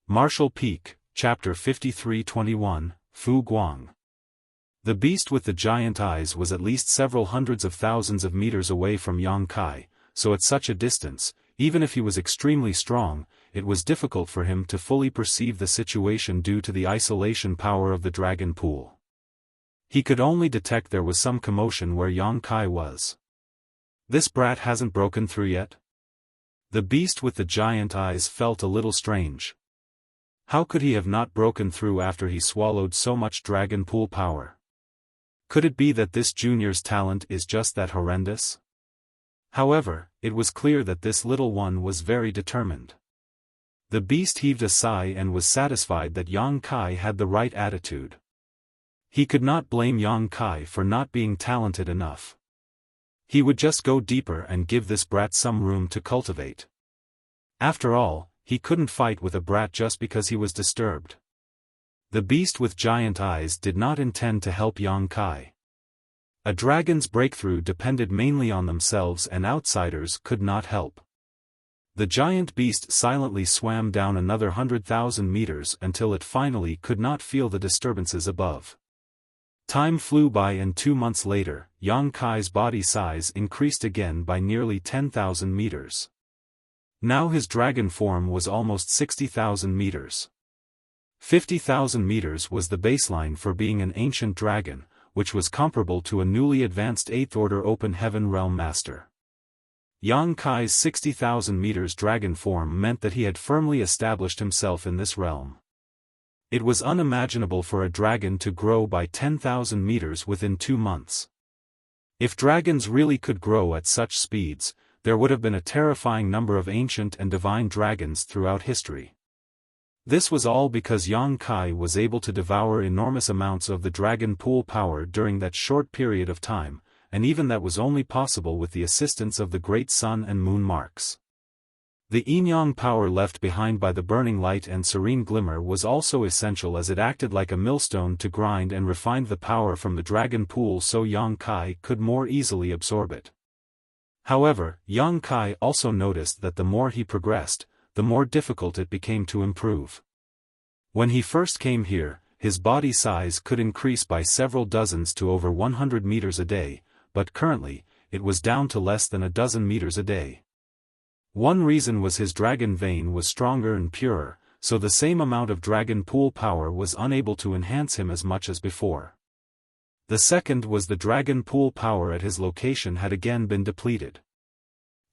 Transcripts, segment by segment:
Martial Peak, Chapter 53-21, Fu Guang. The beast with the giant eyes was at least several hundreds of thousands of meters away from Yang Kai, so at such a distance, even if he was extremely strong, it was difficult for him to fully perceive the situation due to the isolation power of the dragon pool. He could only detect there was some commotion where Yang Kai was. This brat hasn't broken through yet? The beast with the giant eyes felt a little strange. How could he have not broken through after he swallowed so much dragon pool power? Could it be that this junior's talent is just that horrendous? However, it was clear that this little one was very determined. The beast heaved a sigh and was satisfied that Yang Kai had the right attitude. He could not blame Yang Kai for not being talented enough. He would just go deeper and give this brat some room to cultivate. After all, he couldn't fight with a brat just because he was disturbed. The beast with giant eyes did not intend to help Yang Kai. A dragon's breakthrough depended mainly on themselves and outsiders could not help. The giant beast silently swam down another 100,000 meters until it finally could not feel the disturbances above. Time flew by and 2 months later, Yang Kai's body size increased again by nearly 10,000 meters. Now his dragon form was almost 60,000 meters. 50,000 meters was the baseline for being an ancient dragon, which was comparable to a newly advanced 8th Order Open Heaven Realm Master. Yang Kai's 60,000 meters dragon form meant that he had firmly established himself in this realm. It was unimaginable for a dragon to grow by 10,000 meters within 2 months. If dragons really could grow at such speeds, there would have been a terrifying number of ancient and divine dragons throughout history. This was all because Yang Kai was able to devour enormous amounts of the dragon pool power during that short period of time, and even that was only possible with the assistance of the great sun and moon marks. The yin-yang power left behind by the burning light and serene glimmer was also essential as it acted like a millstone to grind and refine the power from the dragon pool so Yang Kai could more easily absorb it. However, Yang Kai also noticed that the more he progressed, the more difficult it became to improve. When he first came here, his body size could increase by several dozens to over 100 meters a day, but currently, it was down to less than a dozen meters a day. One reason was his dragon vein was stronger and purer, so the same amount of dragon pool power was unable to enhance him as much as before. The second was the dragon pool power at his location had again been depleted.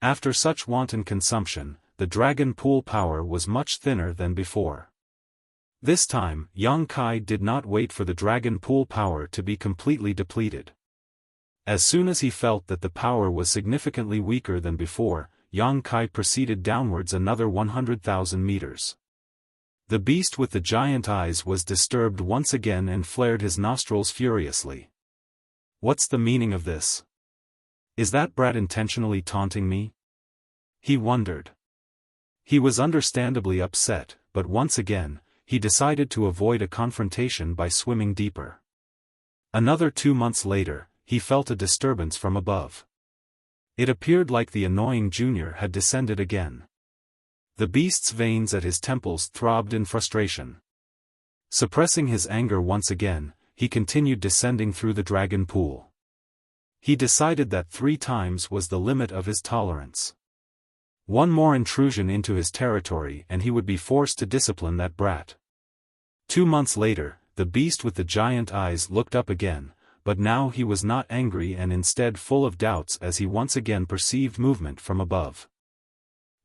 After such wanton consumption, the dragon pool power was much thinner than before. This time, Yang Kai did not wait for the dragon pool power to be completely depleted. As soon as he felt that the power was significantly weaker than before, Yang Kai proceeded downwards another 100,000 meters. The beast with the giant eyes was disturbed once again and flared his nostrils furiously. What's the meaning of this? Is that brat intentionally taunting me? He wondered. He was understandably upset, but once again, he decided to avoid a confrontation by swimming deeper. Another 2 months later, he felt a disturbance from above. It appeared like the annoying junior had descended again. The beast's veins at his temples throbbed in frustration. Suppressing his anger once again, he continued descending through the dragon pool. He decided that 3 times was the limit of his tolerance. One more intrusion into his territory and he would be forced to discipline that brat. 2 months later, the beast with the giant eyes looked up again, but now he was not angry and instead full of doubts as he once again perceived movement from above.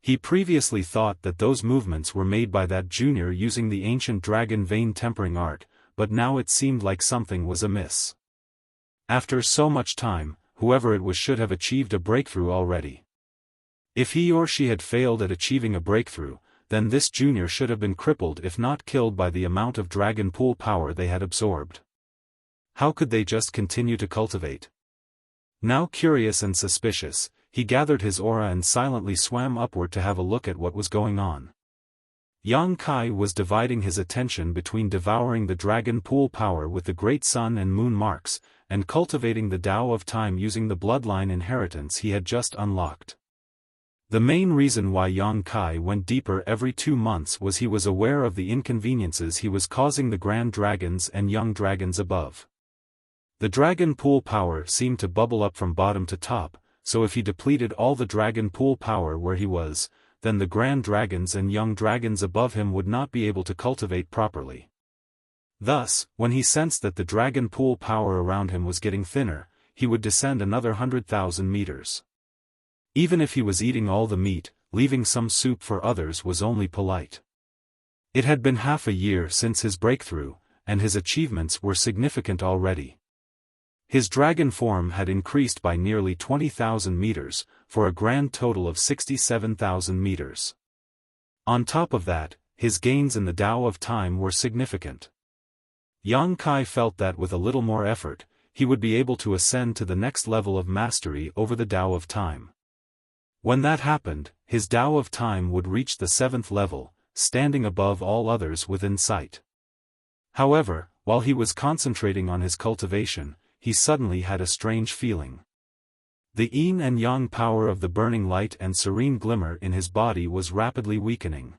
He previously thought that those movements were made by that junior using the ancient dragon vein tempering art, but now it seemed like something was amiss. After so much time, whoever it was should have achieved a breakthrough already. If he or she had failed at achieving a breakthrough, then this junior should have been crippled if not killed by the amount of dragon pool power they had absorbed. How could they just continue to cultivate? Now curious and suspicious, he gathered his aura and silently swam upward to have a look at what was going on. Yang Kai was dividing his attention between devouring the dragon pool power with the great sun and moon marks, and cultivating the Tao of Time using the bloodline inheritance he had just unlocked. The main reason why Yang Kai went deeper every 2 months was he was aware of the inconveniences he was causing the grand dragons and young dragons above. The dragon pool power seemed to bubble up from bottom to top, so if he depleted all the dragon pool power where he was, then the grand dragons and young dragons above him would not be able to cultivate properly. Thus, when he sensed that the dragon pool power around him was getting thinner, he would descend another 100,000 meters. Even if he was eating all the meat, leaving some soup for others was only polite. It had been half a year since his breakthrough, and his achievements were significant already. His dragon form had increased by nearly 20,000 meters, for a grand total of 67,000 meters. On top of that, his gains in the Tao of Time were significant. Yang Kai felt that with a little more effort, he would be able to ascend to the next level of mastery over the Tao of Time. When that happened, his Tao of Time would reach the 7th level, standing above all others within sight. However, while he was concentrating on his cultivation, he suddenly had a strange feeling. The yin and yang power of the burning light and serene glimmer in his body was rapidly weakening.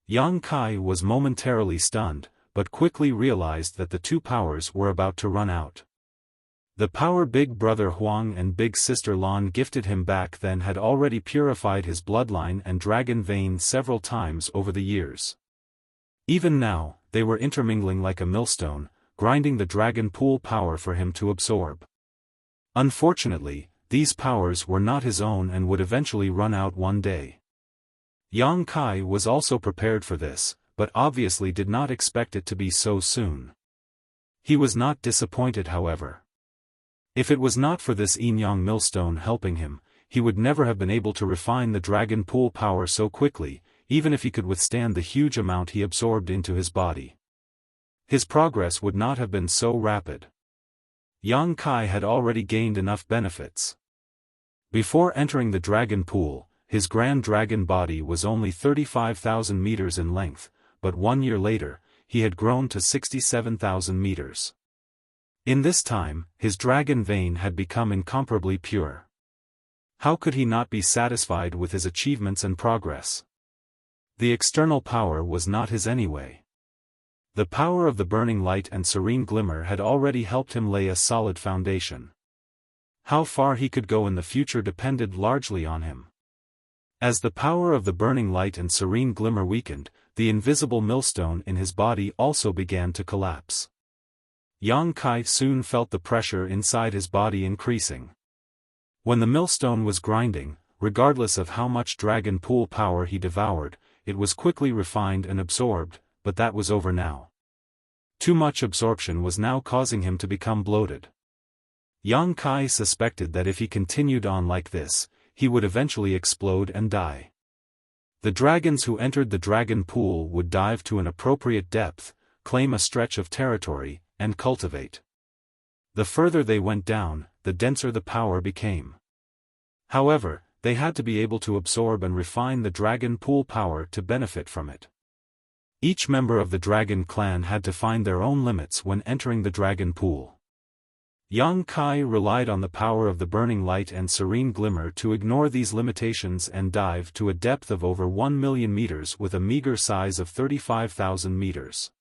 Yang Kai was momentarily stunned, but quickly realized that the two powers were about to run out. The power Big Brother Huang and Big Sister Lan gifted him back then had already purified his bloodline and dragon vein several times over the years. Even now, they were intermingling like a millstone, grinding the dragon pool power for him to absorb. Unfortunately, these powers were not his own and would eventually run out one day. Yang Kai was also prepared for this, but obviously did not expect it to be so soon. He was not disappointed, however. If it was not for this yin-yang millstone helping him, he would never have been able to refine the dragon pool power so quickly, even if he could withstand the huge amount he absorbed into his body. His progress would not have been so rapid. Yang Kai had already gained enough benefits. Before entering the dragon pool, his grand dragon body was only 35,000 meters in length, but 1 year later, he had grown to 67,000 meters. In this time, his dragon vein had become incomparably pure. How could he not be satisfied with his achievements and progress? The external power was not his anyway. The power of the burning light and serene glimmer had already helped him lay a solid foundation. How far he could go in the future depended largely on him. As the power of the burning light and serene glimmer weakened, the invisible millstone in his body also began to collapse. Yang Kai soon felt the pressure inside his body increasing. When the millstone was grinding, regardless of how much dragon pool power he devoured, it was quickly refined and absorbed, but that was over now. Too much absorption was now causing him to become bloated. Yang Kai suspected that if he continued on like this, he would eventually explode and die. The dragons who entered the dragon pool would dive to an appropriate depth, claim a stretch of territory, and cultivate. The further they went down, the denser the power became. However, they had to be able to absorb and refine the dragon pool power to benefit from it. Each member of the dragon clan had to find their own limits when entering the dragon pool. Yang Kai relied on the power of the burning light and serene glimmer to ignore these limitations and dive to a depth of over 1 million meters with a meager size of 35,000 meters.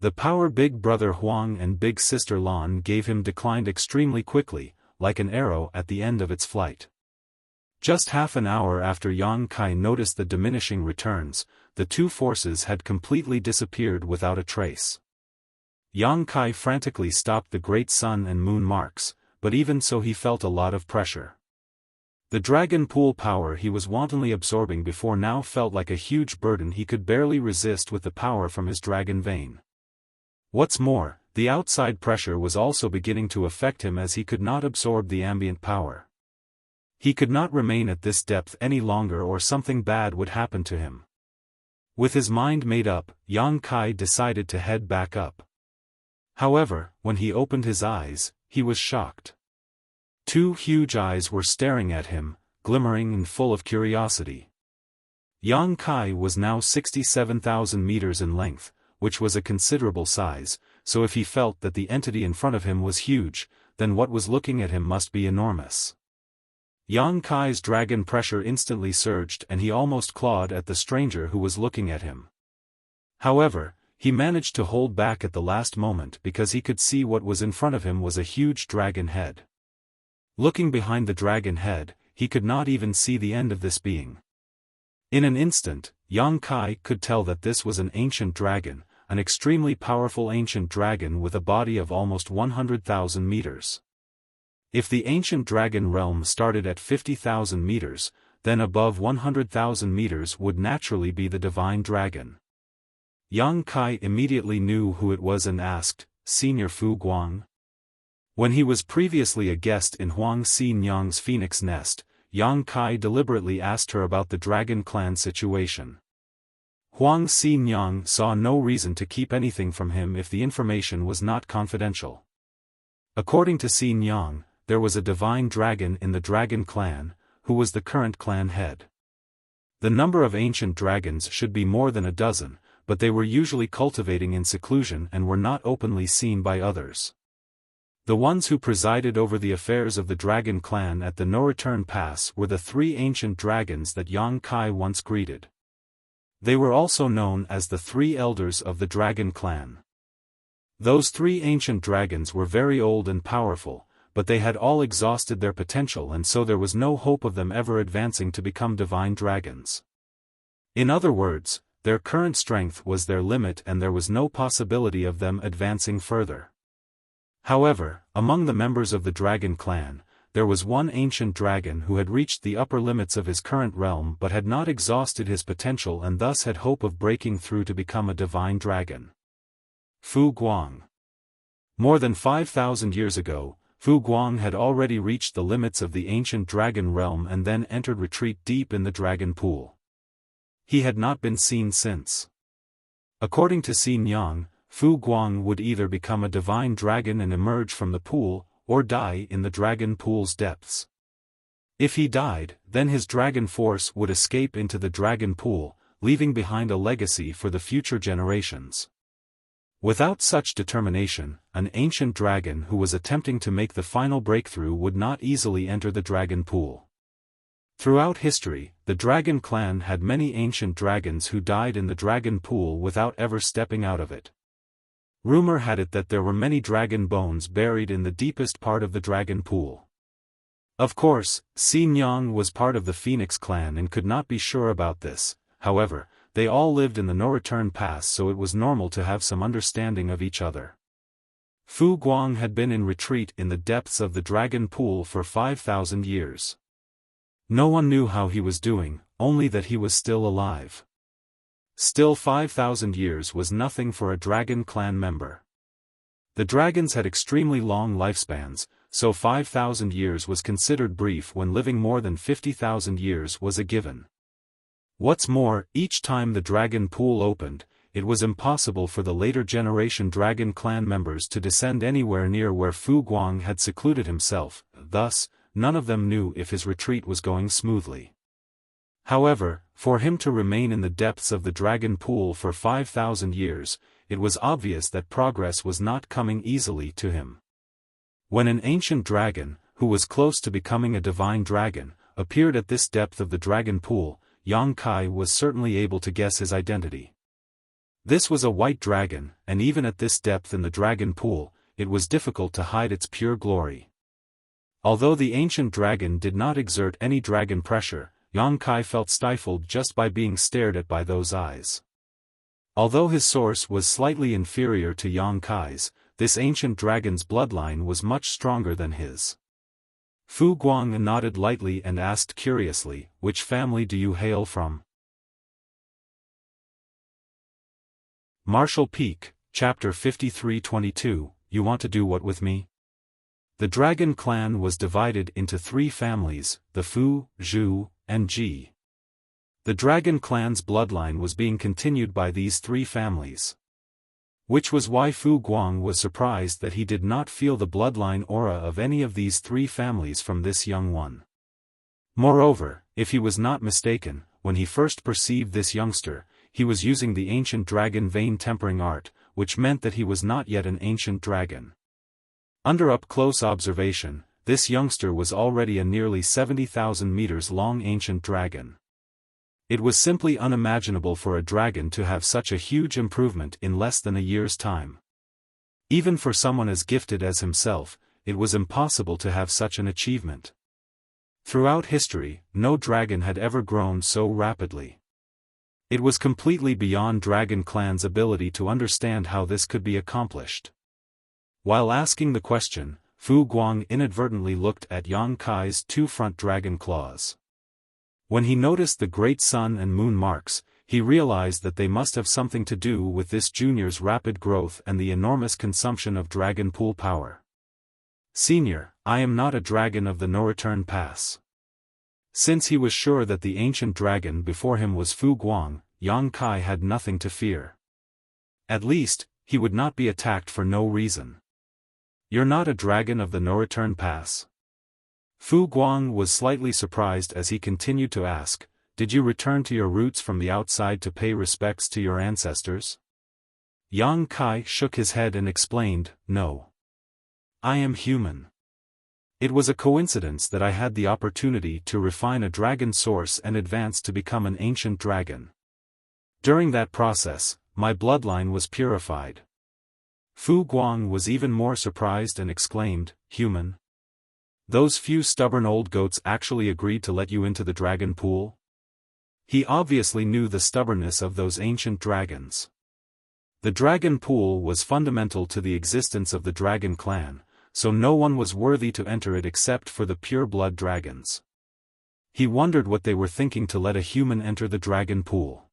The power Big Brother Huang and Big Sister Lan gave him declined extremely quickly, like an arrow at the end of its flight. Just half an hour after Yang Kai noticed the diminishing returns, the two forces had completely disappeared without a trace. Yang Kai frantically stopped the great sun and moon marks, but even so he felt a lot of pressure. The dragon pool power he was wantonly absorbing before now felt like a huge burden he could barely resist with the power from his dragon vein. What's more, the outside pressure was also beginning to affect him as he could not absorb the ambient power. He could not remain at this depth any longer or something bad would happen to him. With his mind made up, Yang Kai decided to head back up. However, when he opened his eyes, he was shocked. Two huge eyes were staring at him, glimmering and full of curiosity. Yang Kai was now 67,000 meters in length, which was a considerable size, so if he felt that the entity in front of him was huge, then what was looking at him must be enormous. Yang Kai's dragon pressure instantly surged and he almost clawed at the stranger who was looking at him. However, he managed to hold back at the last moment because he could see what was in front of him was a huge dragon head. Looking behind the dragon head, he could not even see the end of this being. In an instant, Yang Kai could tell that this was an ancient dragon, an extremely powerful ancient dragon with a body of almost 100,000 meters. If the ancient dragon realm started at 50,000 meters, then above 100,000 meters would naturally be the divine dragon. Yang Kai immediately knew who it was and asked, "Senior Fu Guang?" When he was previously a guest in Huang Si Nyang's phoenix nest, Yang Kai deliberately asked her about the dragon clan situation. Huang Si Nyang saw no reason to keep anything from him if the information was not confidential. According to Si Nyang, there was a divine dragon in the dragon clan, who was the current clan head. The number of ancient dragons should be more than a dozen, but they were usually cultivating in seclusion and were not openly seen by others. The ones who presided over the affairs of the dragon clan at the No-Return Pass were the three ancient dragons that Yang Kai once greeted. They were also known as the three elders of the dragon clan. Those three ancient dragons were very old and powerful, but they had all exhausted their potential and so there was no hope of them ever advancing to become divine dragons. In other words, their current strength was their limit and there was no possibility of them advancing further. However, among the members of the dragon clan, there was one ancient dragon who had reached the upper limits of his current realm but had not exhausted his potential and thus had hope of breaking through to become a divine dragon. Fu Guang. More than 5,000 years ago, Fu Guang had already reached the limits of the ancient dragon realm and then entered retreat deep in the dragon pool. He had not been seen since. According to Si Nyang, Fu Guang would either become a divine dragon and emerge from the pool, or die in the dragon pool's depths. If he died, then his dragon force would escape into the dragon pool, leaving behind a legacy for the future generations. Without such determination, an ancient dragon who was attempting to make the final breakthrough would not easily enter the dragon pool. Throughout history, the dragon clan had many ancient dragons who died in the dragon pool without ever stepping out of it. Rumor had it that there were many dragon bones buried in the deepest part of the dragon pool. Of course, Si Nyang was part of the Phoenix clan and could not be sure about this, however, they all lived in the No-Return Pass so it was normal to have some understanding of each other. Fu Guang had been in retreat in the depths of the dragon pool for 5,000 years. No one knew how he was doing, only that he was still alive. Still 5,000 years was nothing for a dragon clan member. The dragons had extremely long lifespans, so 5,000 years was considered brief when living more than 50,000 years was a given. What's more, each time the dragon pool opened, it was impossible for the later generation dragon clan members to descend anywhere near where Fu Guang had secluded himself, thus, none of them knew if his retreat was going smoothly. However, for him to remain in the depths of the dragon pool for 5,000 years, it was obvious that progress was not coming easily to him. When an ancient dragon, who was close to becoming a divine dragon, appeared at this depth of the dragon pool, Yang Kai was certainly able to guess his identity. This was a white dragon, and even at this depth in the dragon pool, it was difficult to hide its pure glory. Although the ancient dragon did not exert any dragon pressure, Yang Kai felt stifled just by being stared at by those eyes. Although his source was slightly inferior to Yang Kai's, this ancient dragon's bloodline was much stronger than his. Fu Guang nodded lightly and asked curiously, "Which family do you hail from?" Martial Peak, Chapter 53-22, You Want to Do What with Me? The dragon clan was divided into three families, the Fu, Zhu, and Ji. The dragon clan's bloodline was being continued by these three families. Which was why Fu Guang was surprised that he did not feel the bloodline aura of any of these three families from this young one. Moreover, if he was not mistaken, when he first perceived this youngster, he was using the ancient dragon vein tempering art, which meant that he was not yet an ancient dragon. Under up-close observation, this youngster was already a nearly 70,000 meters long ancient dragon. It was simply unimaginable for a dragon to have such a huge improvement in less than a year's time. Even for someone as gifted as himself, it was impossible to have such an achievement. Throughout history, no dragon had ever grown so rapidly. It was completely beyond Dragon Clan's ability to understand how this could be accomplished. While asking the question, Fu Guang inadvertently looked at Yang Kai's two front dragon claws. When he noticed the great sun and moon marks, he realized that they must have something to do with this junior's rapid growth and the enormous consumption of dragon pool power. Senior, I am not a dragon of the no-return pass. Since he was sure that the ancient dragon before him was Fu Guang, Yang Kai had nothing to fear. At least, he would not be attacked for no reason. You're not a dragon of the no-return pass? Fu Guang was slightly surprised as he continued to ask, did you return to your roots from the outside to pay respects to your ancestors? Yang Kai shook his head and explained, no. I am human. It was a coincidence that I had the opportunity to refine a dragon source and advance to become an ancient dragon. During that process, my bloodline was purified. Fu Guang was even more surprised and exclaimed, human? Those few stubborn old goats actually agreed to let you into the dragon pool? He obviously knew the stubbornness of those ancient dragons. The dragon pool was fundamental to the existence of the Dragon Clan, so no one was worthy to enter it except for the pure-blood dragons. He wondered what they were thinking to let a human enter the dragon pool.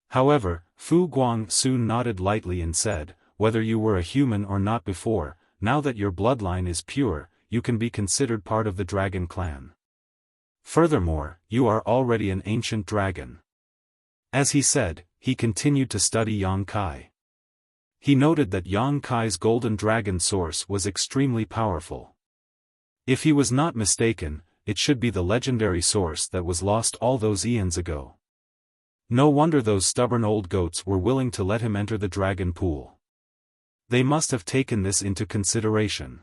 However, Fu Guang soon nodded lightly and said, whether you were a human or not before, now that your bloodline is pure, you can be considered part of the Dragon Clan. Furthermore, you are already an ancient dragon. As he said, he continued to study Yang Kai. He noted that Yang Kai's golden dragon source was extremely powerful. If he was not mistaken, it should be the legendary source that was lost all those eons ago. No wonder those stubborn old goats were willing to let him enter the dragon pool. They must have taken this into consideration.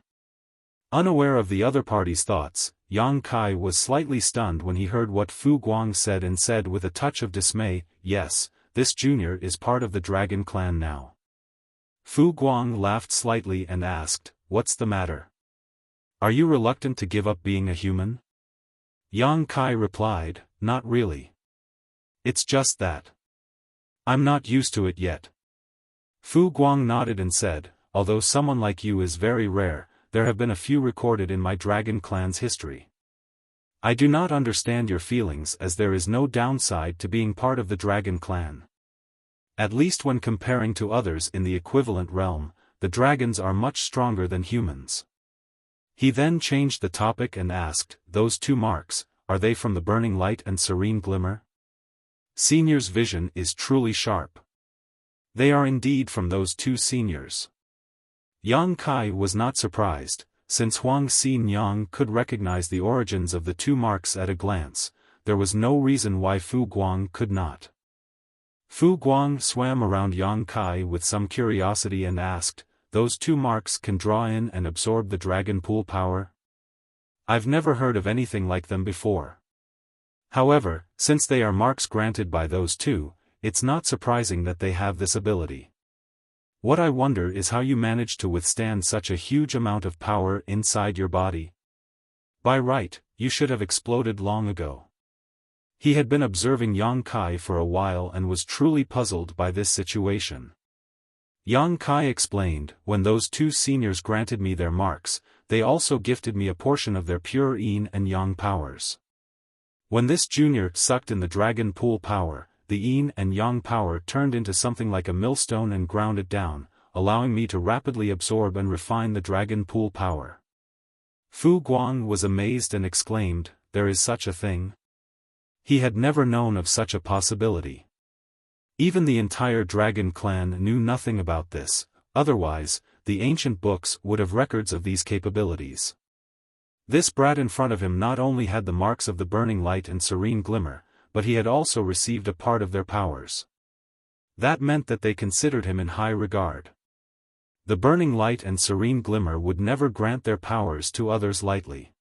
Unaware of the other party's thoughts, Yang Kai was slightly stunned when he heard what Fu Guang said and said with a touch of dismay, yes, this junior is part of the Dragon Clan now. Fu Guang laughed slightly and asked, what's the matter? Are you reluctant to give up being a human? Yang Kai replied, not really. It's just that I'm not used to it yet. Fu Guang nodded and said, although someone like you is very rare, there have been a few recorded in my Dragon Clan's history. I do not understand your feelings as there is no downside to being part of the Dragon Clan. At least when comparing to others in the equivalent realm, the dragons are much stronger than humans. He then changed the topic and asked, those two marks, are they from the burning light and serene glimmer? Senior's vision is truly sharp. They are indeed from those two seniors. Yang Kai was not surprised, since Huang Xin Yang could recognize the origins of the two marks at a glance. There was no reason why Fu Guang could not. Fu Guang swam around Yang Kai with some curiosity and asked, those two marks can draw in and absorb the dragon pool power? I've never heard of anything like them before. However, since they are marks granted by those two, it's not surprising that they have this ability. What I wonder is how you managed to withstand such a huge amount of power inside your body. By right, you should have exploded long ago. He had been observing Yang Kai for a while and was truly puzzled by this situation. Yang Kai explained, when those two seniors granted me their marks, they also gifted me a portion of their pure yin and yang powers. When this junior sucked in the dragon pool power, the yin and yang power turned into something like a millstone and ground it down, allowing me to rapidly absorb and refine the dragon pool power. Fu Guang was amazed and exclaimed, there is such a thing? He had never known of such a possibility. Even the entire Dragon Clan knew nothing about this, otherwise, the ancient books would have records of these capabilities. This brat in front of him not only had the marks of the burning light and serene glimmer, but he had also received a part of their powers. That meant that they considered him in high regard. The burning light and serene glimmer would never grant their powers to others lightly.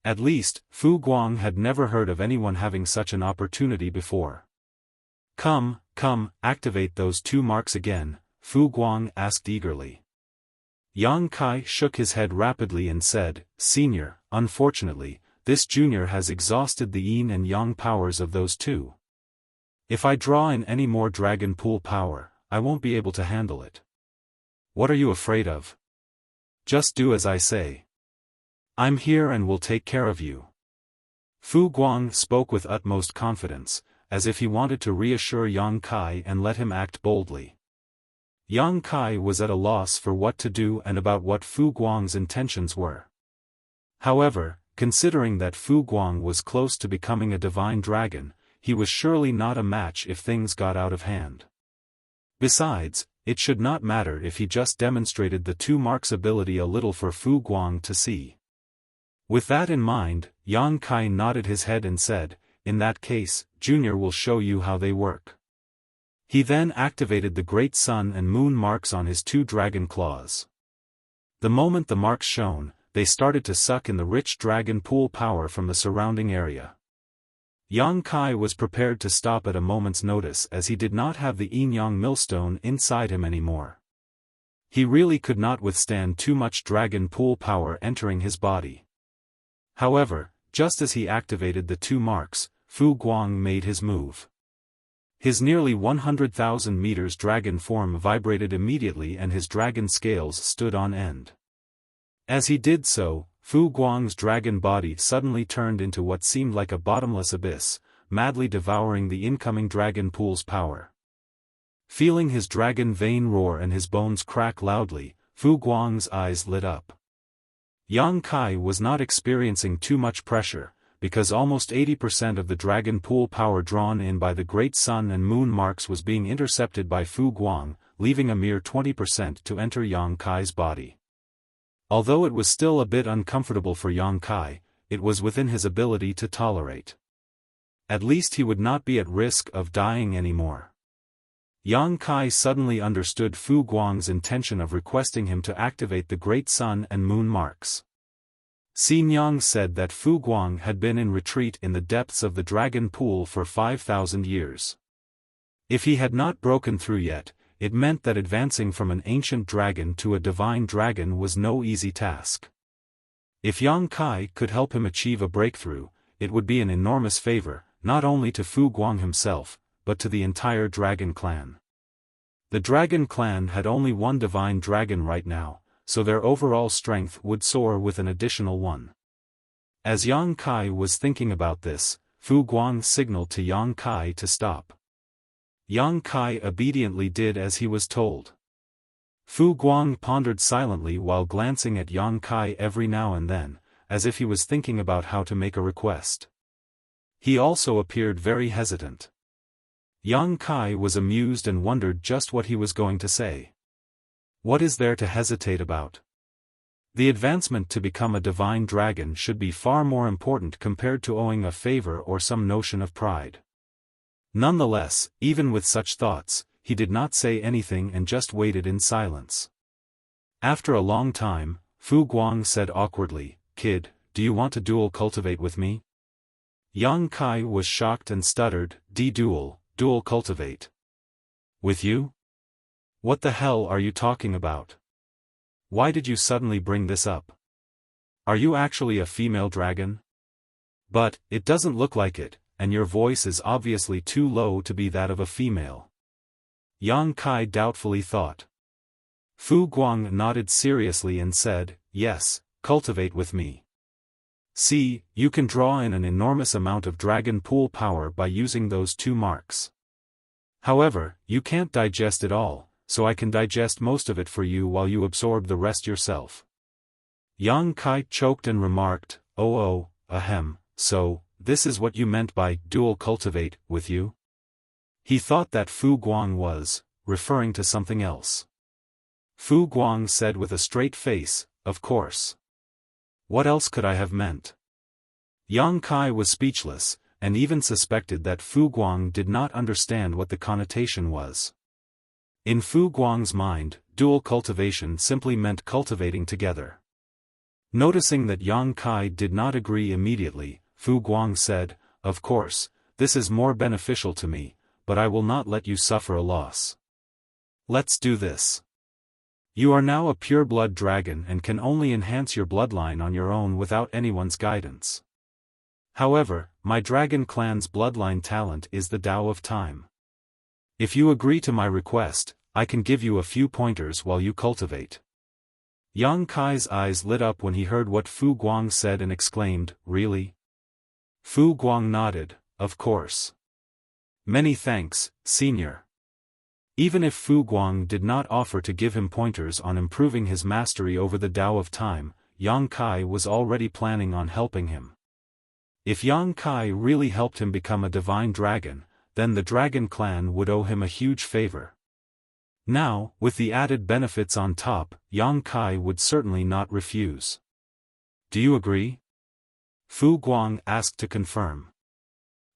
At least, Fu Guang had never heard of anyone having such an opportunity before. Come, activate those 2 marks again, Fu Guang asked eagerly. Yang Kai shook his head rapidly and said, Senior, unfortunately, this junior has exhausted the yin and yang powers of those 2. If I draw in any more dragon pool power, I won't be able to handle it. What are you afraid of? Just do as I say. I'm here and will take care of you. Fu Guang spoke with utmost confidence, as if he wanted to reassure Yang Kai and let him act boldly. Yang Kai was at a loss for what to do and about what Fu Guang's intentions were. However, considering that Fu Guang was close to becoming a divine dragon, he was surely not a match if things got out of hand. Besides, it should not matter if he just demonstrated the 2 marks ability a little for Fu Guang to see. With that in mind, Yang Kai nodded his head and said, In that case, Junior will show you how they work. He then activated the great sun and moon marks on his 2 dragon claws. The moment the marks shone, they started to suck in the rich dragon pool power from the surrounding area. Yang Kai was prepared to stop at a moment's notice as he did not have the yin-yang millstone inside him anymore. He really could not withstand too much dragon pool power entering his body. However, just as he activated the 2 marks, Fu Guang made his move. His nearly 100,000 meters dragon form vibrated immediately and his dragon scales stood on end. As he did so, Fu Guang's dragon body suddenly turned into what seemed like a bottomless abyss, madly devouring the incoming dragon pool's power. Feeling his dragon vein roar and his bones crack loudly, Fu Guang's eyes lit up. Yang Kai was not experiencing too much pressure, because almost 80% of the dragon pool power drawn in by the great sun and moon marks was being intercepted by Fu Guang, leaving a mere 20% to enter Yang Kai's body. Although it was still a bit uncomfortable for Yang Kai, it was within his ability to tolerate. At least he would not be at risk of dying anymore. Yang Kai suddenly understood Fu Guang's intention of requesting him to activate the great sun and moon marks. Xin Yang said that Fu Guang had been in retreat in the depths of the dragon pool for 5,000 years. If he had not broken through yet, it meant that advancing from an ancient dragon to a divine dragon was no easy task. If Yang Kai could help him achieve a breakthrough, it would be an enormous favor, not only to Fu Guang himself, but to the entire dragon clan. The dragon clan had only one divine dragon right now, so their overall strength would soar with an additional one. As Yang Kai was thinking about this, Fu Guang signaled to Yang Kai to stop. Yang Kai obediently did as he was told. Fu Guang pondered silently while glancing at Yang Kai every now and then, as if he was thinking about how to make a request. He also appeared very hesitant. Yang Kai was amused and wondered just what he was going to say. What is there to hesitate about? The advancement to become a divine dragon should be far more important compared to owing a favor or some notion of pride. Nonetheless, even with such thoughts, he did not say anything and just waited in silence. After a long time, Fu Guang said awkwardly, "Kid, do you want to dual cultivate with me?" Yang Kai was shocked and stuttered, Dual cultivate. With you? What the hell are you talking about? Why did you suddenly bring this up? Are you actually a female dragon? But, it doesn't look like it, and your voice is obviously too low to be that of a female. Yang Kai doubtfully thought. Fu Guang nodded seriously and said, "Yes, cultivate with me. See, you can draw in an enormous amount of dragon pool power by using those 2 marks. However, you can't digest it all, so I can digest most of it for you while you absorb the rest yourself." Yang Kai choked and remarked, ahem, so, this is what you meant by dual cultivate with you? He thought that Fu Guang was referring to something else. Fu Guang said with a straight face, "Of course. What else could I have meant?" Yang Kai was speechless, and even suspected that Fu Guang did not understand what the connotation was. In Fu Guang's mind, dual cultivation simply meant cultivating together. Noticing that Yang Kai did not agree immediately, Fu Guang said, "Of course, this is more beneficial to me, but I will not let you suffer a loss. Let's do this. You are now a pure-blood dragon and can only enhance your bloodline on your own without anyone's guidance. However, my dragon clan's bloodline talent is the Tao of Time. If you agree to my request, I can give you a few pointers while you cultivate." Yang Kai's eyes lit up when he heard what Fu Guang said and exclaimed, "Really?" Fu Guang nodded, "Of course. Many thanks, senior." Even if Fu Guang did not offer to give him pointers on improving his mastery over the Tao of Time, Yang Kai was already planning on helping him. If Yang Kai really helped him become a divine dragon, then the dragon clan would owe him a huge favor. Now, with the added benefits on top, Yang Kai would certainly not refuse. "Do you agree?" Fu Guang asked to confirm.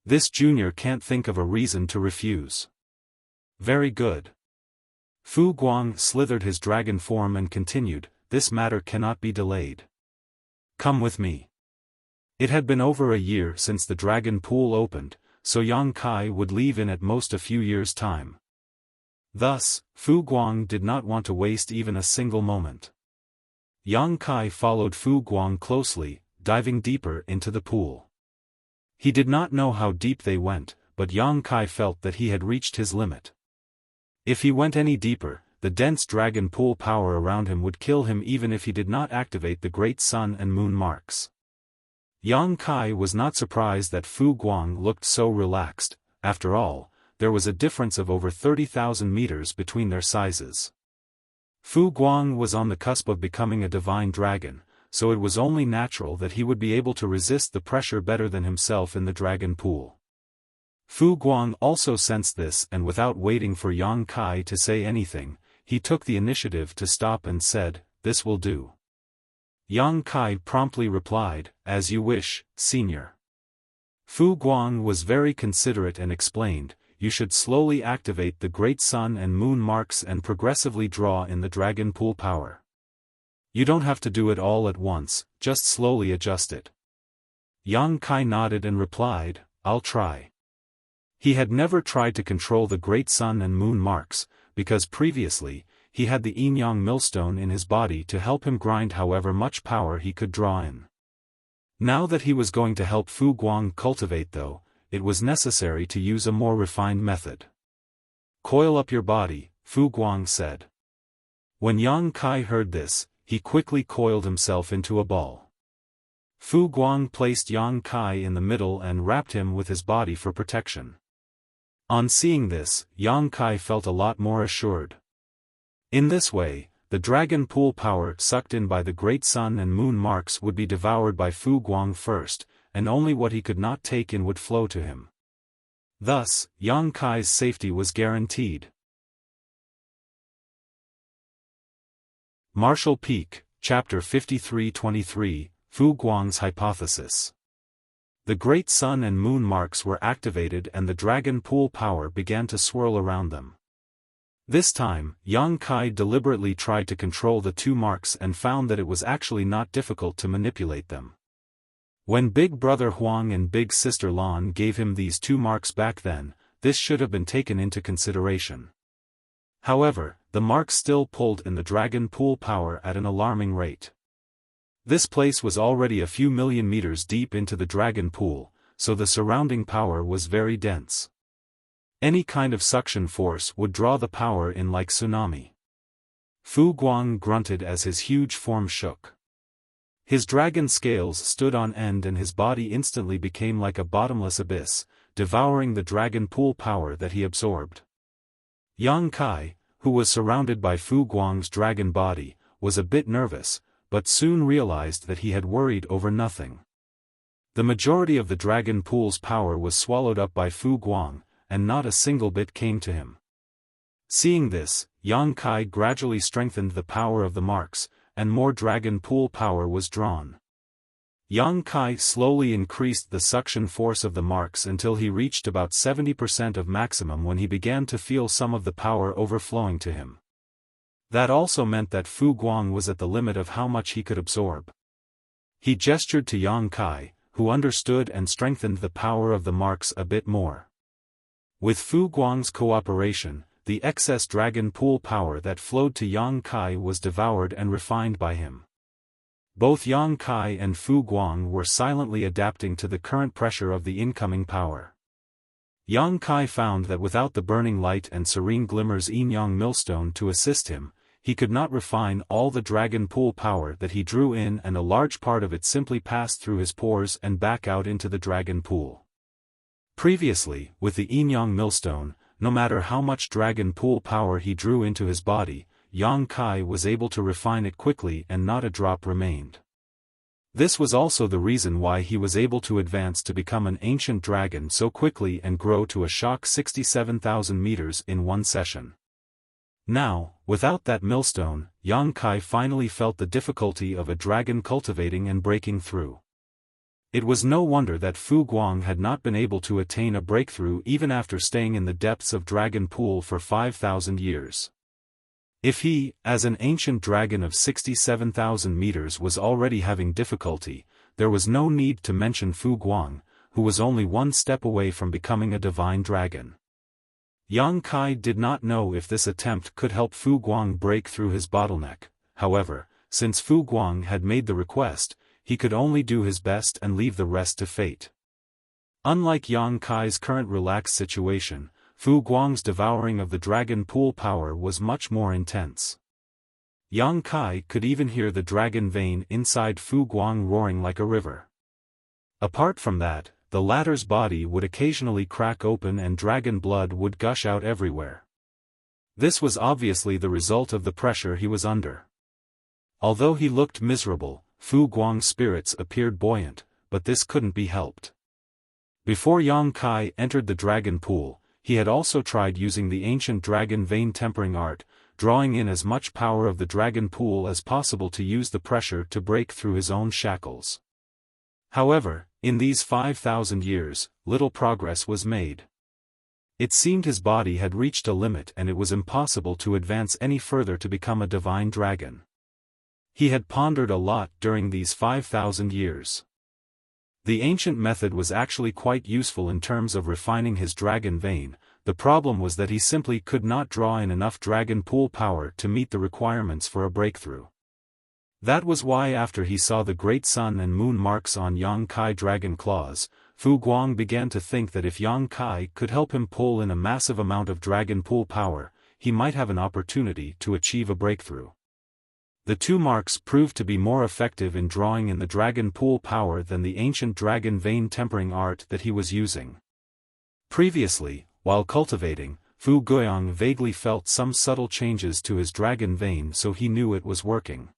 This junior can't think of a reason to refuse. "Very good." Fu Guang slithered his dragon form and continued, "This matter cannot be delayed. Come with me." It had been over a year since the dragon pool opened, so Yang Kai would leave in at most a few years' time. Thus, Fu Guang did not want to waste even a single moment. Yang Kai followed Fu Guang closely, diving deeper into the pool. He did not know how deep they went, but Yang Kai felt that he had reached his limit. If he went any deeper, the dense dragon pool power around him would kill him even if he did not activate the great sun and moon marks. Yang Kai was not surprised that Fu Guang looked so relaxed. After all, there was a difference of over 30,000 meters between their sizes. Fu Guang was on the cusp of becoming a divine dragon, so it was only natural that he would be able to resist the pressure better than himself in the dragon pool. Fu Guang also sensed this, and without waiting for Yang Kai to say anything, he took the initiative to stop and said, "This will do." Yang Kai promptly replied, "As you wish, senior." Fu Guang was very considerate and explained, "You should slowly activate the great sun and moon marks and progressively draw in the dragon pool power. You don't have to do it all at once, just slowly adjust it." Yang Kai nodded and replied, "I'll try." He had never tried to control the great sun and moon marks, because previously, he had the yin-yang millstone in his body to help him grind however much power he could draw in. Now that he was going to help Fu Guang cultivate though, it was necessary to use a more refined method. "Coil up your body," Fu Guang said. When Yang Kai heard this, he quickly coiled himself into a ball. Fu Guang placed Yang Kai in the middle and wrapped him with his body for protection. On seeing this, Yang Kai felt a lot more assured. In this way, the dragon pool power sucked in by the great sun and moon marks would be devoured by Fu Guang first, and only what he could not take in would flow to him. Thus, Yang Kai's safety was guaranteed. Martial Peak, Chapter 53-23, Fu Guang's Hypothesis. The great sun and moon marks were activated and the dragon pool power began to swirl around them. This time, Yang Kai deliberately tried to control the two marks and found that it was actually not difficult to manipulate them. When Big Brother Huang and Big Sister Lan gave him these two marks back then, this should have been taken into consideration. However, the marks still pulled in the dragon pool power at an alarming rate. This place was already a few million meters deep into the dragon pool, so the surrounding power was very dense. Any kind of suction force would draw the power in like tsunami. Fu Guang grunted as his huge form shook. His dragon scales stood on end and his body instantly became like a bottomless abyss, devouring the dragon pool power that he absorbed. Yang Kai, who was surrounded by Fu Guang's dragon body, was a bit nervous, but soon realized that he had worried over nothing. The majority of the dragon pool's power was swallowed up by Fu Guang, and not a single bit came to him. Seeing this, Yang Kai gradually strengthened the power of the marks, and more dragon pool power was drawn. Yang Kai slowly increased the suction force of the marks until he reached about 70% of maximum when he began to feel some of the power overflowing to him. That also meant that Fu Guang was at the limit of how much he could absorb. He gestured to Yang Kai, who understood and strengthened the power of the marks a bit more. With Fu Guang's cooperation, the excess dragon pool power that flowed to Yang Kai was devoured and refined by him. Both Yang Kai and Fu Guang were silently adapting to the current pressure of the incoming power. Yang Kai found that without the burning light and serene glimmers yin-yang millstone to assist him, he could not refine all the dragon pool power that he drew in, and a large part of it simply passed through his pores and back out into the dragon pool. Previously, with the yin-yang millstone, no matter how much dragon pool power he drew into his body, Yang Kai was able to refine it quickly and not a drop remained. This was also the reason why he was able to advance to become an ancient dragon so quickly and grow to a shock 67,000 meters in one session. Now, without that millstone, Yang Kai finally felt the difficulty of a dragon cultivating and breaking through. It was no wonder that Fu Guang had not been able to attain a breakthrough even after staying in the depths of Dragon Pool for 5,000 years. If he, as an ancient dragon of 67,000 meters, was already having difficulty, there was no need to mention Fu Guang, who was only one step away from becoming a divine dragon. Yang Kai did not know if this attempt could help Fu Guang break through his bottleneck. However, since Fu Guang had made the request, he could only do his best and leave the rest to fate. Unlike Yang Kai's current relaxed situation, Fu Guang's devouring of the dragon pool power was much more intense. Yang Kai could even hear the dragon vein inside Fu Guang roaring like a river. Apart from that, the latter's body would occasionally crack open and dragon blood would gush out everywhere. This was obviously the result of the pressure he was under. Although he looked miserable, Fu Guang's spirits appeared buoyant, but this couldn't be helped. Before Yang Kai entered the dragon pool, he had also tried using the ancient dragon vein tempering art, drawing in as much power of the dragon pool as possible to use the pressure to break through his own shackles. However, in these 5,000 years, little progress was made. It seemed his body had reached a limit and it was impossible to advance any further to become a divine dragon. He had pondered a lot during these 5,000 years. The ancient method was actually quite useful in terms of refining his dragon vein. The problem was that he simply could not draw in enough dragon pool power to meet the requirements for a breakthrough. That was why after he saw the great sun and moon marks on Yang Kai dragon claws, Fu Guang began to think that if Yang Kai could help him pull in a massive amount of dragon pool power, he might have an opportunity to achieve a breakthrough. The two marks proved to be more effective in drawing in the dragon pool power than the ancient dragon vein tempering art that he was using. Previously, while cultivating, Fu Guang vaguely felt some subtle changes to his dragon vein, so he knew it was working.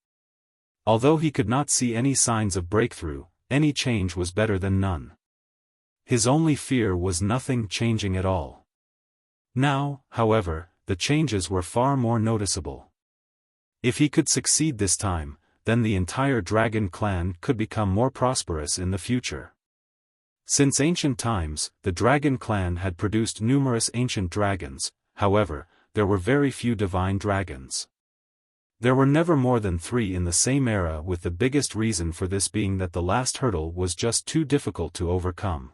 Although he could not see any signs of breakthrough, any change was better than none. His only fear was nothing changing at all. Now, however, the changes were far more noticeable. If he could succeed this time, then the entire dragon clan could become more prosperous in the future. Since ancient times, the dragon clan had produced numerous ancient dragons. However, there were very few divine dragons. There were never more than 3 in the same era, with the biggest reason for this being that the last hurdle was just too difficult to overcome.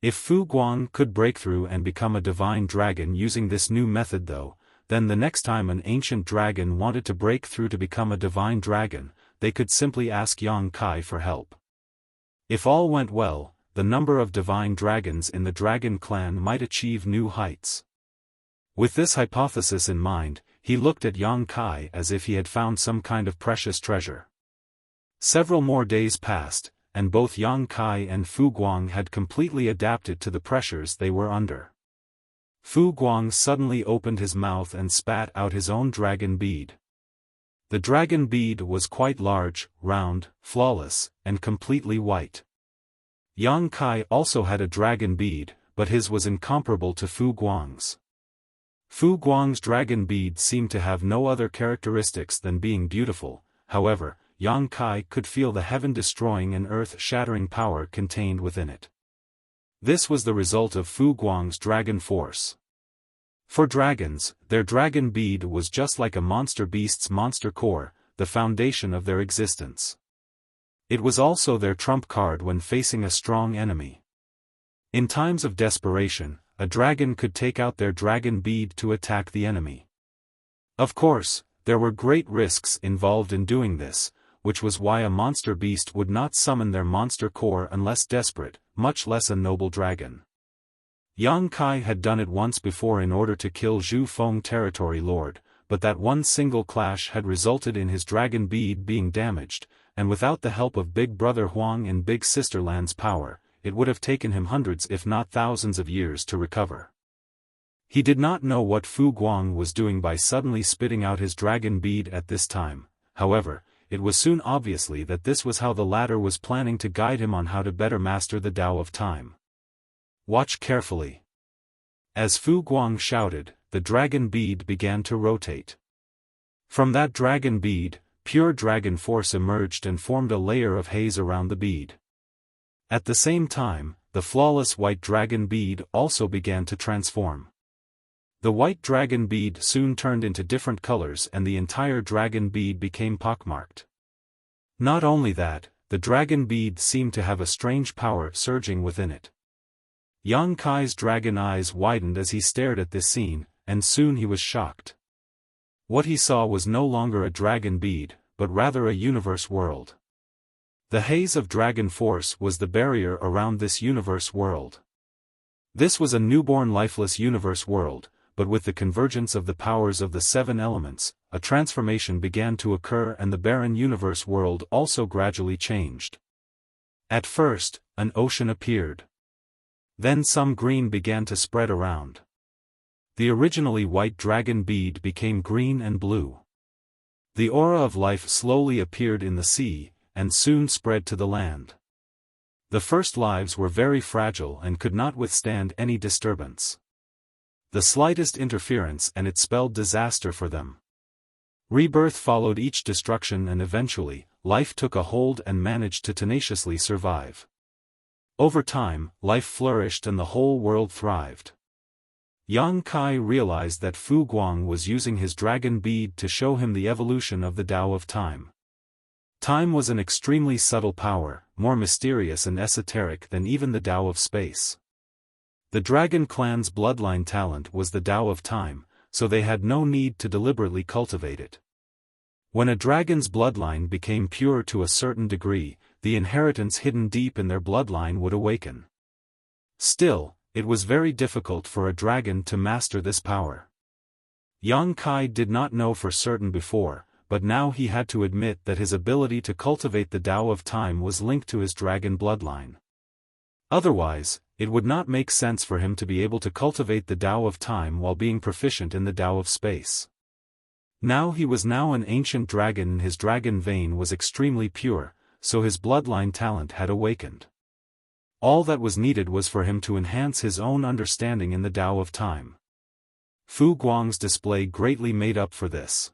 If Fu Guang could break through and become a divine dragon using this new method though, then the next time an ancient dragon wanted to break through to become a divine dragon, they could simply ask Yang Kai for help. If all went well, the number of divine dragons in the dragon clan might achieve new heights. With this hypothesis in mind, he looked at Yang Kai as if he had found some kind of precious treasure. Several more days passed, and both Yang Kai and Fu Guang had completely adapted to the pressures they were under. Fu Guang suddenly opened his mouth and spat out his own dragon bead. The dragon bead was quite large, round, flawless, and completely white. Yang Kai also had a dragon bead, but his was incomparable to Fu Guang's. Fu Guang's dragon bead seemed to have no other characteristics than being beautiful. However, Yang Kai could feel the heaven-destroying and earth-shattering power contained within it. This was the result of Fu Guang's dragon force. For dragons, their dragon bead was just like a monster beast's monster core, the foundation of their existence. It was also their trump card when facing a strong enemy. In times of desperation, a dragon could take out their dragon bead to attack the enemy. Of course, there were great risks involved in doing this, which was why a monster beast would not summon their monster core unless desperate, much less a noble dragon. Yang Kai had done it once before in order to kill Zhu Feng territory lord, but that one single clash had resulted in his dragon bead being damaged, and without the help of Big Brother Huang and Big Sister Lan's power, it would have taken him hundreds if not thousands of years to recover. He did not know what Fu Guang was doing by suddenly spitting out his dragon bead at this time. However, it was soon obviously that this was how the latter was planning to guide him on how to better master the Tao of Time. Watch carefully. As Fu Guang shouted, the dragon bead began to rotate. From that dragon bead, pure dragon force emerged and formed a layer of haze around the bead. At the same time, the flawless white dragon bead also began to transform. The white dragon bead soon turned into different colors and the entire dragon bead became pockmarked. Not only that, the dragon bead seemed to have a strange power surging within it. Yang Kai's dragon eyes widened as he stared at this scene, and soon he was shocked. What he saw was no longer a dragon bead, but rather a universe world. The haze of dragon force was the barrier around this universe world. This was a newborn lifeless universe world, but with the convergence of the powers of the seven elements, a transformation began to occur and the barren universe world also gradually changed. At first, an ocean appeared. Then some green began to spread around. The originally white dragon bead became green and blue. The aura of life slowly appeared in the sea, and soon spread to the land. The first lives were very fragile and could not withstand any disturbance. The slightest interference and it spelled disaster for them. Rebirth followed each destruction and eventually, life took a hold and managed to tenaciously survive. Over time, life flourished and the whole world thrived. Yang Kai realized that Fu Guang was using his dragon bead to show him the evolution of the Tao of Time. Time was an extremely subtle power, more mysterious and esoteric than even the Tao of Space. The Dragon Clan's bloodline talent was the Tao of Time, so they had no need to deliberately cultivate it. When a dragon's bloodline became pure to a certain degree, the inheritance hidden deep in their bloodline would awaken. Still, it was very difficult for a dragon to master this power. Yang Kai did not know for certain before, but now he had to admit that his ability to cultivate the Tao of Time was linked to his dragon bloodline. Otherwise, it would not make sense for him to be able to cultivate the Tao of Time while being proficient in the Tao of Space. Now he was an ancient dragon and his dragon vein was extremely pure, so his bloodline talent had awakened. All that was needed was for him to enhance his own understanding in the Tao of Time. Fu Guang's display greatly made up for this.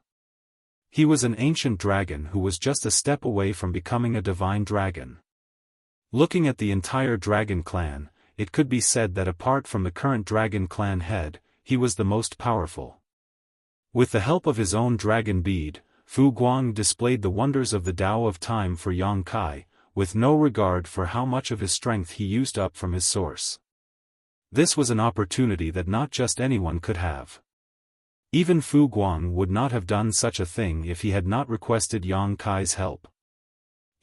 He was an ancient dragon who was just a step away from becoming a divine dragon. Looking at the entire dragon clan, it could be said that apart from the current dragon clan head, he was the most powerful. With the help of his own dragon bead, Fu Guang displayed the wonders of the Tao of Time for Yang Kai, with no regard for how much of his strength he used up from his source. This was an opportunity that not just anyone could have. Even Fu Guang would not have done such a thing if he had not requested Yang Kai's help.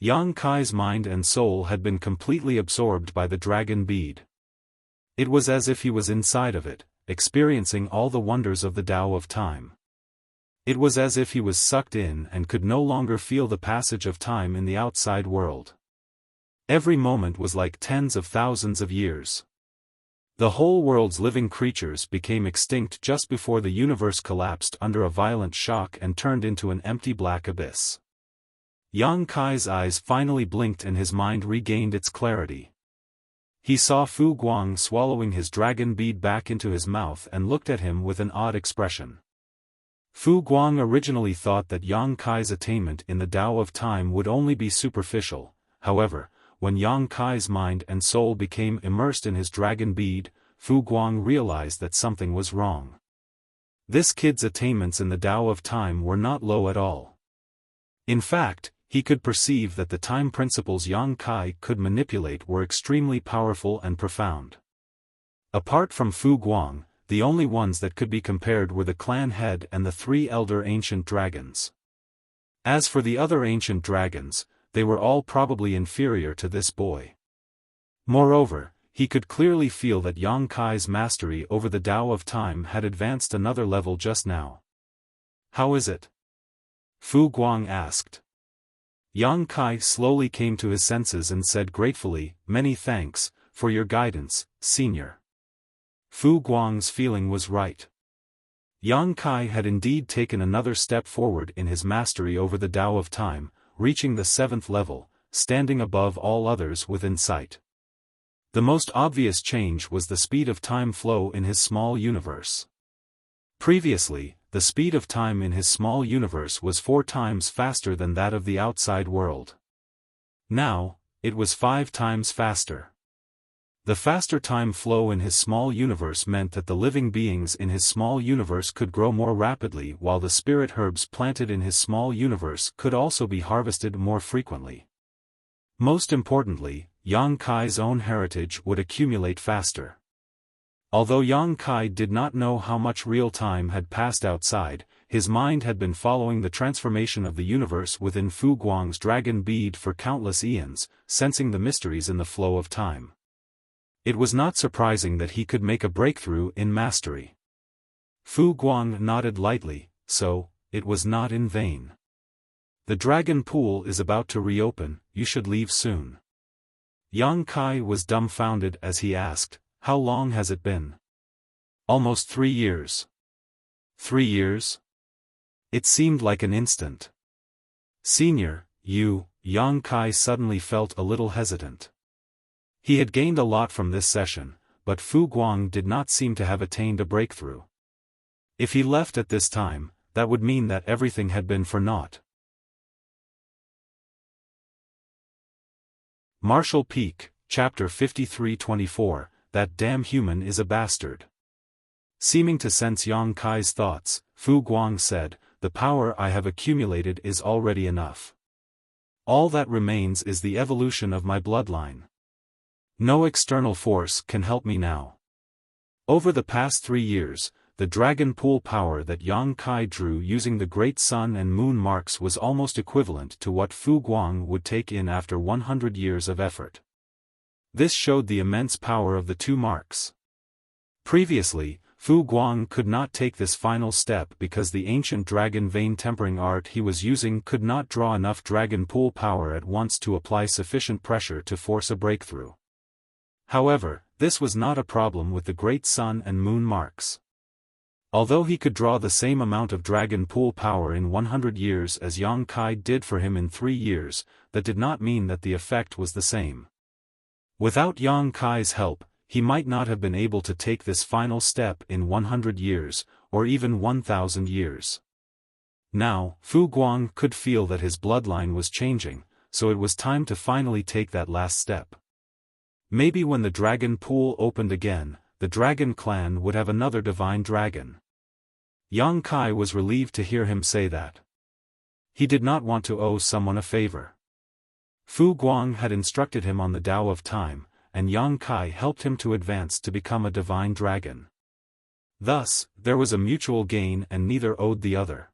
Yang Kai's mind and soul had been completely absorbed by the dragon bead. It was as if he was inside of it, experiencing all the wonders of the Tao of Time. It was as if he was sucked in and could no longer feel the passage of time in the outside world. Every moment was like tens of thousands of years. The whole world's living creatures became extinct just before the universe collapsed under a violent shock and turned into an empty black abyss. Yang Kai's eyes finally blinked and his mind regained its clarity. He saw Fu Guang swallowing his dragon bead back into his mouth and looked at him with an odd expression. Fu Guang originally thought that Yang Kai's attainment in the Tao of Time would only be superficial. However, when Yang Kai's mind and soul became immersed in his dragon bead, Fu Guang realized that something was wrong. This kid's attainments in the Tao of Time were not low at all. In fact, he could perceive that the time principles Yang Kai could manipulate were extremely powerful and profound. Apart from Fu Guang, the only ones that could be compared were the clan head and the 3 elder ancient dragons. As for the other ancient dragons, they were all probably inferior to this boy. Moreover, he could clearly feel that Yang Kai's mastery over the Tao of Time had advanced another level just now. "How is it?" Fu Guang asked. Yang Kai slowly came to his senses and said gratefully, "Many thanks, for your guidance, senior." Fu Guang's feeling was right. Yang Kai had indeed taken another step forward in his mastery over the Tao of Time, reaching the 7th level, standing above all others within sight. The most obvious change was the speed of time flow in his small universe. Previously, the speed of time in his small universe was 4 times faster than that of the outside world. Now, it was 5 times faster. The faster time flow in his small universe meant that the living beings in his small universe could grow more rapidly, while the spirit herbs planted in his small universe could also be harvested more frequently. Most importantly, Yang Kai's own heritage would accumulate faster. Although Yang Kai did not know how much real time had passed outside, his mind had been following the transformation of the universe within Fu Guang's dragon bead for countless eons, sensing the mysteries in the flow of time. It was not surprising that he could make a breakthrough in mastery. Fu Guang nodded lightly, so, it was not in vain. "The dragon pool is about to reopen, you should leave soon." Yang Kai was dumbfounded as he asked, "How long has it been?" "Almost 3 years. 3 years? It seemed like an instant." "Senior, Yang Kai suddenly felt a little hesitant. He had gained a lot from this session, but Fu Guang did not seem to have attained a breakthrough. If he left at this time, that would mean that everything had been for naught. Marshall Peak, Chapter 53-24, That damn human is a bastard. Seeming to sense Yang Kai's thoughts, Fu Guang said, "The power I have accumulated is already enough. All that remains is the evolution of my bloodline. No external force can help me now." Over the past 3 years, the dragon pool power that Yang Kai drew using the great sun and moon marks was almost equivalent to what Fu Guang would take in after 100 years of effort. This showed the immense power of the 2 marks. Previously, Fu Guang could not take this final step because the ancient dragon vein tempering art he was using could not draw enough dragon pool power at once to apply sufficient pressure to force a breakthrough. However, this was not a problem with the great sun and moon marks. Although he could draw the same amount of dragon pool power in 100 years as Yang Kai did for him in 3 years, that did not mean that the effect was the same. Without Yang Kai's help, he might not have been able to take this final step in 100 years, or even 1,000 years. Now, Fu Guang could feel that his bloodline was changing, so it was time to finally take that last step. Maybe when the dragon pool opened again, the dragon clan would have another divine dragon. Yang Kai was relieved to hear him say that. He did not want to owe someone a favor. Fu Guang had instructed him on the Tao of Time, and Yang Kai helped him to advance to become a divine dragon. Thus, there was a mutual gain and neither owed the other.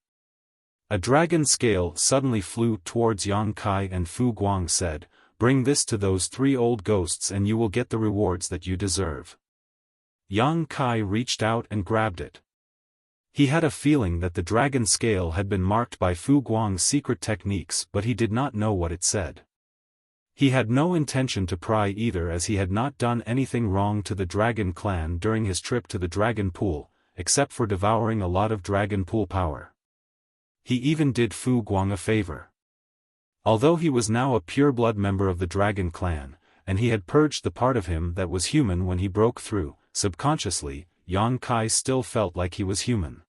A dragon scale suddenly flew towards Yang Kai and Fu Guang said, "Bring this to those 3 old ghosts and you will get the rewards that you deserve." Yang Kai reached out and grabbed it. He had a feeling that the dragon scale had been marked by Fu Guang's secret techniques, but he did not know what it said. He had no intention to pry either, as he had not done anything wrong to the dragon clan during his trip to the dragon pool, except for devouring a lot of dragon pool power. He even did Fu Guang a favor. Although he was now a pure-blood member of the dragon clan, and he had purged the part of him that was human when he broke through, subconsciously, Yang Kai still felt like he was human.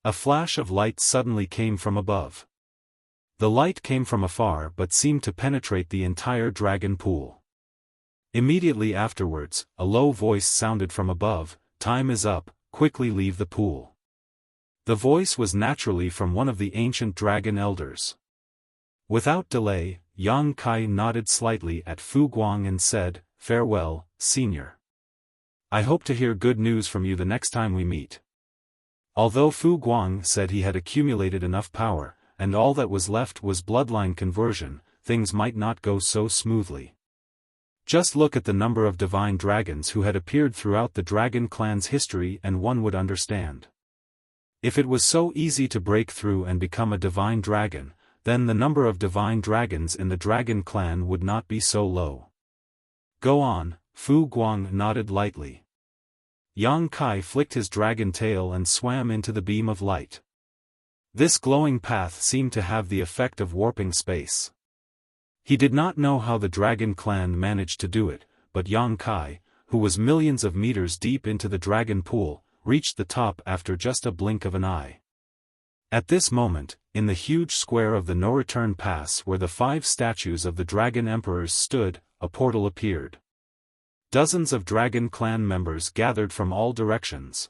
A flash of light suddenly came from above. The light came from afar but seemed to penetrate the entire dragon pool. Immediately afterwards, a low voice sounded from above, "Time is up, quickly leave the pool." The voice was naturally from one of the ancient dragon elders. Without delay, Yang Kai nodded slightly at Fu Guang and said, "Farewell, senior. I hope to hear good news from you the next time we meet." Although Fu Guang said he had accumulated enough power, and all that was left was bloodline conversion, things might not go so smoothly. Just look at the number of divine dragons who had appeared throughout the dragon clan's history and one would understand. If it was so easy to break through and become a divine dragon, then the number of divine dragons in the dragon clan would not be so low. "Go on," Fu Guang nodded lightly. Yang Kai flicked his dragon tail and swam into the beam of light. This glowing path seemed to have the effect of warping space. He did not know how the dragon clan managed to do it, but Yang Kai, who was millions of meters deep into the dragon pool, reached the top after just a blink of an eye. At this moment, in the huge square of the no-return pass where the 5 statues of the dragon emperors stood, a portal appeared. Dozens of dragon clan members gathered from all directions.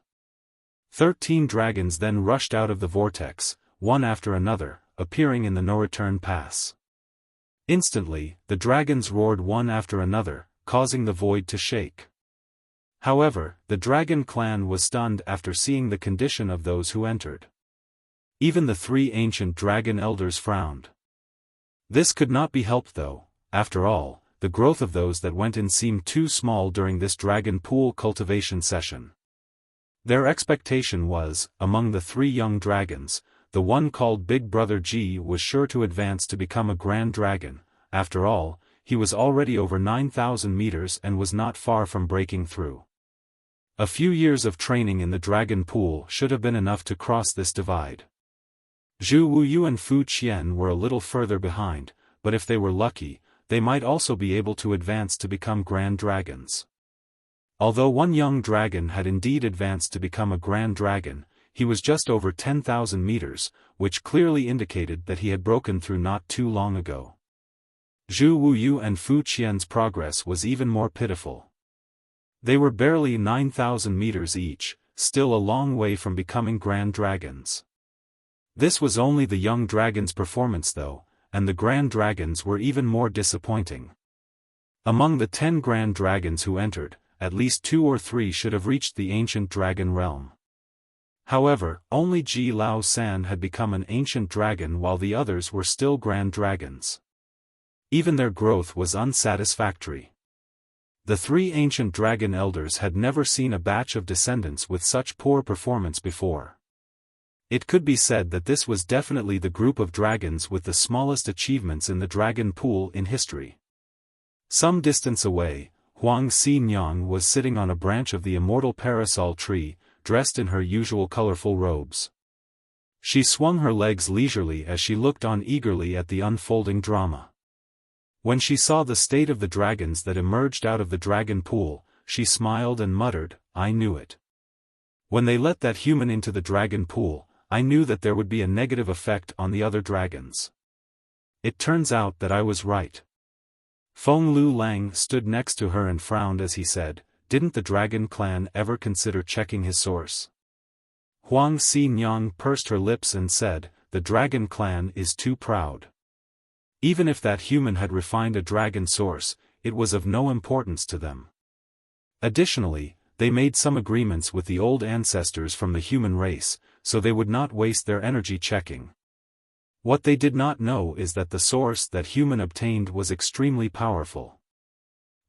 13 dragons then rushed out of the vortex, one after another, appearing in the no-return pass. Instantly, the dragons roared one after another, causing the void to shake. However, the dragon clan was stunned after seeing the condition of those who entered. Even the 3 ancient dragon elders frowned. This could not be helped though. After all, the growth of those that went in seemed too small during this dragon pool cultivation session. Their expectation was, among the 3 young dragons, the one called Big Brother G was sure to advance to become a grand dragon. After all, he was already over 9,000 meters and was not far from breaking through. A few years of training in the dragon pool should have been enough to cross this divide. Zhu Wuyu and Fu Qian were a little further behind, but if they were lucky, they might also be able to advance to become grand dragons. Although one young dragon had indeed advanced to become a grand dragon, he was just over 10,000 meters, which clearly indicated that he had broken through not too long ago. Zhu Wuyu and Fu Qian's progress was even more pitiful. They were barely 9,000 meters each, still a long way from becoming grand dragons. This was only the young dragon's performance though, and the grand dragons were even more disappointing. Among the 10 grand dragons who entered, at least 2 or 3 should have reached the ancient dragon realm. However, only Ji Lao San had become an ancient dragon while the others were still grand dragons. Even their growth was unsatisfactory. The 3 ancient dragon elders had never seen a batch of descendants with such poor performance before. It could be said that this was definitely the group of dragons with the smallest achievements in the dragon pool in history. Some distance away, Huang Xinyang was sitting on a branch of the immortal parasol tree, dressed in her usual colorful robes. She swung her legs leisurely as she looked on eagerly at the unfolding drama. When she saw the state of the dragons that emerged out of the dragon pool, she smiled and muttered, "I knew it. When they let that human into the dragon pool, I knew that there would be a negative effect on the other dragons. It turns out that I was right." Feng Lu Lang stood next to her and frowned as he said, "Didn't the dragon clan ever consider checking his source?" Huang Xinyang pursed her lips and said, "The dragon clan is too proud. Even if that human had refined a dragon source, it was of no importance to them. Additionally, they made some agreements with the old ancestors from the human race, so they would not waste their energy checking. What they did not know is that the source that human obtained was extremely powerful.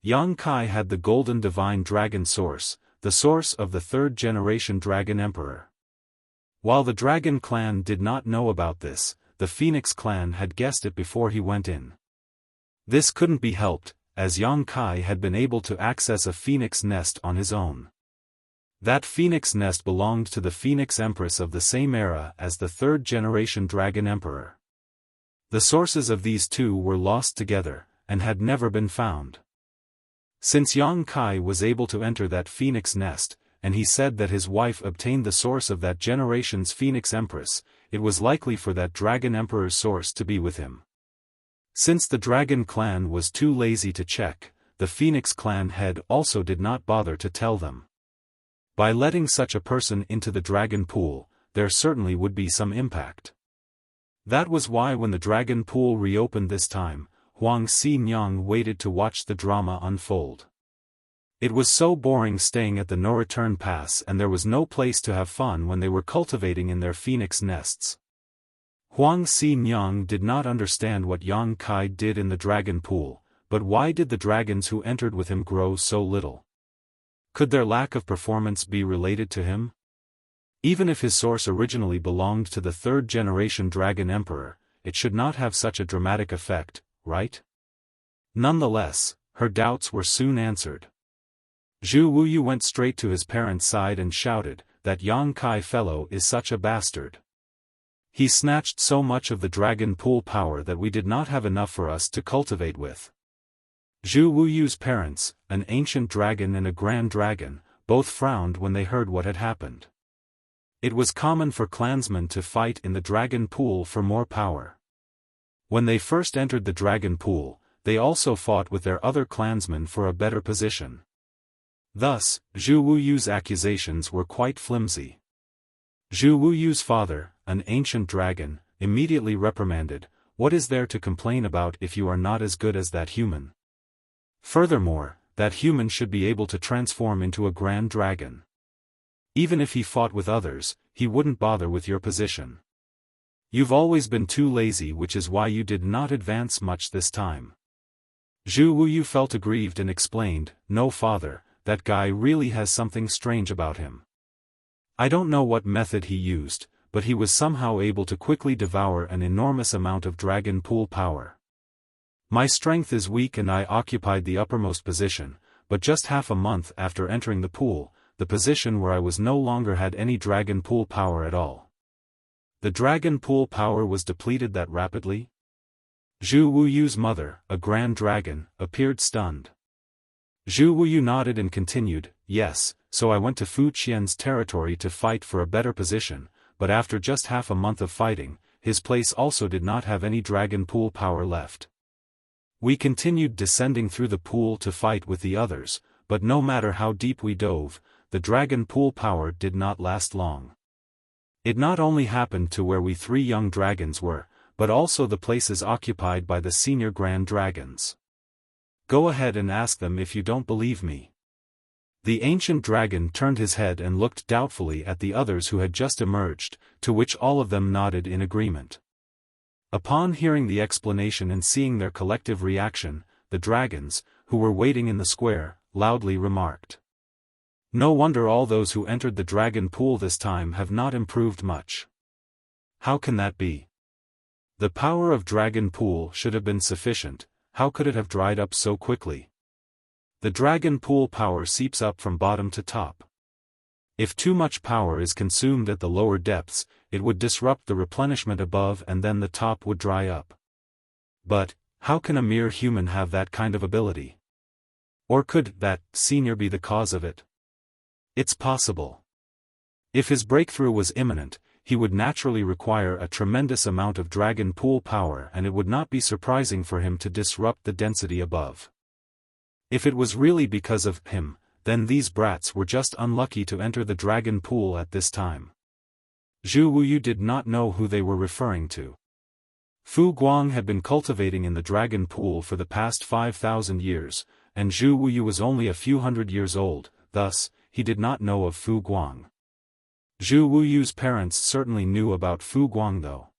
Yang Kai had the golden divine dragon source, the source of the 3rd generation dragon emperor. While the dragon clan did not know about this, the Phoenix clan had guessed it before he went in. This couldn't be helped, as Yang Kai had been able to access a phoenix nest on his own. That phoenix nest belonged to the Phoenix Empress of the same era as the 3rd generation dragon emperor. The sources of these two were lost together, and had never been found. Since Yang Kai was able to enter that phoenix nest, and he said that his wife obtained the source of that generation's Phoenix Empress, it was likely for that dragon emperor's source to be with him. Since the dragon clan was too lazy to check, the Phoenix clan head also did not bother to tell them. By letting such a person into the dragon pool, there certainly would be some impact. That was why when the dragon pool reopened this time, Huang Xinyang waited to watch the drama unfold. It was so boring staying at the no-return pass, and there was no place to have fun when they were cultivating in their phoenix nests. Huang Xinyang did not understand what Yang Kai did in the dragon pool, but why did the dragons who entered with him grow so little? Could their lack of performance be related to him? Even if his source originally belonged to the third-generation Dragon Emperor, it should not have such a dramatic effect, right? Nonetheless, her doubts were soon answered. Zhu Wuyu went straight to his parents' side and shouted, "That Yang Kai fellow is such a bastard. He snatched so much of the dragon pool power that we did not have enough for us to cultivate with." Zhu Wuyu's parents, an ancient dragon and a grand dragon, both frowned when they heard what had happened. It was common for clansmen to fight in the dragon pool for more power. When they first entered the dragon pool, they also fought with their other clansmen for a better position. Thus, Zhu Wuyu's accusations were quite flimsy. Zhu Wuyu's father, an ancient dragon, immediately reprimanded, "What is there to complain about if you are not as good as that human? Furthermore, that human should be able to transform into a grand dragon. Even if he fought with others, he wouldn't bother with your position. You've always been too lazy, which is why you did not advance much this time." Zhu Wuyu felt aggrieved and explained, "No father, that guy really has something strange about him. I don't know what method he used, but he was somehow able to quickly devour an enormous amount of dragon pool power. My strength is weak and I occupied the uppermost position, but just half a month after entering the pool, the position where I was no longer had any dragon pool power at all." The dragon pool power was depleted that rapidly? Zhu Wuyu's mother, a grand dragon, appeared stunned. Zhu Wuyu nodded and continued, "Yes, so I went to Fu Qian's territory to fight for a better position, but after just half a month of fighting, his place also did not have any dragon pool power left. We continued descending through the pool to fight with the others, but no matter how deep we dove, the dragon pool power did not last long. It not only happened to where we three young dragons were, but also the places occupied by the senior grand dragons. Go ahead and ask them if you don't believe me." The ancient dragon turned his head and looked doubtfully at the others who had just emerged, to which all of them nodded in agreement. Upon hearing the explanation and seeing their collective reaction, the dragons, who were waiting in the square, loudly remarked, "No wonder all those who entered the dragon pool this time have not improved much. How can that be? The power of dragon pool should have been sufficient, how could it have dried up so quickly? The dragon pool power seeps up from bottom to top. If too much power is consumed at the lower depths, it would disrupt the replenishment above and then the top would dry up. But, how can a mere human have that kind of ability? Or could that senior be the cause of it? It's possible. If his breakthrough was imminent, he would naturally require a tremendous amount of dragon pool power, and it would not be surprising for him to disrupt the density above. If it was really because of him, then these brats were just unlucky to enter the dragon pool at this time." Zhu Wuyu did not know who they were referring to. Fu Guang had been cultivating in the dragon pool for the past 5,000 years, and Zhu Wuyu was only a few hundred years old, thus, he did not know of Fu Guang. Zhu Wuyu's parents certainly knew about Fu Guang though.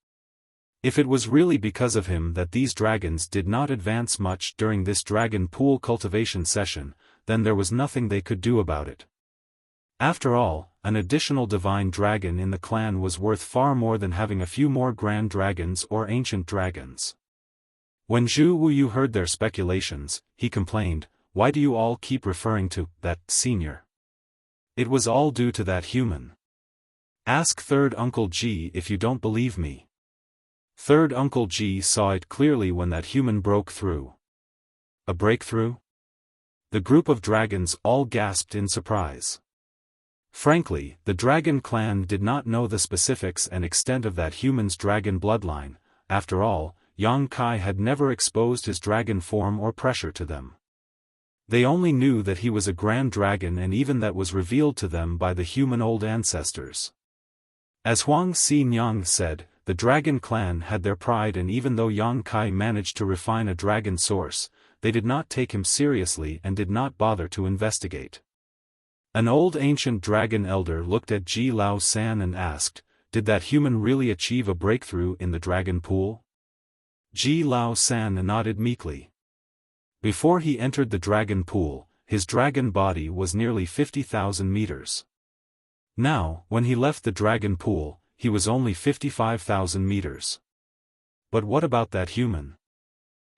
If it was really because of him that these dragons did not advance much during this dragon pool cultivation session, then there was nothing they could do about it. After all, an additional divine dragon in the clan was worth far more than having a few more grand dragons or ancient dragons. When Zhu Wuyu heard their speculations, he complained, "Why do you all keep referring to that senior? It was all due to that human. Ask Third Uncle Ji if you don't believe me." Third Uncle Ji saw it clearly when that human broke through. A breakthrough? The group of dragons all gasped in surprise. Frankly, the dragon clan did not know the specifics and extent of that human's dragon bloodline. After all, Yang Kai had never exposed his dragon form or pressure to them. They only knew that he was a grand dragon, and even that was revealed to them by the human old ancestors. As Huang Xinyang said, the dragon clan had their pride, and even though Yang Kai managed to refine a dragon source, they did not take him seriously and did not bother to investigate. An old ancient dragon elder looked at Ji Lao San and asked, "Did that human really achieve a breakthrough in the dragon pool?" Ji Lao San nodded meekly. Before he entered the dragon pool, his dragon body was nearly 50,000 meters. Now, when he left the dragon pool, he was only 55,000 meters. But what about that human?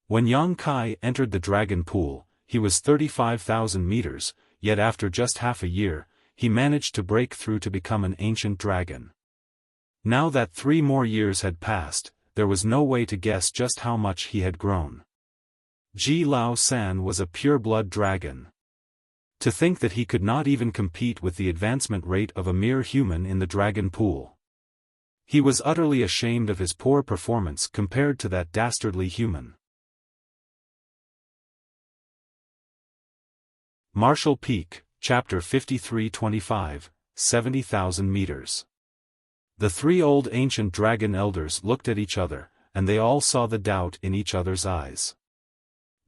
When Yang Kai entered the dragon pool, he was 35,000 meters, yet after just half a year, he managed to break through to become an ancient dragon. Now that 3 more years had passed, there was no way to guess just how much he had grown. Ji Lao San was a pure-blood dragon. To think that he could not even compete with the advancement rate of a mere human in the dragon pool. He was utterly ashamed of his poor performance compared to that dastardly human. Martial Peak, Chapter 53-25, 70,000 meters. The 3 old ancient dragon elders looked at each other, and they all saw the doubt in each other's eyes.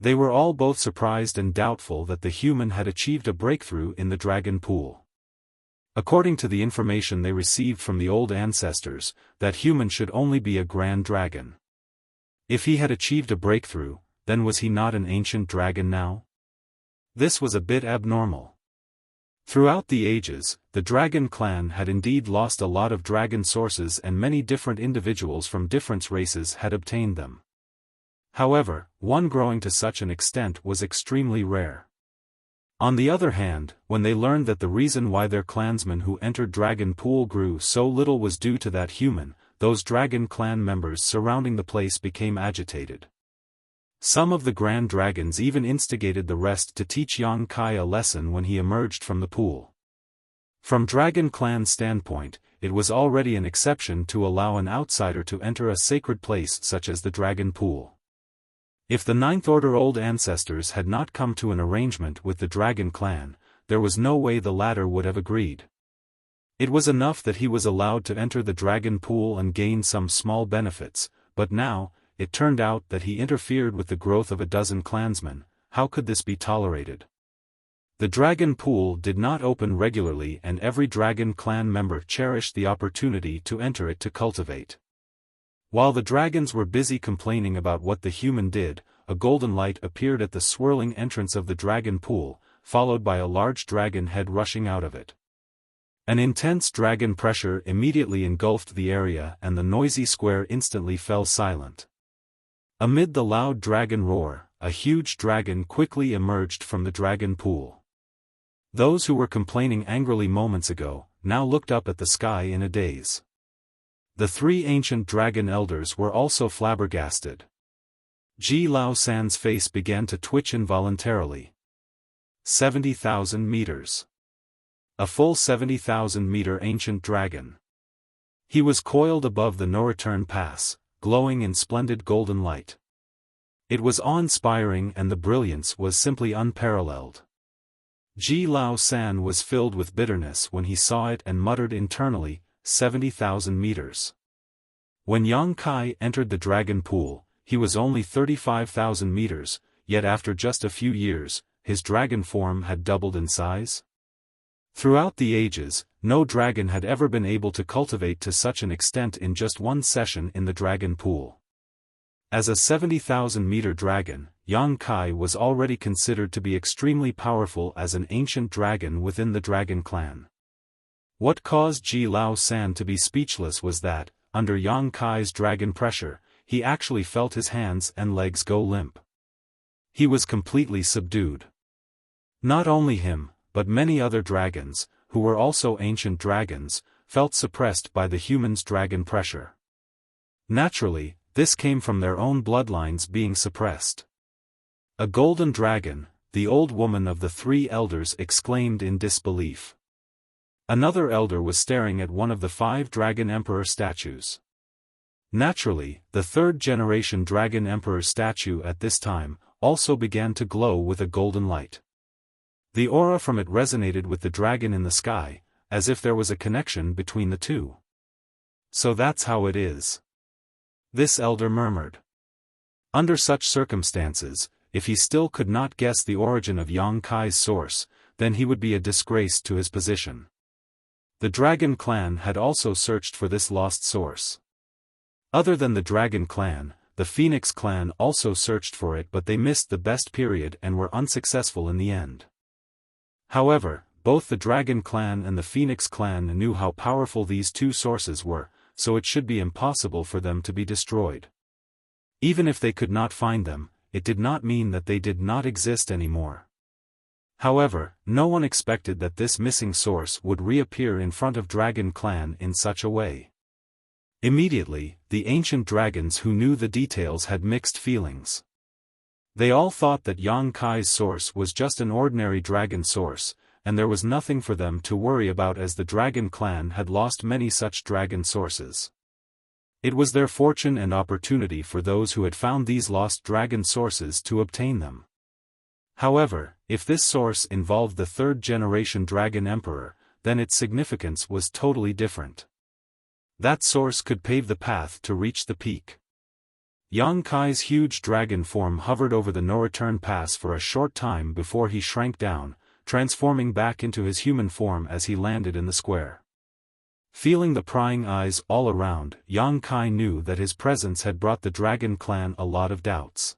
They were all both surprised and doubtful that the human had achieved a breakthrough in the dragon pool. According to the information they received from the old ancestors, that human should only be a grand dragon. If he had achieved a breakthrough, then was he not an ancient dragon now? This was a bit abnormal. Throughout the ages, the dragon clan had indeed lost a lot of dragon sources, and many different individuals from different races had obtained them. However, one growing to such an extent was extremely rare. On the other hand, when they learned that the reason why their clansmen who entered Dragon Pool grew so little was due to that human, those dragon clan members surrounding the place became agitated. Some of the grand dragons even instigated the rest to teach Yang Kai a lesson when he emerged from the pool. From Dragon Clan's standpoint, it was already an exception to allow an outsider to enter a sacred place such as the Dragon Pool. If the Ninth Order old ancestors had not come to an arrangement with the Dragon Clan, there was no way the latter would have agreed. It was enough that he was allowed to enter the Dragon Pool and gain some small benefits, but now, it turned out that he interfered with the growth of a dozen clansmen. How could this be tolerated? The Dragon Pool did not open regularly, and every Dragon Clan member cherished the opportunity to enter it to cultivate. While the dragons were busy complaining about what the human did, a golden light appeared at the swirling entrance of the dragon pool, followed by a large dragon head rushing out of it. An intense dragon pressure immediately engulfed the area, and the noisy square instantly fell silent. Amid the loud dragon roar, a huge dragon quickly emerged from the dragon pool. Those who were complaining angrily moments ago, now looked up at the sky in a daze. The 3 ancient dragon elders were also flabbergasted. Ji Lao San's face began to twitch involuntarily. 70,000 meters. A full 70,000-meter ancient dragon. He was coiled above the no-return pass, glowing in splendid golden light. It was awe-inspiring, and the brilliance was simply unparalleled. Ji Lao San was filled with bitterness when he saw it and muttered internally, 70,000 meters. When Yang Kai entered the dragon pool, he was only 35,000 meters, yet after just a few years, his dragon form had doubled in size. Throughout the ages, no dragon had ever been able to cultivate to such an extent in just one session in the dragon pool. As a 70,000-meter dragon, Yang Kai was already considered to be extremely powerful as an ancient dragon within the Dragon Clan. What caused Ji Lao San to be speechless was that, under Yang Kai's dragon pressure, he actually felt his hands and legs go limp. He was completely subdued. Not only him, but many other dragons, who were also ancient dragons, felt suppressed by the human's dragon pressure. Naturally, this came from their own bloodlines being suppressed. A golden dragon, the old woman of the 3 elders exclaimed in disbelief. Another elder was staring at one of the 5 Dragon Emperor statues. Naturally, the 3rd-generation Dragon Emperor statue at this time also began to glow with a golden light. The aura from it resonated with the dragon in the sky, as if there was a connection between the two. So that's how it is. This elder murmured. Under such circumstances, if he still could not guess the origin of Yang Kai's source, then he would be a disgrace to his position. The Dragon Clan had also searched for this lost source. Other than the Dragon Clan, the Phoenix Clan also searched for it, but they missed the best period and were unsuccessful in the end. However, both the Dragon Clan and the Phoenix Clan knew how powerful these two sources were, so it should be impossible for them to be destroyed. Even if they could not find them, it did not mean that they did not exist anymore. However, no one expected that this missing source would reappear in front of Dragon Clan in such a way. Immediately, the ancient dragons who knew the details had mixed feelings. They all thought that Yang Kai's source was just an ordinary dragon source, and there was nothing for them to worry about as the Dragon Clan had lost many such dragon sources. It was their fortune and opportunity for those who had found these lost dragon sources to obtain them. However, if this source involved the third-generation Dragon Emperor, then its significance was totally different. That source could pave the path to reach the peak. Yang Kai's huge dragon form hovered over the no-return pass for a short time before he shrank down, transforming back into his human form as he landed in the square. Feeling the prying eyes all around, Yang Kai knew that his presence had brought the Dragon Clan a lot of doubts.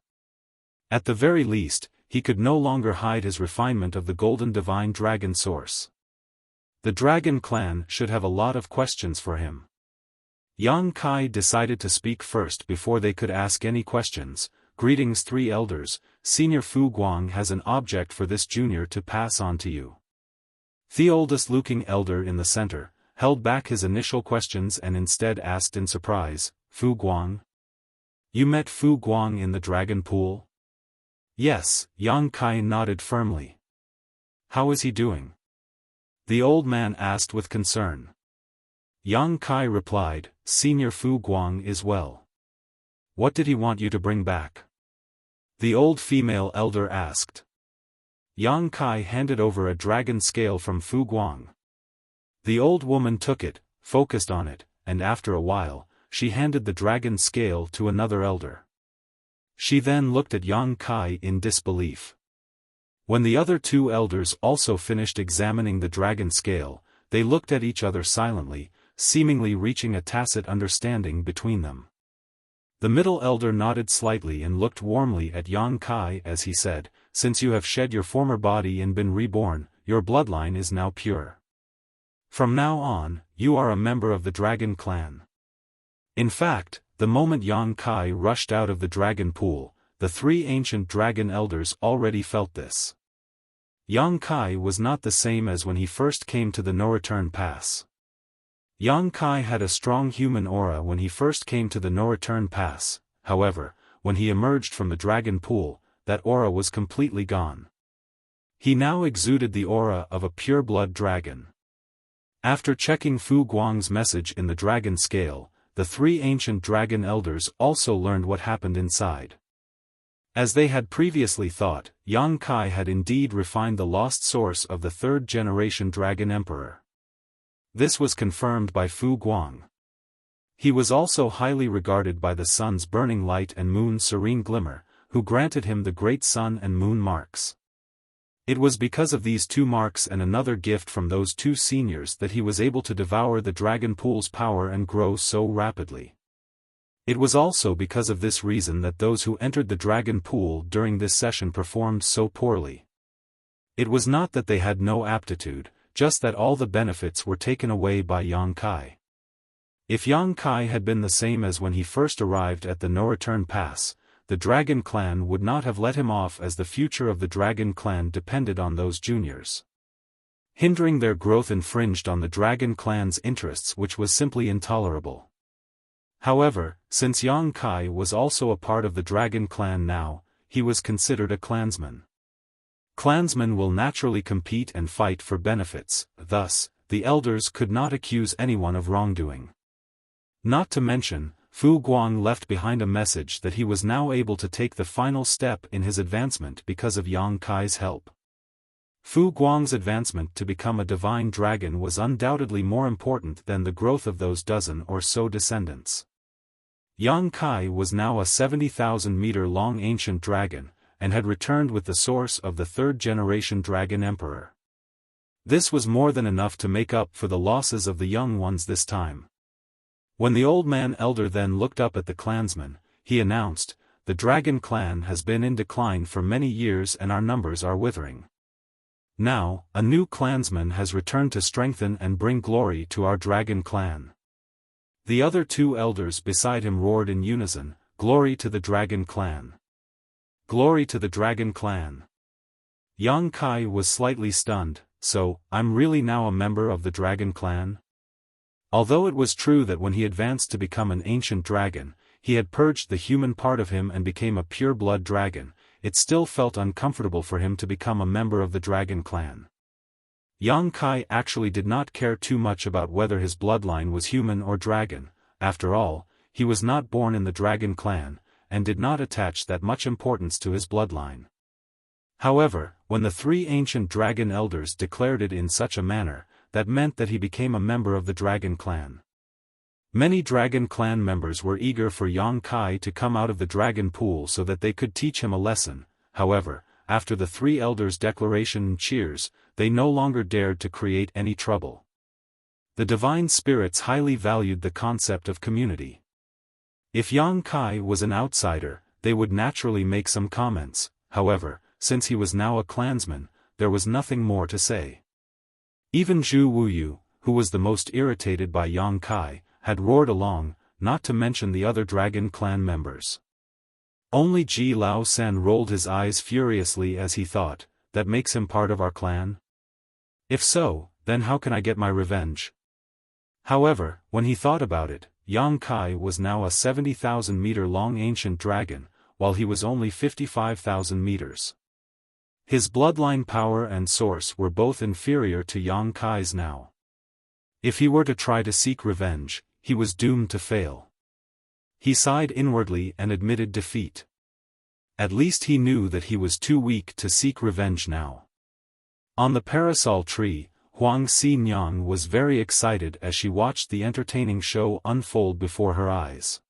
At the very least, he could no longer hide his refinement of the Golden Divine Dragon Source. The Dragon Clan should have a lot of questions for him. Yang Kai decided to speak first before they could ask any questions. Greetings, three elders. Senior Fu Guang has an object for this junior to pass on to you. The oldest-looking elder in the center held back his initial questions and instead asked in surprise, Fu Guang? You met Fu Guang in the dragon pool? Yes, Yang Kai nodded firmly. How is he doing? The old man asked with concern. Yang Kai replied, Senior Fu Guang is well. What did he want you to bring back? The old female elder asked. Yang Kai handed over a dragon scale from Fu Guang. The old woman took it, focused on it, and after a while, she handed the dragon scale to another elder. She then looked at Yang Kai in disbelief. When the other two elders also finished examining the dragon scale, they looked at each other silently, seemingly reaching a tacit understanding between them. The middle elder nodded slightly and looked warmly at Yang Kai as he said, Since you have shed your former body and been reborn, your bloodline is now pure. From now on, you are a member of the Dragon Clan. In fact, the moment Yang Kai rushed out of the dragon pool, the three ancient dragon elders already felt this. Yang Kai was not the same as when he first came to the no-return pass. Yang Kai had a strong human aura when he first came to the no-return pass, however, when he emerged from the dragon pool, that aura was completely gone. He now exuded the aura of a pure-blood dragon. After checking Fu Guang's message in the dragon scale, the three ancient dragon elders also learned what happened inside. As they had previously thought, Yang Kai had indeed refined the lost source of the third-generation Dragon Emperor. This was confirmed by Fu Guang. He was also highly regarded by the sun's burning light and moon's serene glimmer, who granted him the great sun and moon marks. It was because of these two marks and another gift from those two seniors that he was able to devour the dragon pool's power and grow so rapidly. It was also because of this reason that those who entered the dragon pool during this session performed so poorly. It was not that they had no aptitude, just that all the benefits were taken away by Yang Kai. If Yang Kai had been the same as when he first arrived at the no-return pass, the Dragon Clan would not have let him off, as the future of the Dragon Clan depended on those juniors. Hindering their growth infringed on the Dragon Clan's interests, which was simply intolerable. However, since Yang Kai was also a part of the Dragon Clan now, he was considered a clansman. Clansmen will naturally compete and fight for benefits, thus, the elders could not accuse anyone of wrongdoing. Not to mention, Fu Guang left behind a message that he was now able to take the final step in his advancement because of Yang Kai's help. Fu Guang's advancement to become a divine dragon was undoubtedly more important than the growth of those dozen or so descendants. Yang Kai was now a 70,000-meter-long ancient dragon, and had returned with the source of the third-generation dragon emperor. This was more than enough to make up for the losses of the young ones this time. When the old man elder then looked up at the clansmen, he announced, "The dragon clan has been in decline for many years and our numbers are withering. Now, a new clansman has returned to strengthen and bring glory to our dragon clan." The other two elders beside him roared in unison, "Glory to the dragon clan! Glory to the dragon clan!" Yang Kai was slightly stunned. "So, I'm really now a member of the dragon clan?" Although it was true that when he advanced to become an ancient dragon, he had purged the human part of him and became a pure-blood dragon, it still felt uncomfortable for him to become a member of the dragon clan. Yang Kai actually did not care too much about whether his bloodline was human or dragon. After all, he was not born in the dragon clan, and did not attach that much importance to his bloodline. However, when the three ancient dragon elders declared it in such a manner, that meant that he became a member of the dragon clan. Many dragon clan members were eager for Yang Kai to come out of the dragon pool so that they could teach him a lesson. However, after the three elders' declaration and cheers, they no longer dared to create any trouble. The divine spirits highly valued the concept of community. If Yang Kai was an outsider, they would naturally make some comments. However, since he was now a clansman, there was nothing more to say. Even Zhu Wuyu, who was the most irritated by Yang Kai, had roared along, not to mention the other dragon clan members. Only Ji Lao San rolled his eyes furiously as he thought, "That makes him part of our clan? If so, then how can I get my revenge?" However, when he thought about it, Yang Kai was now a 70,000-meter-long ancient dragon, while he was only 55,000 meters. His bloodline power and source were both inferior to Yang Kai's now. If he were to try to seek revenge, he was doomed to fail. He sighed inwardly and admitted defeat. At least he knew that he was too weak to seek revenge now. On the parasol tree, Huang Xinyang was very excited as she watched the entertaining show unfold before her eyes.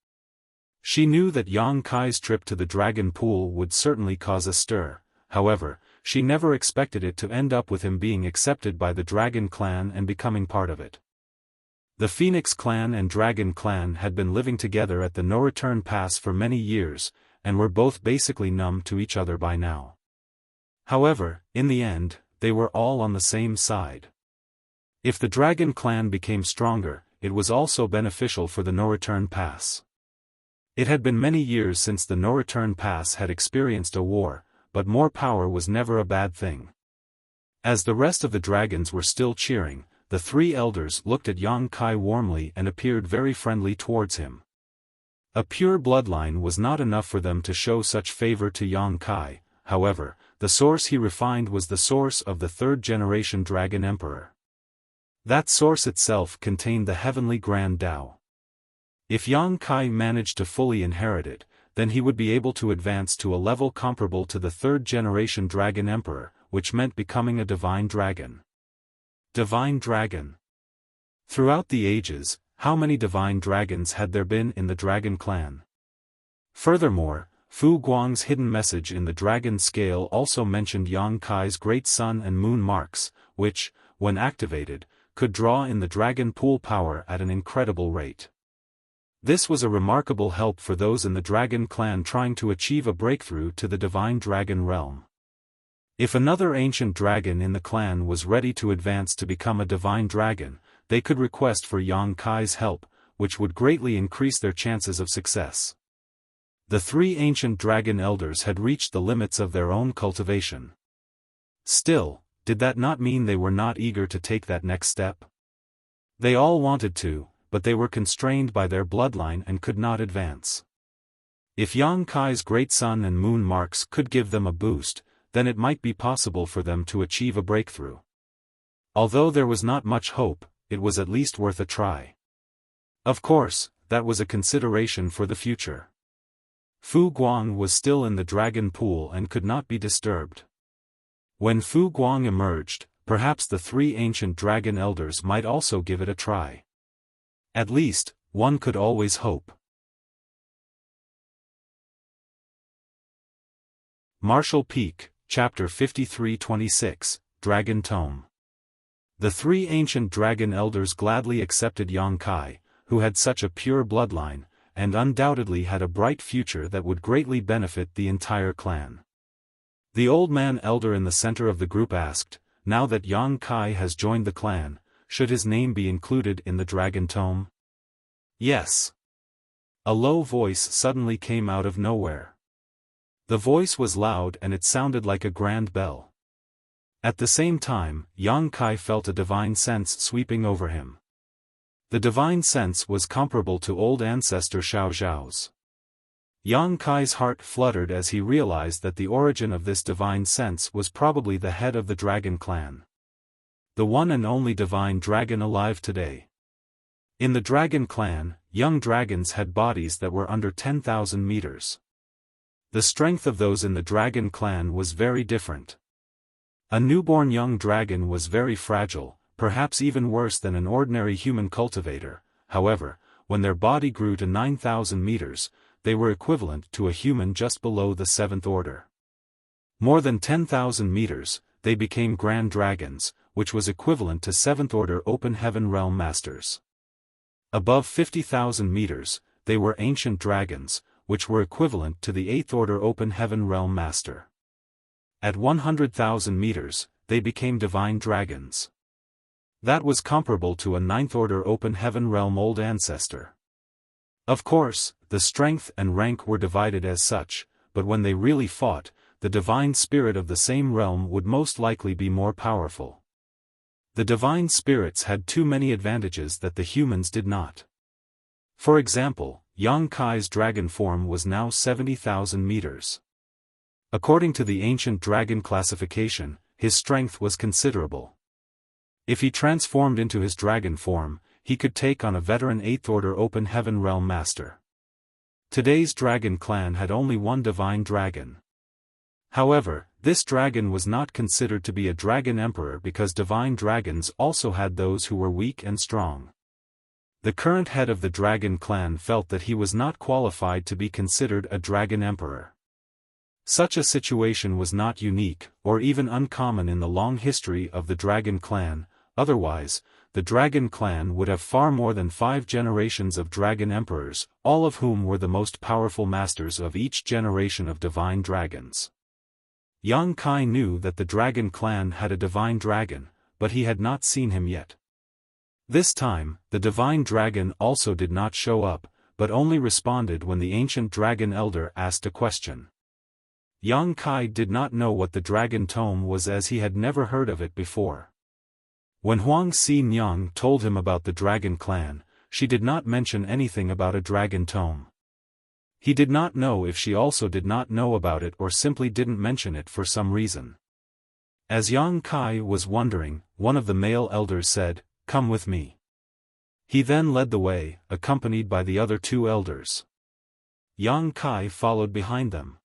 She knew that Yang Kai's trip to the dragon pool would certainly cause a stir. However, she never expected it to end up with him being accepted by the Dragon Clan and becoming part of it. The Phoenix Clan and Dragon Clan had been living together at the No-Return Pass for many years, and were both basically numb to each other by now. However, in the end, they were all on the same side. If the Dragon Clan became stronger, it was also beneficial for the No-Return Pass. It had been many years since the No-Return Pass had experienced a war, but more power was never a bad thing. As the rest of the dragons were still cheering, the three elders looked at Yang Kai warmly and appeared very friendly towards him. A pure bloodline was not enough for them to show such favor to Yang Kai. However, the source he refined was the source of the third-generation dragon emperor. That source itself contained the heavenly Grand Tao. If Yang Kai managed to fully inherit it, then he would be able to advance to a level comparable to the third-generation dragon emperor, which meant becoming a divine dragon. Divine dragon. Throughout the ages, how many divine dragons had there been in the dragon clan? Furthermore, Fu Guang's hidden message in the dragon scale also mentioned Yang Kai's great sun and moon marks, which, when activated, could draw in the dragon pool power at an incredible rate. This was a remarkable help for those in the dragon clan trying to achieve a breakthrough to the divine dragon realm. If another ancient dragon in the clan was ready to advance to become a divine dragon, they could request for Yang Kai's help, which would greatly increase their chances of success. The three ancient dragon elders had reached the limits of their own cultivation. Still, did that not mean they were not eager to take that next step? They all wanted to, but they were constrained by their bloodline and could not advance. If Yang Kai's great sun and moon marks could give them a boost, then it might be possible for them to achieve a breakthrough. Although there was not much hope, it was at least worth a try. Of course, that was a consideration for the future. Fu Guang was still in the dragon pool and could not be disturbed. When Fu Guang emerged, perhaps the three ancient dragon elders might also give it a try. At least, one could always hope. Martial Peak, Chapter 53-26, Dragon Tome. The three ancient dragon elders gladly accepted Yang Kai, who had such a pure bloodline, and undoubtedly had a bright future that would greatly benefit the entire clan. The old man elder in the center of the group asked, now that Yang Kai has joined the clan, should his name be included in the Dragon Tome? Yes. A low voice suddenly came out of nowhere. The voice was loud and it sounded like a grand bell. At the same time, Yang Kai felt a divine sense sweeping over him. The divine sense was comparable to old ancestor Xiao Zhao's. Yang Kai's heart fluttered as he realized that the origin of this divine sense was probably the head of the dragon clan. The one and only divine dragon alive today. In the dragon clan, young dragons had bodies that were under 10,000 meters. The strength of those in the dragon clan was very different. A newborn young dragon was very fragile, perhaps even worse than an ordinary human cultivator. However, when their body grew to 9,000 meters, they were equivalent to a human just below the 7th order. More than 10,000 meters, they became grand dragons, which was equivalent to 7th order open heaven realm masters. Above 50,000 meters, they were ancient dragons, which were equivalent to the 8th order open heaven realm master. At 100,000 meters, they became divine dragons. That was comparable to a 9th order open heaven realm old ancestor. Of course, the strength and rank were divided as such, but when they really fought, the divine spirit of the same realm would most likely be more powerful. The divine spirits had too many advantages that the humans did not. For example, Yang Kai's dragon form was now 70,000 meters. According to the ancient dragon classification, his strength was considerable. If he transformed into his dragon form, he could take on a veteran 8th order open heaven realm master. Today's dragon clan had only one divine dragon. However, this dragon was not considered to be a dragon emperor because divine dragons also had those who were weak and strong. The current head of the dragon clan felt that he was not qualified to be considered a dragon emperor. Such a situation was not unique, or even uncommon in the long history of the dragon clan. Otherwise, the dragon clan would have far more than 5 generations of dragon emperors, all of whom were the most powerful masters of each generation of divine dragons. Yang Kai knew that the dragon clan had a divine dragon, but he had not seen him yet. This time, the divine dragon also did not show up, but only responded when the ancient dragon elder asked a question. Yang Kai did not know what the dragon tome was as he had never heard of it before. When Huang Si Nyang told him about the dragon clan, she did not mention anything about a dragon tome. He did not know if she also did not know about it or simply didn't mention it for some reason. As Yang Kai was wondering, one of the male elders said, "Come with me." He then led the way, accompanied by the other 2 elders. Yang Kai followed behind them.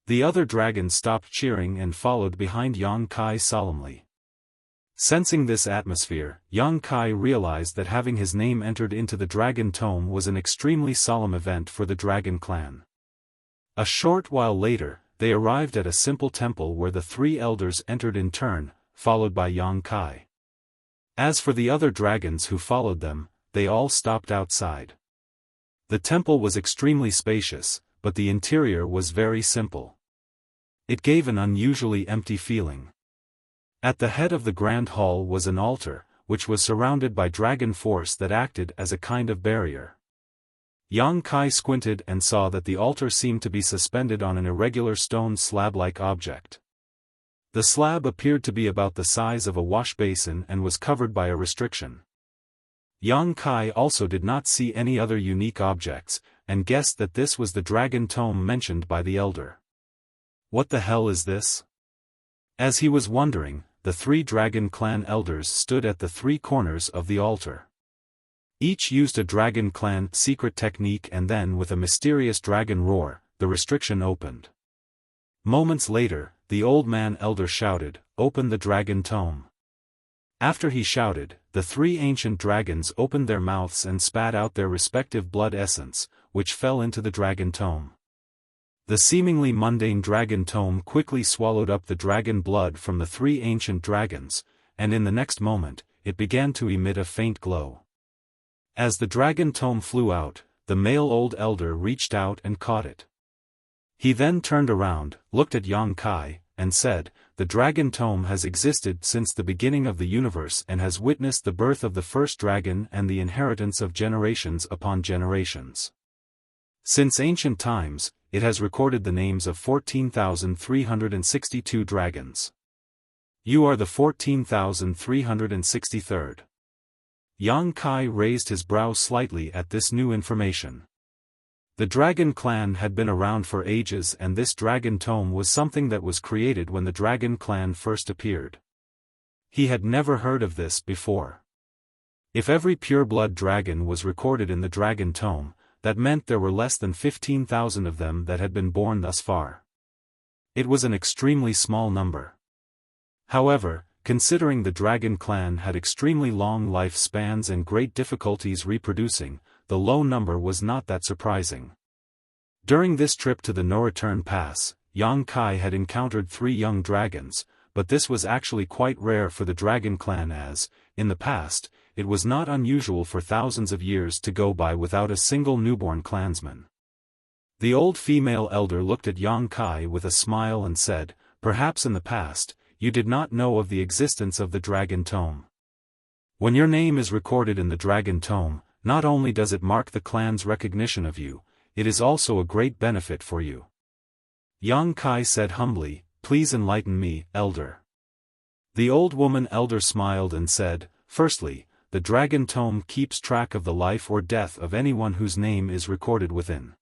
The other dragons stopped cheering and followed behind Yang Kai solemnly. Sensing this atmosphere, Yang Kai realized that having his name entered into the Dragon Tome was an extremely solemn event for the Dragon Clan. A short while later, they arrived at a simple temple where the 3 elders entered in turn, followed by Yang Kai. As for the other dragons who followed them, they all stopped outside. The temple was extremely spacious, but the interior was very simple. It gave an unusually empty feeling. At the head of the grand hall was an altar, which was surrounded by dragon force that acted as a kind of barrier. Yang Kai squinted and saw that the altar seemed to be suspended on an irregular stone slab-like object. The slab appeared to be about the size of a wash basin and was covered by a restriction. Yang Kai also did not see any other unique objects, and guessed that this was the dragon tome mentioned by the elder. What the hell is this? As he was wondering, the 3 dragon clan elders stood at the 3 corners of the altar. Each used a dragon clan secret technique, and then with a mysterious dragon roar, the restriction opened. Moments later, the old man elder shouted, "Open the dragon tome." After he shouted, the three ancient dragons opened their mouths and spat out their respective blood essence, which fell into the dragon tome. The seemingly mundane dragon tome quickly swallowed up the dragon blood from the three ancient dragons, and in the next moment, it began to emit a faint glow. As the dragon tome flew out, the male old elder reached out and caught it. He then turned around, looked at Yang Kai, and said, "The dragon tome has existed since the beginning of the universe and has witnessed the birth of the first dragon and the inheritance of generations upon generations. Since ancient times, it has recorded the names of 14,362 dragons. You are the 14,363rd. Yang Kai raised his brows slightly at this new information. The dragon clan had been around for ages, and this dragon tome was something that was created when the dragon clan first appeared. He had never heard of this before. If every pure-blood dragon was recorded in the dragon tome, that meant there were less than 15,000 of them that had been born thus far. It was an extremely small number. However, considering the dragon clan had extremely long lifespans and great difficulties reproducing, the low number was not that surprising. During this trip to the no-return pass, Yang Kai had encountered 3 young dragons, but this was actually quite rare for the dragon clan as, in the past, it was not unusual for thousands of years to go by without a single newborn clansman. The old female elder looked at Yang Kai with a smile and said, "Perhaps in the past, you did not know of the existence of the dragon tome. When your name is recorded in the dragon tome, not only does it mark the clan's recognition of you, it is also a great benefit for you." Yang Kai said humbly, "Please enlighten me, elder." The old woman elder smiled and said, "Firstly, the dragon tome keeps track of the life or death of anyone whose name is recorded within.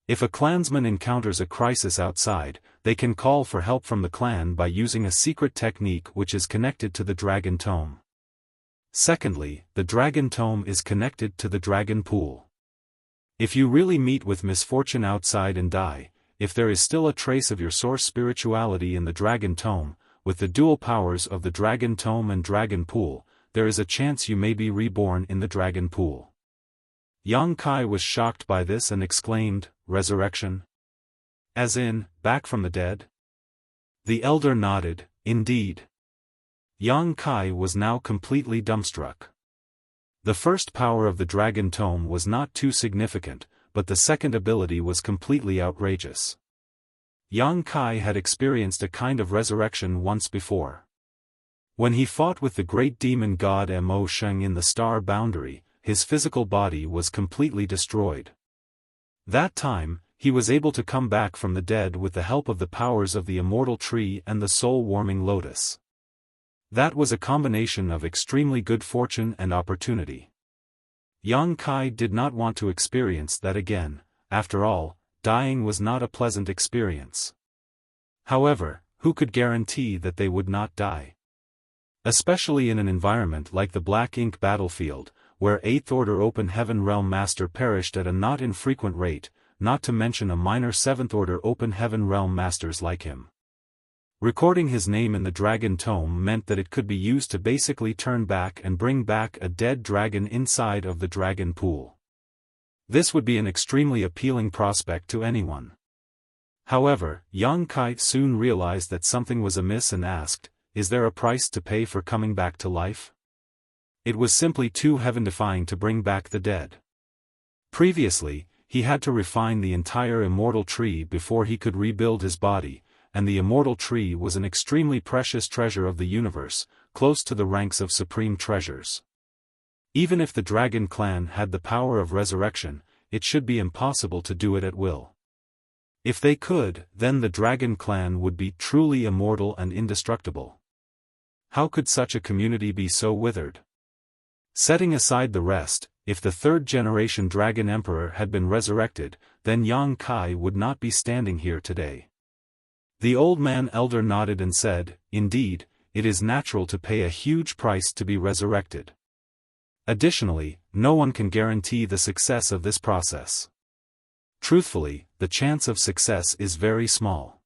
If a clansman encounters a crisis outside, they can call for help from the clan by using a secret technique which is connected to the dragon tome. Secondly, the dragon tome is connected to the dragon pool. If you really meet with misfortune outside and die, if there is still a trace of your source spirituality in the dragon tome, with the dual powers of the dragon tome and dragon pool, there is a chance you may be reborn in the dragon pool." Yang Kai was shocked by this and exclaimed, "Resurrection? As in, back from the dead?" The elder nodded, "Indeed." Yang Kai was now completely dumbstruck. The first power of the dragon tome was not too significant, but the second ability was completely outrageous. Yang Kai had experienced a kind of resurrection once before. When he fought with the great demon god Mo Sheng in the star boundary, his physical body was completely destroyed. That time, he was able to come back from the dead with the help of the powers of the immortal tree and the soul-warming lotus. That was a combination of extremely good fortune and opportunity. Yang Kai did not want to experience that again. After all, dying was not a pleasant experience. However, who could guarantee that they would not die? Especially in an environment like the Black Ink battlefield, where 8th Order Open Heaven Realm Master perished at a not infrequent rate, not to mention a minor 7th Order Open Heaven Realm Masters like him. Recording his name in the dragon tome meant that it could be used to basically turn back and bring back a dead dragon inside of the dragon pool. This would be an extremely appealing prospect to anyone. However, Yang Kai soon realized that something was amiss and asked, "Is there a price to pay for coming back to life?" It was simply too heaven-defying to bring back the dead. Previously, he had to refine the entire immortal tree before he could rebuild his body, and the immortal tree was an extremely precious treasure of the universe, close to the ranks of supreme treasures. Even if the dragon clan had the power of resurrection, it should be impossible to do it at will. If they could, then the dragon clan would be truly immortal and indestructible. How could such a community be so withered? Setting aside the rest, if the third-generation Dragon Emperor had been resurrected, then Yang Kai would not be standing here today. The old man elder nodded and said, "Indeed, it is natural to pay a huge price to be resurrected. Additionally, no one can guarantee the success of this process. Truthfully, the chance of success is very small.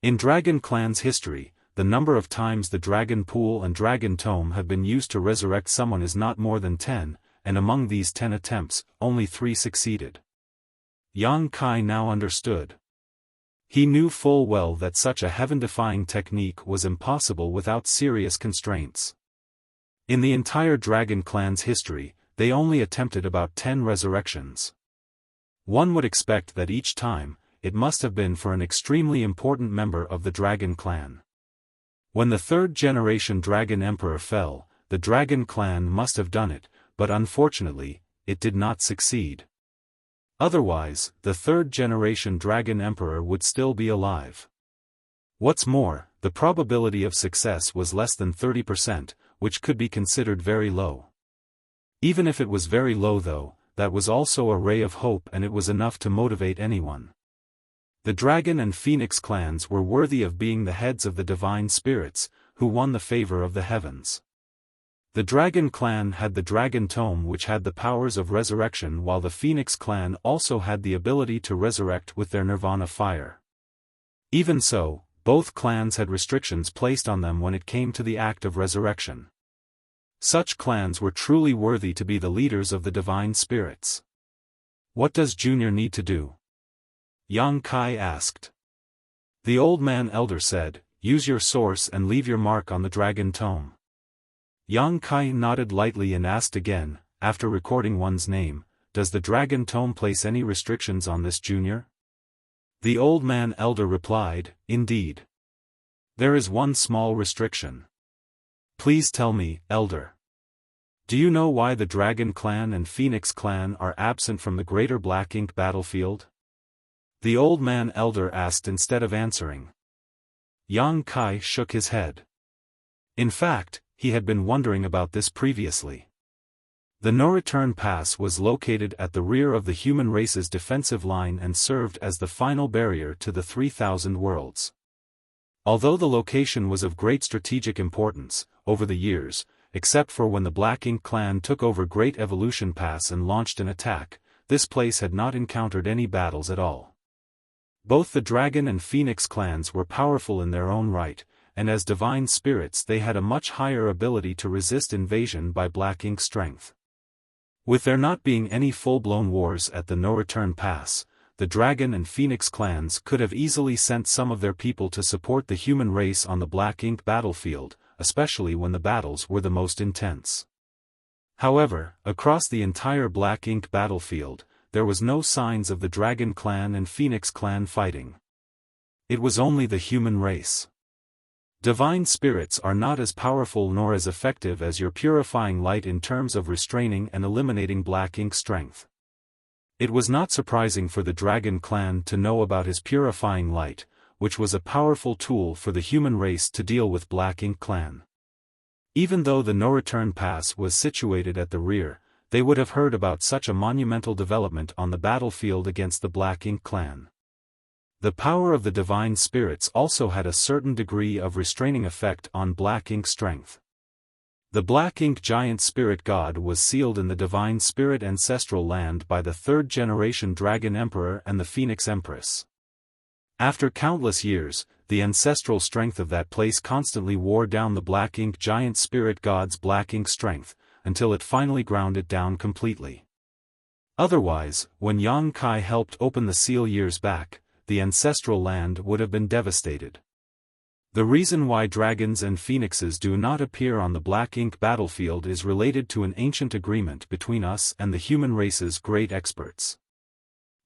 In Dragon Clan's history, the number of times the Dragon Pool and Dragon Tome have been used to resurrect someone is not more than 10, and among these 10 attempts, only 3 succeeded. Yang Kai now understood. He knew full well that such a heaven-defying technique was impossible without serious constraints. In the entire Dragon Clan's history, they only attempted about 10 resurrections. One would expect that each time, it must have been for an extremely important member of the Dragon Clan. When the third-generation Dragon Emperor fell, the Dragon Clan must have done it, but unfortunately, it did not succeed. Otherwise, the third-generation Dragon Emperor would still be alive. What's more, the probability of success was less than 30%, which could be considered very low. Even if it was very low though, that was also a ray of hope, and it was enough to motivate anyone. The Dragon and Phoenix clans were worthy of being the heads of the divine spirits, who won the favor of the heavens. The Dragon clan had the Dragon Tome, which had the powers of resurrection, while the Phoenix clan also had the ability to resurrect with their Nirvana fire. Even so, both clans had restrictions placed on them when it came to the act of resurrection. Such clans were truly worthy to be the leaders of the divine spirits. What does Junior need to do? Yang Kai asked. The old man elder said, use your source and leave your mark on the Dragon Tome. Yang Kai nodded lightly and asked again, after recording one's name, does the Dragon Tome place any restrictions on this, Junior? The old man elder replied, indeed. There is one small restriction. Please tell me, elder. Do you know why the Dragon clan and Phoenix clan are absent from the greater Black Ink battlefield? The old man elder asked instead of answering. Yang Kai shook his head. In fact, he had been wondering about this previously. The no-return pass was located at the rear of the human race's defensive line and served as the final barrier to the 3,000 worlds. Although the location was of great strategic importance, over the years, except for when the Black Ink clan took over Great Evolution Pass and launched an attack, this place had not encountered any battles at all. Both the Dragon and Phoenix clans were powerful in their own right, and as divine spirits they had a much higher ability to resist invasion by Black Ink strength. With there not being any full-blown wars at the no-return pass, the Dragon and Phoenix clans could have easily sent some of their people to support the human race on the Black Ink battlefield, especially when the battles were the most intense. However, across the entire Black Ink battlefield, there was no signs of the Dragon clan and Phoenix clan fighting. It was only the human race. Divine spirits are not as powerful nor as effective as your purifying light in terms of restraining and eliminating Black Ink strength. It was not surprising for the Dragon clan to know about his purifying light, which was a powerful tool for the human race to deal with Black Ink clan. Even though the no-return pass was situated at the rear, they would have heard about such a monumental development on the battlefield against the Black Ink clan. The power of the divine spirits also had a certain degree of restraining effect on Black Ink strength. The Black Ink giant spirit god was sealed in the divine spirit ancestral land by the third-generation Dragon Emperor and the Phoenix Empress. After countless years, the ancestral strength of that place constantly wore down the Black Ink giant spirit god's Black Ink strength, until it finally ground it down completely. Otherwise, when Yang Kai helped open the seal years back, the ancestral land would have been devastated. The reason why dragons and phoenixes do not appear on the Black Ink battlefield is related to an ancient agreement between us and the human race's great experts.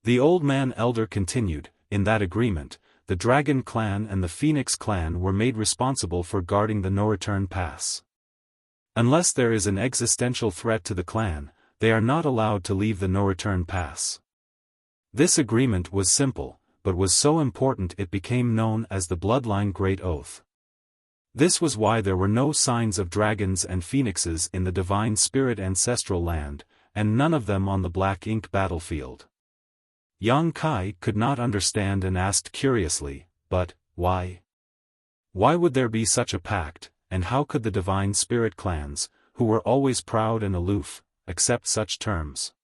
The old man elder continued, in that agreement, the Dragon clan and the Phoenix clan were made responsible for guarding the no-return pass. Unless there is an existential threat to the clan, they are not allowed to leave the no-return pass. This agreement was simple, but was so important it became known as the Bloodline Great Oath. This was why there were no signs of dragons and phoenixes in the divine spirit ancestral land, and none of them on the Black Ink battlefield. Yang Kai could not understand and asked curiously, but, why? Why would there be such a pact, and how could the divine spirit clans, who were always proud and aloof, accept such terms?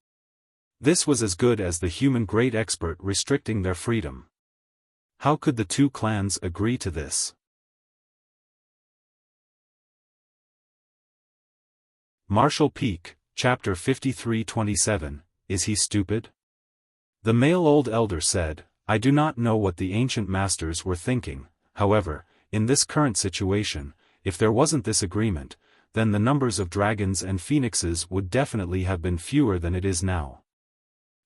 This was as good as the human great expert restricting their freedom. How could the two clans agree to this? Marshall Peak, Chapter 53:27, Is he stupid? The male old elder said, I do not know what the ancient masters were thinking. However, in this current situation, if there wasn't this agreement, then the numbers of dragons and phoenixes would definitely have been fewer than it is now.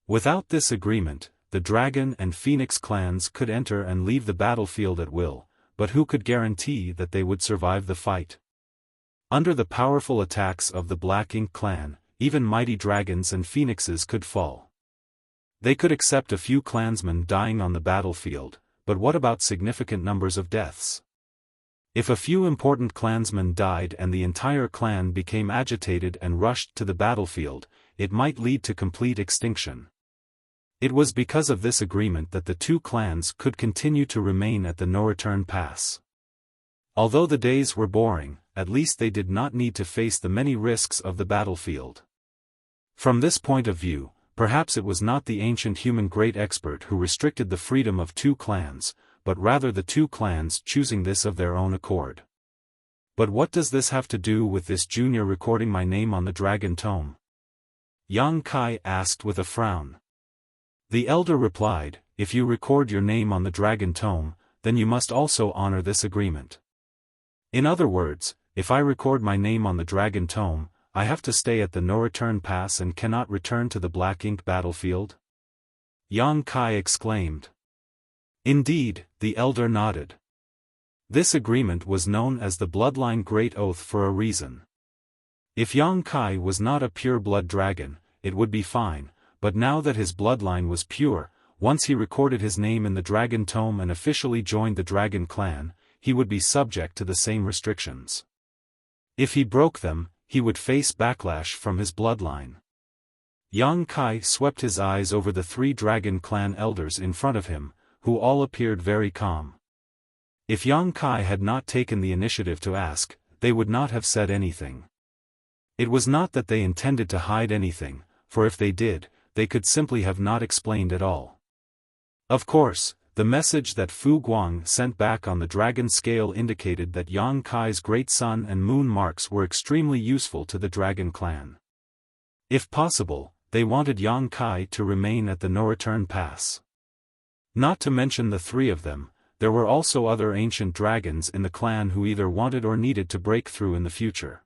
Without this agreement, the dragon and phoenix clans could enter and leave the battlefield at will, but who could guarantee that they would survive the fight? Under the powerful attacks of the Black Ink clan, even mighty dragons and phoenixes could fall. They could accept a few clansmen dying on the battlefield, but what about significant numbers of deaths? If a few important clansmen died and the entire clan became agitated and rushed to the battlefield, it might lead to complete extinction. It was because of this agreement that the two clans could continue to remain at the no-return pass. Although the days were boring, at least they did not need to face the many risks of the battlefield. From this point of view, perhaps it was not the ancient human great expert who restricted the freedom of two clans, but rather the two clans choosing this of their own accord. But what does this have to do with this junior recording my name on the dragon tome? Yang Kai asked with a frown. The elder replied, if you record your name on the dragon tome, then you must also honor this agreement. In other words, if I record my name on the dragon tome, I have to stay at the no-return pass and cannot return to the Black Ink battlefield? Yang Kai exclaimed. Indeed, the elder nodded. This agreement was known as the Bloodline Great Oath for a reason. If Yang Kai was not a pure-blood dragon, it would be fine, but now that his bloodline was pure, once he recorded his name in the Dragon Tome and officially joined the Dragon Clan, he would be subject to the same restrictions. If he broke them, he would face backlash from his bloodline. Yang Kai swept his eyes over the three Dragon Clan elders in front of him, who all appeared very calm. If Yang Kai had not taken the initiative to ask, they would not have said anything. It was not that they intended to hide anything, for if they did, they could simply have not explained at all. Of course, the message that Fu Guang sent back on the dragon scale indicated that Yang Kai's great sun and moon marks were extremely useful to the Dragon Clan. If possible, they wanted Yang Kai to remain at the no-return pass. Not to mention the three of them, there were also other ancient dragons in the clan who either wanted or needed to break through in the future.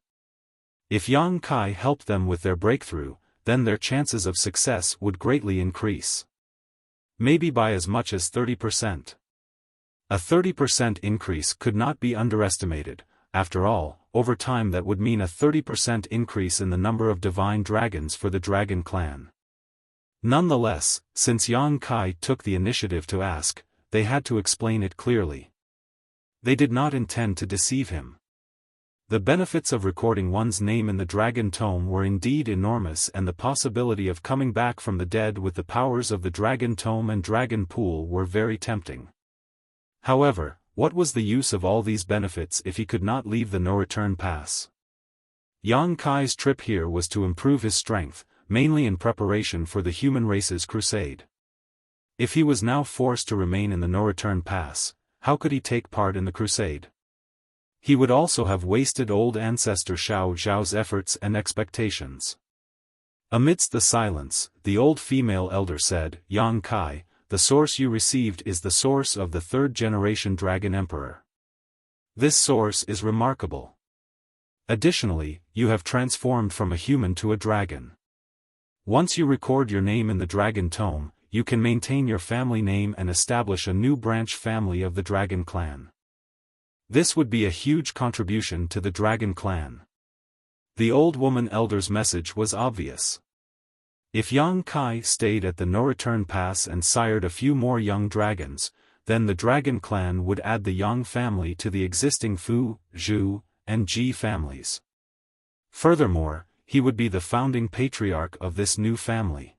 If Yang Kai helped them with their breakthrough, then their chances of success would greatly increase. Maybe by as much as 30%. A 30% increase could not be underestimated. After all, over time that would mean a 30% increase in the number of divine dragons for the Dragon Clan. Nonetheless, since Yang Kai took the initiative to ask, they had to explain it clearly. They did not intend to deceive him. The benefits of recording one's name in the Dragon Tome were indeed enormous, and the possibility of coming back from the dead with the powers of the Dragon Tome and Dragon Pool were very tempting. However, what was the use of all these benefits if he could not leave the no-return pass? Yang Kai's trip here was to improve his strength, mainly in preparation for the human race's crusade. If he was now forced to remain in the no-return pass, how could he take part in the crusade? He would also have wasted old ancestor Xiao Zhao's efforts and expectations. Amidst the silence, the old female elder said, Yang Kai, the source you received is the source of the third-generation Dragon Emperor. This source is remarkable. Additionally, you have transformed from a human to a dragon. Once you record your name in the Dragon Tome, you can maintain your family name and establish a new branch family of the Dragon Clan. This would be a huge contribution to the Dragon Clan. The old woman elder's message was obvious. If Yang Kai stayed at the no-return pass and sired a few more young dragons, then the Dragon Clan would add the Yang family to the existing Fu, Zhu, and Ji families. Furthermore, he would be the founding patriarch of this new family.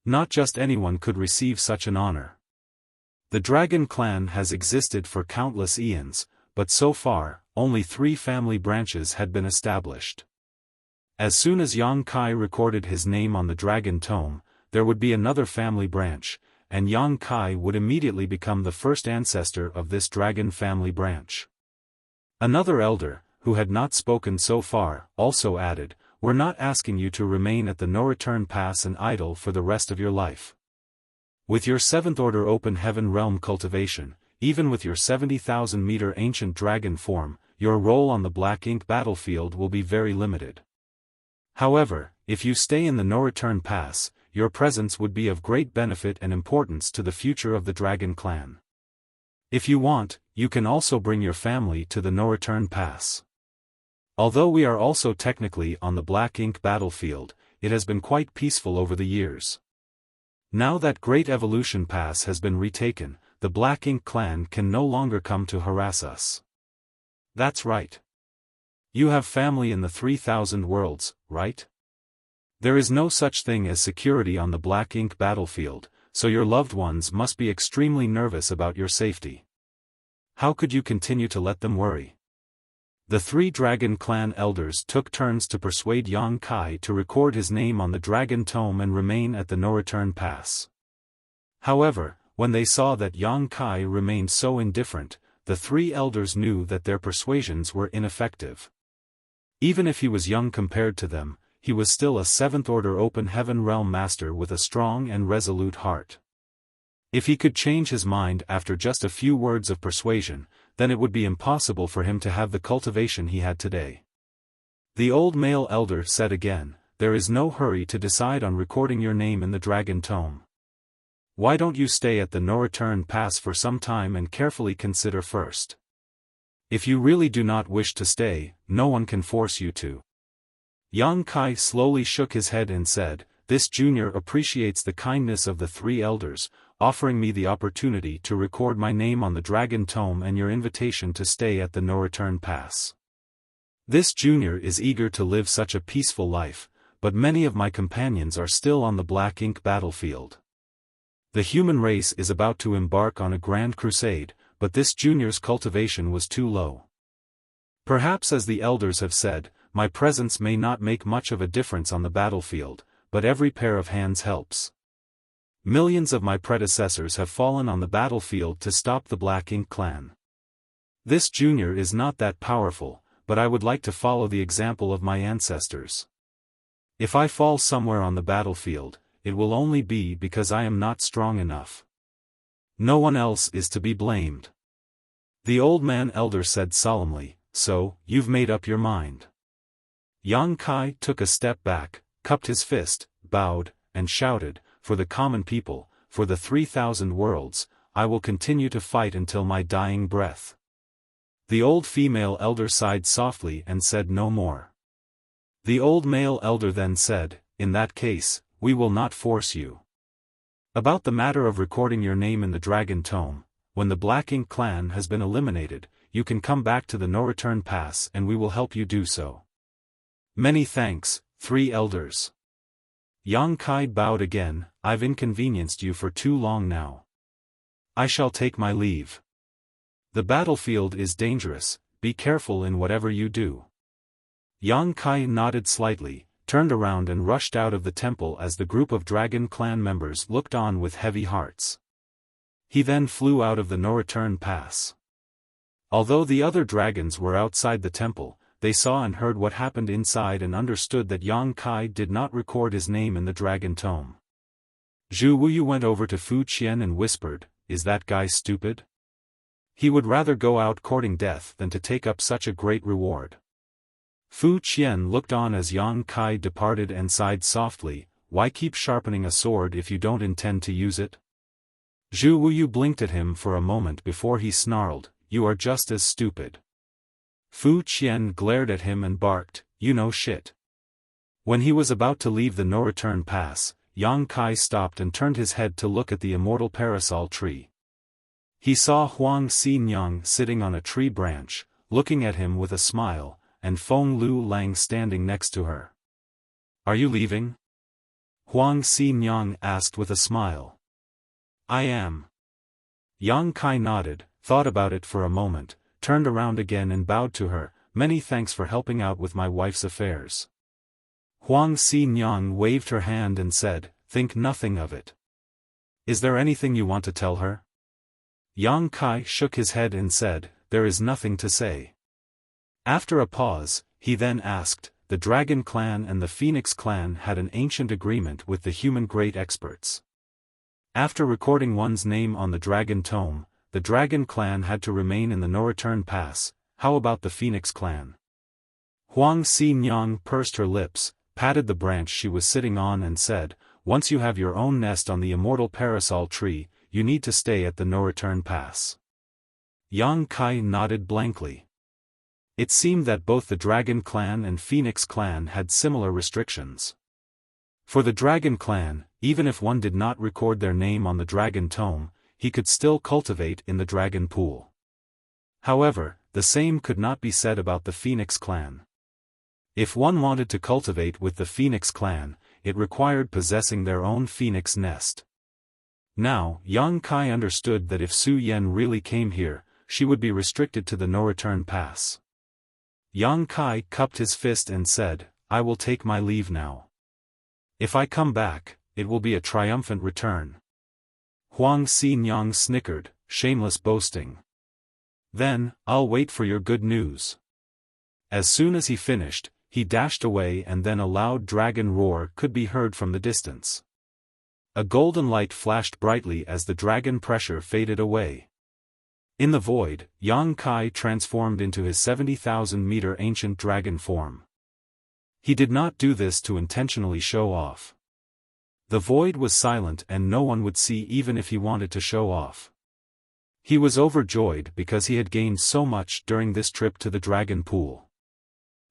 Not just anyone could receive such an honor. The Dragon Clan has existed for countless eons, but so far, only 3 family branches had been established. As soon as Yang Kai recorded his name on the Dragon Tome, there would be another family branch, and Yang Kai would immediately become the first ancestor of this dragon family branch. Another elder, who had not spoken so far, also added, "We're not asking you to remain at the no-return pass and idle for the rest of your life. With your 7th order open heaven realm cultivation, even with your 70,000-meter ancient dragon form, your role on the Black Ink battlefield will be very limited. However, if you stay in the no-return pass, your presence would be of great benefit and importance to the future of the Dragon Clan. If you want, you can also bring your family to the no-return pass. Although we are also technically on the Black Ink battlefield, it has been quite peaceful over the years. Now that Great Evolution Pass has been retaken, the Black Ink clan can no longer come to harass us." "That's right. You have family in the 3,000 worlds, right? There is no such thing as security on the Black Ink battlefield, so your loved ones must be extremely nervous about your safety. How could you continue to let them worry?" The 3 Dragon Clan elders took turns to persuade Yang Kai to record his name on the Dragon Tome and remain at the no-return pass. However, when they saw that Yang Kai remained so indifferent, the 3 elders knew that their persuasions were ineffective. Even if he was young compared to them, he was still a 7th order open heaven realm master with a strong and resolute heart. If he could change his mind after just a few words of persuasion, then it would be impossible for him to have the cultivation he had today. The old male elder said again, "There is no hurry to decide on recording your name in the Dragon Tome. Why don't you stay at the no-return pass for some time and carefully consider first? If you really do not wish to stay, no one can force you to." Yang Kai slowly shook his head and said, "This junior appreciates the kindness of the 3 elders, offering me the opportunity to record my name on the Dragon Tome and your invitation to stay at the no-return pass. This junior is eager to live such a peaceful life, but many of my companions are still on the Black Ink battlefield. The human race is about to embark on a grand crusade, but this junior's cultivation was too low. Perhaps, as the elders have said, my presence may not make much of a difference on the battlefield, but every pair of hands helps. Millions of my predecessors have fallen on the battlefield to stop the Black Ink clan. This junior is not that powerful, but I would like to follow the example of my ancestors. If I fall somewhere on the battlefield, it will only be because I am not strong enough. No one else is to be blamed." The old man elder said solemnly, "So, you've made up your mind." Yang Kai took a step back, cupped his fist, bowed, and shouted, "For the common people, for the 3,000 worlds, I will continue to fight until my dying breath." The old female elder sighed softly and said no more. The old male elder then said, "In that case, we will not force you. About the matter of recording your name in the Dragon Tome, when the Black Ink clan has been eliminated, you can come back to the no-return pass and we will help you do so." "Many thanks, 3 elders." Yang Kai bowed again. "I've inconvenienced you for too long now. I shall take my leave. The battlefield is dangerous, be careful in whatever you do." Yang Kai nodded slightly, turned around and rushed out of the temple as the group of Dragon Clan members looked on with heavy hearts. He then flew out of the no-return pass. Although the other dragons were outside the temple, they saw and heard what happened inside and understood that Yang Kai did not record his name in the Dragon Tome. Zhu Wuyu went over to Fu Qian and whispered, "Is that guy stupid? He would rather go out courting death than to take up such a great reward." Fu Qian looked on as Yang Kai departed and sighed softly, "Why keep sharpening a sword if you don't intend to use it?" Zhu Wuyu blinked at him for a moment before he snarled, "You are just as stupid." Fu Qian glared at him and barked, "You know shit." When he was about to leave the no-return pass, Yang Kai stopped and turned his head to look at the immortal parasol tree. He saw Huang Xinyang sitting on a tree branch, looking at him with a smile, and Feng Lu Lang standing next to her. "Are you leaving?" Huang Xinyang asked with a smile. "I am." Yang Kai nodded, thought about it for a moment, turned around again and bowed to her, "Many thanks for helping out with my wife's affairs." Huang Xinyang waved her hand and said, "Think nothing of it. Is there anything you want to tell her? Yang Kai shook his head and said, there is nothing to say. After a pause, he then asked, the Dragon Clan and the Phoenix Clan had an ancient agreement with the human great experts. After recording one's name on the Dragon Tome, the Dragon Clan had to remain in the No-Return Pass. How about the Phoenix Clan? Huang Xi-Nyang pursed her lips, patted the branch she was sitting on and said, once you have your own nest on the immortal parasol tree, you need to stay at the No-Return Pass. Yang Kai nodded blankly. It seemed that both the Dragon Clan and Phoenix Clan had similar restrictions. For the Dragon Clan, even if one did not record their name on the Dragon Tome, he could still cultivate in the Dragon Pool. However, the same could not be said about the Phoenix Clan. If one wanted to cultivate with the Phoenix Clan, it required possessing their own phoenix nest. Now, Yang Kai understood that if Su Yan really came here, she would be restricted to the No-Return Pass. Yang Kai cupped his fist and said, I will take my leave now. If I come back, it will be a triumphant return. Huang Xi-Nyang snickered, shameless boasting. Then, I'll wait for your good news. As soon as he finished, he dashed away and then a loud dragon roar could be heard from the distance. A golden light flashed brightly as the dragon pressure faded away. In the void, Yang Kai transformed into his 70,000-meter ancient dragon form. He did not do this to intentionally show off. The void was silent and no one would see even if he wanted to show off. He was overjoyed because he had gained so much during this trip to the dragon pool.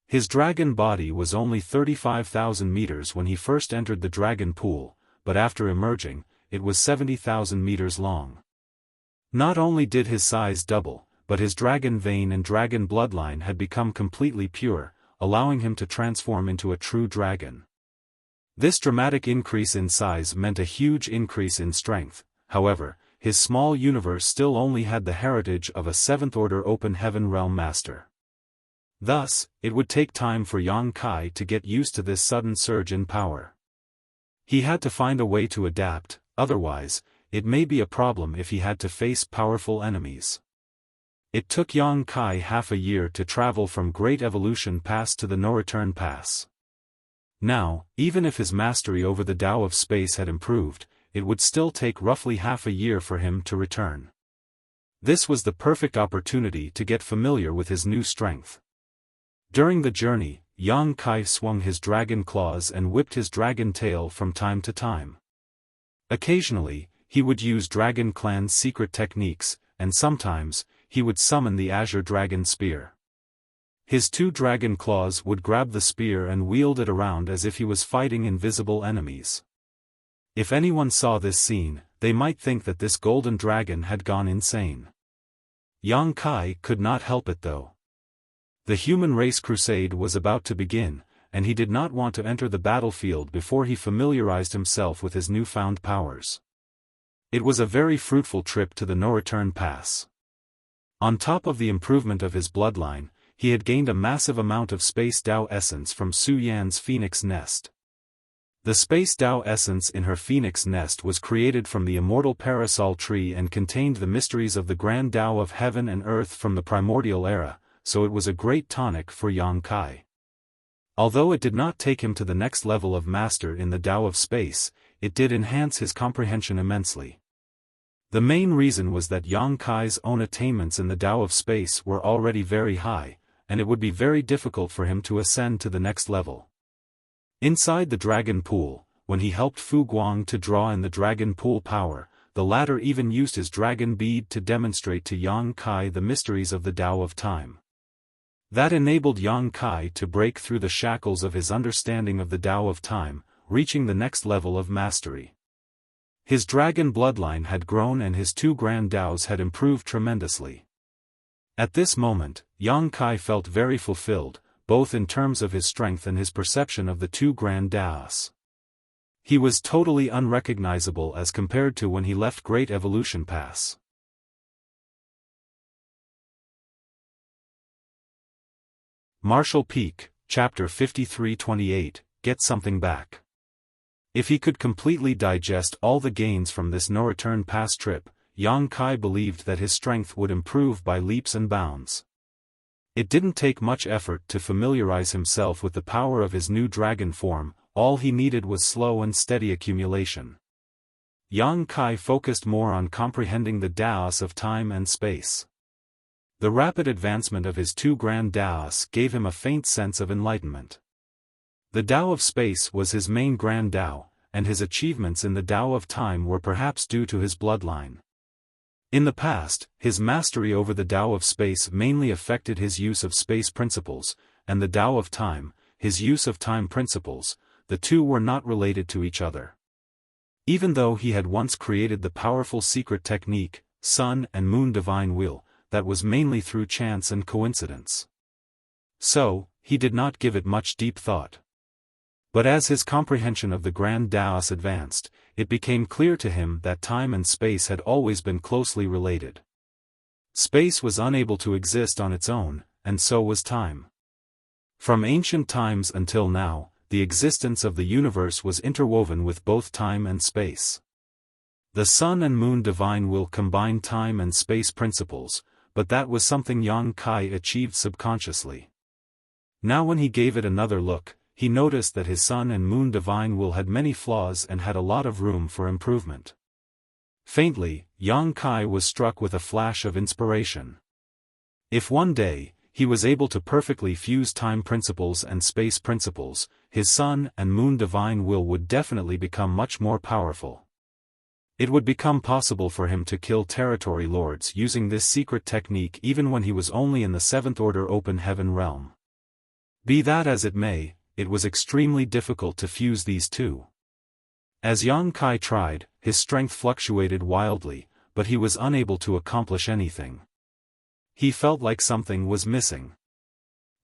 His dragon body was only 35,000 meters when he first entered the dragon pool, but after emerging, it was 70,000 meters long. Not only did his size double, but his dragon vein and dragon bloodline had become completely pure, allowing him to transform into a true dragon. This dramatic increase in size meant a huge increase in strength. However, his small universe still only had the heritage of a 7th-order open heaven realm master. Thus, it would take time for Yang Kai to get used to this sudden surge in power. He had to find a way to adapt, otherwise, it may be a problem if he had to face powerful enemies. It took Yang Kai half a year to travel from Great Evolution Pass to the No-Return Pass. Now, even if his mastery over the Tao of Space had improved, it would still take roughly half a year for him to return. This was the perfect opportunity to get familiar with his new strength. During the journey, Yang Kai swung his dragon claws and whipped his dragon tail from time to time. Occasionally, he would use Dragon Clan's secret techniques, and sometimes, he would summon the Azure Dragon Spear. His 2 dragon claws would grab the spear and wield it around as if he was fighting invisible enemies. If anyone saw this scene, they might think that this golden dragon had gone insane. Yang Kai could not help it though. The human race crusade was about to begin, and he did not want to enter the battlefield before he familiarized himself with his newfound powers. It was a very fruitful trip to the No-Return Pass. On top of the improvement of his bloodline, he had gained a massive amount of Space Tao essence from Su Yan's Phoenix Nest. The Space Tao essence in her Phoenix Nest was created from the immortal parasol tree and contained the mysteries of the grand Tao of heaven and earth from the primordial era, so it was a great tonic for Yang Kai. Although it did not take him to the next level of master in the Tao of Space, it did enhance his comprehension immensely. The main reason was that Yang Kai's own attainments in the Tao of Space were already very high, and it would be very difficult for him to ascend to the next level. Inside the Dragon Pool, when he helped Fu Guang to draw in the Dragon Pool power, the latter even used his dragon bead to demonstrate to Yang Kai the mysteries of the Tao of Time. That enabled Yang Kai to break through the shackles of his understanding of the Tao of Time, reaching the next level of mastery. His dragon bloodline had grown and his 2 grand Taos had improved tremendously. At this moment, Yang Kai felt very fulfilled, both in terms of his strength and his perception of the 2 grand Taos. He was totally unrecognizable as compared to when he left Great Evolution Pass. Marshall Peak, Chapter 5328, Get Something Back. If he could completely digest all the gains from this no-return pass trip, Yang Kai believed that his strength would improve by leaps and bounds. It didn't take much effort to familiarize himself with the power of his new dragon form, all he needed was slow and steady accumulation. Yang Kai focused more on comprehending the Daos of time and space. The rapid advancement of his two grand Daos gave him a faint sense of enlightenment. The Tao of space was his main grand Tao, and his achievements in the Tao of time were perhaps due to his bloodline. In the past, his mastery over the Tao of space mainly affected his use of space principles, and the Tao of time, his use of time principles. The two were not related to each other. Even though he had once created the powerful secret technique, Sun and Moon Divine Will, that was mainly through chance and coincidence. So, he did not give it much deep thought. But as his comprehension of the Grand Daos advanced, it became clear to him that time and space had always been closely related. Space was unable to exist on its own, and so was time. From ancient times until now, the existence of the universe was interwoven with both time and space. The Sun and Moon Divine Will combined time and space principles, but that was something Yang Kai achieved subconsciously. Now when he gave it another look, he noticed that his Sun and Moon Divine Will had many flaws and had a lot of room for improvement. Faintly, Yang Kai was struck with a flash of inspiration. If one day, he was able to perfectly fuse time principles and space principles, his Sun and Moon Divine Will would definitely become much more powerful. It would become possible for him to kill territory lords using this secret technique even when he was only in the 7th Order Open Heaven realm. Be that as it may, it was extremely difficult to fuse these two. As Yang Kai tried, his strength fluctuated wildly, but he was unable to accomplish anything. He felt like something was missing.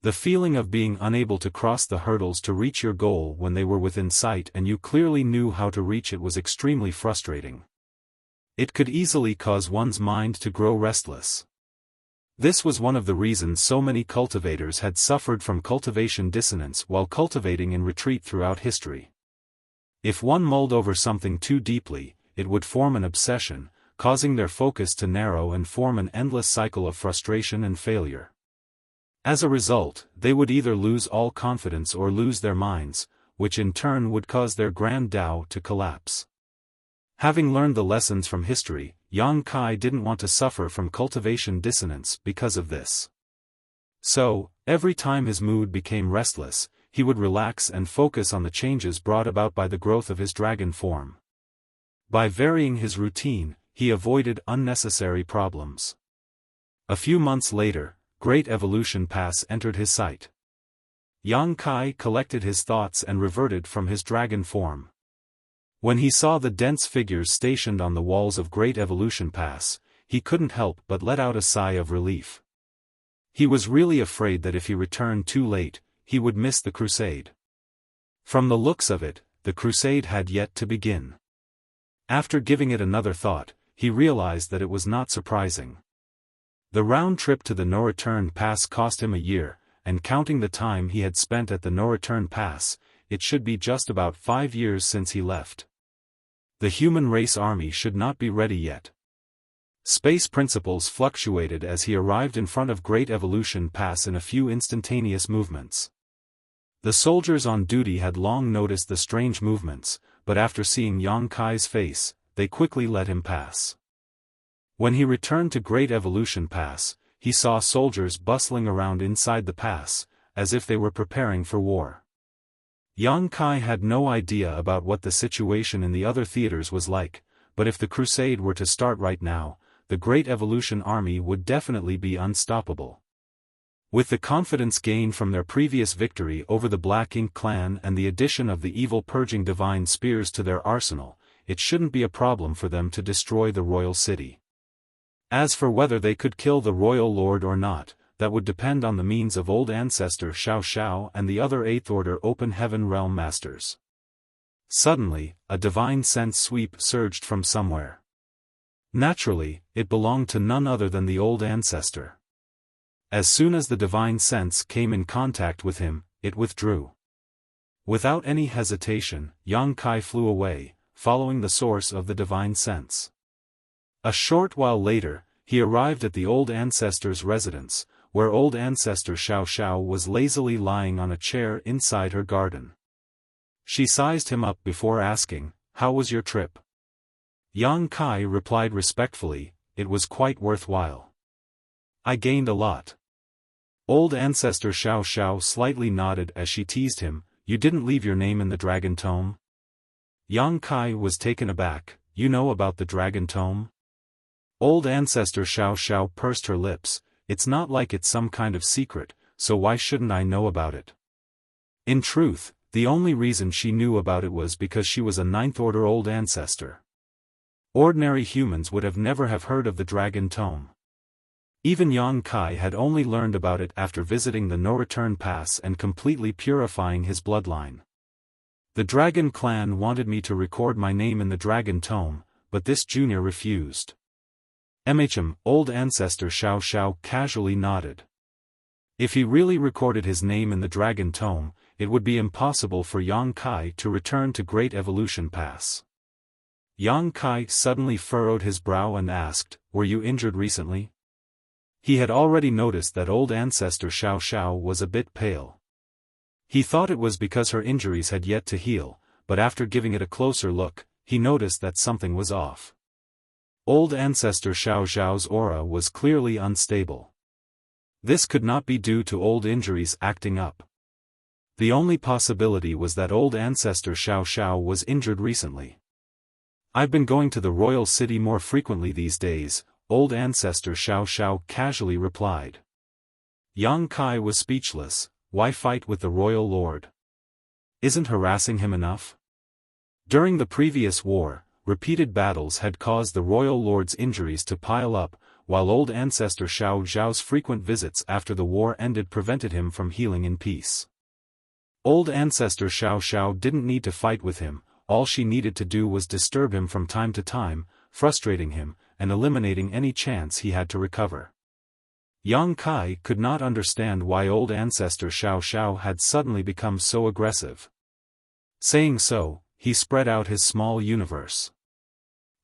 The feeling of being unable to cross the hurdles to reach your goal when they were within sight and you clearly knew how to reach it was extremely frustrating. It could easily cause one's mind to grow restless. This was one of the reasons so many cultivators had suffered from cultivation dissonance while cultivating in retreat throughout history. If one mulled over something too deeply, it would form an obsession, causing their focus to narrow and form an endless cycle of frustration and failure. As a result, they would either lose all confidence or lose their minds, which in turn would cause their grand Tao to collapse. Having learned the lessons from history, Yang Kai didn't want to suffer from cultivation dissonance because of this. So, every time his mood became restless, he would relax and focus on the changes brought about by the growth of his dragon form. By varying his routine, he avoided unnecessary problems. A few months later, Great Evolution Pass entered his sight. Yang Kai collected his thoughts and reverted from his dragon form. When he saw the dense figures stationed on the walls of Great Evolution Pass, he couldn't help but let out a sigh of relief. He was really afraid that if he returned too late, he would miss the crusade. From the looks of it, the crusade had yet to begin. After giving it another thought, he realized that it was not surprising. The round trip to the no-return pass cost him a year, and counting the time he had spent at the no-return pass, it should be just about 5 years since he left. The human race army should not be ready yet. Space principles fluctuated as he arrived in front of Great Evolution Pass in a few instantaneous movements. The soldiers on duty had long noticed the strange movements, but after seeing Yang Kai's face, they quickly let him pass. When he returned to Great Evolution Pass, he saw soldiers bustling around inside the pass, as if they were preparing for war. Yang Kai had no idea about what the situation in the other theaters was like, but if the crusade were to start right now, the Great Evolution Army would definitely be unstoppable. With the confidence gained from their previous victory over the Black Ink clan and the addition of the evil purging divine spears to their arsenal, it shouldn't be a problem for them to destroy the royal city. As for whether they could kill the royal lord or not, that would depend on the means of old ancestor Xiaofan and the other 8th Order Open Heaven Realm Masters. Suddenly, a divine sense sweep surged from somewhere. Naturally, it belonged to none other than the old ancestor. As soon as the divine sense came in contact with him, it withdrew. Without any hesitation, Yang Kai flew away, following the source of the divine sense. A short while later, he arrived at the old ancestor's residence, where old ancestor Xiao was lazily lying on a chair inside her garden. She sized him up before asking, "How was your trip?" Yang Kai replied respectfully, "It was quite worthwhile. I gained a lot." Old ancestor Xiao slightly nodded as she teased him, "You didn't leave your name in the dragon tome?" Yang Kai was taken aback, "You know about the dragon tome?" Old ancestor Xiao pursed her lips, "It's not like it's some kind of secret, so why shouldn't I know about it?" In truth, the only reason she knew about it was because she was a ninth-order old ancestor. Ordinary humans would never have heard of the dragon tome. Even Yang Kai had only learned about it after visiting the no-return pass and completely purifying his bloodline. "The dragon clan wanted me to record my name in the dragon tome, but this junior refused." Old ancestor Xiao casually nodded. If he really recorded his name in the dragon tome, it would be impossible for Yang Kai to return to Great Evolution Pass. Yang Kai suddenly furrowed his brow and asked, "Were you injured recently?" He had already noticed that old ancestor Xiao was a bit pale. He thought it was because her injuries had yet to heal, but after giving it a closer look, he noticed that something was off. Old ancestor Xiao's aura was clearly unstable. This could not be due to old injuries acting up. The only possibility was that old ancestor Xiao was injured recently. "I've been going to the royal city more frequently these days," old ancestor Xiao casually replied. Yang Kai was speechless. Why fight with the royal lord? Isn't harassing him enough? During the previous war, repeated battles had caused the royal lord's injuries to pile up, while old ancestor Xiao's frequent visits after the war ended prevented him from healing in peace. Old ancestor Xiao didn't need to fight with him, all she needed to do was disturb him from time to time, frustrating him, and eliminating any chance he had to recover. Yang Kai could not understand why old ancestor Xiao had suddenly become so aggressive. Saying so, he spread out his small universe.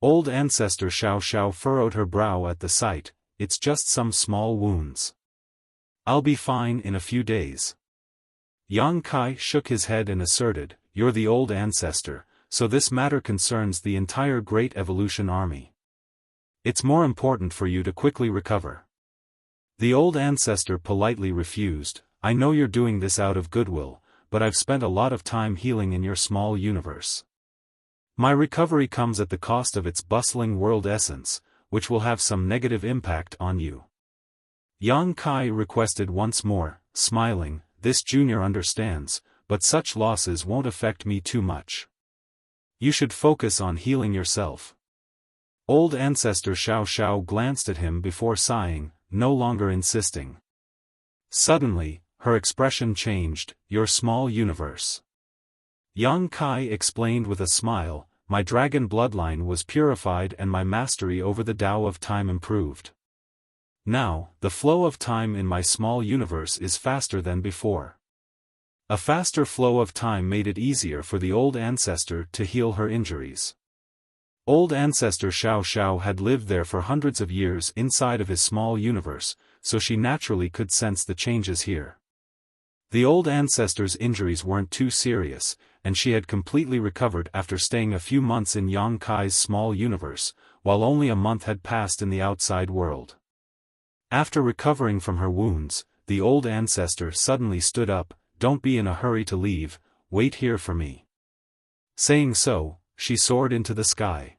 Old ancestor Xiao furrowed her brow at the sight, "It's just some small wounds. I'll be fine in a few days." Yang Kai shook his head and asserted, "You're the old ancestor, so this matter concerns the entire Great Evolution Army. It's more important for you to quickly recover." The old ancestor politely refused, "I know you're doing this out of goodwill, but I've spent a lot of time healing in your small universe. My recovery comes at the cost of its bustling world essence, which will have some negative impact on you." Yang Kai requested once more, smiling, "This junior understands, but such losses won't affect me too much. You should focus on healing yourself." Old ancestor Xiao glanced at him before sighing, no longer insisting. Suddenly, her expression changed, "Your small universe." Yang Kai explained with a smile, "My dragon bloodline was purified and my mastery over the Tao of time improved. Now, the flow of time in my small universe is faster than before." A faster flow of time made it easier for the old ancestor to heal her injuries. Old ancestor Xiao had lived there for hundreds of years inside of his small universe, so she naturally could sense the changes here. The old ancestor's injuries weren't too serious, and she had completely recovered after staying a few months in Yang Kai's small universe, while only a month had passed in the outside world. After recovering from her wounds, the old ancestor suddenly stood up, "Don't be in a hurry to leave, wait here for me." Saying so, she soared into the sky.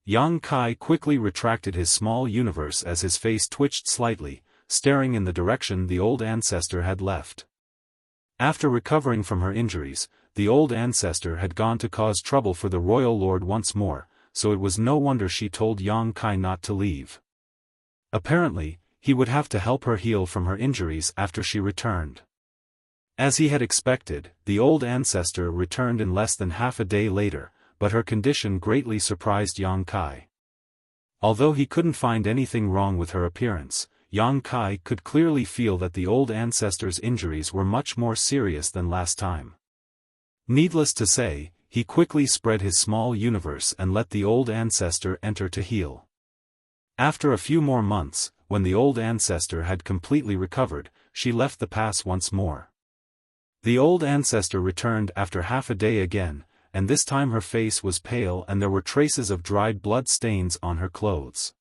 Yang Kai quickly retracted his small universe as his face twitched slightly, staring in the direction the old ancestor had left. After recovering from her injuries, the old ancestor had gone to cause trouble for the royal lord once more, so it was no wonder she told Yang Kai not to leave. Apparently, he would have to help her heal from her injuries after she returned. As he had expected, the old ancestor returned in less than half a day later, but her condition greatly surprised Yang Kai. Although he couldn't find anything wrong with her appearance, Yang Kai could clearly feel that the old ancestor's injuries were much more serious than last time. Needless to say, he quickly spread his small universe and let the old ancestor enter to heal. After a few more months, when the old ancestor had completely recovered, she left the pass once more. The old ancestor returned after half a day again, and this time her face was pale and there were traces of dried blood stains on her clothes.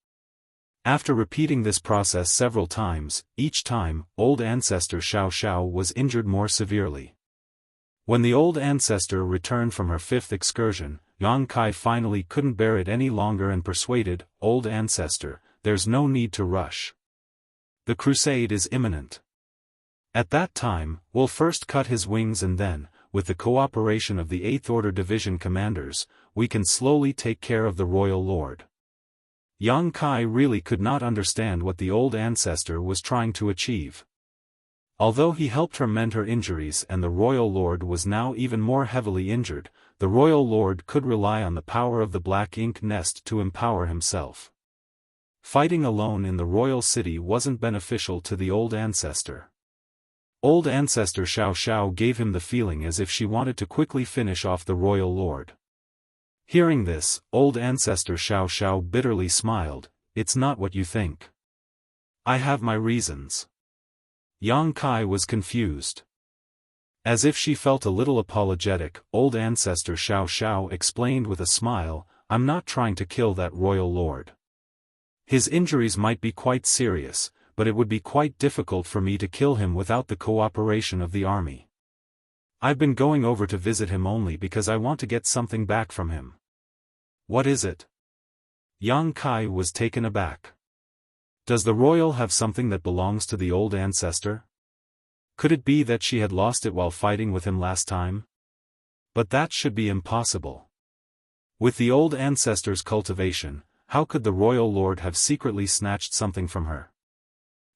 After repeating this process several times, each time, old ancestor Xiao was injured more severely. When the old ancestor returned from her fifth excursion, Yang Kai finally couldn't bear it any longer and persuaded, "Old ancestor, there's no need to rush. The crusade is imminent. At that time, we'll first cut his wings and then, with the cooperation of the 8th Order Division commanders, we can slowly take care of the Royal Lord." Yang Kai really could not understand what the old ancestor was trying to achieve. Although he helped her mend her injuries and the Royal Lord was now even more heavily injured, the Royal Lord could rely on the power of the Black Ink Nest to empower himself. Fighting alone in the royal city wasn't beneficial to the old ancestor. Old ancestor Xiao gave him the feeling as if she wanted to quickly finish off the Royal Lord. Hearing this, old ancestor Xiao bitterly smiled. "It's not what you think. I have my reasons." Yang Kai was confused. As if she felt a little apologetic, old ancestor Xiao explained with a smile, "I'm not trying to kill that Royal Lord. His injuries might be quite serious, but it would be quite difficult for me to kill him without the cooperation of the army. I've been going over to visit him only because I want to get something back from him." "What is it?" Yang Kai was taken aback. Does the royal have something that belongs to the old ancestor? Could it be that she had lost it while fighting with him last time? But that should be impossible. With the old ancestor's cultivation, how could the Royal Lord have secretly snatched something from her?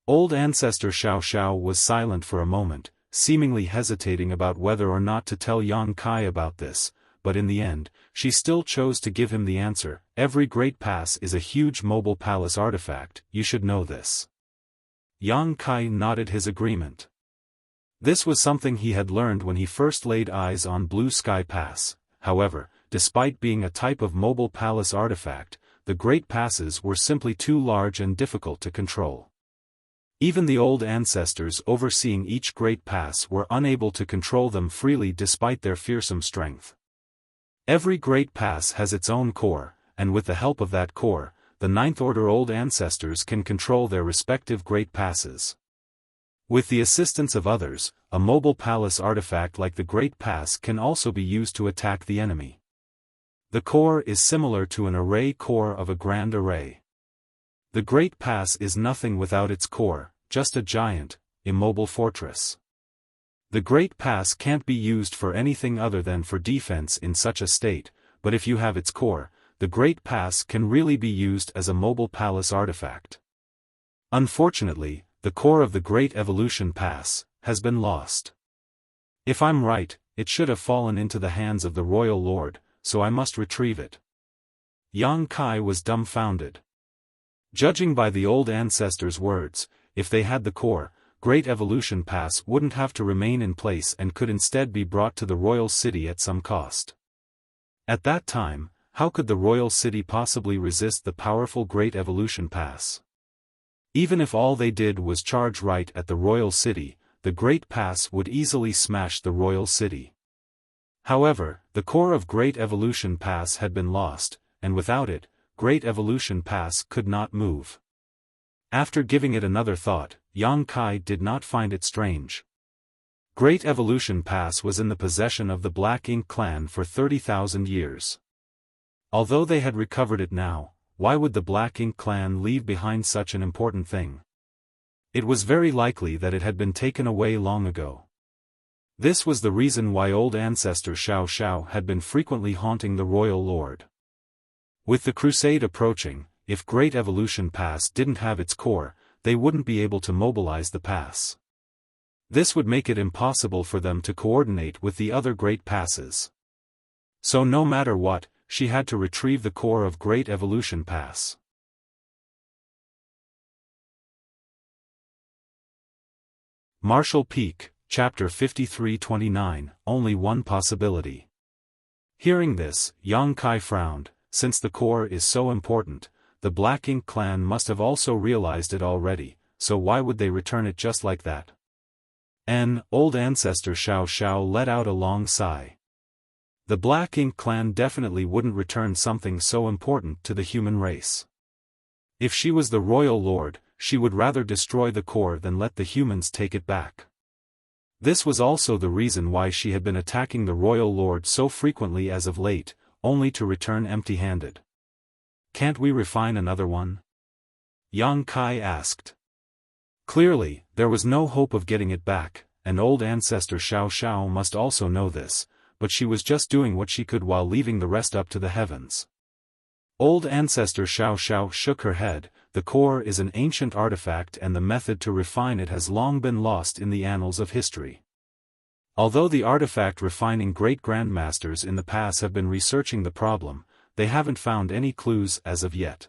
Old ancestor Xiao was silent for a moment, seemingly hesitating about whether or not to tell Yang Kai about this, but in the end, she still chose to give him the answer. "Every great pass is a huge mobile palace artifact, you should know this." Yang Kai nodded his agreement. This was something he had learned when he first laid eyes on Blue Sky Pass. However, despite being a type of mobile palace artifact, the great passes were simply too large and difficult to control. Even the old ancestors overseeing each great pass were unable to control them freely despite their fearsome strength. Every great pass has its own core, and with the help of that core, the 9th Order old ancestors can control their respective great passes. With the assistance of others, a mobile palace artifact like the Great Pass can also be used to attack the enemy. The core is similar to an array core of a grand array. The Great Pass is nothing without its core, just a giant, immobile fortress. The Great Pass can't be used for anything other than for defense in such a state, but if you have its core, the Great Pass can really be used as a mobile palace artifact. Unfortunately, the core of the Great Evolution Pass has been lost. If I'm right, it should have fallen into the hands of the Royal Lord, so I must retrieve it. Yang Kai was dumbfounded. Judging by the old ancestors' words, if they had the core, Great Evolution Pass wouldn't have to remain in place and could instead be brought to the royal city at some cost. At that time, how could the royal city possibly resist the powerful Great Evolution Pass? Even if all they did was charge right at the royal city, the Great Pass would easily smash the royal city. However, the core of Great Evolution Pass had been lost, and without it, Great Evolution Pass could not move. After giving it another thought, Yang Kai did not find it strange. Great Evolution Pass was in the possession of the Black Ink clan for 30,000 years. Although they had recovered it now, why would the Black Ink clan leave behind such an important thing? It was very likely that it had been taken away long ago. This was the reason why old ancestor Xiao had been frequently haunting the Royal Lord. With the crusade approaching, if Great Evolution Pass didn't have its core, they wouldn't be able to mobilize the pass. This would make it impossible for them to coordinate with the other great passes. So no matter what, she had to retrieve the core of Great Evolution Pass. Marshall Peak, Chapter 53:29, Only One Possibility. Hearing this, Yang Kai frowned. Since the core is so important, the Black Ink clan must have also realized it already, so why would they return it just like that? Old ancestor Xiao Xiao let out a long sigh. The Black Ink clan definitely wouldn't return something so important to the human race. If she was the royal lord, she would rather destroy the core than let the humans take it back. This was also the reason why she had been attacking the royal lord so frequently as of late, only to return empty-handed. Can't we refine another one? Yang Kai asked. Clearly, there was no hope of getting it back, and old ancestor Xiao Xiao must also know this, but she was just doing what she could while leaving the rest up to the heavens. Old ancestor Xiao Xiao shook her head. The core is an ancient artifact and the method to refine it has long been lost in the annals of history. Although the artifact refining great-grandmasters in the past have been researching the problem, they haven't found any clues as of yet.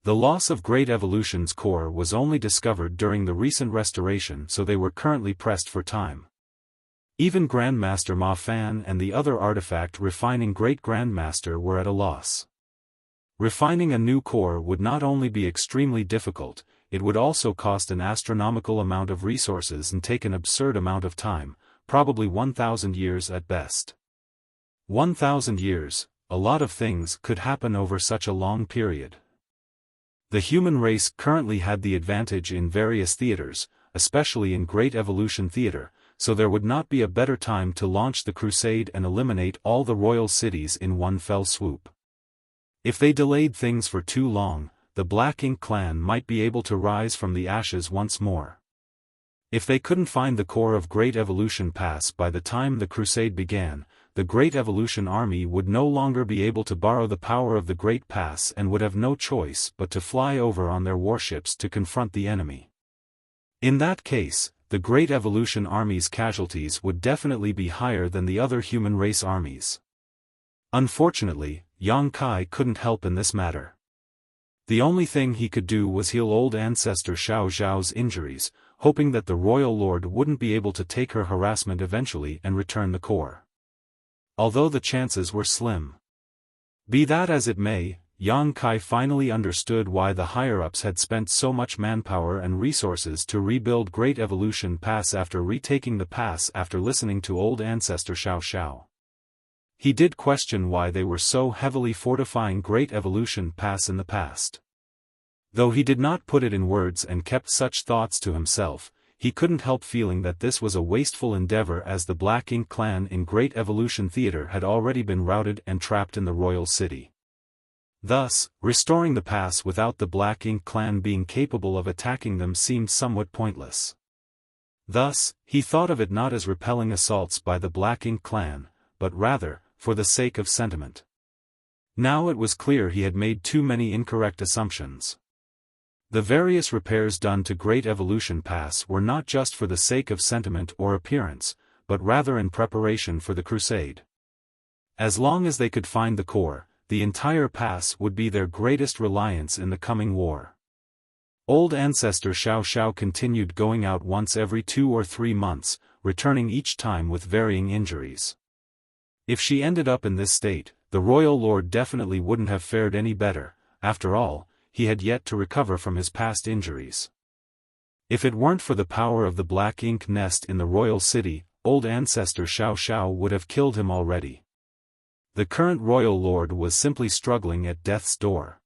The loss of Great Evolution's core was only discovered during the recent restoration, so they were currently pressed for time. Even Grandmaster Ma Fan and the other artifact refining great-grandmaster were at a loss. Refining a new core would not only be extremely difficult, it would also cost an astronomical amount of resources and take an absurd amount of time, probably 1,000 years at best. 1,000 years, a lot of things could happen over such a long period. The human race currently had the advantage in various theaters, especially in Great Evolution Theater, so there would not be a better time to launch the crusade and eliminate all the royal cities in one fell swoop. If they delayed things for too long, the Black Ink clan might be able to rise from the ashes once more. If they couldn't find the core of Great Evolution Pass by the time the crusade began, the Great Evolution Army would no longer be able to borrow the power of the Great Pass and would have no choice but to fly over on their warships to confront the enemy. In that case, the Great Evolution Army's casualties would definitely be higher than the other human race armies. Unfortunately, Yang Kai couldn't help in this matter. The only thing he could do was heal old ancestor Xiao Xiao's injuries, hoping that the royal lord wouldn't be able to take her harassment eventually and return the core. Although the chances were slim. Be that as it may, Yang Kai finally understood why the higher-ups had spent so much manpower and resources to rebuild Great Evolution Pass after retaking the pass after listening to old ancestor Xiao Xiao. He did question why they were so heavily fortifying Great Evolution Pass in the past. Though he did not put it in words and kept such thoughts to himself, he couldn't help feeling that this was a wasteful endeavor as the Black Ink clan in Great Evolution Theater had already been routed and trapped in the royal city. Thus, restoring the pass without the Black Ink clan being capable of attacking them seemed somewhat pointless. Thus, he thought of it not as repelling assaults by the Black Ink clan, but rather, for the sake of sentiment. Now it was clear he had made too many incorrect assumptions. The various repairs done to Great Evolution Pass were not just for the sake of sentiment or appearance, but rather in preparation for the crusade. As long as they could find the core, the entire pass would be their greatest reliance in the coming war. Old ancestor Xiao Xiao continued going out once every 2 or 3 months, returning each time with varying injuries. If she ended up in this state, the royal lord definitely wouldn't have fared any better. After all, he had yet to recover from his past injuries. If it weren't for the power of the Black Ink nest in the royal city, old ancestor Xiao Xiao would have killed him already. The current royal lord was simply struggling at death's door.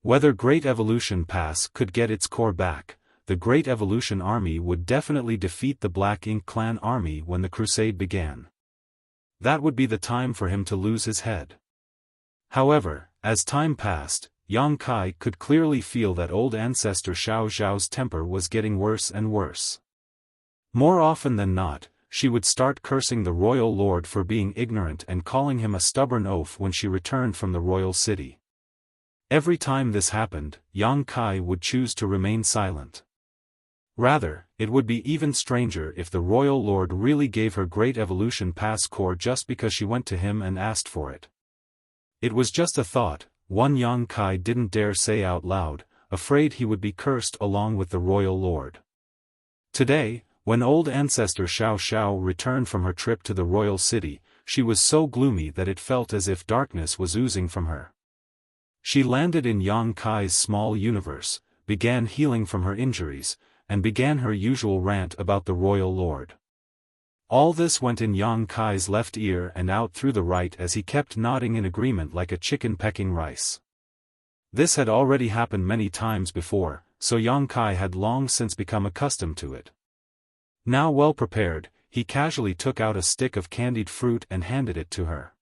Whether Great Evolution Pass could get its core back, the Great Evolution Army would definitely defeat the Black Ink clan army when the crusade began. That would be the time for him to lose his head. However, as time passed, Yang Kai could clearly feel that old ancestor Xiao Xiao's temper was getting worse and worse. More often than not, she would start cursing the royal lord for being ignorant and calling him a stubborn oaf when she returned from the royal city. Every time this happened, Yang Kai would choose to remain silent. Rather, it would be even stranger if the royal lord really gave her Great Evolution Pass core just because she went to him and asked for it. It was just a thought, one Yang Kai didn't dare say out loud, afraid he would be cursed along with the royal lord. Today, When old ancestor Xiao returned from her trip to the royal city, she was so gloomy that it felt as if darkness was oozing from her. She landed in Yang Kai's small universe, began healing from her injuries, and began her usual rant about the royal lord. All this went in Yang Kai's left ear and out through the right as he kept nodding in agreement like a chicken pecking rice. This had already happened many times before, so Yang Kai had long since become accustomed to it. Now well prepared, he casually took out a stick of candied fruit and handed it to her.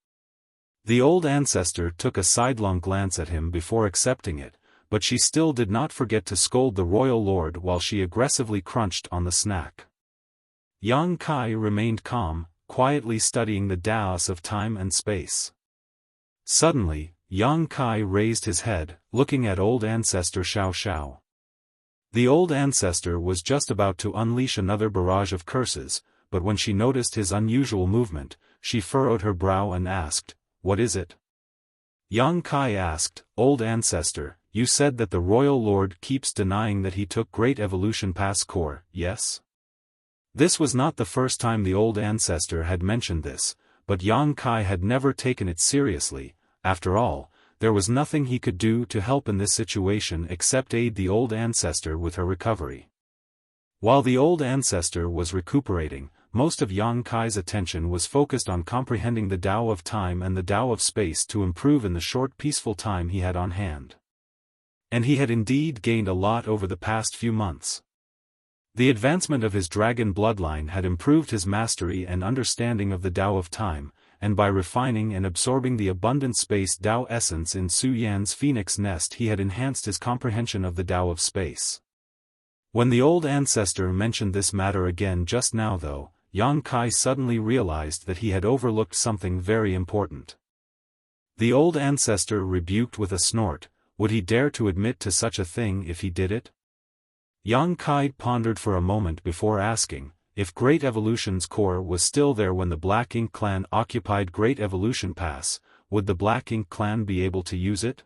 The old ancestor took a sidelong glance at him before accepting it, but she still did not forget to scold the royal lord while she aggressively crunched on the snack. Yang Kai remained calm, quietly studying the Taoist of time and space. Suddenly, Yang Kai raised his head, looking at old ancestor Xiao. The old ancestor was just about to unleash another barrage of curses, but when she noticed his unusual movement, she furrowed her brow and asked, "What is it?" Yang Kai asked, "Old ancestor, you said that the royal lord keeps denying that he took Great Evolution Pass core, yes?" This was not the first time the old ancestor had mentioned this, but Yang Kai had never taken it seriously. After all, there was nothing he could do to help in this situation except aid the old ancestor with her recovery. While the old ancestor was recuperating, most of Yang Kai's attention was focused on comprehending the Tao of time and the Tao of space to improve in the short peaceful time he had on hand. And he had indeed gained a lot over the past few months. The advancement of his dragon bloodline had improved his mastery and understanding of the Tao of time, and by refining and absorbing the abundant space Tao essence in Su Yan's phoenix nest he had enhanced his comprehension of the Tao of space. When the old ancestor mentioned this matter again just now though, Yang Kai suddenly realized that he had overlooked something very important. The old ancestor rebuked with a snort, would he dare to admit to such a thing if he did it? Yang Kai pondered for a moment before asking, if Great Evolution's core was still there when the Black Ink clan occupied Great Evolution Pass, would the Black Ink clan be able to use it?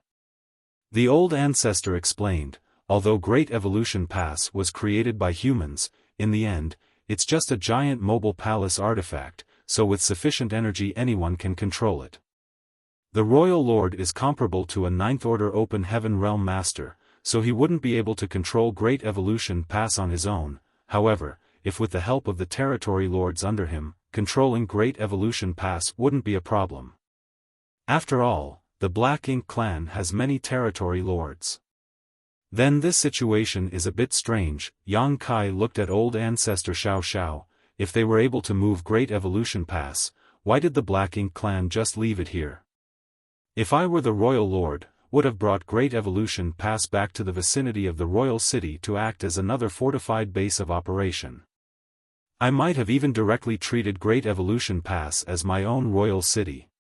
The old ancestor explained, although Great Evolution Pass was created by humans, in the end, it's just a giant mobile palace artifact, so with sufficient energy anyone can control it. The Royal Lord is comparable to a Ninth Order Open Heaven Realm Master, so he wouldn't be able to control Great Evolution Pass on his own. However, if with the help of the territory lords under him, controlling Great Evolution Pass wouldn't be a problem. After all, the Black Ink clan has many territory lords. Then this situation is a bit strange. Yang Kai looked at old ancestor Xiao. If they were able to move Great Evolution Pass, why did the Black Ink clan just leave it here? If I were the royal lord, would have brought Great Evolution Pass back to the vicinity of the royal city to act as another fortified base of operation. I might have even directly treated Great Evolution Pass as my own royal city.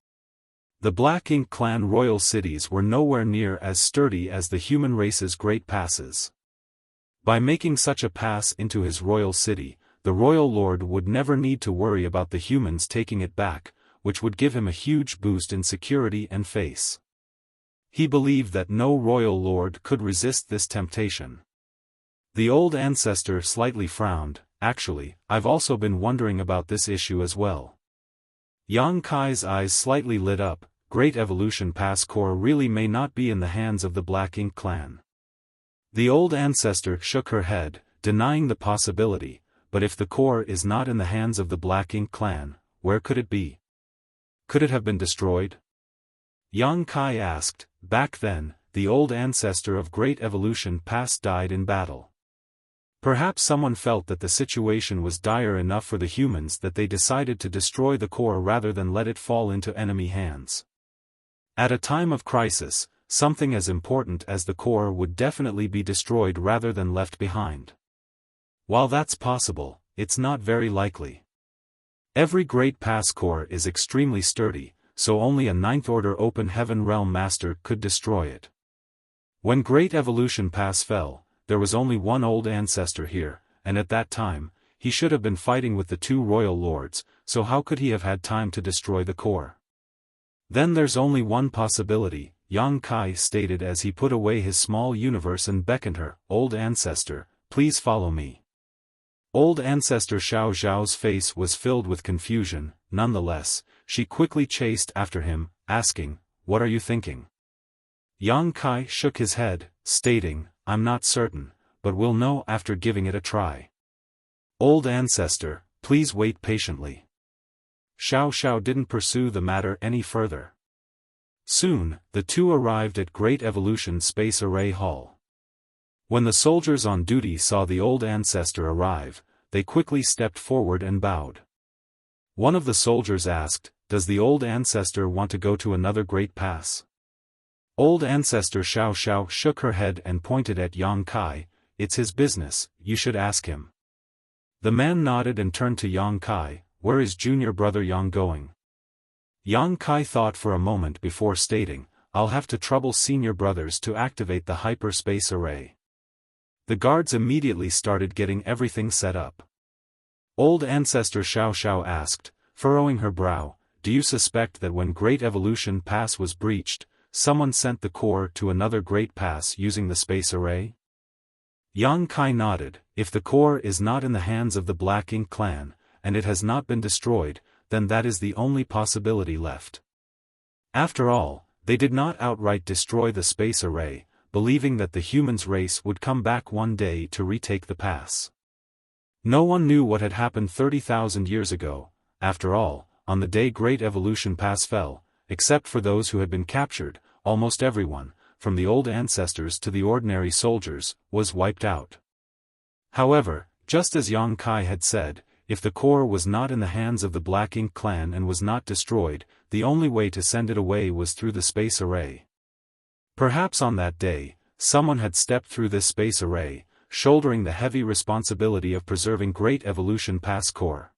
The Black Ink clan royal cities were nowhere near as sturdy as the human race's great passes. By making such a pass into his royal city, the royal lord would never need to worry about the humans taking it back, which would give him a huge boost in security and face. He believed that no royal lord could resist this temptation. The old ancestor slightly frowned. Actually, I've also been wondering about this issue as well. Yang Kai's eyes slightly lit up. Great Evolution Pass core really may not be in the hands of the Black Ink clan. The old ancestor shook her head, denying the possibility, but if the core is not in the hands of the Black Ink clan, where could it be? Could it have been destroyed? Yang Kai asked. Back then, the old ancestor of Great Evolution Pass died in battle. Perhaps someone felt that the situation was dire enough for the humans that they decided to destroy the core rather than let it fall into enemy hands. At a time of crisis, something as important as the core would definitely be destroyed rather than left behind. While that's possible, it's not very likely. Every Great Pass core is extremely sturdy, so only a Ninth Order Open Heaven Realm Master could destroy it. When Great Evolution Pass fell, there was only one old ancestor here, and at that time, he should have been fighting with the two royal lords, so how could he have had time to destroy the core? Then there's only one possibility, Yang Kai stated as he put away his small universe and beckoned her, old ancestor, please follow me. Old ancestor Xiao Zhao's face was filled with confusion. Nonetheless, she quickly chased after him, asking, "What are you thinking?" Yang Kai shook his head, stating, "I'm not certain, but we'll know after giving it a try." "Old ancestor, please wait patiently." Xiao Xiao didn't pursue the matter any further. Soon, the two arrived at Great Evolution Space Array Hall. When the soldiers on duty saw the old ancestor arrive, they quickly stepped forward and bowed. One of the soldiers asked, "Does the old ancestor want to go to another great pass?" Old ancestor Xiao Xiao shook her head and pointed at Yang Kai. "It's his business, you should ask him." The man nodded and turned to Yang Kai. "Where is junior brother Yang going?" Yang Kai thought for a moment before stating, "I'll have to trouble senior brothers to activate the hyperspace array." The guards immediately started getting everything set up. Old ancestor Xiao Xiao asked, furrowing her brow, "Do you suspect that when Great Evolution Pass was breached, someone sent the core to another Great Pass using the space array?" Yang Kai nodded. "If the core is not in the hands of the Black Ink clan, and it has not been destroyed, then that is the only possibility left." After all, they did not outright destroy the space array, believing that the humans' race would come back one day to retake the pass. No one knew what had happened 30,000 years ago. After all, on the day Great Evolution Pass fell, except for those who had been captured, almost everyone, from the old ancestors to the ordinary soldiers, was wiped out. However, just as Yang Kai had said, if the core was not in the hands of the Black Ink clan and was not destroyed, the only way to send it away was through the space array. Perhaps on that day, someone had stepped through this space array, shouldering the heavy responsibility of preserving Great Evolution Pass core.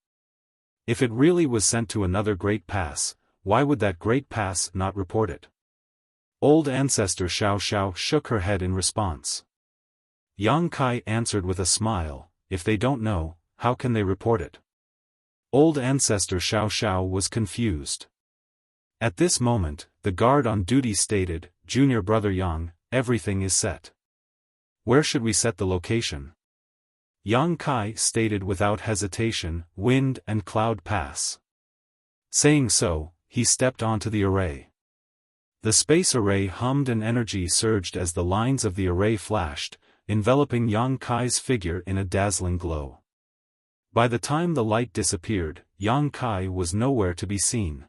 If it really was sent to another Great Pass, why would that Great Pass not report it? Old ancestor Xiao Xiao shook her head in response. Yang Kai answered with a smile, "If they don't know, how can they report it?" Old ancestor Xiao Xiao was confused. At this moment, the guard on duty stated, "Junior brother Yang, everything is set. Where should we set the location?" Yang Kai stated without hesitation, "Wind and Cloud Pass." Saying so, he stepped onto the array. The space array hummed and energy surged as the lines of the array flashed, enveloping Yang Kai's figure in a dazzling glow. By the time the light disappeared, Yang Kai was nowhere to be seen.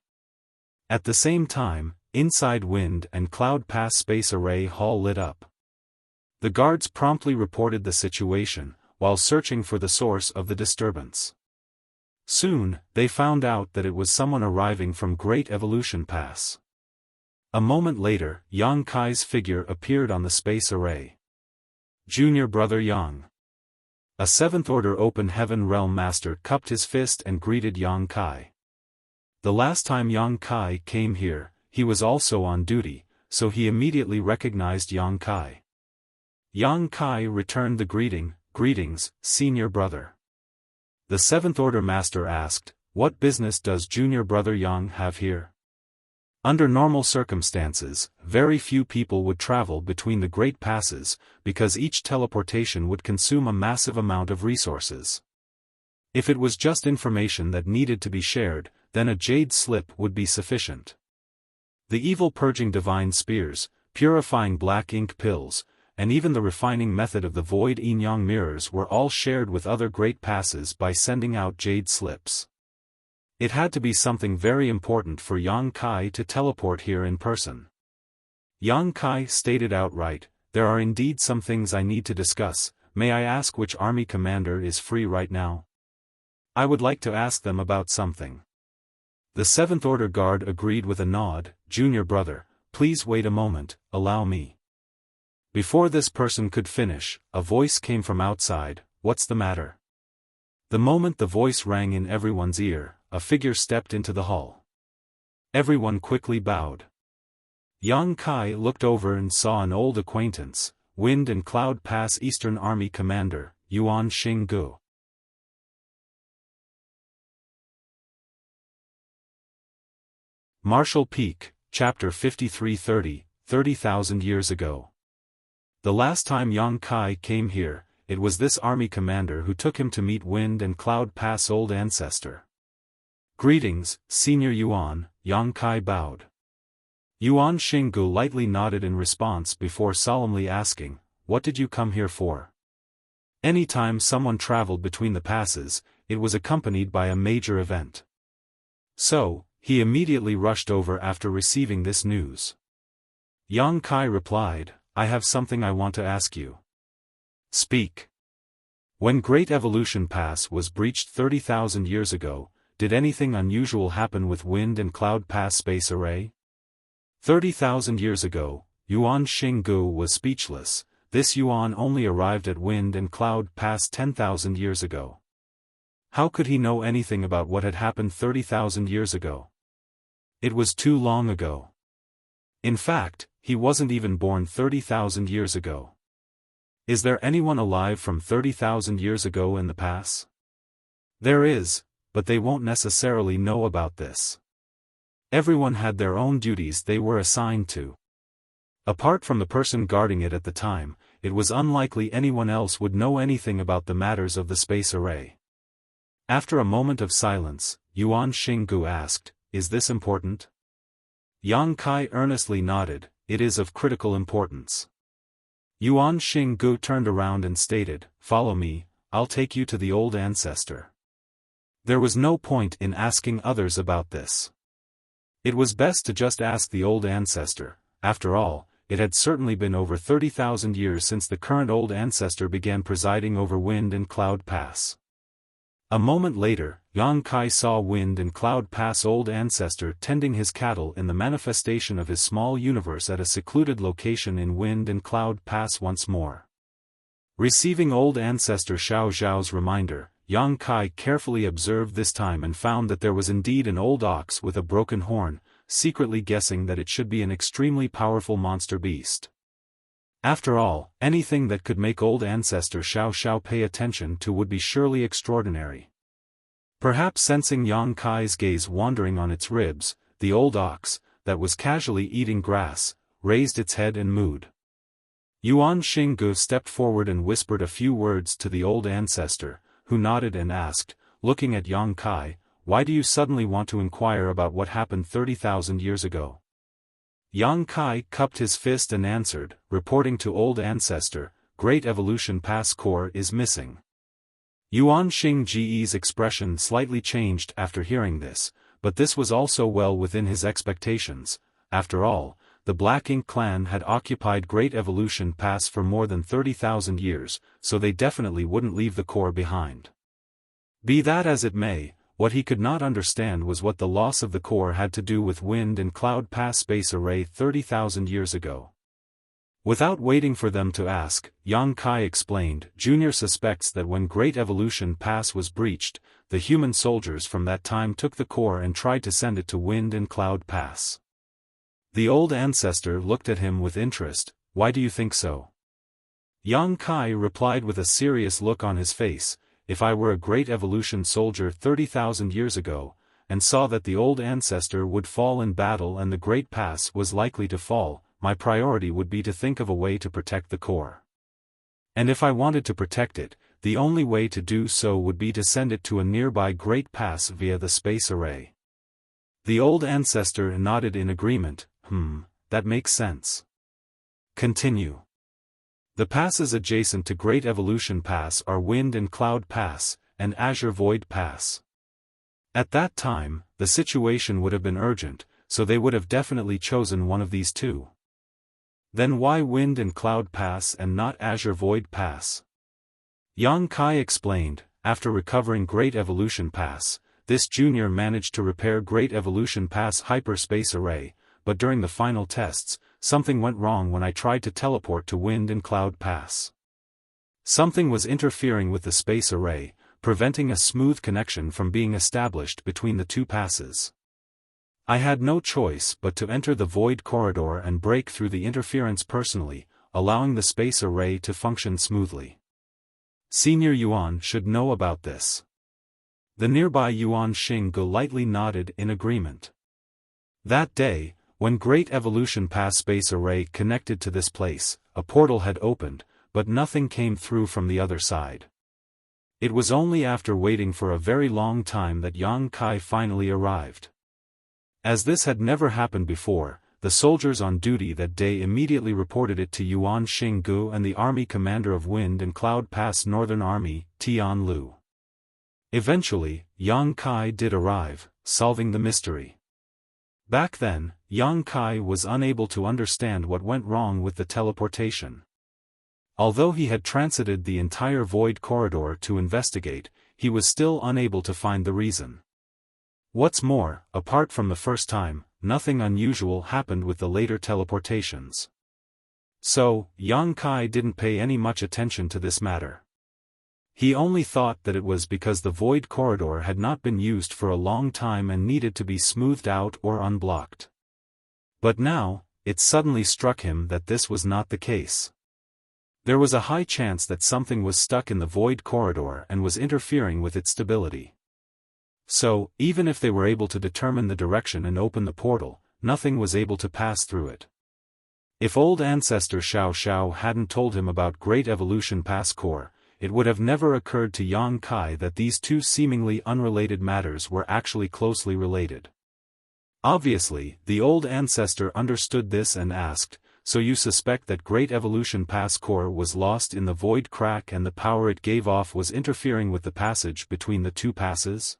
At the same time, inside Wind and Cloud Pass Space Array Hall lit up. The guards promptly reported the situation, while searching for the source of the disturbance. Soon, they found out that it was someone arriving from Great Evolution Pass. A moment later, Yang Kai's figure appeared on the space array. "Junior brother Yang." A Seventh Order Open Heaven Realm Master cupped his fist and greeted Yang Kai. The last time Yang Kai came here, he was also on duty, so he immediately recognized Yang Kai. Yang Kai returned the greeting, "Greetings, senior brother." The Seventh Order Master asked, "What business does junior brother Yang have here?" Under normal circumstances, very few people would travel between the Great Passes, because each teleportation would consume a massive amount of resources. If it was just information that needed to be shared, then a jade slip would be sufficient. The evil purging divine spears, purifying black ink pills, and even the refining method of the void yin-yang mirrors were all shared with other Great Passes by sending out jade slips. It had to be something very important for Yang Kai to teleport here in person. Yang Kai stated outright, "There are indeed some things I need to discuss. May I ask which army commander is free right now? I would like to ask them about something." The Seventh Order Guard agreed with a nod, "Junior brother, please wait a moment, allow me." Before this person could finish, a voice came from outside, "What's the matter?" The moment the voice rang in everyone's ear, a figure stepped into the hall. Everyone quickly bowed. Yang Kai looked over and saw an old acquaintance, Wind and Cloud Pass Eastern Army Commander, Yuan Xinggu. Marshall Peak, Chapter 5330, 30,000 years ago. The last time Yang Kai came here, it was this army commander who took him to meet Wind and Cloud Pass old ancestor. "Greetings, Senior Yuan," Yang Kai bowed. Yuan Xinggu lightly nodded in response before solemnly asking, "What did you come here for?" Any time someone traveled between the passes, it was accompanied by a major event. So, he immediately rushed over after receiving this news. Yang Kai replied, "I have something I want to ask you." "Speak." "When Great Evolution Pass was breached 30,000 years ago, did anything unusual happen with Wind and Cloud Pass space array?" 30,000 years ago, Yuan Xinggu was speechless. This Yuan only arrived at Wind and Cloud Pass 10,000 years ago. How could he know anything about what had happened 30,000 years ago? It was too long ago. In fact, he wasn't even born 30,000 years ago. Is there anyone alive from 30,000 years ago in the pass? There is, but they won't necessarily know about this. Everyone had their own duties they were assigned to. Apart from the person guarding it at the time, it was unlikely anyone else would know anything about the matters of the space array. After a moment of silence, Yuan Xinggu asked, "Is this important?" Yang Kai earnestly nodded, "It is of critical importance." Yuan Xinggu turned around and stated, "Follow me, I'll take you to the old ancestor." There was no point in asking others about this. It was best to just ask the old ancestor. After all, it had certainly been over 30,000 years since the current old ancestor began presiding over Wind and Cloud Pass. A moment later, Yang Kai saw Wind and Cloud Pass old ancestor tending his cattle in the manifestation of his small universe at a secluded location in Wind and Cloud Pass once more. Receiving old ancestor Xiao Zhao's reminder, Yang Kai carefully observed this time and found that there was indeed an old ox with a broken horn, secretly guessing that it should be an extremely powerful monster beast. After all, anything that could make old ancestor Xiao Zhao pay attention to would be surely extraordinary. Perhaps sensing Yang Kai's gaze wandering on its ribs, the old ox, that was casually eating grass, raised its head and mooed. Yuan Xinggu stepped forward and whispered a few words to the old ancestor, who nodded and asked, looking at Yang Kai, "Why do you suddenly want to inquire about what happened 30,000 years ago?" Yang Kai cupped his fist and answered, reporting to old ancestor, "Great Evolution Pass core is missing." Yuan Xingji's expression slightly changed after hearing this, but this was also well within his expectations. After all, the Black Ink clan had occupied Great Evolution Pass for more than 30,000 years, so they definitely wouldn't leave the core behind. Be that as it may, what he could not understand was what the loss of the core had to do with Wind and Cloud Pass space array 30,000 years ago. Without waiting for them to ask, Yang Kai explained, "Junior suspects that when Great Evolution Pass was breached, the human soldiers from that time took the core and tried to send it to Wind and Cloud Pass." The old ancestor looked at him with interest. "Why do you think so?" Yang Kai replied with a serious look on his face, "If I were a Great Evolution soldier 30,000 years ago, and saw that the old ancestor would fall in battle and the Great Pass was likely to fall, my priority would be to think of a way to protect the core. And if I wanted to protect it, the only way to do so would be to send it to a nearby Great Pass via the space array." The old ancestor nodded in agreement. That makes sense. Continue. The passes adjacent to Great Evolution Pass are Wind and Cloud Pass, and Azure Void Pass. At that time, the situation would have been urgent, so they would have definitely chosen one of these two. Then why Wind and Cloud Pass and not Azure Void Pass? Yang Kai explained, after recovering Great Evolution Pass, this junior managed to repair Great Evolution Pass hyperspace array, but during the final tests, something went wrong when I tried to teleport to Wind and Cloud Pass. Something was interfering with the space array, preventing a smooth connection from being established between the two passes. I had no choice but to enter the void corridor and break through the interference personally, allowing the space array to function smoothly. Senior Yuan should know about this. The nearby Yuan Xinggu lightly nodded in agreement. That day, when Great Evolution Pass space array connected to this place, a portal had opened, but nothing came through from the other side. It was only after waiting for a very long time that Yang Kai finally arrived. As this had never happened before, the soldiers on duty that day immediately reported it to Yuan Xinggu and the army commander of Wind and Cloud Pass Northern Army, Tian Lu. Eventually, Yang Kai did arrive, solving the mystery. Back then, Yang Kai was unable to understand what went wrong with the teleportation. Although he had transited the entire void corridor to investigate, he was still unable to find the reason. What's more, apart from the first time, nothing unusual happened with the later teleportations. So, Yang Kai didn't pay any much attention to this matter. He only thought that it was because the void corridor had not been used for a long time and needed to be smoothed out or unblocked. But now, it suddenly struck him that this was not the case. There was a high chance that something was stuck in the void corridor and was interfering with its stability. So, even if they were able to determine the direction and open the portal, nothing was able to pass through it. If old ancestor Xiao hadn't told him about Great Evolution Pass Core, it would have never occurred to Yang Kai that these two seemingly unrelated matters were actually closely related. Obviously, the old ancestor understood this and asked, "So you suspect that Great Evolution Pass Core was lost in the void crack and the power it gave off was interfering with the passage between the two passes?"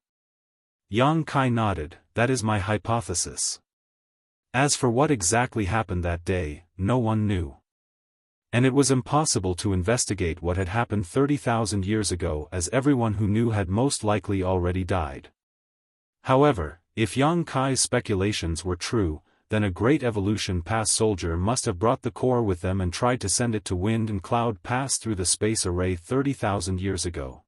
Yang Kai nodded, "That is my hypothesis." As for what exactly happened that day, no one knew. And it was impossible to investigate what had happened 30,000 years ago, as everyone who knew had most likely already died. However, if Yang Kai's speculations were true, then a Great Evolution Pass soldier must have brought the core with them and tried to send it to Wind and Cloud Pass through the space array 30,000 years ago.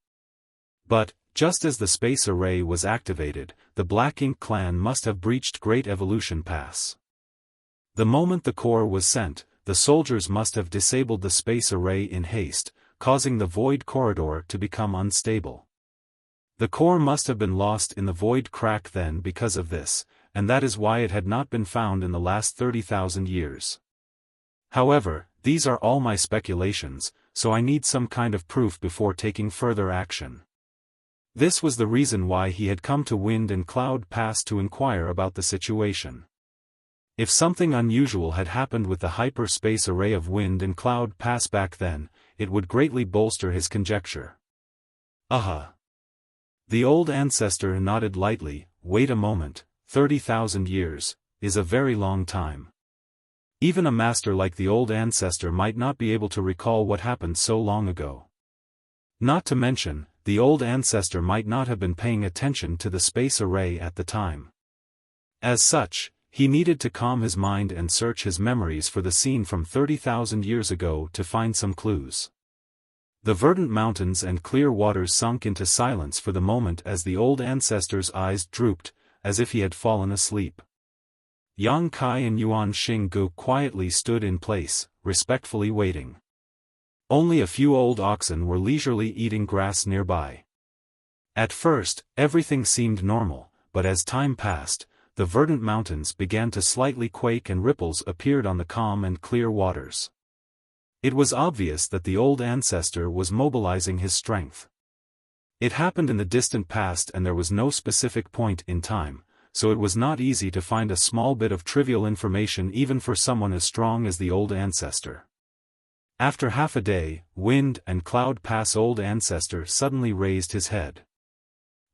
But, just as the space array was activated, the Black Ink clan must have breached Great Evolution Pass. The moment the core was sent, the soldiers must have disabled the space array in haste, causing the void corridor to become unstable. The core must have been lost in the void crack then because of this, and that is why it had not been found in the last 30,000 years. However, these are all my speculations, so I need some kind of proof before taking further action. This was the reason why he had come to Wind and Cloud Pass to inquire about the situation. If something unusual had happened with the hyperspace array of Wind and Cloud Pass back then, it would greatly bolster his conjecture. The old ancestor nodded lightly. Wait a moment, 30,000 years is a very long time. Even a master like the old ancestor might not be able to recall what happened so long ago. Not to mention, the old ancestor might not have been paying attention to the space array at the time. As such, he needed to calm his mind and search his memories for the scene from 30,000 years ago to find some clues. The verdant mountains and clear waters sunk into silence for the moment as the old ancestor's eyes drooped, as if he had fallen asleep. Yang Kai and Yuan Xinggu quietly stood in place, respectfully waiting. Only a few old oxen were leisurely eating grass nearby. At first, everything seemed normal, but as time passed, the verdant mountains began to slightly quake and ripples appeared on the calm and clear waters. It was obvious that the old ancestor was mobilizing his strength. It happened in the distant past and there was no specific point in time, so it was not easy to find a small bit of trivial information even for someone as strong as the old ancestor. After half a day, Wind and Cloud Pass old ancestor suddenly raised his head.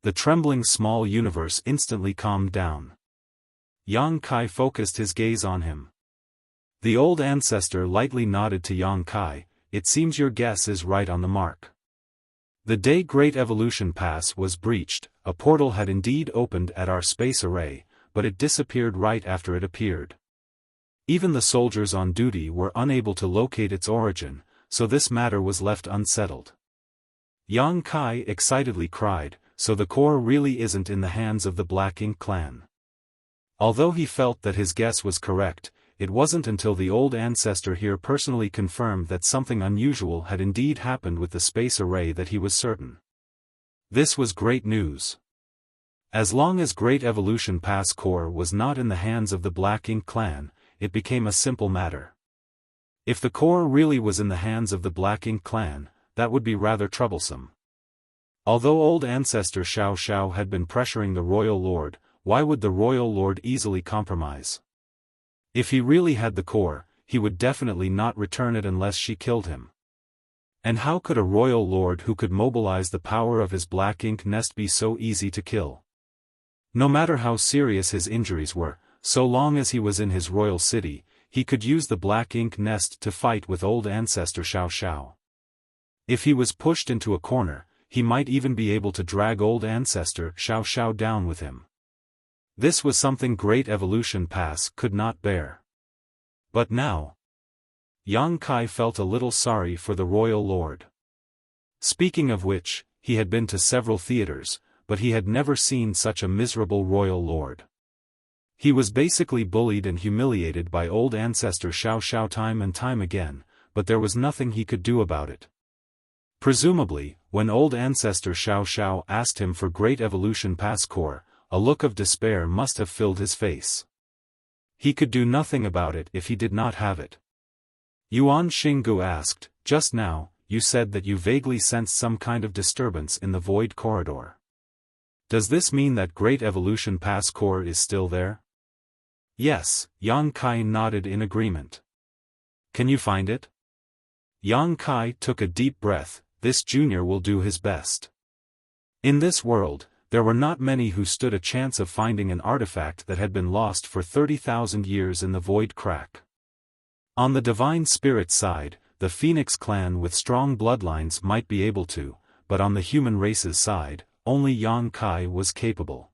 The trembling small universe instantly calmed down. Yang Kai focused his gaze on him. The old ancestor lightly nodded to Yang Kai. "It seems your guess is right on the mark. The day Great Evolution Pass was breached, a portal had indeed opened at our space array, but it disappeared right after it appeared. Even the soldiers on duty were unable to locate its origin, so this matter was left unsettled." Yang Kai excitedly cried, "So the core really isn't in the hands of the Black Ink clan." Although he felt that his guess was correct, it wasn't until the old ancestor here personally confirmed that something unusual had indeed happened with the space array that he was certain. This was great news. As long as Great Evolution Pass core was not in the hands of the Black Ink clan, it became a simple matter. If the core really was in the hands of the Black Ink clan, that would be rather troublesome. Although old ancestor Xiao Xiao had been pressuring the royal lord, why would the royal lord easily compromise? If he really had the core, he would definitely not return it unless she killed him. And how could a royal lord who could mobilize the power of his Black Ink nest be so easy to kill? No matter how serious his injuries were, so long as he was in his royal city, he could use the Black Ink nest to fight with old ancestor Xiao Xiao. If he was pushed into a corner, he might even be able to drag old ancestor Xiao Xiao down with him. This was something Great Evolution Pass could not bear. But now, Yang Kai felt a little sorry for the royal lord. Speaking of which, he had been to several theaters, but he had never seen such a miserable royal lord. He was basically bullied and humiliated by old ancestor Xiao Xiao time and time again, but there was nothing he could do about it. Presumably, when old ancestor Xiao Xiao asked him for Great Evolution Pass core, a look of despair must have filled his face. He could do nothing about it if he did not have it. Yuan Xinggu asked, "Just now, you said that you vaguely sensed some kind of disturbance in the void corridor. Does this mean that Great Evolution Pass core is still there?" "Yes," Yang Kai nodded in agreement. "Can you find it?" Yang Kai took a deep breath. This junior will do his best. In this world, there were not many who stood a chance of finding an artifact that had been lost for 30,000 years in the void crack. On the divine spirit side, the Phoenix clan with strong bloodlines might be able to, but on the human race's side, only Yang Kai was capable.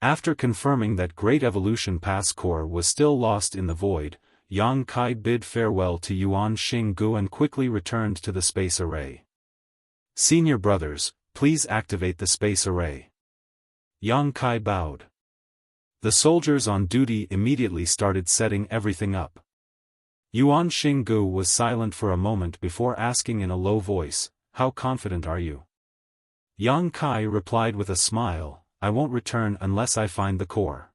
After confirming that Great Evolution Pass core was still lost in the void, Yang Kai bid farewell to Yuan Xinggu and quickly returned to the space array. "Senior brothers, please activate the space array." Yang Kai bowed. The soldiers on duty immediately started setting everything up. Yuan Xinggu was silent for a moment before asking in a low voice, "How confident are you?" Yang Kai replied with a smile, "I won't return unless I find the core."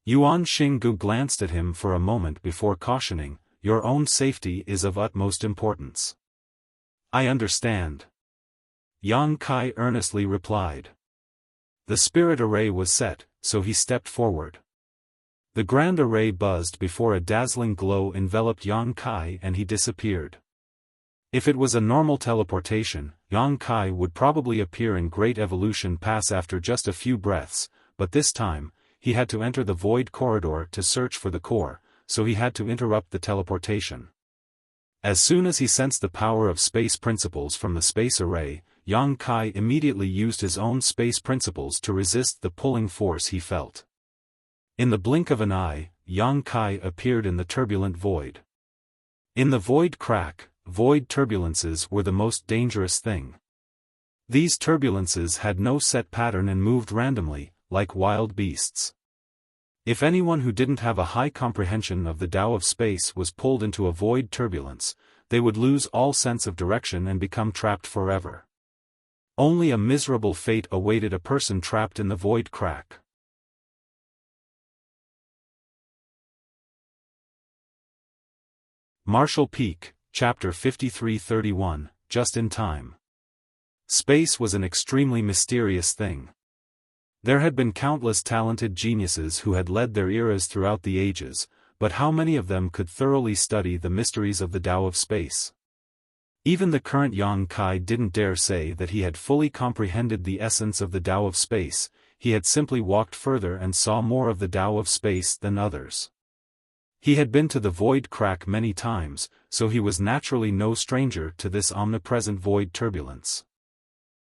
Yuan Xinggu glanced at him for a moment before cautioning, "Your own safety is of utmost importance." "I understand." Yang Kai earnestly replied. The spirit array was set, so he stepped forward. The grand array buzzed before a dazzling glow enveloped Yang Kai and he disappeared. If it was a normal teleportation, Yang Kai would probably appear in Great Evolution Pass after just a few breaths, but this time, he had to enter the void corridor to search for the core, so he had to interrupt the teleportation. As soon as he sensed the power of space principles from the space array, Yang Kai immediately used his own space principles to resist the pulling force he felt. In the blink of an eye, Yang Kai appeared in the turbulent void. In the void crack, void turbulences were the most dangerous thing. These turbulences had no set pattern and moved randomly, like wild beasts. If anyone who didn't have a high comprehension of the Tao of space was pulled into a void turbulence, they would lose all sense of direction and become trapped forever. Only a miserable fate awaited a person trapped in the void crack. Marshall Peak, Chapter 5331, Just in Time. Space was an extremely mysterious thing. There had been countless talented geniuses who had led their eras throughout the ages, but how many of them could thoroughly study the mysteries of the Tao of space? Even the current Yang Kai didn't dare say that he had fully comprehended the essence of the Tao of space. He had simply walked further and saw more of the Tao of space than others. He had been to the void crack many times, so he was naturally no stranger to this omnipresent void turbulence.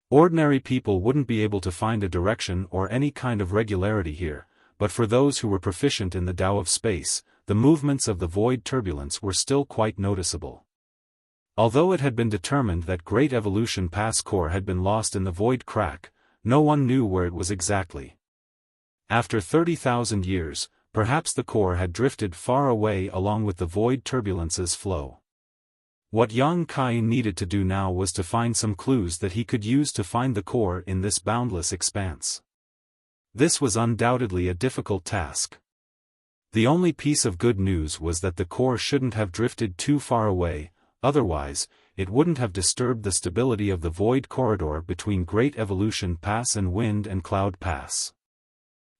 Ordinary people wouldn't be able to find a direction or any kind of regularity here, but for those who were proficient in the Tao of space, the movements of the void turbulence were still quite noticeable. Although it had been determined that Great Evolution Pass core had been lost in the void crack, no one knew where it was exactly. After 30,000 years, perhaps the core had drifted far away along with the void turbulence's flow. What Yang Kai needed to do now was to find some clues that he could use to find the core in this boundless expanse. This was undoubtedly a difficult task. The only piece of good news was that the core shouldn't have drifted too far away, otherwise, it wouldn't have disturbed the stability of the void corridor between Great Evolution Pass and Wind and Cloud Pass.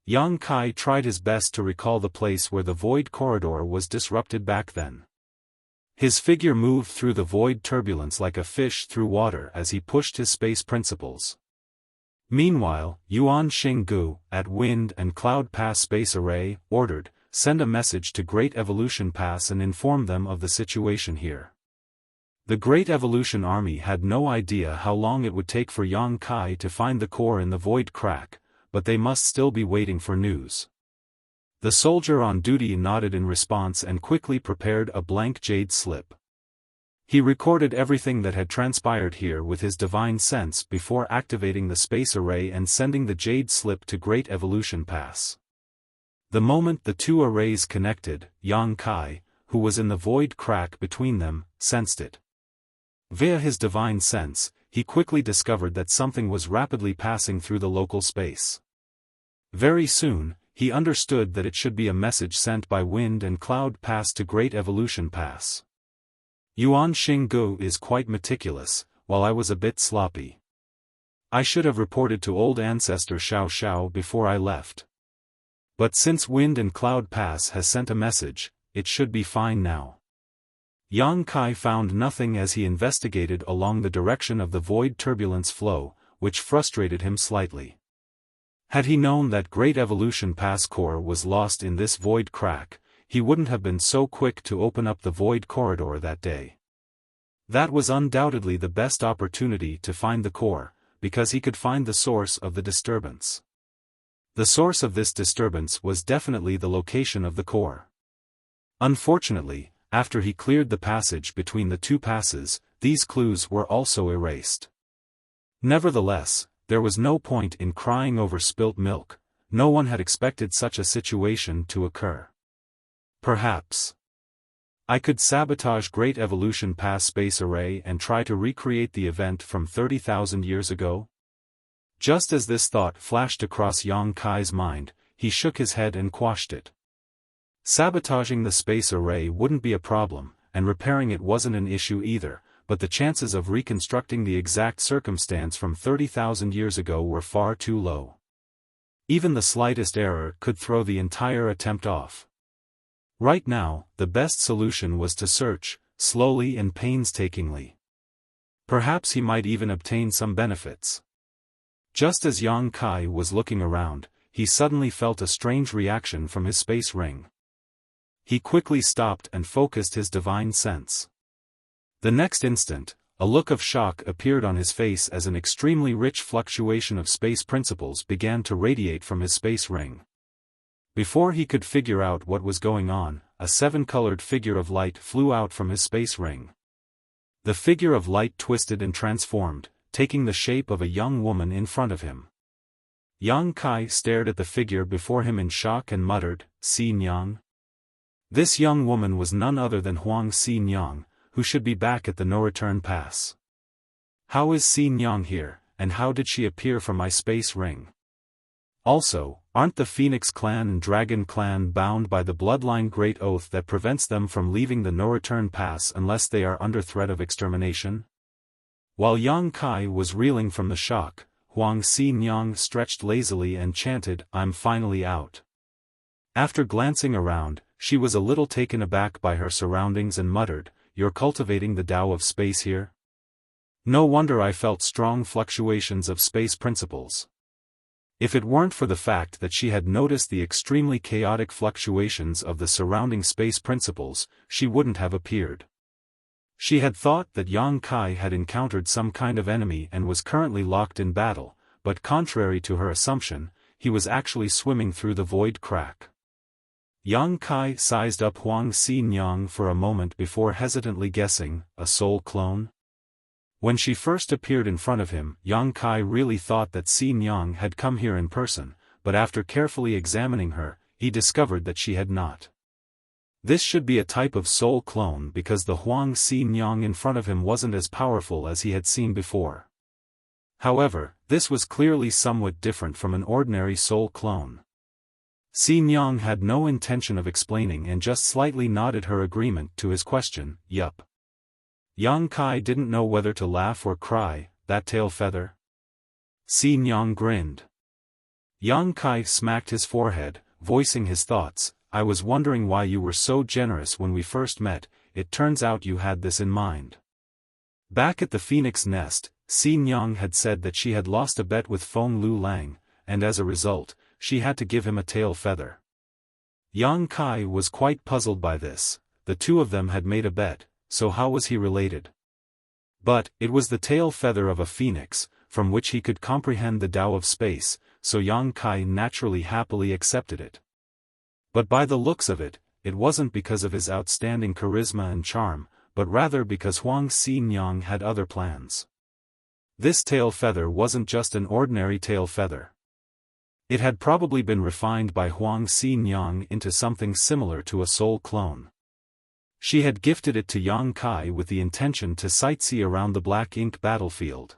Yang Kai tried his best to recall the place where the void corridor was disrupted back then. His figure moved through the void turbulence like a fish through water as he pushed his space principles. Meanwhile, Yuan Xinggu, at Wind and Cloud Pass Space Array, ordered, "Send a message to Great Evolution Pass and inform them of the situation here." The Great Evolution Army had no idea how long it would take for Yang Kai to find the core in the void crack, but they must still be waiting for news. The soldier on duty nodded in response and quickly prepared a blank jade slip. He recorded everything that had transpired here with his divine sense before activating the space array and sending the jade slip to Great Evolution Pass. The moment the two arrays connected, Yang Kai, who was in the void crack between them, sensed it. Via his divine sense, he quickly discovered that something was rapidly passing through the local space. Very soon, he understood that it should be a message sent by Wind and Cloud Pass to Great Evolution Pass. Yuan Xinggu is quite meticulous, while I was a bit sloppy. I should have reported to old ancestor Xiao before I left. But since Wind and Cloud Pass has sent a message, it should be fine now. Yang Kai found nothing as he investigated along the direction of the void turbulence flow, which frustrated him slightly. Had he known that Great Evolution Pass core was lost in this void crack, he wouldn't have been so quick to open up the void corridor that day. That was undoubtedly the best opportunity to find the core, because he could find the source of the disturbance. The source of this disturbance was definitely the location of the core. Unfortunately, after he cleared the passage between the two passes, these clues were also erased. Nevertheless, there was no point in crying over spilt milk. No one had expected such a situation to occur. Perhaps I could sabotage Great Evolution Pass Space Array and try to recreate the event from 30,000 years ago? Just as this thought flashed across Yang Kai's mind, he shook his head and quashed it. Sabotaging the space array wouldn't be a problem, and repairing it wasn't an issue either, but the chances of reconstructing the exact circumstance from 30,000 years ago were far too low. Even the slightest error could throw the entire attempt off. Right now, the best solution was to search, slowly and painstakingly. Perhaps he might even obtain some benefits. Just as Yang Kai was looking around, he suddenly felt a strange reaction from his space ring. He quickly stopped and focused his divine sense. The next instant, a look of shock appeared on his face as an extremely rich fluctuation of space principles began to radiate from his space ring. Before he could figure out what was going on, a seven-colored figure of light flew out from his space ring. The figure of light twisted and transformed, taking the shape of a young woman in front of him. Yang Kai stared at the figure before him in shock and muttered, "Si Nyang?" This young woman was none other than Huang Si Nyang, who should be back at the no-return pass. How is Si Nyang here, and how did she appear from my space ring? Also, aren't the Phoenix clan and Dragon clan bound by the bloodline great oath that prevents them from leaving the no-return pass unless they are under threat of extermination? While Yang Kai was reeling from the shock, Huang Si Nyang stretched lazily and chanted, "I'm finally out." After glancing around, she was a little taken aback by her surroundings and muttered, "You're cultivating the Tao of space here? No wonder I felt strong fluctuations of space principles." If it weren't for the fact that she had noticed the extremely chaotic fluctuations of the surrounding space principles, she wouldn't have appeared. She had thought that Yang Kai had encountered some kind of enemy and was currently locked in battle, but contrary to her assumption, he was actually swimming through the void crack. Yang Kai sized up Huang Si Nyang for a moment before hesitantly guessing, a soul clone? When she first appeared in front of him, Yang Kai really thought that Si Nyang had come here in person, but after carefully examining her, he discovered that she had not. This should be a type of soul clone because the Huang Si Nyang in front of him wasn't as powerful as he had seen before. However, this was clearly somewhat different from an ordinary soul clone. Xin Yang had no intention of explaining and just slightly nodded her agreement to his question. Yup. Yang Kai didn't know whether to laugh or cry. That tail feather? Xin Yang grinned. Yang Kai smacked his forehead, voicing his thoughts. I was wondering why you were so generous when we first met. It turns out you had this in mind. Back at the phoenix nest, Xin Yang had said that she had lost a bet with Feng Lu Lang, and as a result, she had to give him a tail feather. Yang Kai was quite puzzled by this. The two of them had made a bet, so how was he related? But, it was the tail feather of a phoenix, from which he could comprehend the Tao of space, so Yang Kai naturally happily accepted it. But by the looks of it, it wasn't because of his outstanding charisma and charm, but rather because Huang Xin Yang had other plans. This tail feather wasn't just an ordinary tail feather. It had probably been refined by Huang Xin Yang into something similar to a soul clone. She had gifted it to Yang Kai with the intention to sightsee around the black ink battlefield.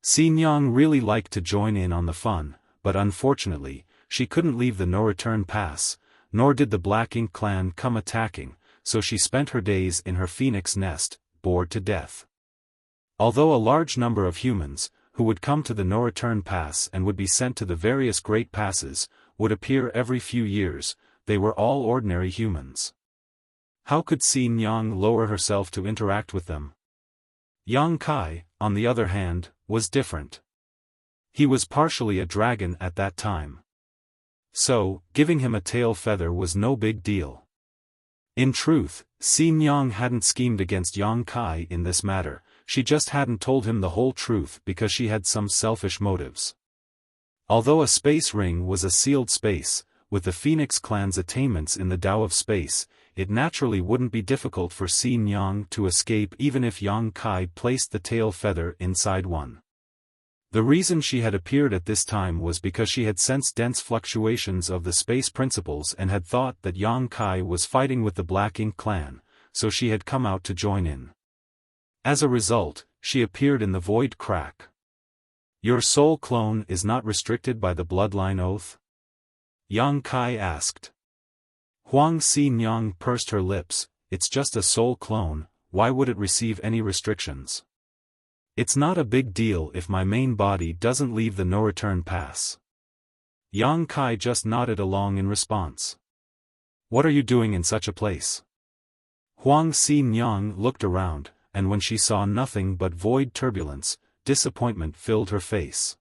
Xin Yang really liked to join in on the fun, but unfortunately, she couldn't leave the no-return pass, nor did the Black Ink clan come attacking, so she spent her days in her phoenix nest, bored to death. Although a large number of humans, who would come to the no-return pass and would be sent to the various great passes, would appear every few years, they were all ordinary humans. How could Xin Yang lower herself to interact with them? Yang Kai, on the other hand, was different. He was partially a dragon at that time. So, giving him a tail feather was no big deal. In truth, Xin Yang hadn't schemed against Yang Kai in this matter, she just hadn't told him the whole truth because she had some selfish motives. Although a space ring was a sealed space, with the Phoenix clan's attainments in the Tao of space, it naturally wouldn't be difficult for Xin Yang to escape even if Yang Kai placed the tail feather inside one. The reason she had appeared at this time was because she had sensed dense fluctuations of the space principles and had thought that Yang Kai was fighting with the Black Ink clan, so she had come out to join in. As a result, she appeared in the void crack. Your soul clone is not restricted by the bloodline oath? Yang Kai asked. Huang Xin Yang pursed her lips. It's just a soul clone, why would it receive any restrictions? It's not a big deal if my main body doesn't leave the no-return pass. Yang Kai just nodded along in response. What are you doing in such a place? Huang Xin Yang looked around, and when she saw nothing but void turbulence, disappointment filled her face.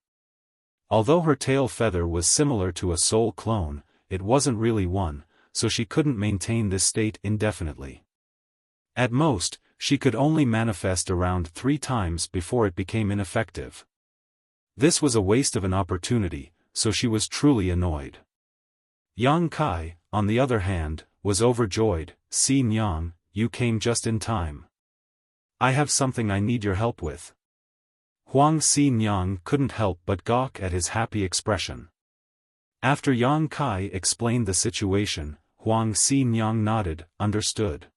Although her tail feather was similar to a soul clone, it wasn't really one, so she couldn't maintain this state indefinitely. At most, she could only manifest around 3 times before it became ineffective. This was a waste of an opportunity, so she was truly annoyed. Yang Kai, on the other hand, was overjoyed. Xin Yang, you came just in time. I have something I need your help with. Huang Xin Yang couldn't help but gawk at his happy expression. After Yang Kai explained the situation, Huang Xin Yang nodded, understood.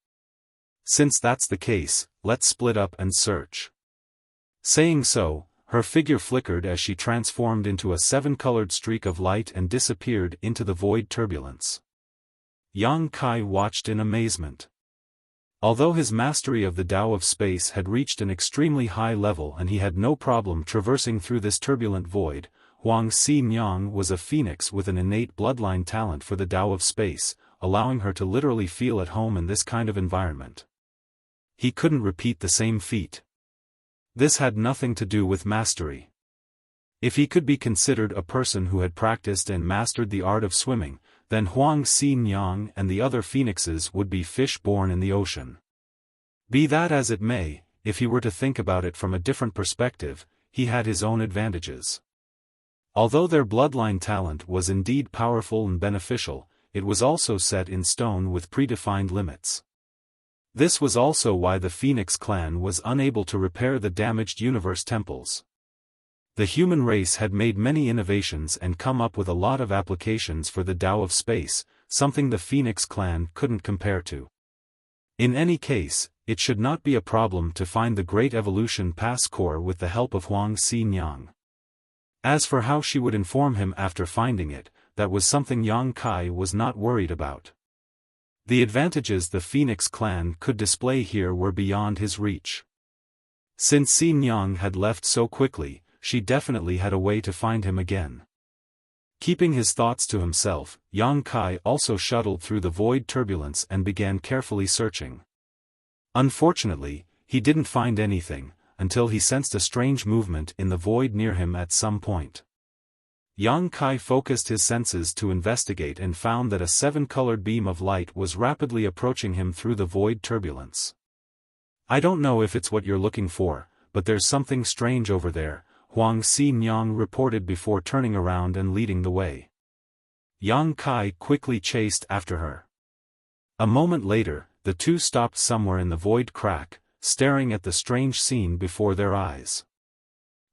Since that's the case, let's split up and search. Saying so, her figure flickered as she transformed into a 7-colored streak of light and disappeared into the void turbulence. Yang Kai watched in amazement. Although his mastery of the Tao of space had reached an extremely high level and he had no problem traversing through this turbulent void, Huang Xin Yang was a phoenix with an innate bloodline talent for the Tao of space, allowing her to literally feel at home in this kind of environment. He couldn't repeat the same feat. This had nothing to do with mastery. If he could be considered a person who had practiced and mastered the art of swimming, then Huang Xin Yang and the other phoenixes would be fish born in the ocean. Be that as it may, if he were to think about it from a different perspective, he had his own advantages. Although their bloodline talent was indeed powerful and beneficial, it was also set in stone with predefined limits. This was also why the Phoenix clan was unable to repair the damaged universe temples. The human race had made many innovations and come up with a lot of applications for the Tao of space, something the Phoenix clan couldn't compare to. In any case, it should not be a problem to find the Great Evolution Pass core with the help of Huang Xin Yang. As for how she would inform him after finding it, that was something Yang Kai was not worried about. The advantages the Phoenix clan could display here were beyond his reach. Since Xi Nyang had left so quickly, she definitely had a way to find him again. Keeping his thoughts to himself, Yang Kai also shuttled through the void turbulence and began carefully searching. Unfortunately, he didn't find anything, until he sensed a strange movement in the void near him at some point. Yang Kai focused his senses to investigate and found that a seven-colored beam of light was rapidly approaching him through the void turbulence. "I don't know if it's what you're looking for, but there's something strange over there," Huang Xi-Nyang reported before turning around and leading the way. Yang Kai quickly chased after her. A moment later, the two stopped somewhere in the void crack, staring at the strange scene before their eyes.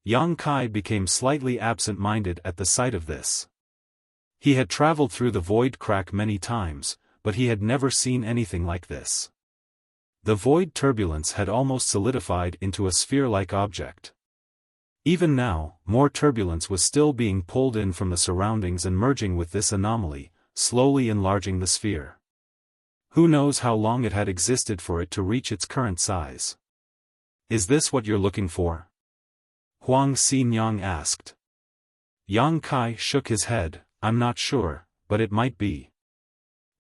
Yang Kai became slightly absent-minded at the sight of this. He had traveled through the void crack many times, but he had never seen anything like this. The void turbulence had almost solidified into a sphere-like object. Even now, more turbulence was still being pulled in from the surroundings and merging with this anomaly, slowly enlarging the sphere. Who knows how long it had existed for it to reach its current size? "Is this what you're looking for?" Huang Xi-Nyang asked. Yang Kai shook his head. "I'm not sure, but it might be."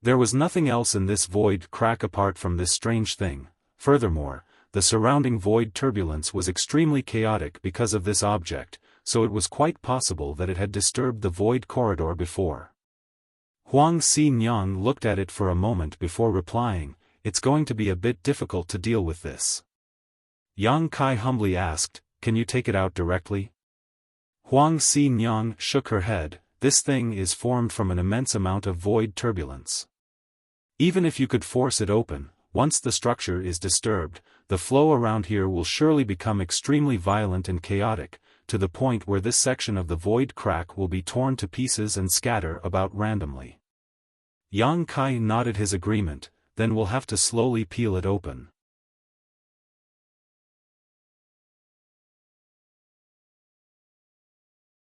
There was nothing else in this void crack apart from this strange thing. Furthermore, the surrounding void turbulence was extremely chaotic because of this object, so it was quite possible that it had disturbed the void corridor before. Huang Xi-Nyang looked at it for a moment before replying, "It's going to be a bit difficult to deal with this." Yang Kai humbly asked, "Can you take it out directly?" Huang Xi-Nyang shook her head. "This thing is formed from an immense amount of void turbulence. Even if you could force it open, once the structure is disturbed, the flow around here will surely become extremely violent and chaotic, to the point where this section of the void crack will be torn to pieces and scatter about randomly." Yang Kai nodded his agreement. "Then we'll have to slowly peel it open."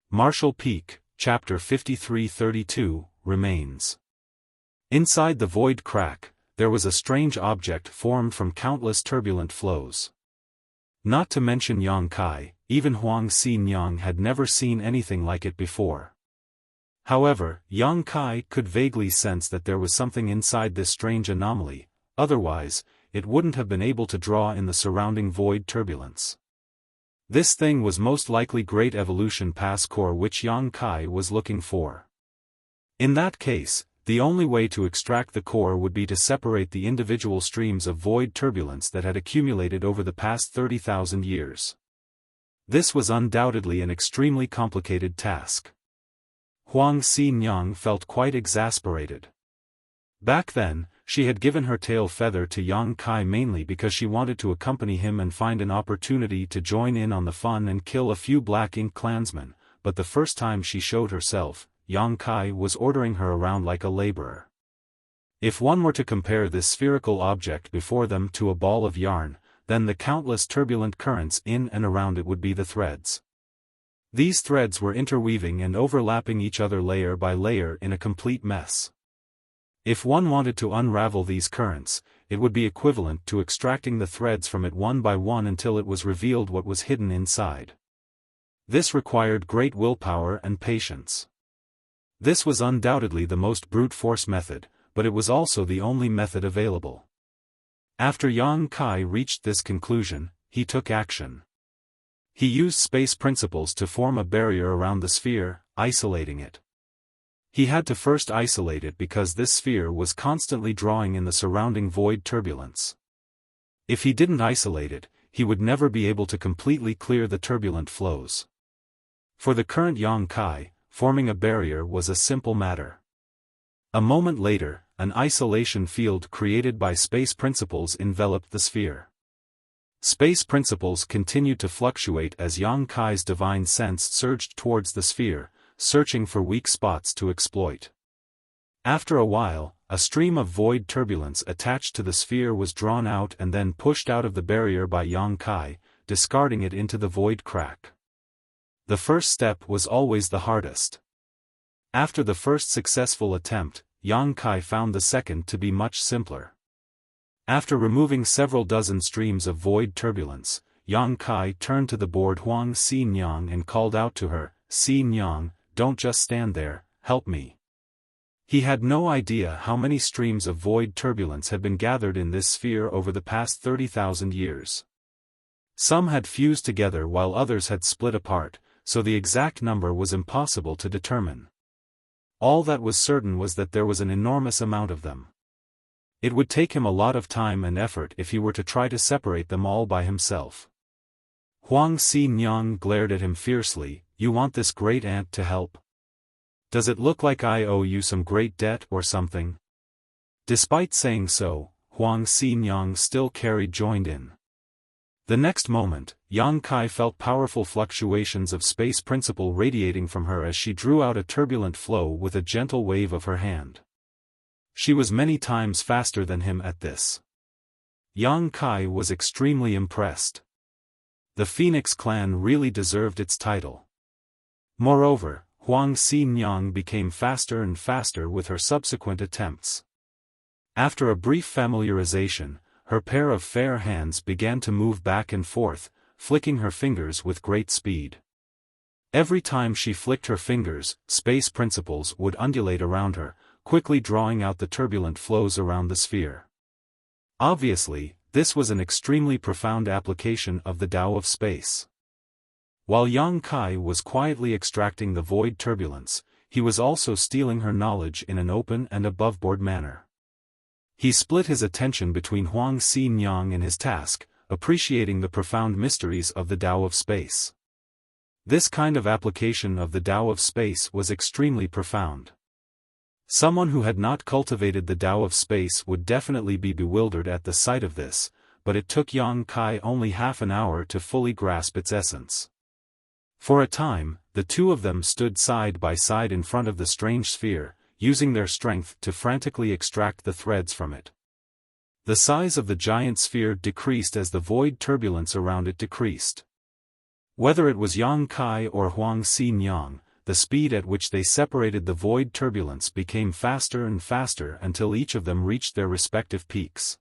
Marshall Peak, Chapter 5332, Remains. Inside the void crack, there was a strange object formed from countless turbulent flows. Not to mention Yang Kai, even Huang Xi-Nyang had never seen anything like it before. However, Yang Kai could vaguely sense that there was something inside this strange anomaly, otherwise, it wouldn't have been able to draw in the surrounding void turbulence. This thing was most likely Great Evolution Pass core which Yang Kai was looking for. In that case, the only way to extract the core would be to separate the individual streams of void turbulence that had accumulated over the past 30,000 years. This was undoubtedly an extremely complicated task. Huang Xi-Nyang felt quite exasperated. Back then, she had given her tail feather to Yang Kai mainly because she wanted to accompany him and find an opportunity to join in on the fun and kill a few Black Ink clansmen, but the first time she showed herself, Yang Kai was ordering her around like a laborer. If one were to compare this spherical object before them to a ball of yarn, then the countless turbulent currents in and around it would be the threads. These threads were interweaving and overlapping each other layer by layer in a complete mess. If one wanted to unravel these currents, it would be equivalent to extracting the threads from it one by one until it was revealed what was hidden inside. This required great willpower and patience. This was undoubtedly the most brute force method, but it was also the only method available. After Yang Kai reached this conclusion, he took action. He used space principles to form a barrier around the sphere, isolating it. He had to first isolate it because this sphere was constantly drawing in the surrounding void turbulence. If he didn't isolate it, he would never be able to completely clear the turbulent flows. For the current Yang Kai, forming a barrier was a simple matter. A moment later, an isolation field created by space principles enveloped the sphere. Space principles continued to fluctuate as Yang Kai's divine sense surged towards the sphere, searching for weak spots to exploit. After a while, a stream of void turbulence attached to the sphere was drawn out and then pushed out of the barrier by Yang Kai, discarding it into the void crack. The first step was always the hardest. After the first successful attempt, Yang Kai found the second to be much simpler. After removing several dozen streams of void turbulence, Yang Kai turned to the bored Huang Xinyang and called out to her, "Xinyang, don't just stand there, help me." He had no idea how many streams of void turbulence had been gathered in this sphere over the past 30,000 years. Some had fused together while others had split apart, so the exact number was impossible to determine. All that was certain was that there was an enormous amount of them. It would take him a lot of time and effort if he were to try to separate them all by himself. Huang Xinyang glared at him fiercely, "You want this great ant to help? Does it look like I owe you some great debt or something?" Despite saying so, Huang Xinyang still joined in. The next moment, Yang Kai felt powerful fluctuations of space principle radiating from her as she drew out a turbulent flow with a gentle wave of her hand. She was many times faster than him at this. Yang Kai was extremely impressed. The Phoenix clan really deserved its title. Moreover, Huang Xinyang became faster and faster with her subsequent attempts. After a brief familiarization, her pair of fair hands began to move back and forth, flicking her fingers with great speed. Every time she flicked her fingers, space principles would undulate around her, quickly drawing out the turbulent flows around the sphere. Obviously, this was an extremely profound application of the Tao of space. While Yang Kai was quietly extracting the void turbulence, he was also stealing her knowledge in an open and aboveboard manner. He split his attention between Huang Xinyang and his task, appreciating the profound mysteries of the Tao of space. This kind of application of the Tao of space was extremely profound. Someone who had not cultivated the Tao of space would definitely be bewildered at the sight of this, but it took Yang Kai only half an hour to fully grasp its essence. For a time, the two of them stood side by side in front of the strange sphere, using their strength to frantically extract the threads from it. The size of the giant sphere decreased as the void turbulence around it decreased. Whether it was Yang Kai or Huang Xinyang, the speed at which they separated the void turbulence became faster and faster until each of them reached their respective peaks.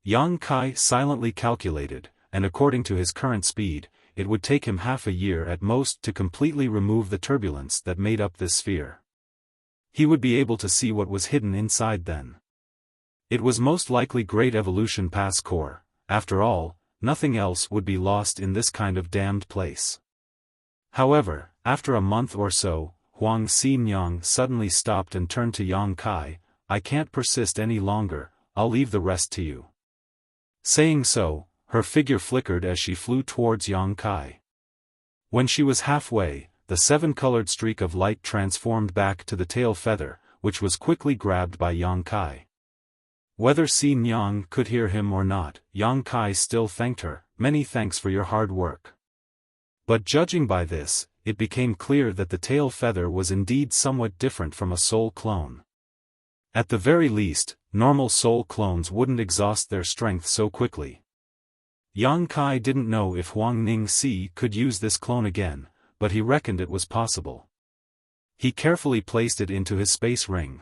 Yang Kai silently calculated, and according to his current speed, it would take him half a year at most to completely remove the turbulence that made up this sphere. He would be able to see what was hidden inside then. It was most likely great evolution past core. After all, nothing else would be lost in this kind of damned place. However, after a month or so, Huang Xinyang suddenly stopped and turned to Yang Kai, "I can't persist any longer, I'll leave the rest to you." Saying so, her figure flickered as she flew towards Yang Kai. When she was halfway, the seven-colored streak of light transformed back to the tail feather, which was quickly grabbed by Yang Kai. Whether Xinyang could hear him or not, Yang Kai still thanked her, "Many thanks for your hard work." But judging by this, it became clear that the tail feather was indeed somewhat different from a soul clone. At the very least, normal soul clones wouldn't exhaust their strength so quickly. Yang Kai didn't know if Huang Ningxi could use this clone again, but he reckoned it was possible. He carefully placed it into his space ring.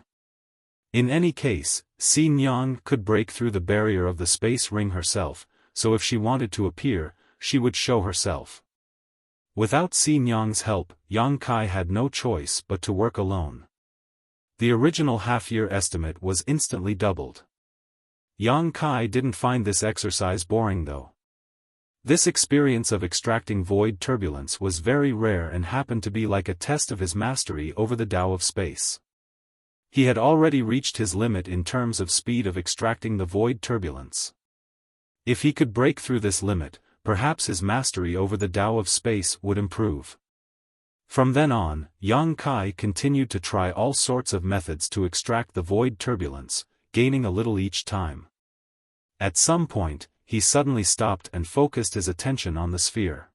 In any case, Xinyang could break through the barrier of the space ring herself, so if she wanted to appear, she would show herself. Without Xinyang's help, Yang Kai had no choice but to work alone. The original half-year estimate was instantly doubled. Yang Kai didn't find this exercise boring though. This experience of extracting void turbulence was very rare and happened to be like a test of his mastery over the Tao of space. He had already reached his limit in terms of speed of extracting the void turbulence. If he could break through this limit, perhaps his mastery over the Tao of space would improve. From then on, Yang Kai continued to try all sorts of methods to extract the void turbulence, gaining a little each time. At some point, he suddenly stopped and focused his attention on the sphere.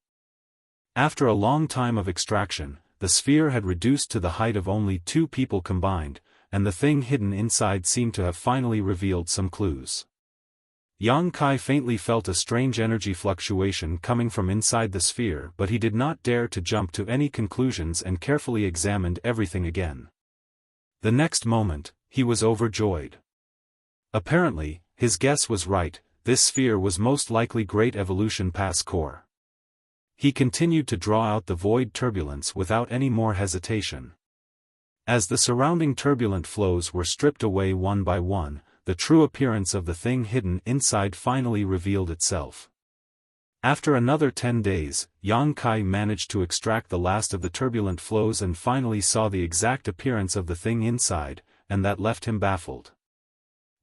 After a long time of extraction, the sphere had reduced to the height of only 2 people combined, and the thing hidden inside seemed to have finally revealed some clues. Yang Kai faintly felt a strange energy fluctuation coming from inside the sphere, but he did not dare to jump to any conclusions and carefully examined everything again. The next moment, he was overjoyed. Apparently, his guess was right, this sphere was most likely Great Evolution Pass core. He continued to draw out the void turbulence without any more hesitation. As the surrounding turbulent flows were stripped away one by one, the true appearance of the thing hidden inside finally revealed itself. After another 10 days, Yang Kai managed to extract the last of the turbulent flows and finally saw the exact appearance of the thing inside, and that left him baffled.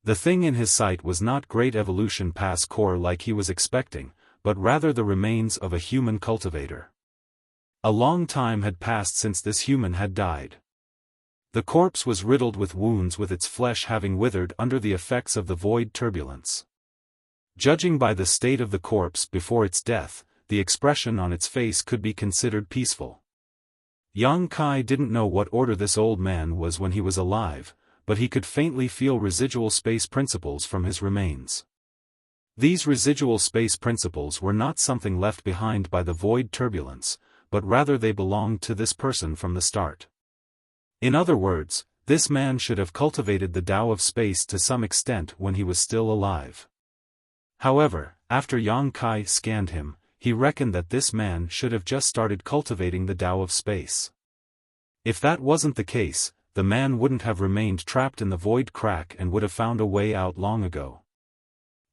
The thing in his sight was not Great Evolution Pass core like he was expecting, but rather the remains of a human cultivator. A long time had passed since this human had died. The corpse was riddled with wounds, with its flesh having withered under the effects of the void turbulence. Judging by the state of the corpse before its death, the expression on its face could be considered peaceful. Yang Kai didn't know what order this old man was when he was alive, but he could faintly feel residual space principles from his remains. These residual space principles were not something left behind by the void turbulence, but rather they belonged to this person from the start. In other words, this man should have cultivated the Tao of space to some extent when he was still alive. However, after Yang Kai scanned him, he reckoned that this man should have just started cultivating the Tao of space. If that wasn't the case, the man wouldn't have remained trapped in the void crack and would have found a way out long ago.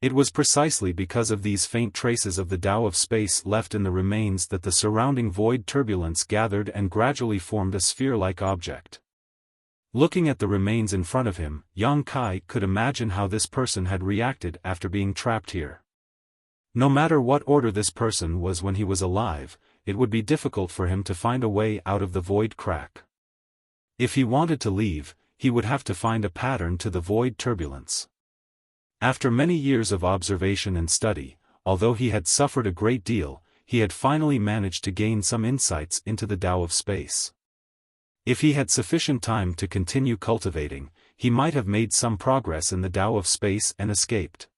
It was precisely because of these faint traces of the Tao of space left in the remains that the surrounding void turbulence gathered and gradually formed a sphere-like object. Looking at the remains in front of him, Yang Kai could imagine how this person had reacted after being trapped here. No matter what order this person was when he was alive, it would be difficult for him to find a way out of the void crack. If he wanted to leave, he would have to find a pattern to the void turbulence. After many years of observation and study, although he had suffered a great deal, he had finally managed to gain some insights into the Tao of space. If he had sufficient time to continue cultivating, he might have made some progress in the Tao of space and escaped.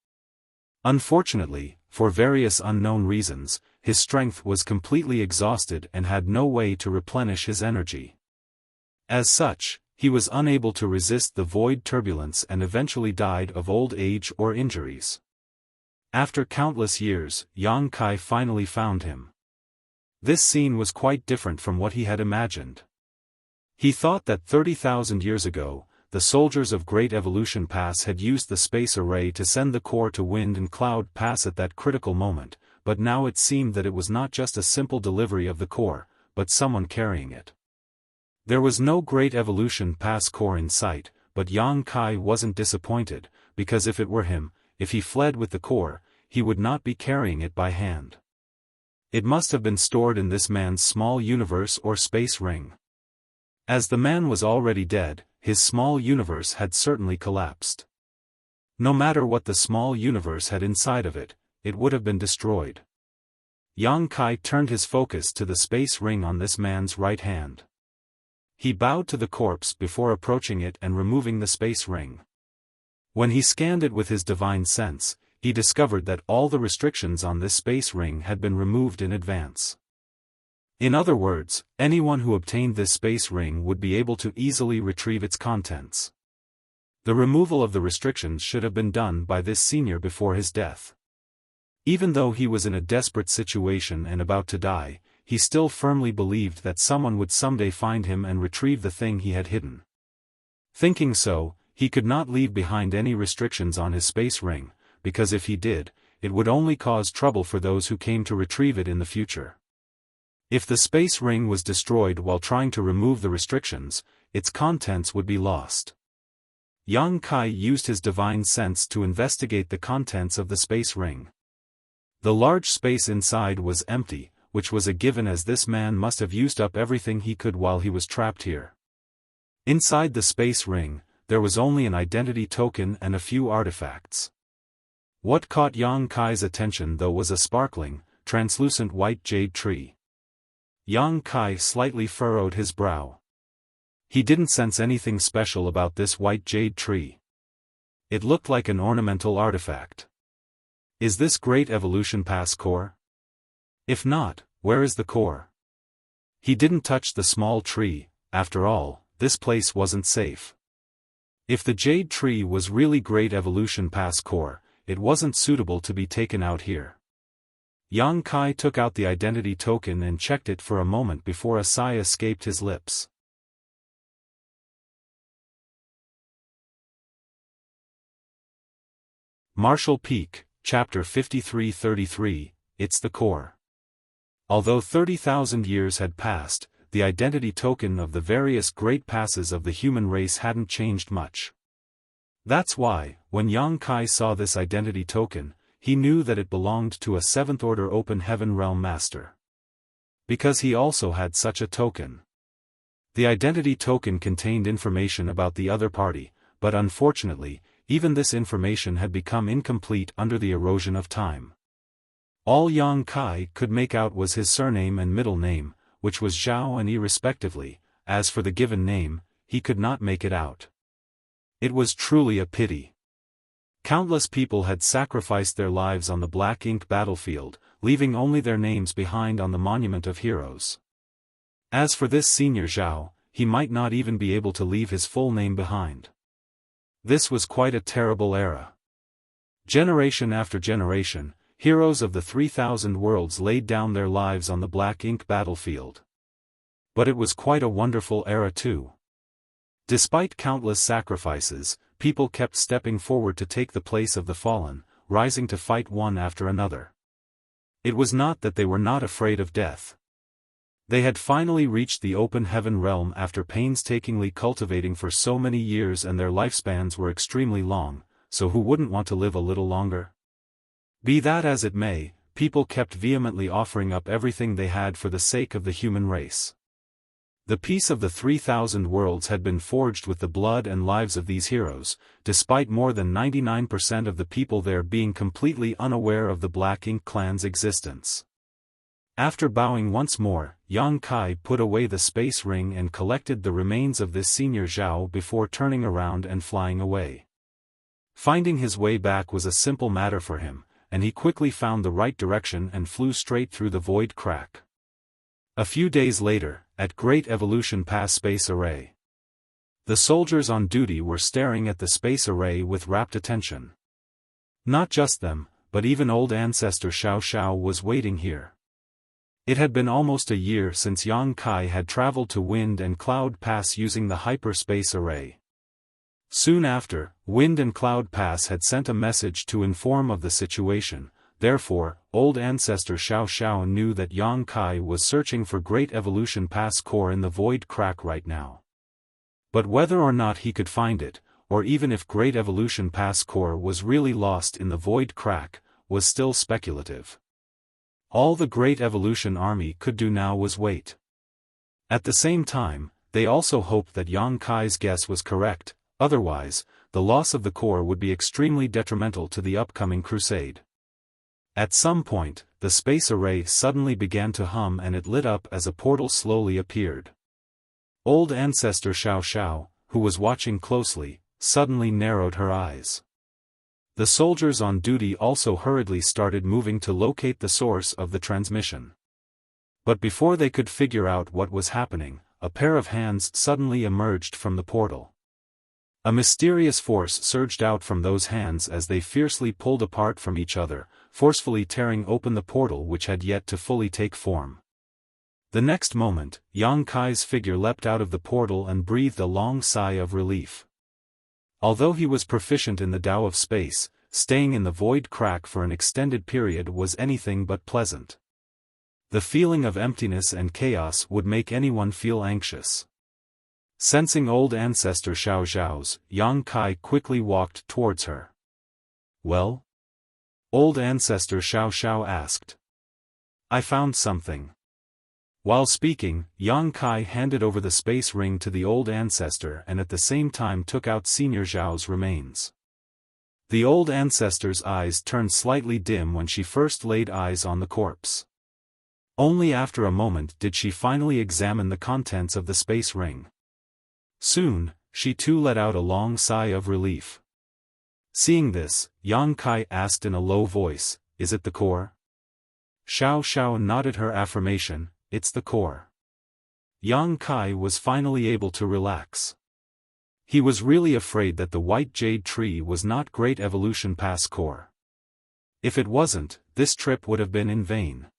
Unfortunately, for various unknown reasons, his strength was completely exhausted and had no way to replenish his energy. As such, he was unable to resist the void turbulence and eventually died of old age or injuries. After countless years, Yang Kai finally found him. This scene was quite different from what he had imagined. He thought that 30,000 years ago, the soldiers of Great Evolution Pass had used the space array to send the core to Wind and Cloud Pass at that critical moment, but now it seemed that it was not just a simple delivery of the core, but someone carrying it. There was no Great Evolution Pass core in sight, but Yang Kai wasn't disappointed, because if it were him, if he fled with the core, he would not be carrying it by hand. It must have been stored in this man's small universe or space ring. As the man was already dead, his small universe had certainly collapsed. No matter what the small universe had inside of it, it would have been destroyed. Yang Kai turned his focus to the space ring on this man's right hand. He bowed to the corpse before approaching it and removing the space ring. When he scanned it with his divine sense, he discovered that all the restrictions on this space ring had been removed in advance. In other words, anyone who obtained this space ring would be able to easily retrieve its contents. The removal of the restrictions should have been done by this senior before his death. Even though he was in a desperate situation and about to die, he still firmly believed that someone would someday find him and retrieve the thing he had hidden. Thinking so, he could not leave behind any restrictions on his space ring, because if he did, it would only cause trouble for those who came to retrieve it in the future. If the space ring was destroyed while trying to remove the restrictions, its contents would be lost. Yang Kai used his divine sense to investigate the contents of the space ring. The large space inside was empty, which was a given as this man must have used up everything he could while he was trapped here. Inside the space ring, there was only an identity token and a few artifacts. What caught Yang Kai's attention though was a sparkling, translucent white jade tree. Yang Kai slightly furrowed his brow. He didn't sense anything special about this white jade tree. It looked like an ornamental artifact. Is this great evolution pass core? If not, where is the core? He didn't touch the small tree. After all, this place wasn't safe. If the jade tree was really great evolution pass core, it wasn't suitable to be taken out here. Yang Kai took out the identity token and checked it for a moment before a sigh escaped his lips. Martial Peak, Chapter 53-33, It's the Core. Although 30,000 years had passed, the identity token of the various great passes of the human race hadn't changed much. That's why, when Yang Kai saw this identity token, he knew that it belonged to a 7th Order Open Heaven Realm Master. Because he also had such a token. The identity token contained information about the other party, but unfortunately, even this information had become incomplete under the erosion of time. All Yang Kai could make out was his surname and middle name, which was Zhao and Yi respectively. As for the given name, he could not make it out. It was truly a pity. Countless people had sacrificed their lives on the black ink battlefield, leaving only their names behind on the Monument of Heroes. As for this senior Zhao, he might not even be able to leave his full name behind. This was quite a terrible era. Generation after generation, heroes of the 3,000 worlds laid down their lives on the black ink battlefield. But it was quite a wonderful era too. Despite countless sacrifices, people kept stepping forward to take the place of the fallen, rising to fight one after another. It was not that they were not afraid of death. They had finally reached the open heaven realm after painstakingly cultivating for so many years, and their lifespans were extremely long, so who wouldn't want to live a little longer? Be that as it may, people kept vehemently offering up everything they had for the sake of the human race. The peace of the 3,000 worlds had been forged with the blood and lives of these heroes, despite more than 99% of the people there being completely unaware of the Black Ink clan's existence. After bowing once more, Yang Kai put away the space ring and collected the remains of this senior Zhao before turning around and flying away. Finding his way back was a simple matter for him, and he quickly found the right direction and flew straight through the void crack. A few days later, at Great Evolution Pass Space Array, the soldiers on duty were staring at the space array with rapt attention. Not just them, but even old ancestor Xiao was waiting here. It had been almost a year since Yang Kai had traveled to Wind and Cloud Pass using the hyperspace array. Soon after, Wind and Cloud Pass had sent a message to inform of the situation. Therefore, old ancestor Xiao knew that Yang Kai was searching for Great Evolution Pass core in the void crack right now. But whether or not he could find it, or even if Great Evolution Pass core was really lost in the void crack, was still speculative. All the Great Evolution Army could do now was wait. At the same time, they also hoped that Yang Kai's guess was correct. Otherwise, the loss of the core would be extremely detrimental to the upcoming crusade. At some point, the space array suddenly began to hum and it lit up as a portal slowly appeared. Old ancestor Xiao, who was watching closely, suddenly narrowed her eyes. The soldiers on duty also hurriedly started moving to locate the source of the transmission. But before they could figure out what was happening, a pair of hands suddenly emerged from the portal. A mysterious force surged out from those hands as they fiercely pulled apart from each other, forcefully tearing open the portal which had yet to fully take form. The next moment, Yang Kai's figure leapt out of the portal and breathed a long sigh of relief. Although he was proficient in the Tao of space, staying in the void crack for an extended period was anything but pleasant. The feeling of emptiness and chaos would make anyone feel anxious. Sensing old ancestor Xiao's, Yang Kai quickly walked towards her. "Well?" Old ancestor Xiao asked. "I found something." While speaking, Yang Kai handed over the space ring to the old ancestor and at the same time took out senior Zhao's remains. The old ancestor's eyes turned slightly dim when she first laid eyes on the corpse. Only after a moment did she finally examine the contents of the space ring. Soon, she too let out a long sigh of relief. Seeing this, Yang Kai asked in a low voice, "Is it the core?" Xiao nodded her affirmation, "It's the core." Yang Kai was finally able to relax. He was really afraid that the white jade tree was not Great Evolution Pass core. If it wasn't, this trip would have been in vain.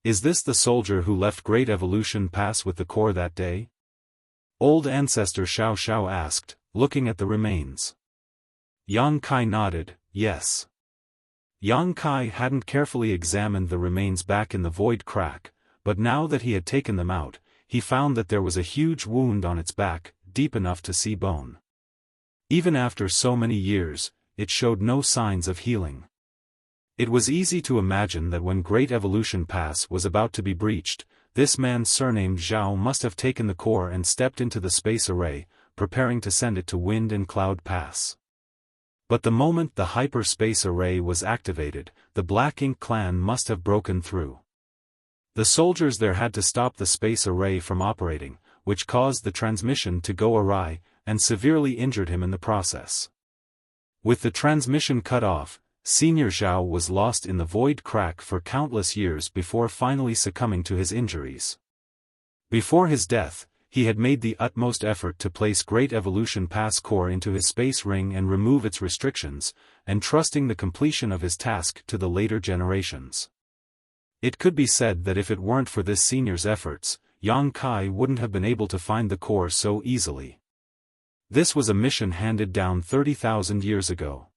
Is this the soldier who left Great Evolution Pass with the core that day? Old Ancestor Xiao asked, looking at the remains. Yang Kai nodded, yes. Yang Kai hadn't carefully examined the remains back in the void crack, but now that he had taken them out, he found that there was a huge wound on its back, deep enough to see bone. Even after so many years, it showed no signs of healing. It was easy to imagine that when Great Evolution Pass was about to be breached, this man surnamed Zhao must have taken the core and stepped into the space array, preparing to send it to Wind and Cloud Pass. But the moment the hyperspace array was activated, the Black Ink clan must have broken through. The soldiers there had to stop the space array from operating, which caused the transmission to go awry, and severely injured him in the process. With the transmission cut off, Senior Zhao was lost in the void crack for countless years before finally succumbing to his injuries. Before his death, he had made the utmost effort to place Great Evolution Pass core into his space ring and remove its restrictions, entrusting the completion of his task to the later generations. It could be said that if it weren't for this senior's efforts, Yang Kai wouldn't have been able to find the core so easily. This was a mission handed down 30,000 years ago.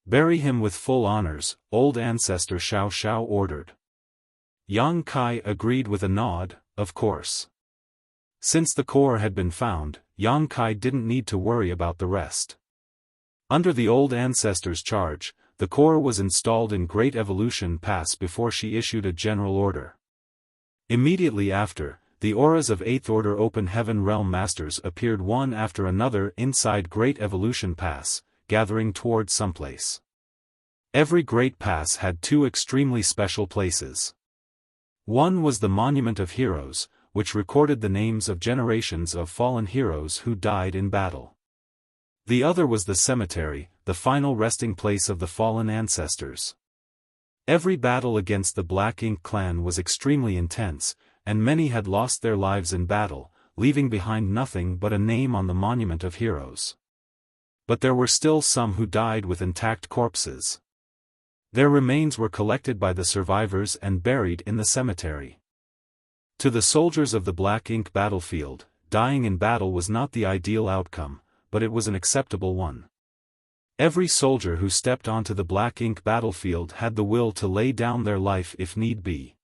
Bury him with full honors, Old Ancestor Xiao ordered. Yang Kai agreed with a nod, of course. Since the core had been found, Yang Kai didn't need to worry about the rest. Under the Old Ancestor's charge, the core was installed in Great Evolution Pass before she issued a general order. Immediately after, the auras of 8th Order Open Heaven Realm Masters appeared one after another inside Great Evolution Pass, gathering toward someplace. Every Great Pass had two extremely special places. One was the Monument of Heroes, which recorded the names of generations of fallen heroes who died in battle. The other was the cemetery, the final resting place of the fallen ancestors. Every battle against the Black Ink clan was extremely intense, and many had lost their lives in battle, leaving behind nothing but a name on the Monument of Heroes. But there were still some who died with intact corpses. Their remains were collected by the survivors and buried in the cemetery. To the soldiers of the Black Ink battlefield, dying in battle was not the ideal outcome, but it was an acceptable one. Every soldier who stepped onto the Black Ink battlefield had the will to lay down their life if need be.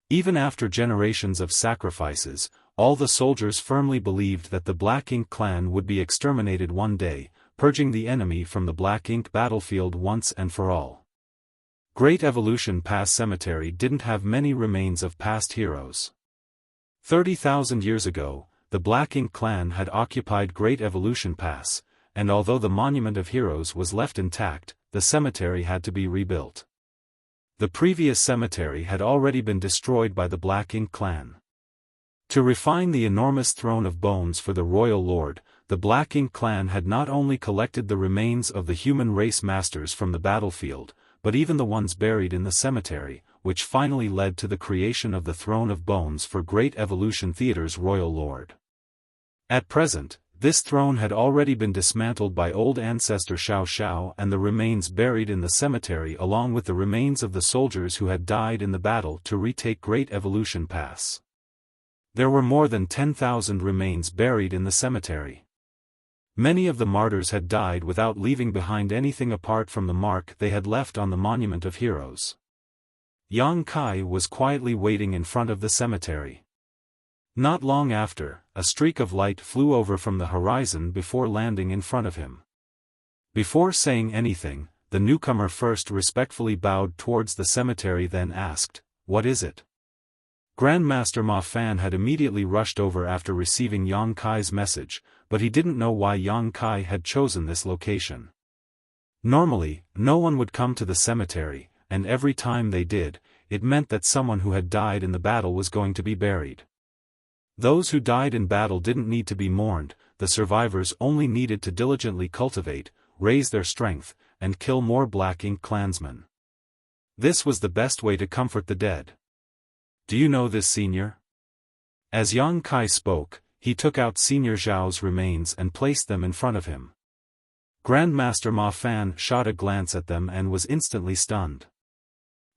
Even after generations of sacrifices, all the soldiers firmly believed that the Black Ink clan would be exterminated one day, purging the enemy from the Black Ink battlefield once and for all. Great Evolution Pass Cemetery didn't have many remains of past heroes. 30,000 years ago, the Black Ink clan had occupied Great Evolution Pass, and although the Monument of Heroes was left intact, the cemetery had to be rebuilt. The previous cemetery had already been destroyed by the Black Ink clan. To refine the enormous throne of bones for the royal lord, the Black Ink clan had not only collected the remains of the human race masters from the battlefield, but even the ones buried in the cemetery, which finally led to the creation of the Throne of Bones for Great Evolution Theater's royal lord. At present, this throne had already been dismantled by Old Ancestor Xiao and the remains buried in the cemetery along with the remains of the soldiers who had died in the battle to retake Great Evolution Pass. There were more than 10,000 remains buried in the cemetery. Many of the martyrs had died without leaving behind anything apart from the mark they had left on the Monument of Heroes. Yang Kai was quietly waiting in front of the cemetery. Not long after, a streak of light flew over from the horizon before landing in front of him. Before saying anything, the newcomer first respectfully bowed towards the cemetery, then asked, "What is it?" Grandmaster Ma Fan had immediately rushed over after receiving Yang Kai's message, but he didn't know why Yang Kai had chosen this location. Normally, no one would come to the cemetery, and every time they did, it meant that someone who had died in the battle was going to be buried. Those who died in battle didn't need to be mourned, the survivors only needed to diligently cultivate, raise their strength, and kill more black ink clansmen. This was the best way to comfort the dead. Do you know this, Senior? As Yang Kai spoke, he took out Senior Zhao's remains and placed them in front of him. Grandmaster Ma Fan shot a glance at them and was instantly stunned.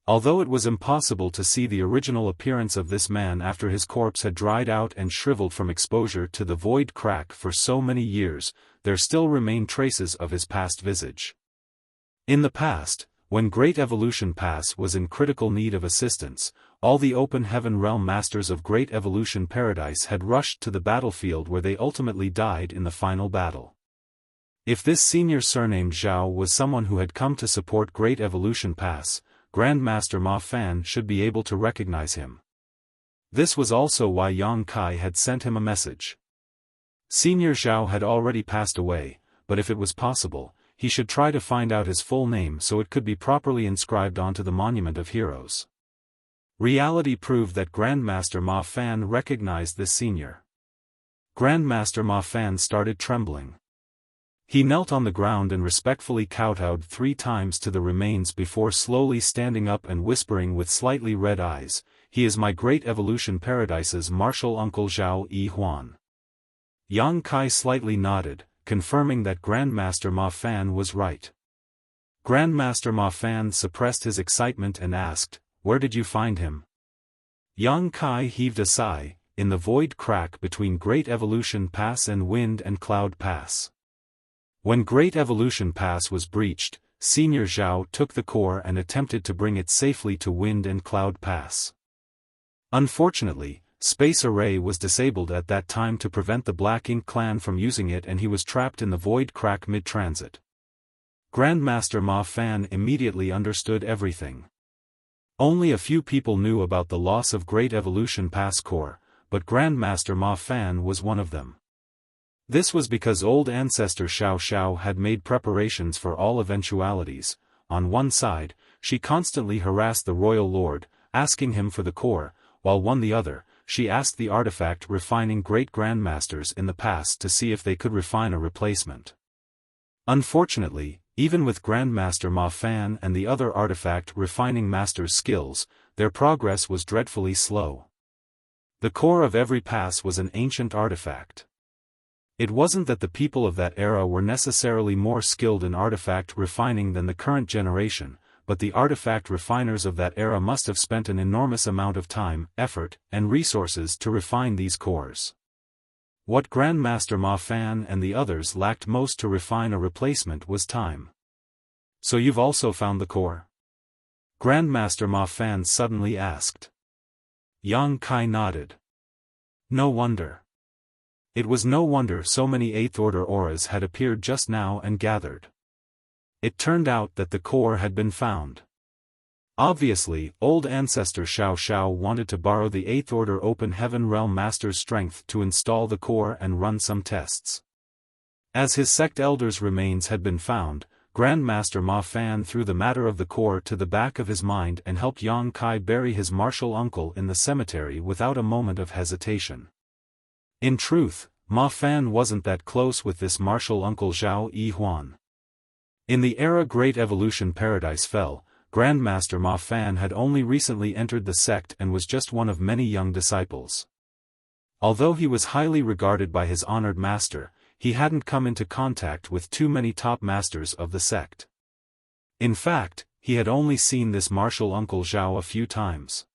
Although it was impossible to see the original appearance of this man after his corpse had dried out and shriveled from exposure to the void crack for so many years, there still remained traces of his past visage. In the past, when Great Evolution Pass was in critical need of assistance, all the Open Heaven Realm Masters of Great Evolution Paradise had rushed to the battlefield where they ultimately died in the final battle. If this senior surnamed Zhao was someone who had come to support Great Evolution Pass, Grandmaster Ma Fan should be able to recognize him. This was also why Yang Kai had sent him a message. Senior Zhao had already passed away, but if it was possible, he should try to find out his full name so it could be properly inscribed onto the Monument of Heroes. Reality proved that Grandmaster Ma Fan recognized this senior. Grandmaster Ma Fan started trembling. He knelt on the ground and respectfully kowtowed 3 times to the remains before slowly standing up and whispering with slightly red eyes, "He is my Great Evolution Paradise's martial uncle Zhao Yi Huan." Yang Kai slightly nodded, confirming that Grandmaster Ma Fan was right. Grandmaster Ma Fan suppressed his excitement and asked, "Where did you find him?" Yang Kai heaved a sigh, "In the void crack between Great Evolution Pass and Wind and Cloud Pass." When Great Evolution Pass was breached, Senior Zhao took the core and attempted to bring it safely to Wind and Cloud Pass. Unfortunately, Space Array was disabled at that time to prevent the Black Ink clan from using it, and he was trapped in the void crack mid-transit. Grandmaster Ma Fan immediately understood everything. Only a few people knew about the loss of Great Evolution Pass core, but Grandmaster Ma Fan was one of them. This was because old ancestor Xiao Xiao had made preparations for all eventualities. On one side, she constantly harassed the royal lord, asking him for the core, while on the other, she asked the artifact refining great grandmasters in the past to see if they could refine a replacement. Unfortunately, even with Grandmaster Ma Fan and the other artifact refining masters' skills, their progress was dreadfully slow. The core of every pass was an ancient artifact. It wasn't that the people of that era were necessarily more skilled in artifact refining than the current generation, but the artifact refiners of that era must have spent an enormous amount of time, effort, and resources to refine these cores. What Grandmaster Ma Fan and the others lacked most to refine a replacement was time. "So you've also found the core?" Grandmaster Ma Fan suddenly asked. Yang Kai nodded. No wonder. It was no wonder so many 8th Order auras had appeared just now and gathered. It turned out that the core had been found. Obviously, old ancestor Xiao Xiao wanted to borrow the 8th Order Open Heaven Realm Master's strength to install the core and run some tests. As his sect elder's remains had been found, Grandmaster Ma Fan threw the matter of the core to the back of his mind and helped Yang Kai bury his martial uncle in the cemetery without a moment of hesitation. In truth, Ma Fan wasn't that close with this martial uncle Zhao Yi Huan. In the era Great Evolution Paradise fell, Grandmaster Ma Fan had only recently entered the sect and was just one of many young disciples. Although he was highly regarded by his honored master, he hadn't come into contact with too many top masters of the sect. In fact, he had only seen this martial uncle Zhao a few times.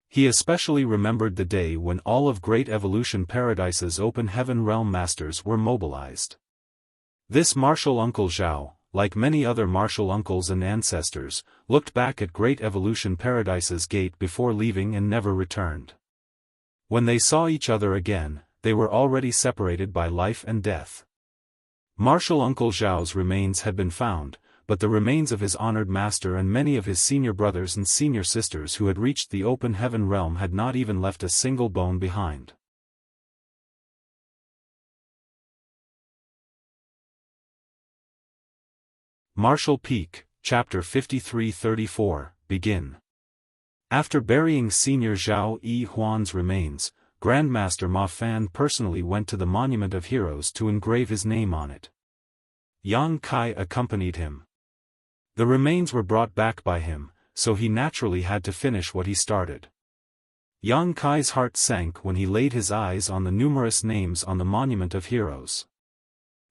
He especially remembered the day when all of Great Evolution Paradise's Open Heaven Realm Masters were mobilized. This martial uncle Zhao, like many other martial uncles and ancestors, looked back at Great Evolution Paradise's gate before leaving and never returned. When they saw each other again, they were already separated by life and death. Martial uncle Zhao's remains had been found, but the remains of his honored master and many of his senior brothers and senior sisters who had reached the Open Heaven Realm had not even left a single bone behind. Martial Peak, Chapter 53-34, Begin. After burying Senior Zhao Yi Huan's remains, Grandmaster Ma Fan personally went to the Monument of Heroes to engrave his name on it. Yang Kai accompanied him. The remains were brought back by him, so he naturally had to finish what he started. Yang Kai's heart sank when he laid his eyes on the numerous names on the Monument of Heroes.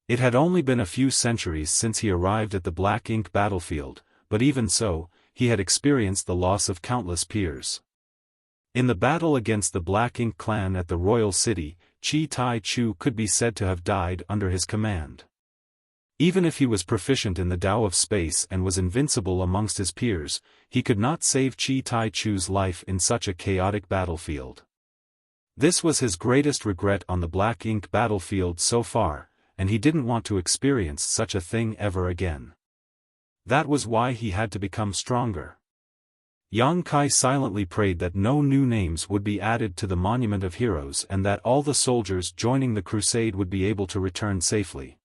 It had only been a few centuries since he arrived at the Black Ink battlefield, but even so, he had experienced the loss of countless peers. In the battle against the Black Ink clan at the royal city, Chi Tai Chu could be said to have died under his command. Even if he was proficient in the Tao of space and was invincible amongst his peers, he could not save Chi Tai Chu's life in such a chaotic battlefield. This was his greatest regret on the Black Ink battlefield so far, and he didn't want to experience such a thing ever again. That was why he had to become stronger. Yang Kai silently prayed that no new names would be added to the Monument of Heroes and that all the soldiers joining the crusade would be able to return safely.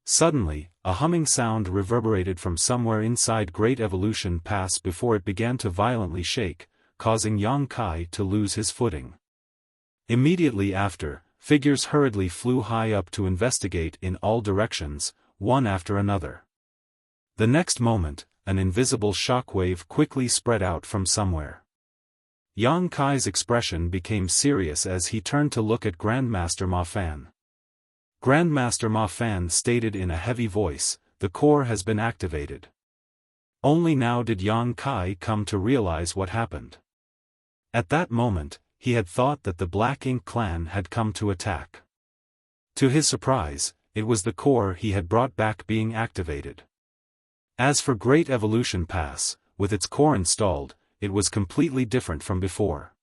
Suddenly, a humming sound reverberated from somewhere inside Great Evolution Pass before it began to violently shake, causing Yang Kai to lose his footing. Immediately after, figures hurriedly flew high up to investigate in all directions, one after another. The next moment, an invisible shockwave quickly spread out from somewhere. Yang Kai's expression became serious as he turned to look at Grandmaster Ma Fan. Grandmaster Ma Fan stated in a heavy voice, "The core has been activated." Only now did Yang Kai come to realize what happened. At that moment, he had thought that the Black Ink clan had come to attack. To his surprise, it was the core he had brought back being activated. As for Great Evolution Pass, with its core installed, it was completely different from before.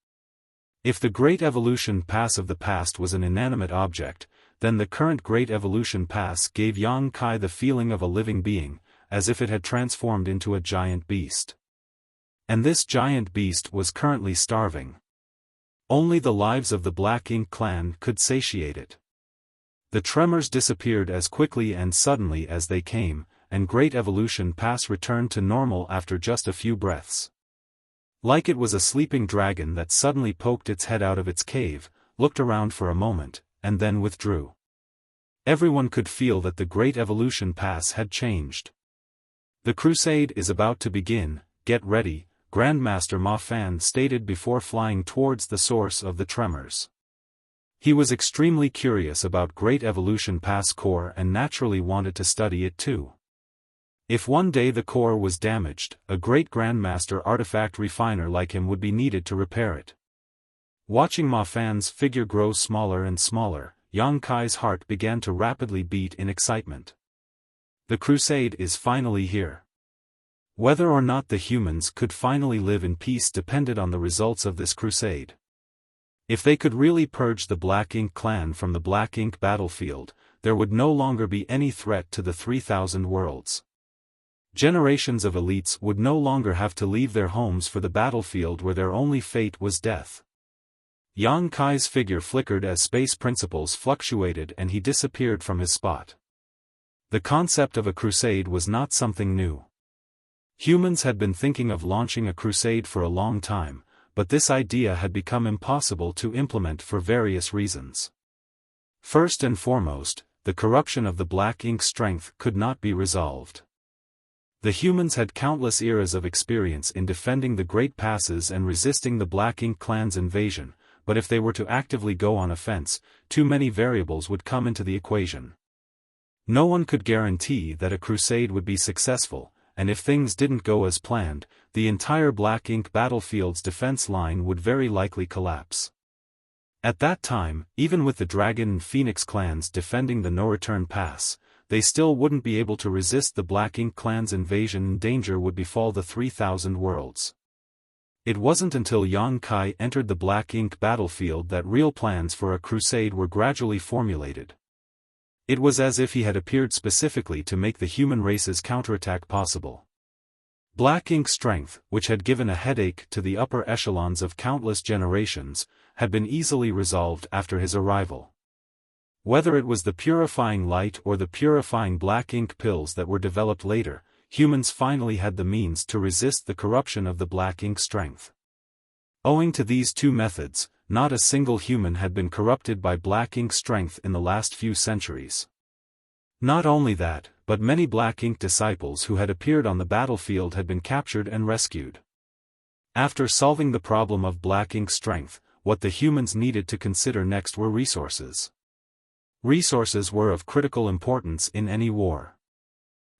If the Great Evolution Pass of the past was an inanimate object, then the current Great Evolution Pass gave Yang Kai the feeling of a living being, as if it had transformed into a giant beast. And this giant beast was currently starving. Only the lives of the Black Ink clan could satiate it. The tremors disappeared as quickly and suddenly as they came, and Great Evolution Pass returned to normal after just a few breaths. Like it was a sleeping dragon that suddenly poked its head out of its cave, looked around for a moment, and then withdrew. Everyone could feel that the Great Evolution Pass had changed. "The crusade is about to begin, get ready," Grandmaster Ma Fan stated before flying towards the source of the tremors. He was extremely curious about Great Evolution Pass core and naturally wanted to study it too. If one day the core was damaged, a great Grandmaster artifact refiner like him would be needed to repair it. Watching Ma Fan's figure grow smaller and smaller, Yang Kai's heart began to rapidly beat in excitement. The crusade is finally here. Whether or not the humans could finally live in peace depended on the results of this crusade. If they could really purge the Black Ink clan from the Black Ink battlefield, there would no longer be any threat to the 3,000 worlds. Generations of elites would no longer have to leave their homes for the battlefield where their only fate was death. Yang Kai's figure flickered as space principles fluctuated and he disappeared from his spot. The concept of a crusade was not something new. Humans had been thinking of launching a crusade for a long time, but this idea had become impossible to implement for various reasons. First and foremost, the corruption of the Black Ink strength could not be resolved. The humans had countless eras of experience in defending the Great Passes and resisting the Black Ink clan's invasion, but if they were to actively go on offense, too many variables would come into the equation. No one could guarantee that a crusade would be successful, and if things didn't go as planned, the entire Black Ink battlefield's defense line would very likely collapse. At that time, even with the Dragon and Phoenix clans defending the No-Return Pass, they still wouldn't be able to resist the Black Ink clan's invasion and danger would befall the 3,000 worlds. It wasn't until Yang Kai entered the Black Ink battlefield that real plans for a crusade were gradually formulated. It was as if he had appeared specifically to make the human race's counterattack possible. Black Ink strength, which had given a headache to the upper echelons of countless generations, had been easily resolved after his arrival. Whether it was the purifying light or the purifying Black Ink pills that were developed later, humans finally had the means to resist the corruption of the Black Ink strength. Owing to these two methods, not a single human had been corrupted by Black Ink strength in the last few centuries. Not only that, but many black ink disciples who had appeared on the battlefield had been captured and rescued. After solving the problem of black ink strength, what the humans needed to consider next were resources. Resources were of critical importance in any war.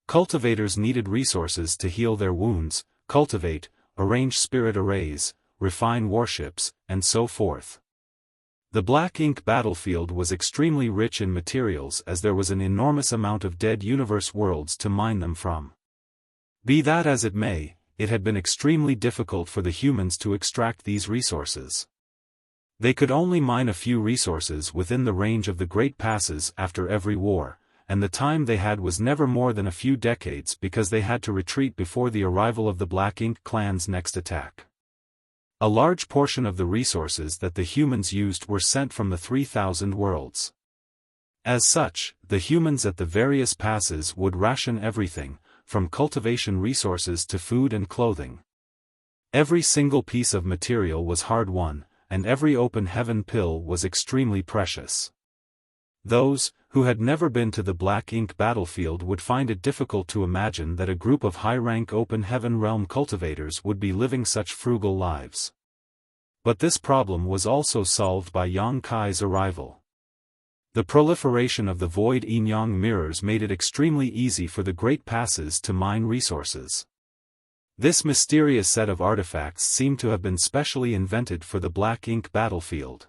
Cultivators needed resources to heal their wounds, cultivate, arrange spirit arrays, refine warships, and so forth. The black ink battlefield was extremely rich in materials as there was an enormous amount of dead universe worlds to mine them from. Be that as it may, it had been extremely difficult for the humans to extract these resources. They could only mine a few resources within the range of the Great Passes after every war, and the time they had was never more than a few decades because they had to retreat before the arrival of the Black Ink clan's next attack. A large portion of the resources that the humans used were sent from the 3,000 worlds. As such, the humans at the various passes would ration everything, from cultivation resources to food and clothing. Every single piece of material was hard-won, and every open heaven pill was extremely precious. Those who had never been to the Black Ink battlefield would find it difficult to imagine that a group of high-rank open heaven realm cultivators would be living such frugal lives. But this problem was also solved by Yang Kai's arrival. The proliferation of the void yin-yang mirrors made it extremely easy for the Great Passes to mine resources. This mysterious set of artifacts seemed to have been specially invented for the Black Ink battlefield.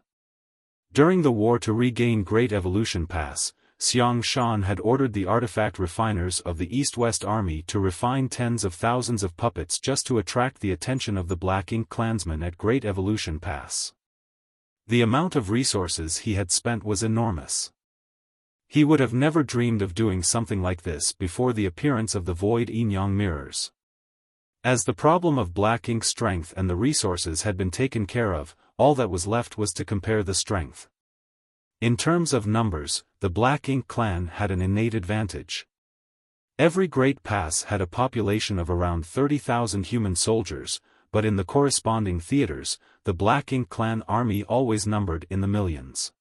During the war to regain Great Evolution Pass, Xiaofan had ordered the artifact refiners of the East-West Army to refine tens of thousands of puppets just to attract the attention of the Black Ink clansmen at Great Evolution Pass. The amount of resources he had spent was enormous. He would have never dreamed of doing something like this before the appearance of the void yin-yang mirrors. As the problem of Black Ink strength and the resources had been taken care of, all that was left was to compare the strength. In terms of numbers, the Black Ink clan had an innate advantage. Every Great Pass had a population of around 30,000 human soldiers, but in the corresponding theaters, the Black Ink clan army always numbered in the millions.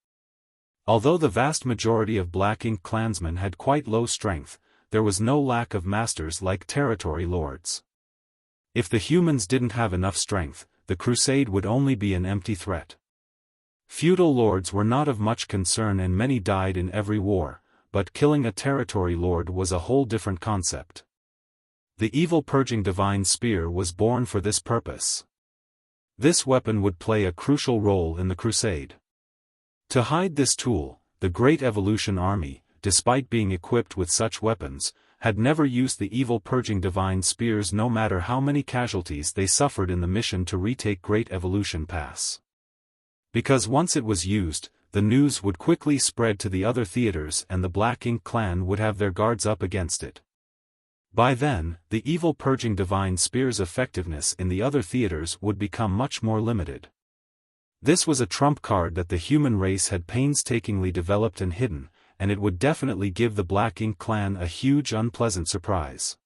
Although the vast majority of Black Ink clansmen had quite low strength, there was no lack of masters like territory lords. If the humans didn't have enough strength, the crusade would only be an empty threat. Feudal lords were not of much concern and many died in every war, but killing a territory lord was a whole different concept. The evil purging divine spear was born for this purpose. This weapon would play a crucial role in the crusade. To hide this tool, the Great Evolution Army, despite being equipped with such weapons, had never used the evil purging divine spears no matter how many casualties they suffered in the mission to retake Great Evolution Pass. Because once it was used, the news would quickly spread to the other theaters and the Black Ink clan would have their guards up against it. By then, the evil purging divine spear's effectiveness in the other theaters would become much more limited. This was a trump card that the human race had painstakingly developed and hidden, and it would definitely give the Black Ink clan a huge unpleasant surprise.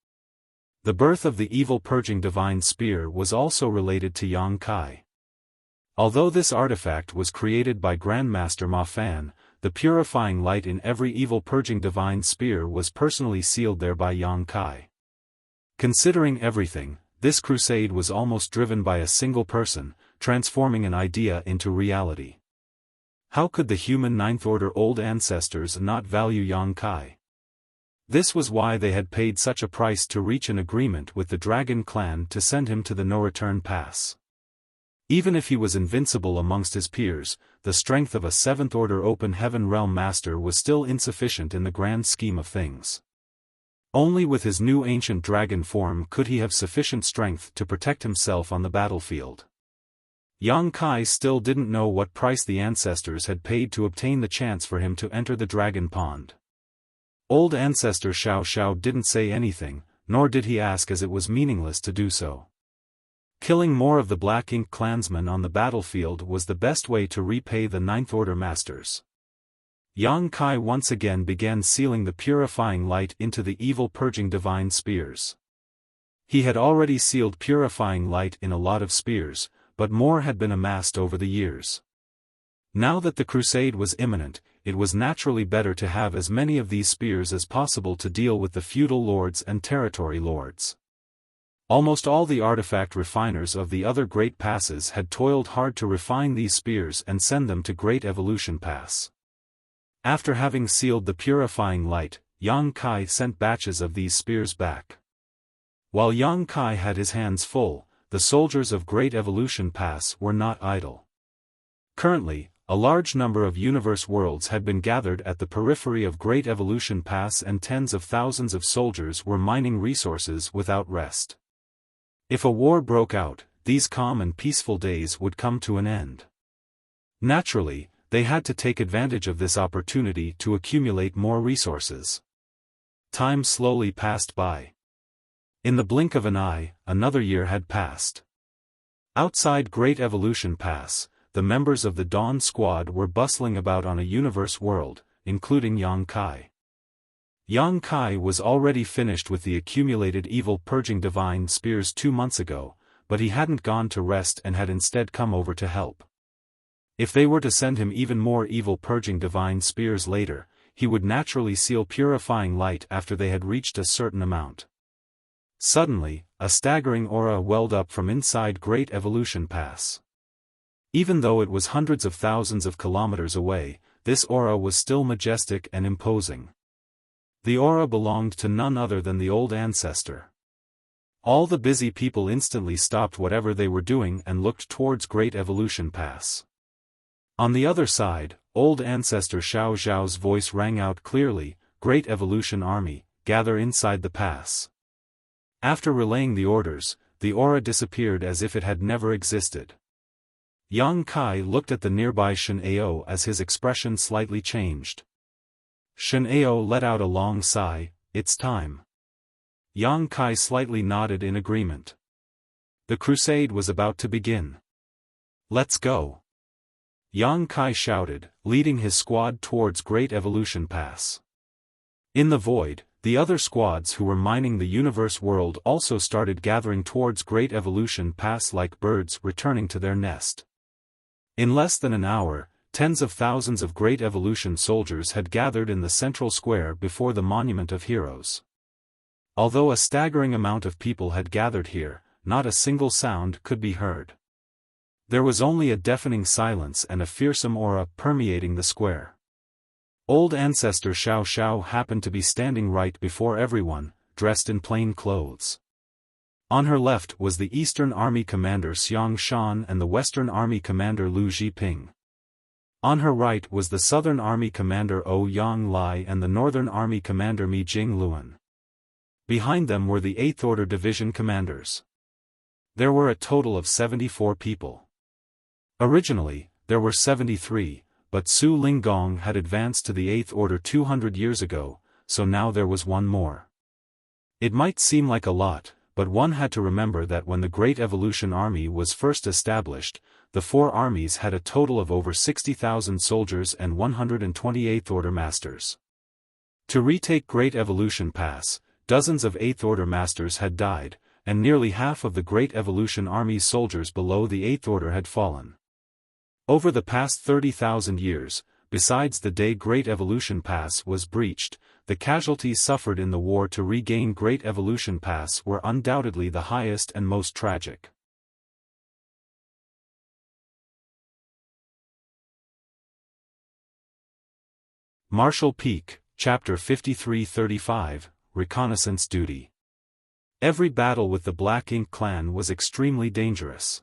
The birth of the evil purging divine spear was also related to Yang Kai. Although this artifact was created by Grandmaster Ma Fan, the purifying light in every evil purging divine spear was personally sealed there by Yang Kai. Considering everything, this crusade was almost driven by a single person, transforming an idea into reality. How could the human Ninth Order old ancestors not value Yang Kai? This was why they had paid such a price to reach an agreement with the Dragon Clan to send him to the No-Return Pass. Even if he was invincible amongst his peers, the strength of a Seventh Order Open Heaven Realm Master was still insufficient in the grand scheme of things. Only with his new ancient dragon form could he have sufficient strength to protect himself on the battlefield. Yang Kai still didn't know what price the ancestors had paid to obtain the chance for him to enter the dragon pond. Old ancestor Xiao Xiao didn't say anything, nor did he ask as it was meaningless to do so. Killing more of the Black Ink clansmen on the battlefield was the best way to repay the Ninth Order Masters. Yang Kai once again began sealing the purifying light into the evil purging divine spears. He had already sealed purifying light in a lot of spears, but more had been amassed over the years. Now that the crusade was imminent, it was naturally better to have as many of these spears as possible to deal with the feudal lords and territory lords. Almost all the artifact refiners of the other Great Passes had toiled hard to refine these spears and send them to Great Evolution Pass. After having sealed the purifying light, Yang Kai sent batches of these spears back. While Yang Kai had his hands full, the soldiers of Great Evolution Pass were not idle. Currently, a large number of universe worlds had been gathered at the periphery of Great Evolution Pass, and tens of thousands of soldiers were mining resources without rest. If a war broke out, these calm and peaceful days would come to an end. Naturally, they had to take advantage of this opportunity to accumulate more resources. Time slowly passed by. In the blink of an eye, another year had passed. Outside Great Evolution Pass, the members of the Dawn Squad were bustling about on a universe world, including Yang Kai. Yang Kai was already finished with the accumulated evil purging divine spears 2 months ago, but he hadn't gone to rest and had instead come over to help. If they were to send him even more evil purging divine spears later, he would naturally seal purifying light after they had reached a certain amount. Suddenly, a staggering aura welled up from inside Great Evolution Pass. Even though it was hundreds of thousands of kilometers away, this aura was still majestic and imposing. The aura belonged to none other than the old ancestor. All the busy people instantly stopped whatever they were doing and looked towards Great Evolution Pass. On the other side, old ancestor Xiao Zhao's voice rang out clearly, "Great Evolution Army, gather inside the pass." After relaying the orders, the aura disappeared as if it had never existed. Yang Kai looked at the nearby Shen Ao as his expression slightly changed. Shen Ao let out a long sigh, "It's time." Yang Kai slightly nodded in agreement. The crusade was about to begin. "Let's go!" Yang Kai shouted, leading his squad towards Great Evolution Pass. In the void, the other squads who were mining the universe world also started gathering towards Great Evolution Pass like birds returning to their nest. In less than an hour, tens of thousands of Great Evolution soldiers had gathered in the central square before the Monument of Heroes. Although a staggering amount of people had gathered here, not a single sound could be heard. There was only a deafening silence and a fearsome aura permeating the square. Old ancestor Xiao Xiao happened to be standing right before everyone, dressed in plain clothes. On her left was the Eastern Army Commander Xiang Shan and the Western Army Commander Lu Zhiping. On her right was the Southern Army Commander Ouyang Lai and the Northern Army Commander Mi Jing Luan. Behind them were the 8th Order Division commanders. There were a total of 74 people. Originally, there were 73, but Su Linggong had advanced to the 8th Order 200 years ago, so now there was one more. It might seem like a lot, but one had to remember that when the Great Evolution Army was first established, the 4 armies had a total of over 60,000 soldiers and 128th Order Masters. To retake Great Evolution Pass, dozens of 8th Order Masters had died, and nearly half of the Great Evolution Army's soldiers below the 8th Order had fallen. Over the past 30,000 years, besides the day Great Evolution Pass was breached, the casualties suffered in the war to regain Great Evolution Pass were undoubtedly the highest and most tragic. Marshall Peak, Chapter 5335, Reconnaissance Duty. Every battle with the Black Ink clan was extremely dangerous.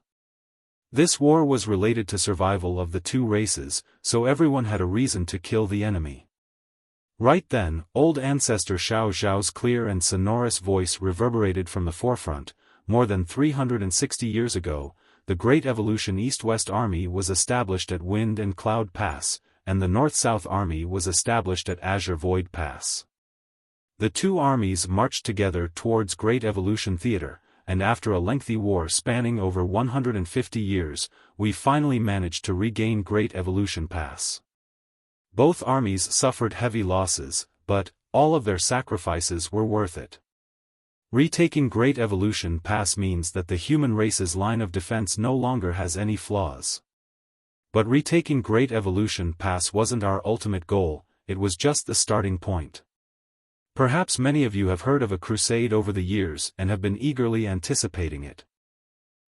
This war was related to survival of the two races, so everyone had a reason to kill the enemy. Right then, old ancestor Xiao Zhao's clear and sonorous voice reverberated from the forefront. More than 360 years ago, the Great Evolution East-West Army was established at Wind and Cloud Pass, and the North-South Army was established at Azure Void Pass. The two armies marched together towards Great Evolution Theater, and after a lengthy war spanning over 150 years, we finally managed to regain Great Evolution Pass. Both armies suffered heavy losses, but all of their sacrifices were worth it. Retaking Great Evolution Pass means that the human race's line of defense no longer has any flaws. But retaking Great Evolution Pass wasn't our ultimate goal, it was just the starting point. Perhaps many of you have heard of a crusade over the years and have been eagerly anticipating it.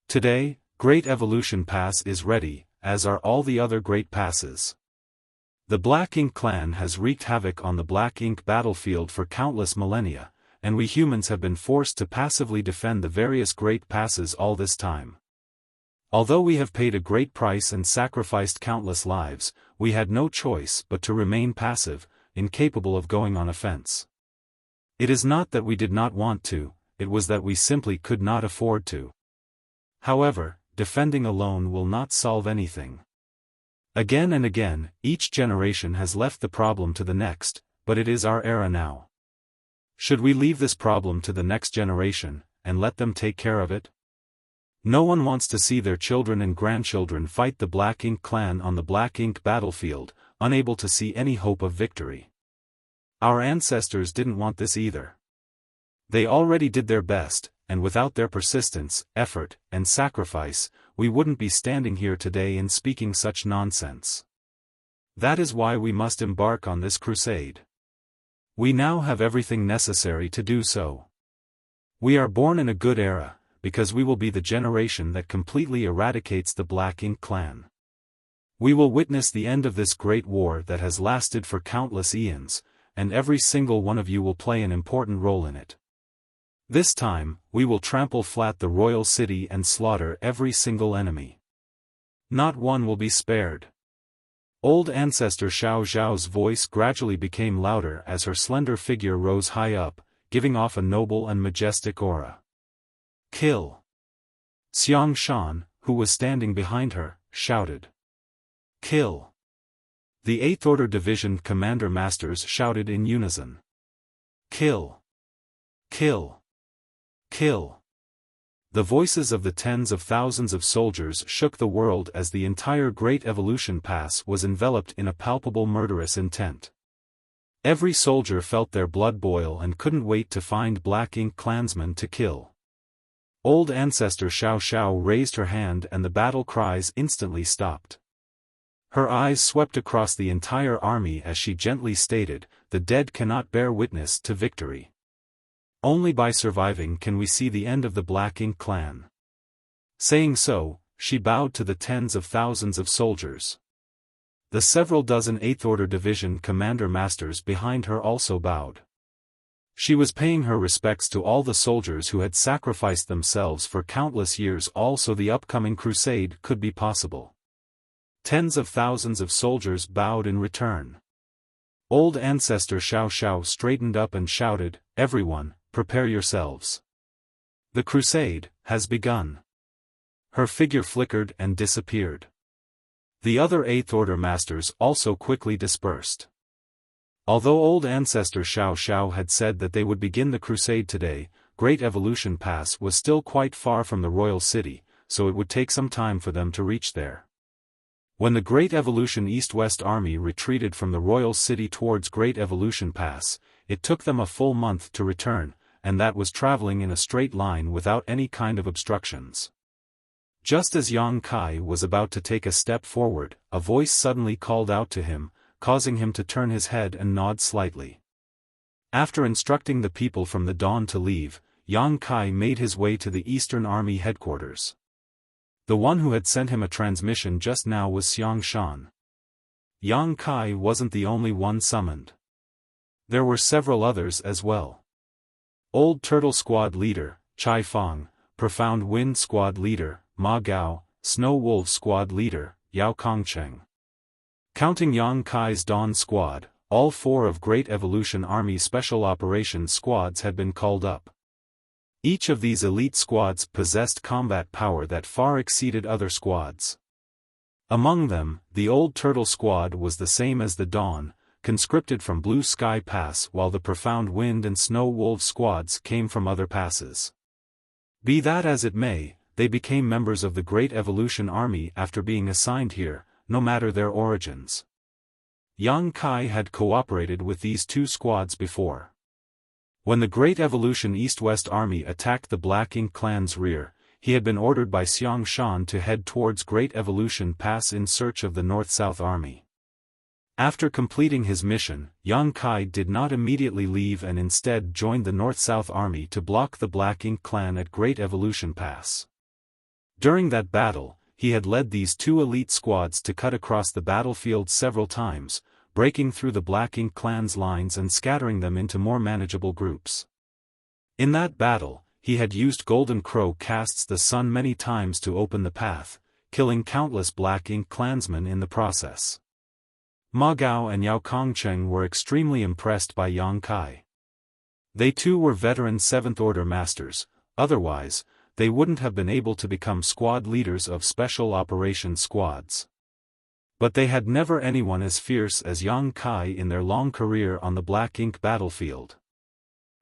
Today, Great Evolution Pass is ready, as are all the other Great Passes. The Black Ink clan has wreaked havoc on the Black Ink battlefield for countless millennia, and we humans have been forced to passively defend the various Great Passes all this time. Although we have paid a great price and sacrificed countless lives, we had no choice but to remain passive, incapable of going on offense. It is not that we did not want to, it was that we simply could not afford to. However, defending alone will not solve anything. Again and again, each generation has left the problem to the next, but it is our era now. Should we leave this problem to the next generation, and let them take care of it? No one wants to see their children and grandchildren fight the Black Ink clan on the Black Ink battlefield, unable to see any hope of victory. Our ancestors didn't want this either. They already did their best, and without their persistence, effort, and sacrifice, we wouldn't be standing here today and speaking such nonsense. That is why we must embark on this crusade. We now have everything necessary to do so. We are born in a good era, because we will be the generation that completely eradicates the Black Ink clan. We will witness the end of this great war that has lasted for countless eons, and every single one of you will play an important role in it. This time, we will trample flat the royal city and slaughter every single enemy. Not one will be spared. Old ancestor Xiao Zhao's voice gradually became louder as her slender figure rose high up, giving off a noble and majestic aura. Kill! Xiaofan, who was standing behind her, shouted. Kill! The 8th Order Division Commander Masters shouted in unison. Kill! Kill! Kill! The voices of the tens of thousands of soldiers shook the world as the entire Great Evolution Pass was enveloped in a palpable murderous intent. Every soldier felt their blood boil and couldn't wait to find Black Ink clansmen to kill. Old ancestor Xiao raised her hand and the battle cries instantly stopped. Her eyes swept across the entire army as she gently stated, "The dead cannot bear witness to victory. Only by surviving can we see the end of the Black Ink clan." Saying so, she bowed to the tens of thousands of soldiers. The several dozen 8th Order Division Commander Masters behind her also bowed. She was paying her respects to all the soldiers who had sacrificed themselves for countless years all so the upcoming crusade could be possible. Tens of thousands of soldiers bowed in return. Old ancestor Xiao straightened up and shouted, "Everyone, prepare yourselves. The crusade has begun." Her figure flickered and disappeared. The other 8th Order Masters also quickly dispersed. Although old ancestor Xiao had said that they would begin the crusade today, Great Evolution Pass was still quite far from the royal city, so it would take some time for them to reach there. When the Great Evolution East-West Army retreated from the royal city towards Great Evolution Pass, it took them a full month to return, and that was traveling in a straight line without any kind of obstructions. Just as Yang Kai was about to take a step forward, a voice suddenly called out to him, causing him to turn his head and nod slightly. After instructing the people from the dawn to leave, Yang Kai made his way to the Eastern Army headquarters. The one who had sent him a transmission just now was Xiaofan. Yang Kai wasn't the only one summoned. There were several others as well. Old Turtle Squad Leader, Chai Feng, Profound Wind Squad Leader, Ma Gao, Snow Wolf Squad Leader, Yao Kongcheng. Counting Yang Kai's Dawn Squad, all 4 of Great Evolution Army Special Operations Squads had been called up. Each of these elite squads possessed combat power that far exceeded other squads. Among them, the Old Turtle Squad was the same as the Dawn, conscripted from Blue Sky Pass, while the Profound Wind and Snow Wolf squads came from other passes. Be that as it may, they became members of the Great Evolution Army after being assigned here, no matter their origins. Yang Kai had cooperated with these 2 squads before. When the Great Evolution East-West Army attacked the Black Ink clan's rear, he had been ordered by Xiaofan to head towards Great Evolution Pass in search of the North-South Army. After completing his mission, Yang Kai did not immediately leave and instead joined the North-South Army to block the Black Ink clan at Great Evolution Pass. During that battle, he had led these two elite squads to cut across the battlefield several times, breaking through the Black Ink clan's lines and scattering them into more manageable groups. In that battle, he had used Golden Crow casts the sun many times to open the path, killing countless Black Ink clansmen in the process. Ma Gao and Yao Kongcheng were extremely impressed by Yang Kai. They too were veteran 7th Order masters, otherwise, they wouldn't have been able to become squad leaders of special operations squads. But they had never anyone as fierce as Yang Kai in their long career on the Black Ink battlefield.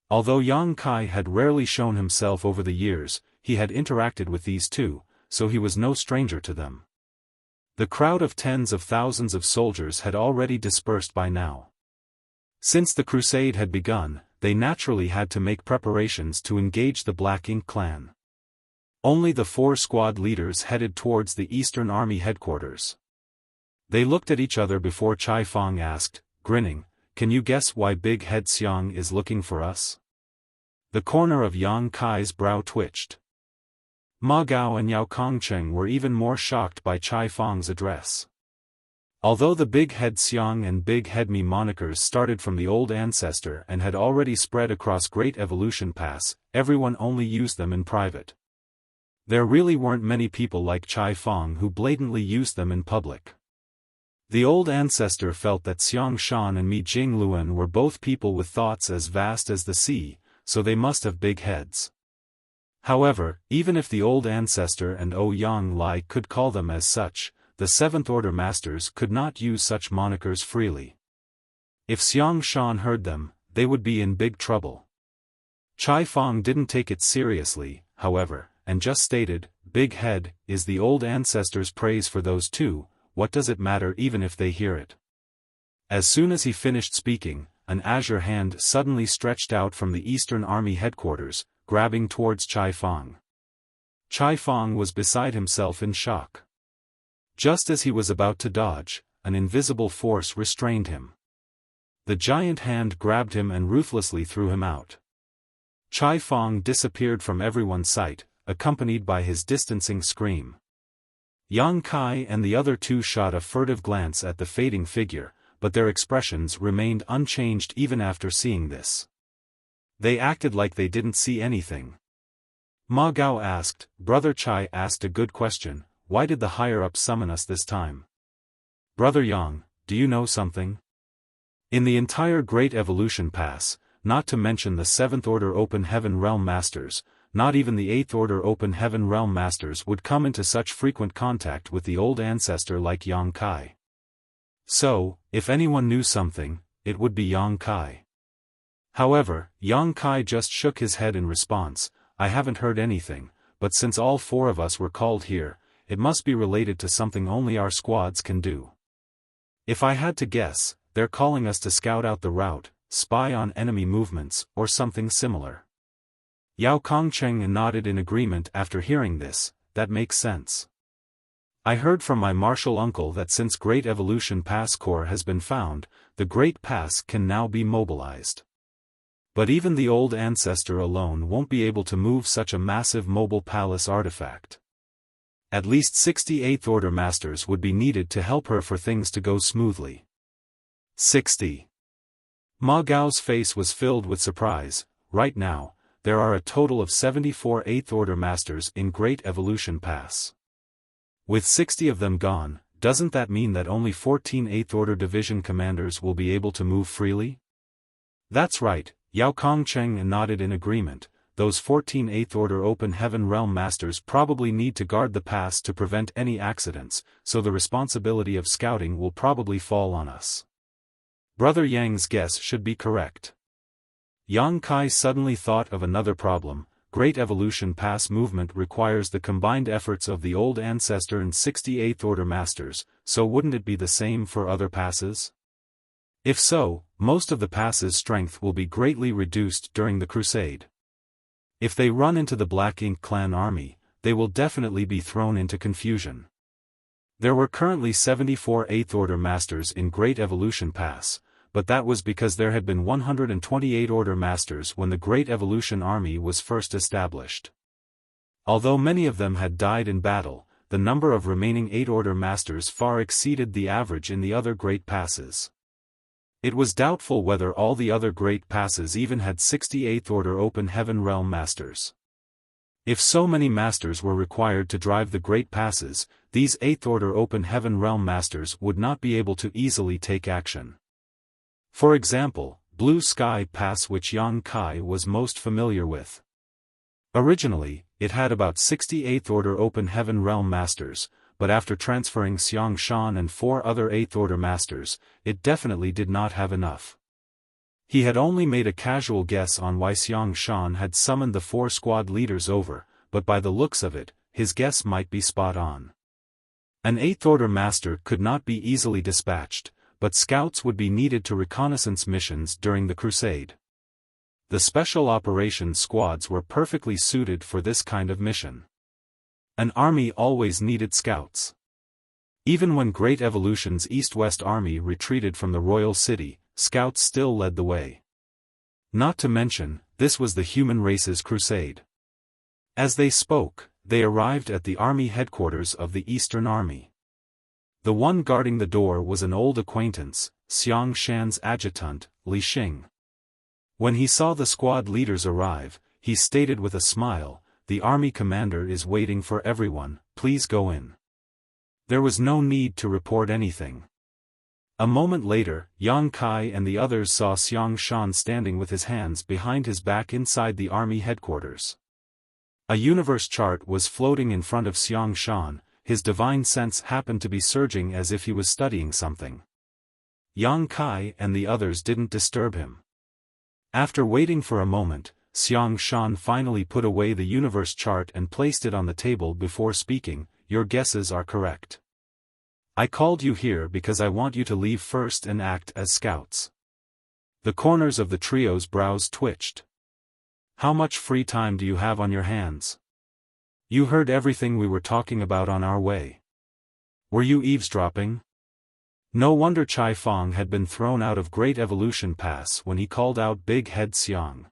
Although Yang Kai had rarely shown himself over the years, he had interacted with these two, so he was no stranger to them. The crowd of tens of thousands of soldiers had already dispersed by now. Since the crusade had begun, they naturally had to make preparations to engage the Black Ink clan. Only the 4 squad leaders headed towards the Eastern Army headquarters. They looked at each other before Xiaofan asked, grinning, "Can you guess why Big Head Xiang is looking for us?" The corner of Yang Kai's brow twitched. Ma Gao and Yao Kongcheng were even more shocked by Xiaofan's address. Although the Big Head Xiang and Big Head Mi monikers started from the old ancestor and had already spread across Great Evolution Pass, everyone only used them in private. There really weren't many people like Xiaofan who blatantly used them in public. The old ancestor felt that Xiangshan and Mi Jingluan were both people with thoughts as vast as the sea, so they must have big heads. However, even if the old ancestor and Ouyang Lai could call them as such, the 7th Order masters could not use such monikers freely. If Xiangshan heard them, they would be in big trouble. Xiaofan didn't take it seriously, however, and just stated, "Big Head is the old ancestor's praise for those two, what does it matter even if they hear it?" As soon as he finished speaking, an azure hand suddenly stretched out from the Eastern Army headquarters, grabbing towards Xiaofan. Xiaofan was beside himself in shock. Just as he was about to dodge, an invisible force restrained him. The giant hand grabbed him and ruthlessly threw him out. Xiaofan disappeared from everyone's sight, accompanied by his distancing scream. Yang Kai and the other two shot a furtive glance at the fading figure, but their expressions remained unchanged even after seeing this. They acted like they didn't see anything. Ma Gao asked, "Brother Chai asked a good question, why did the higher-ups summon us this time? Brother Yang, do you know something? In the entire Great Evolution Pass, not to mention the 7th Order Open Heaven Realm Masters, not even the 8th Order Open Heaven Realm Masters would come into such frequent contact with the old ancestor like Yang Kai. So, if anyone knew something, it would be Yang Kai." However, Yang Kai just shook his head in response, "I haven't heard anything, but since all 4 of us were called here, it must be related to something only our squads can do. If I had to guess, they're calling us to scout out the route, spy on enemy movements, or something similar." Yao Kongcheng nodded in agreement after hearing this, "That makes sense. I heard from my martial uncle that since Great Evolution Pass Core has been found, the Great Pass can now be mobilized. But even the old ancestor alone won't be able to move such a massive mobile palace artifact. At least 68th Order Masters would be needed to help her for things to go smoothly." 60. Ma Gao's face was filled with surprise. Right now, there are a total of 74 8th Order Masters in Great Evolution Pass. With 60 of them gone, doesn't that mean that only 14 8th Order Division commanders will be able to move freely? That's right, Yao Kongcheng nodded in agreement. Those 14 8th Order Open Heaven Realm Masters probably need to guard the pass to prevent any accidents, so the responsibility of scouting will probably fall on us. Brother Yang's guess should be correct. Yang Kai suddenly thought of another problem. Great Evolution Pass movement requires the combined efforts of the old ancestor and 68th Order Masters, so wouldn't it be the same for other passes? If so, most of the pass's strength will be greatly reduced during the crusade. If they run into the Black Ink clan army, they will definitely be thrown into confusion. There were currently 74 8th Order Masters in Great Evolution Pass, but that was because there had been 128 Order Masters when the Great Evolution Army was first established. Although many of them had died in battle, the number of remaining 8 Order Masters far exceeded the average in the other Great Passes. It was doubtful whether all the other Great Passes even had 68th Order Open Heaven Realm Masters. If so many Masters were required to drive the Great Passes, these 8th Order Open Heaven Realm Masters would not be able to easily take action. For example, Blue Sky Pass, which Yang Kai was most familiar with. Originally, it had about 68th Order Open Heaven Realm Masters, but after transferring Xiaofan and 4 other 8th Order Masters, it definitely did not have enough. He had only made a casual guess on why Xiaofan had summoned the 4 squad leaders over, but by the looks of it, his guess might be spot on. An 8th Order Master could not be easily dispatched, but scouts would be needed to reconnaissance missions during the crusade. The Special Operations Squads were perfectly suited for this kind of mission. An army always needed scouts. Even when Great Evolution's East-West Army retreated from the Royal City, scouts still led the way. Not to mention, this was the human race's crusade. As they spoke, they arrived at the army headquarters of the Eastern Army. The one guarding the door was an old acquaintance, Xiang Shan's adjutant, Li Xing. When he saw the squad leaders arrive, he stated with a smile, "The army commander is waiting for everyone, please go in." There was no need to report anything. A moment later, Yang Kai and the others saw Xiang Shan standing with his hands behind his back inside the army headquarters. A universe chart was floating in front of Xiang Shan, his divine sense happened to be surging as if he was studying something. Yang Kai and the others didn't disturb him. After waiting for a moment, Xiang Shan finally put away the universe chart and placed it on the table before speaking, "Your guesses are correct. I called you here because I want you to leave first and act as scouts." The corners of the trio's brows twitched. "How much free time do you have on your hands? You heard everything we were talking about on our way. Were you eavesdropping?" No wonder Chai Fong had been thrown out of Great Evolution Pass when he called out Big Head Xiang.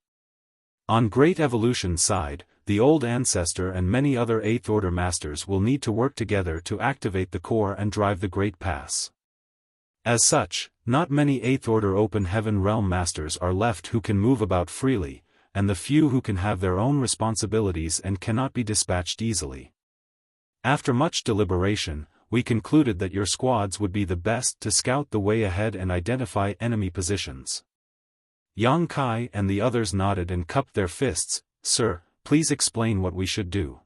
On Great Evolution's side, the Old Ancestor and many other 8th Order Masters will need to work together to activate the core and drive the Great Pass. As such, not many 8th Order Open Heaven Realm Masters are left who can move about freely, and the few who can have their own responsibilities and cannot be dispatched easily. After much deliberation, we concluded that your squads would be the best to scout the way ahead and identify enemy positions. Yang Kai and the others nodded and cupped their fists. "Sir, please explain what we should do."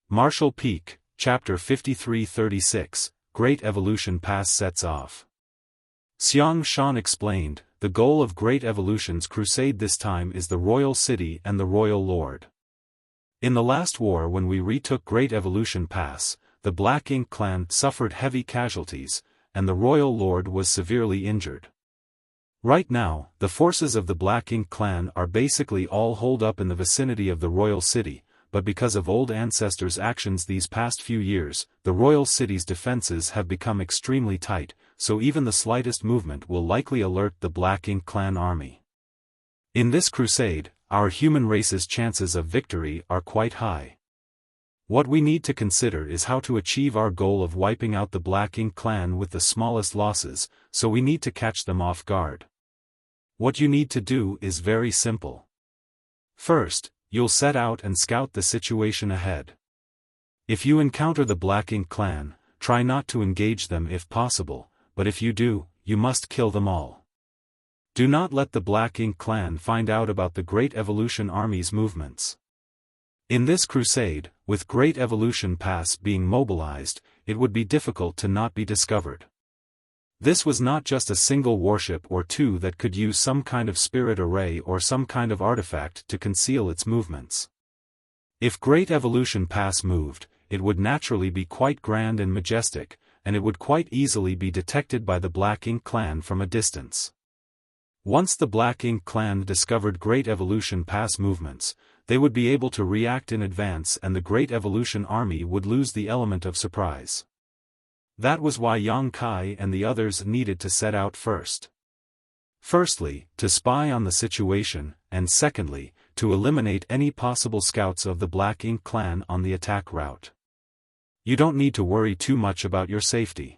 Marshall Peak, Chapter 5336, Great Evolution Pass sets off. Xiang Shan explained, "The goal of Great Evolution's crusade this time is the Royal City and the Royal Lord. In the last war when we retook Great Evolution Pass, the Black Ink clan suffered heavy casualties, and the Royal Lord was severely injured. Right now, the forces of the Black Ink clan are basically all holed up in the vicinity of the Royal City, but because of Old Ancestors' actions these past few years, the Royal City's defenses have become extremely tight, so even the slightest movement will likely alert the Black Ink clan army. In this crusade, our human race's chances of victory are quite high. What we need to consider is how to achieve our goal of wiping out the Black Ink clan with the smallest losses, so we need to catch them off guard. What you need to do is very simple. First, you'll set out and scout the situation ahead. If you encounter the Black Ink clan, try not to engage them if possible, but if you do, you must kill them all. Do not let the Black Ink clan find out about the Great Evolution Army's movements. In this crusade, with Great Evolution Pass being mobilized, it would be difficult to not be discovered. This was not just a single warship or two that could use some kind of spirit array or some kind of artifact to conceal its movements. If Great Evolution Pass moved, it would naturally be quite grand and majestic, and it would quite easily be detected by the Black Ink clan from a distance. Once the Black Ink clan discovered Great Evolution Pass movements, they would be able to react in advance and the Great Evolution Army would lose the element of surprise. That was why Yang Kai and the others needed to set out first. Firstly, to spy on the situation, and secondly, to eliminate any possible scouts of the Black Ink clan on the attack route. You don't need to worry too much about your safety.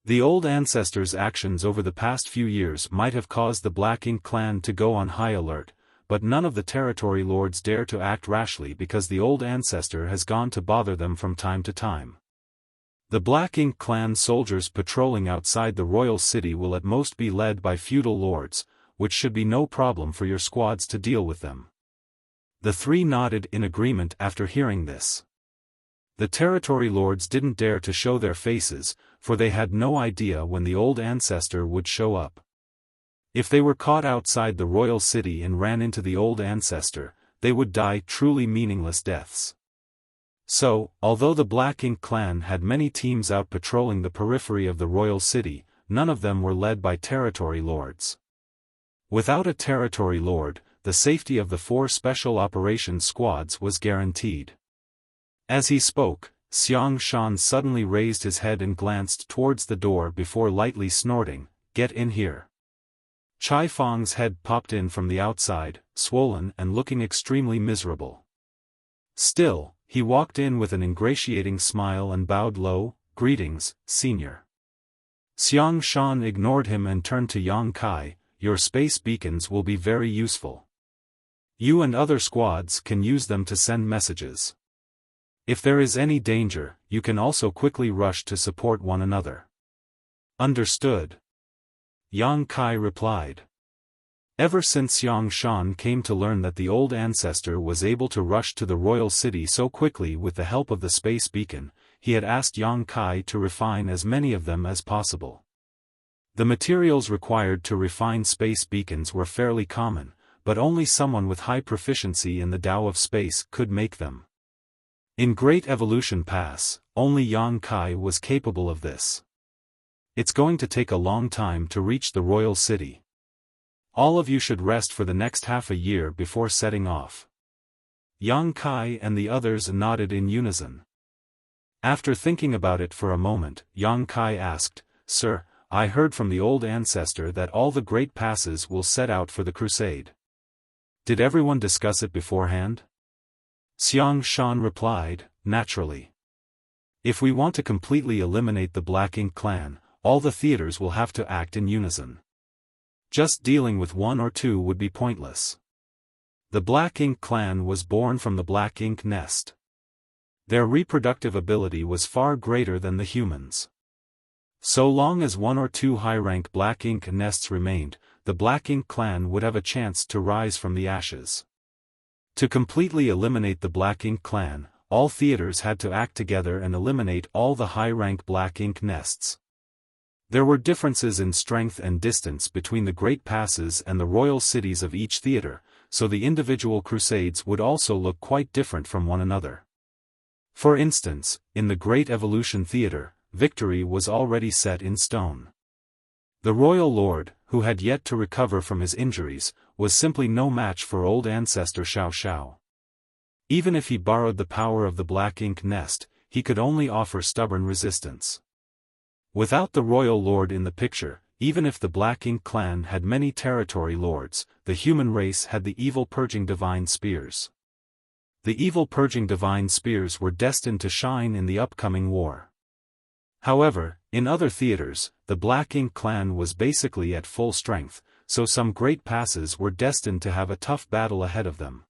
The old ancestors' actions over the past few years might have caused the Black Ink clan to go on high alert, but none of the territory lords dare to act rashly because the old ancestor has gone to bother them from time to time. The Black Ink clan soldiers patrolling outside the royal city will at most be led by feudal lords, which should be no problem for your squads to deal with them. The three nodded in agreement after hearing this. The territory lords didn't dare to show their faces, for they had no idea when the old ancestor would show up. If they were caught outside the royal city and ran into the old ancestor, they would die truly meaningless deaths. So, although the Black Ink clan had many teams out patrolling the periphery of the royal city, none of them were led by territory lords. Without a territory lord, the safety of the 4 special operations squads was guaranteed. As he spoke, Xiaofan suddenly raised his head and glanced towards the door before lightly snorting, "Get in here." Chai Feng's head popped in from the outside, swollen and looking extremely miserable. Still, he walked in with an ingratiating smile and bowed low, "Greetings, senior." Xiaofan ignored him and turned to Yang Kai, "Your space beacons will be very useful. You and other squads can use them to send messages. If there is any danger, you can also quickly rush to support one another." "Understood," Yang Kai replied. Ever since Xiaofan came to learn that the old ancestor was able to rush to the royal city so quickly with the help of the space beacon, he had asked Yang Kai to refine as many of them as possible. The materials required to refine space beacons were fairly common, but only someone with high proficiency in the Tao of space could make them. In Great Evolution Pass, only Yang Kai was capable of this. It's going to take a long time to reach the royal city. All of you should rest for the next half a year before setting off. Yang Kai and the others nodded in unison. After thinking about it for a moment, Yang Kai asked, "Sir, I heard from the old ancestor that all the great passes will set out for the crusade. Did everyone discuss it beforehand?" Xiaofan replied, "Naturally. If we want to completely eliminate the Black Ink clan, all the theaters will have to act in unison. Just dealing with one or two would be pointless. The Black Ink clan was born from the Black Ink nest. Their reproductive ability was far greater than the humans. So long as 1 or 2 high-rank Black Ink nests remained, the Black Ink clan would have a chance to rise from the ashes. To completely eliminate the Black Ink clan, all theaters had to act together and eliminate all the high-rank Black Ink nests. There were differences in strength and distance between the great passes and the royal cities of each theater, so the individual crusades would also look quite different from one another. For instance, in the Great Evolution Theater, victory was already set in stone. The royal lord, who had yet to recover from his injuries, was simply no match for old ancestor Xiao. Even if he borrowed the power of the Black Ink nest, he could only offer stubborn resistance. Without the royal lord in the picture, even if the Black Ink clan had many territory lords, the human race had the evil purging divine spears. The evil purging divine spears were destined to shine in the upcoming war. However, in other theaters, the Black Ink clan was basically at full strength, so some great passes were destined to have a tough battle ahead of them.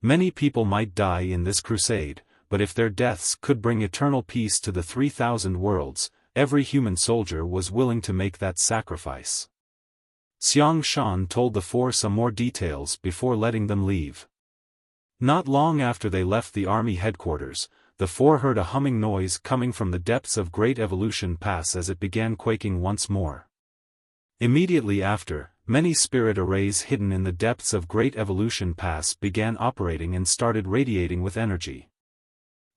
Many people might die in this crusade, but if their deaths could bring eternal peace to the 3,000 worlds, every human soldier was willing to make that sacrifice. Xiaofan told the 4 some more details before letting them leave. Not long after they left the army headquarters, the 4 heard a humming noise coming from the depths of Great Evolution Pass as it began quaking once more. Immediately after, many spirit arrays hidden in the depths of Great Evolution Pass began operating and started radiating with energy.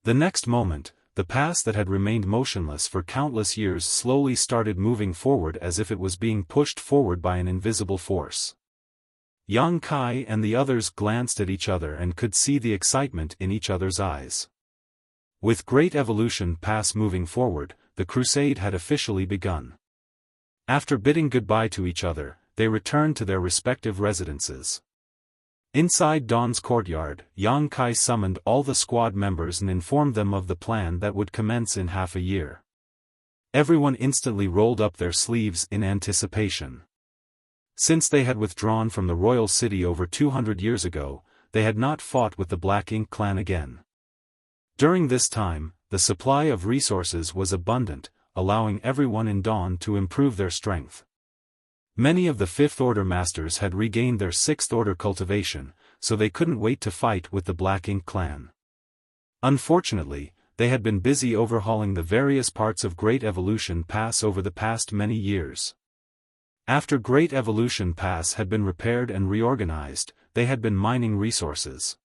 The next moment, the pass that had remained motionless for countless years slowly started moving forward as if it was being pushed forward by an invisible force. Yang Kai and the others glanced at each other and could see the excitement in each other's eyes. With Great Evolution Pass moving forward, the crusade had officially begun. After bidding goodbye to each other, they returned to their respective residences. Inside Dawn's courtyard, Yang Kai summoned all the squad members and informed them of the plan that would commence in half a year. Everyone instantly rolled up their sleeves in anticipation. Since they had withdrawn from the royal city over 200 years ago, they had not fought with the Black Ink clan again. During this time, the supply of resources was abundant, allowing everyone in Dawn to improve their strength. Many of the Fifth Order masters had regained their Sixth Order cultivation, so they couldn't wait to fight with the Black Ink clan. Unfortunately, they had been busy overhauling the various parts of Great Evolution Pass over the past many years. After Great Evolution Pass had been repaired and reorganized, they had been mining resources.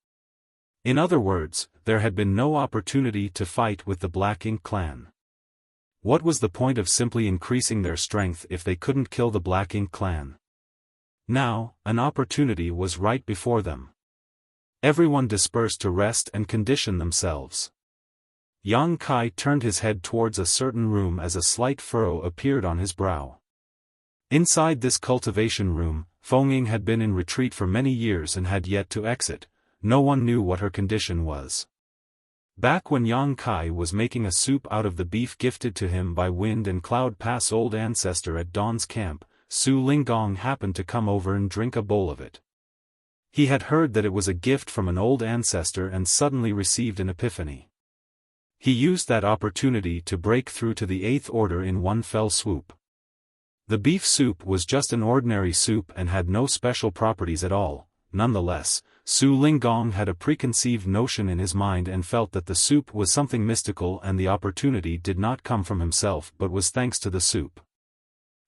In other words, there had been no opportunity to fight with the Black Ink clan. What was the point of simply increasing their strength if they couldn't kill the Black Ink clan? Now, an opportunity was right before them. Everyone dispersed to rest and condition themselves. Yang Kai turned his head towards a certain room as a slight furrow appeared on his brow. Inside this cultivation room, Feng had been in retreat for many years and had yet to exit. No one knew what her condition was. Back when Yang Kai was making a soup out of the beef gifted to him by Wind and Cloud Pass old ancestor at Dawn's camp, Su Linggong happened to come over and drink a bowl of it. He had heard that it was a gift from an old ancestor and suddenly received an epiphany. He used that opportunity to break through to the Eighth Order in one fell swoop. The beef soup was just an ordinary soup and had no special properties at all. Nonetheless, Su Linggong had a preconceived notion in his mind and felt that the soup was something mystical, and the opportunity did not come from himself but was thanks to the soup.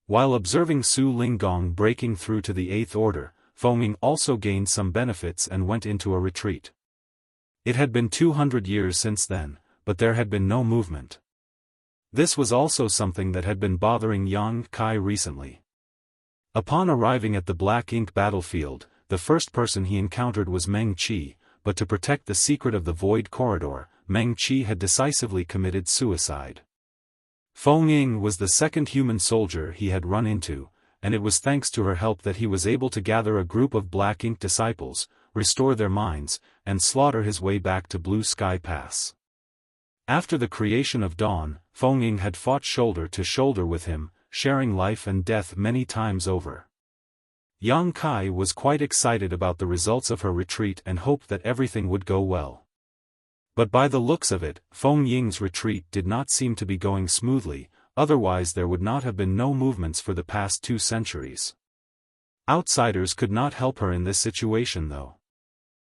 While observing Su Linggong breaking through to the Eighth Order, Feng also gained some benefits and went into a retreat. It had been 200 years since then, but there had been no movement. This was also something that had been bothering Yang Kai recently. Upon arriving at the Black Ink battlefield, the first person he encountered was Meng Qi, but to protect the secret of the Void Corridor, Meng Qi had decisively committed suicide. Feng Ying was the second human soldier he had run into, and it was thanks to her help that he was able to gather a group of Black Ink disciples, restore their minds, and slaughter his way back to Blue Sky Pass. After the creation of Dawn, Feng Ying had fought shoulder to shoulder with him, sharing life and death many times over. Yang Kai was quite excited about the results of her retreat and hoped that everything would go well. But by the looks of it, Feng Ying's retreat did not seem to be going smoothly, otherwise there would not have been no movements for the past 2 centuries. Outsiders could not help her in this situation though.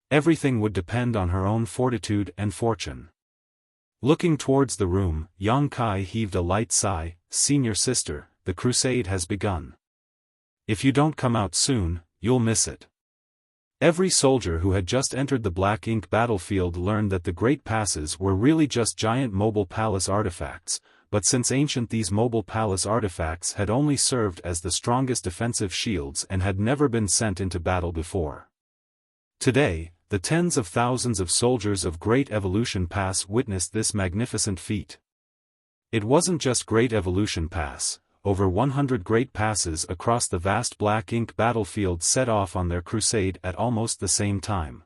Everything would depend on her own fortitude and fortune. Looking towards the room, Yang Kai heaved a light sigh. "Senior sister, the crusade has begun. If you don't come out soon, you'll miss it." Every soldier who had just entered the Black Ink battlefield learned that the Great Passes were really just giant mobile palace artifacts, but since ancient these mobile palace artifacts had only served as the strongest defensive shields and had never been sent into battle before. Today, the tens of thousands of soldiers of Great Evolution Pass witnessed this magnificent feat. It wasn't just Great Evolution Pass. Over 100 Great Passes across the vast Black Ink battlefield set off on their crusade at almost the same time.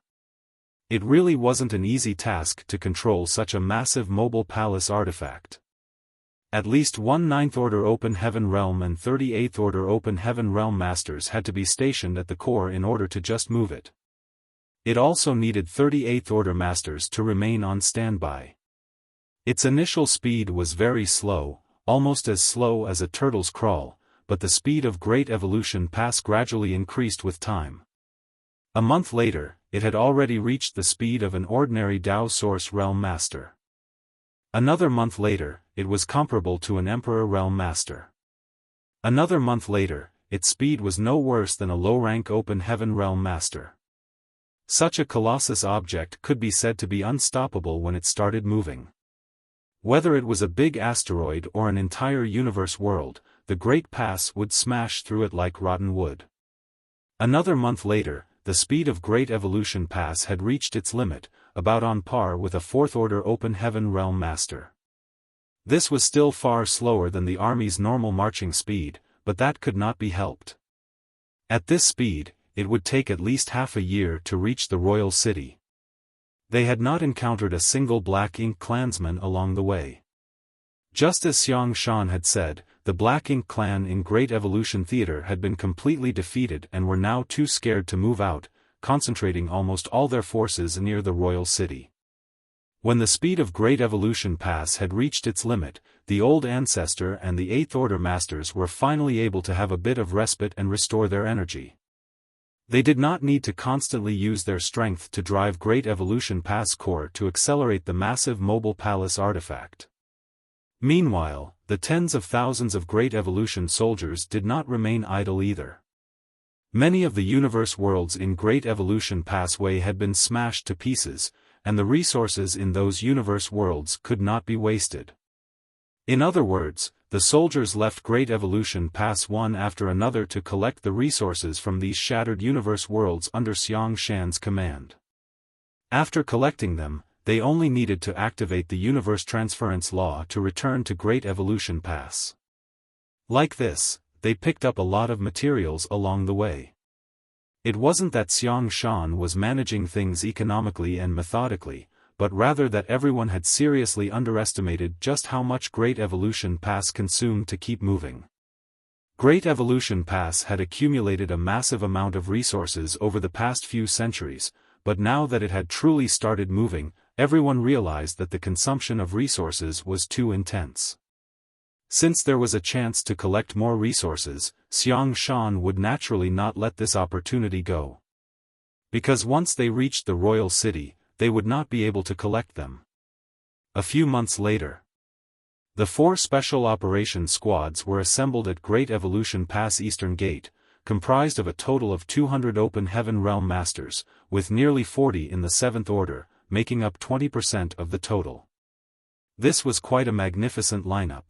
It really wasn't an easy task to control such a massive mobile palace artifact. At least 1 Ninth Order Open Heaven Realm and 38th Order Open Heaven Realm Masters had to be stationed at the core in order to just move it. It also needed 38th Order Masters to remain on standby. Its initial speed was very slow, almost as slow as a turtle's crawl, but the speed of Great Evolution Pass gradually increased with time. A month later, it had already reached the speed of an ordinary Dao Source Realm Master. Another month later, it was comparable to an Emperor Realm Master. Another month later, its speed was no worse than a low-rank Open Heaven Realm Master. Such a colossus object could be said to be unstoppable when it started moving. Whether it was a big asteroid or an entire universe world, the Great Pass would smash through it like rotten wood. Another month later, the speed of Great Evolution Pass had reached its limit, about on par with a fourth-order Open Heaven Realm Master. This was still far slower than the army's normal marching speed, but that could not be helped. At this speed, it would take at least half a year to reach the royal city. They had not encountered a single Black Ink clansman along the way. Just as Xiaofan had said, the Black Ink clan in Great Evolution Theater had been completely defeated and were now too scared to move out, concentrating almost all their forces near the royal city. When the speed of Great Evolution Pass had reached its limit, the old ancestor and the Eighth Order Masters were finally able to have a bit of respite and restore their energy. They did not need to constantly use their strength to drive Great Evolution Pass core to accelerate the massive mobile palace artifact. Meanwhile, the tens of thousands of Great Evolution soldiers did not remain idle either. Many of the universe worlds in Great Evolution Passway had been smashed to pieces, and the resources in those universe worlds could not be wasted. In other words, the soldiers left Great Evolution Pass one after another to collect the resources from these shattered universe worlds under Xiaofan's command. After collecting them, they only needed to activate the universe transference law to return to Great Evolution Pass. Like this, they picked up a lot of materials along the way. It wasn't that Xiaofan was managing things economically and methodically, but rather that everyone had seriously underestimated just how much Great Evolution Pass consumed to keep moving. Great Evolution Pass had accumulated a massive amount of resources over the past few centuries, but now that it had truly started moving, everyone realized that the consumption of resources was too intense. Since there was a chance to collect more resources, Xiaofan would naturally not let this opportunity go. Because once they reached the royal city, they would not be able to collect them. A few months later, the 4 special operations squads were assembled at Great Evolution Pass Eastern Gate, comprised of a total of 200 Open Heaven Realm Masters, with nearly 40 in the 7th Order, making up 20% of the total. This was quite a magnificent lineup.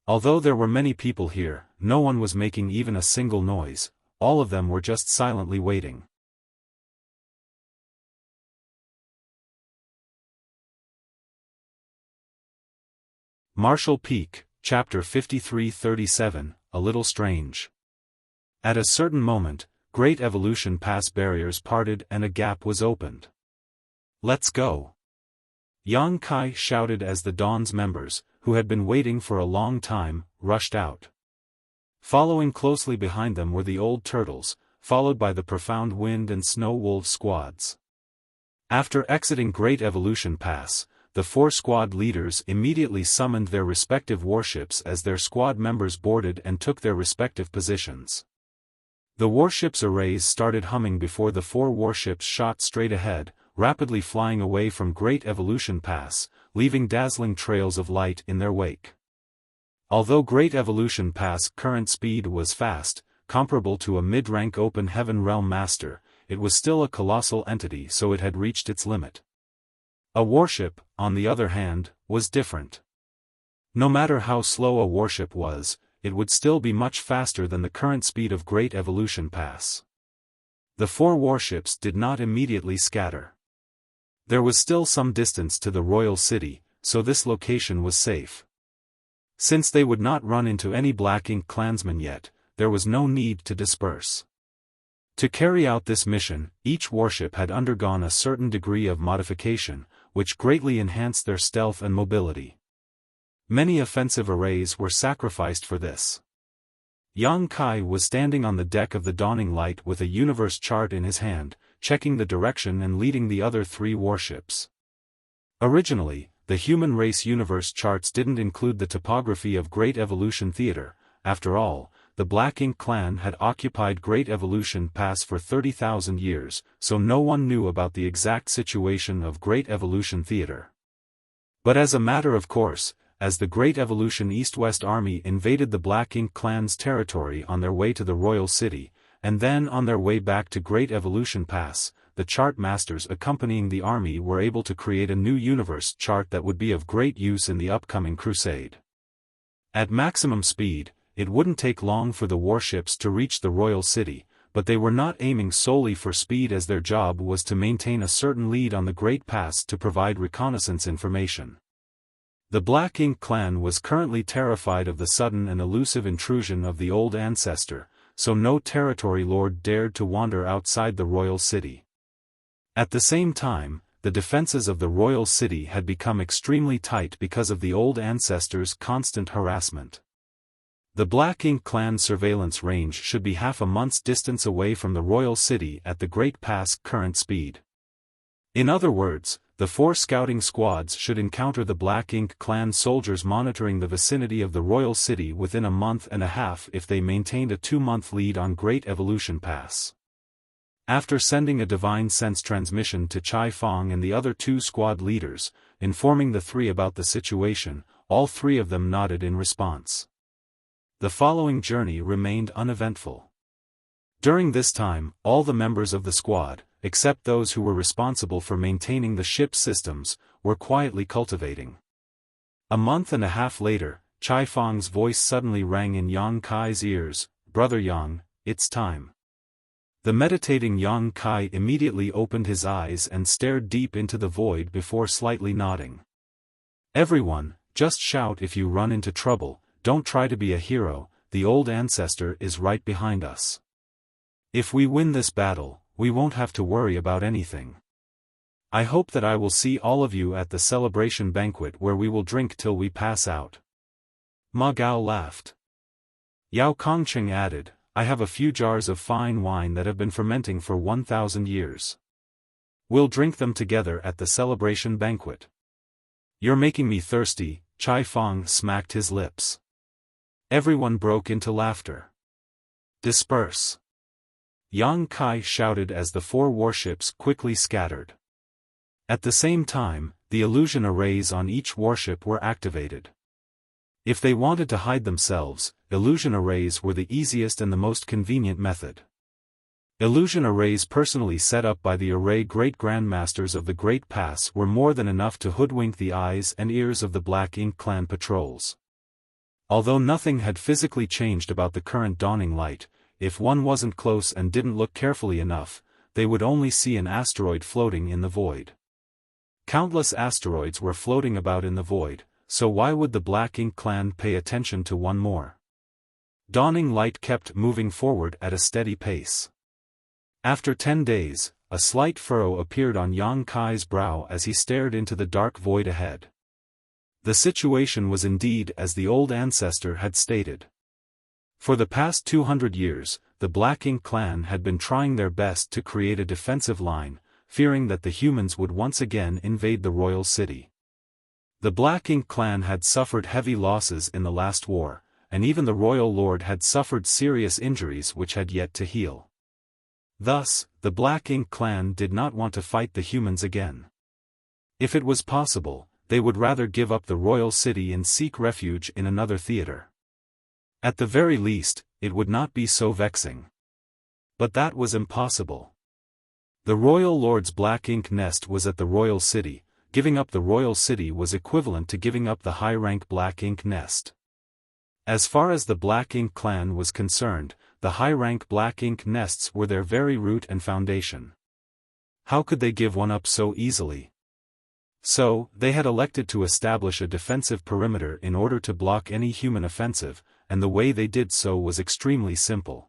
Although there were many people here, no one was making even a single noise, all of them were just silently waiting. Marshall Peak, Chapter 5337, A Little Strange. At a certain moment, Great Evolution Pass barriers parted and a gap was opened. "Let's go!" Yang Kai shouted as the Dawn's members, who had been waiting for a long time, rushed out. Following closely behind them were the Old Turtles, followed by the Profound Wind and Snow Wolf squads. After exiting Great Evolution Pass, the 4 squad leaders immediately summoned their respective warships as their squad members boarded and took their respective positions. The warships' arrays started humming before the 4 warships shot straight ahead, rapidly flying away from Great Evolution Pass, leaving dazzling trails of light in their wake. Although Great Evolution Pass current speed was fast, comparable to a mid-rank Open Heaven Realm Master, it was still a colossal entity, so it had reached its limit. A warship, on the other hand, was different. No matter how slow a warship was, it would still be much faster than the current speed of Great Evolution Pass. The 4 warships did not immediately scatter. There was still some distance to the royal city, so this location was safe. Since they would not run into any Black Ink clansmen yet, there was no need to disperse. To carry out this mission, each warship had undergone a certain degree of modification, which greatly enhanced their stealth and mobility. Many offensive arrays were sacrificed for this. Yang Kai was standing on the deck of the Dawning Light with a universe chart in his hand, checking the direction and leading the other 3 warships. Originally, the human race universe charts didn't include the topography of Great Evolution Theater. After all, the Black Ink clan had occupied Great Evolution Pass for 30,000 years, so no one knew about the exact situation of Great Evolution Theater. But as a matter of course, as the Great Evolution East-West Army invaded the Black Ink clan's territory on their way to the royal city, and then on their way back to Great Evolution Pass, the chart masters accompanying the army were able to create a new universe chart that would be of great use in the upcoming crusade. At maximum speed, it wouldn't take long for the warships to reach the royal city, but they were not aiming solely for speed, as their job was to maintain a certain lead on the Great Pass to provide reconnaissance information. The Black Ink clan was currently terrified of the sudden and elusive intrusion of the old ancestor, so no territory lord dared to wander outside the royal city. At the same time, the defenses of the royal city had become extremely tight because of the old ancestor's constant harassment. The Black Ink clan surveillance range should be half a month's distance away from the royal city at the Great Pass current speed. In other words, the 4 scouting squads should encounter the Black Ink clan soldiers monitoring the vicinity of the royal city within a month and a half if they maintained a 2-month lead on Great Evolution Pass. After sending a divine sense transmission to Xiaofan and the other 2 squad leaders, informing the 3 about the situation, all 3 of them nodded in response. The following journey remained uneventful. During this time, all the members of the squad, except those who were responsible for maintaining the ship's systems, were quietly cultivating. A month and a half later, Xiaofan's voice suddenly rang in Yang Kai's ears, "Brother Yang, it's time." The meditating Yang Kai immediately opened his eyes and stared deep into the void before slightly nodding. "Everyone, just shout if you run into trouble, don't try to be a hero, the old ancestor is right behind us. If we win this battle, we won't have to worry about anything. I hope that I will see all of you at the celebration banquet where we will drink till we pass out." Ma Gao laughed. Yao Kongcheng added, "I have a few jars of fine wine that have been fermenting for 1,000 years. We'll drink them together at the celebration banquet." "You're making me thirsty," Xiaofan smacked his lips. Everyone broke into laughter. "Disperse!" Yang Kai shouted as the 4 warships quickly scattered. At the same time, the illusion arrays on each warship were activated. If they wanted to hide themselves, illusion arrays were the easiest and the most convenient method. Illusion arrays personally set up by the array Great Grandmasters of the Great Pass were more than enough to hoodwink the eyes and ears of the Black Ink clan patrols. Although nothing had physically changed about the current dawning light, if one wasn't close and didn't look carefully enough, they would only see an asteroid floating in the void. Countless asteroids were floating about in the void, so why would the Black Ink clan pay attention to one more? Dawning light kept moving forward at a steady pace. After 10 days, a slight furrow appeared on Yang Kai's brow as he stared into the dark void ahead. The situation was indeed as the old ancestor had stated. For the past 200 years, the Black Ink clan had been trying their best to create a defensive line, fearing that the humans would once again invade the royal city. The Black Ink clan had suffered heavy losses in the last war, and even the royal lord had suffered serious injuries which had yet to heal. Thus, the Black Ink clan did not want to fight the humans again. If it was possible, they would rather give up the royal city and seek refuge in another theater. At the very least, it would not be so vexing. But that was impossible. The royal lord's Black Ink nest was at the royal city. Giving up the royal city was equivalent to giving up the high-rank Black Ink nest. As far as the Black Ink clan was concerned, the high-rank Black Ink nests were their very root and foundation. How could they give one up so easily? So, they had elected to establish a defensive perimeter in order to block any human offensive, and the way they did so was extremely simple.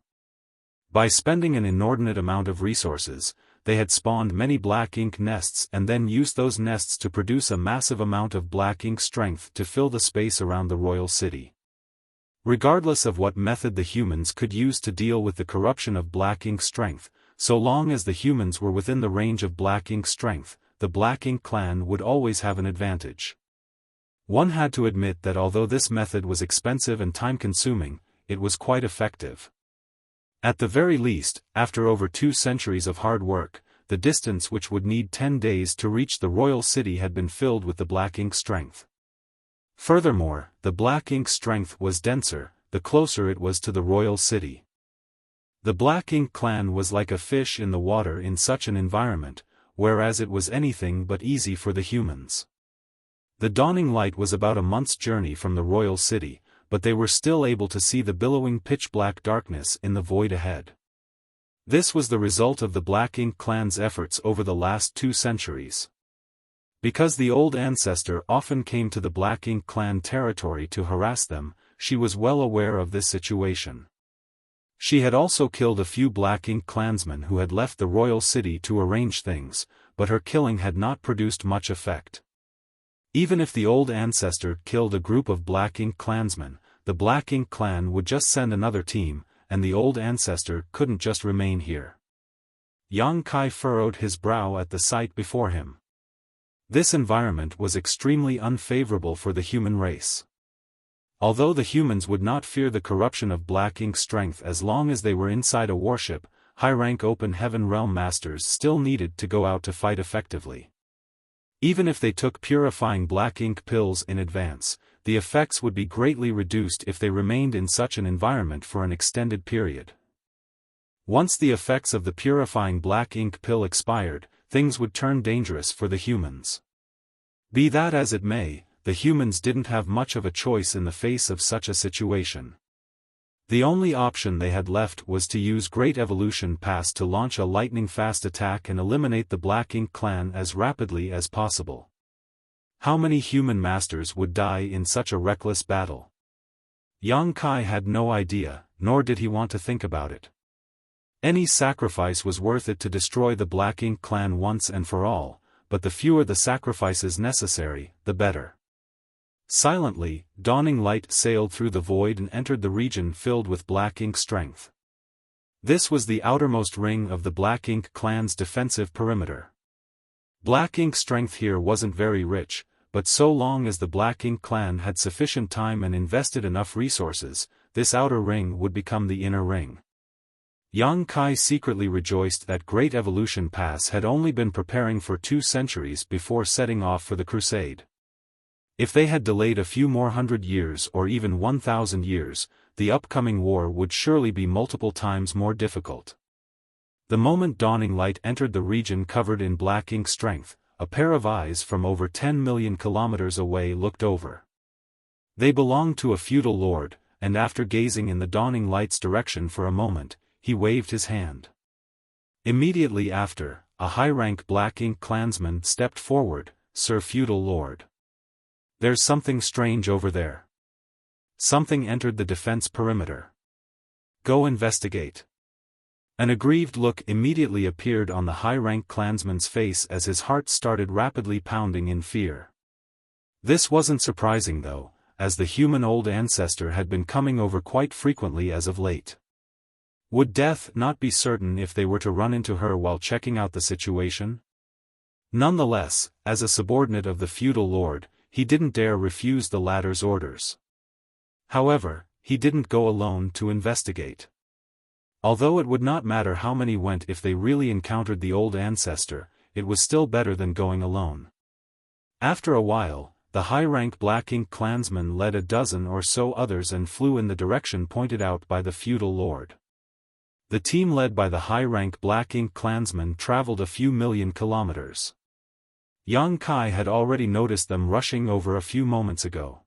By spending an inordinate amount of resources, they had spawned many Black Ink nests and then used those nests to produce a massive amount of Black Ink strength to fill the space around the royal city. Regardless of what method the humans could use to deal with the corruption of Black Ink strength, so long as the humans were within the range of Black Ink strength, the Black Ink clan would always have an advantage. One had to admit that although this method was expensive and time-consuming, it was quite effective. At the very least, after over 2 centuries of hard work, the distance which would need 10 days to reach the royal city had been filled with the Black Ink strength. Furthermore, the Black Ink strength was denser, the closer it was to the royal city. The Black Ink clan was like a fish in the water in such an environment, whereas it was anything but easy for the humans. The dawning light was about a month's journey from the royal city, but they were still able to see the billowing pitch-black darkness in the void ahead. This was the result of the Black Ink clan's efforts over the last 2 centuries. Because the old ancestor often came to the Black Ink clan territory to harass them, she was well aware of this situation. She had also killed a few Black Ink clansmen who had left the royal city to arrange things, but her killing had not produced much effect. Even if the old ancestor killed a group of Black Ink clansmen, the Black Ink clan would just send another team, and the old ancestor couldn't just remain here. Yang Kai furrowed his brow at the sight before him. This environment was extremely unfavorable for the human race. Although the humans would not fear the corruption of Black Ink strength as long as they were inside a warship, high-rank Open Heaven Realm Masters still needed to go out to fight effectively. Even if they took purifying Black Ink pills in advance, the effects would be greatly reduced if they remained in such an environment for an extended period. Once the effects of the purifying Black Ink pill expired, things would turn dangerous for the humans. Be that as it may, the humans didn't have much of a choice in the face of such a situation. The only option they had left was to use Great Evolution Pass to launch a lightning-fast attack and eliminate the Black Ink clan as rapidly as possible. How many human masters would die in such a reckless battle? Yang Kai had no idea, nor did he want to think about it. Any sacrifice was worth it to destroy the Black Ink clan once and for all, but the fewer the sacrifices necessary, the better. Silently, dawning light sailed through the void and entered the region filled with Black Ink strength. This was the outermost ring of the Black Ink clan's defensive perimeter. Black Ink strength here wasn't very rich, but so long as the Black Ink clan had sufficient time and invested enough resources, this outer ring would become the inner ring. Yang Kai secretly rejoiced that Great Evolution Pass had only been preparing for 2 centuries before setting off for the crusade. If they had delayed a few more 100 years or even 1,000 years, the upcoming war would surely be multiple times more difficult. The moment dawning light entered the region covered in Black Ink strength, a pair of eyes from over 10 million kilometers away looked over. They belonged to a feudal lord, and after gazing in the dawning light's direction for a moment, he waved his hand. Immediately after, a high-rank Black Ink clansman stepped forward. "Sir Feudal Lord. There's something strange over there. Something entered the defense perimeter. Go investigate." An aggrieved look immediately appeared on the high-rank clansman's face as his heart started rapidly pounding in fear. This wasn't surprising though, as the human old ancestor had been coming over quite frequently as of late. Would death not be certain if they were to run into her while checking out the situation? Nonetheless, as a subordinate of the feudal lord, he didn't dare refuse the latter's orders. However, he didn't go alone to investigate. Although it would not matter how many went if they really encountered the old ancestor, it was still better than going alone. After a while, the high-rank Black Ink clansman led a dozen or so others and flew in the direction pointed out by the feudal lord. The team led by the high-rank Black Ink clansman traveled a few million kilometers. Yang Kai had already noticed them rushing over a few moments ago.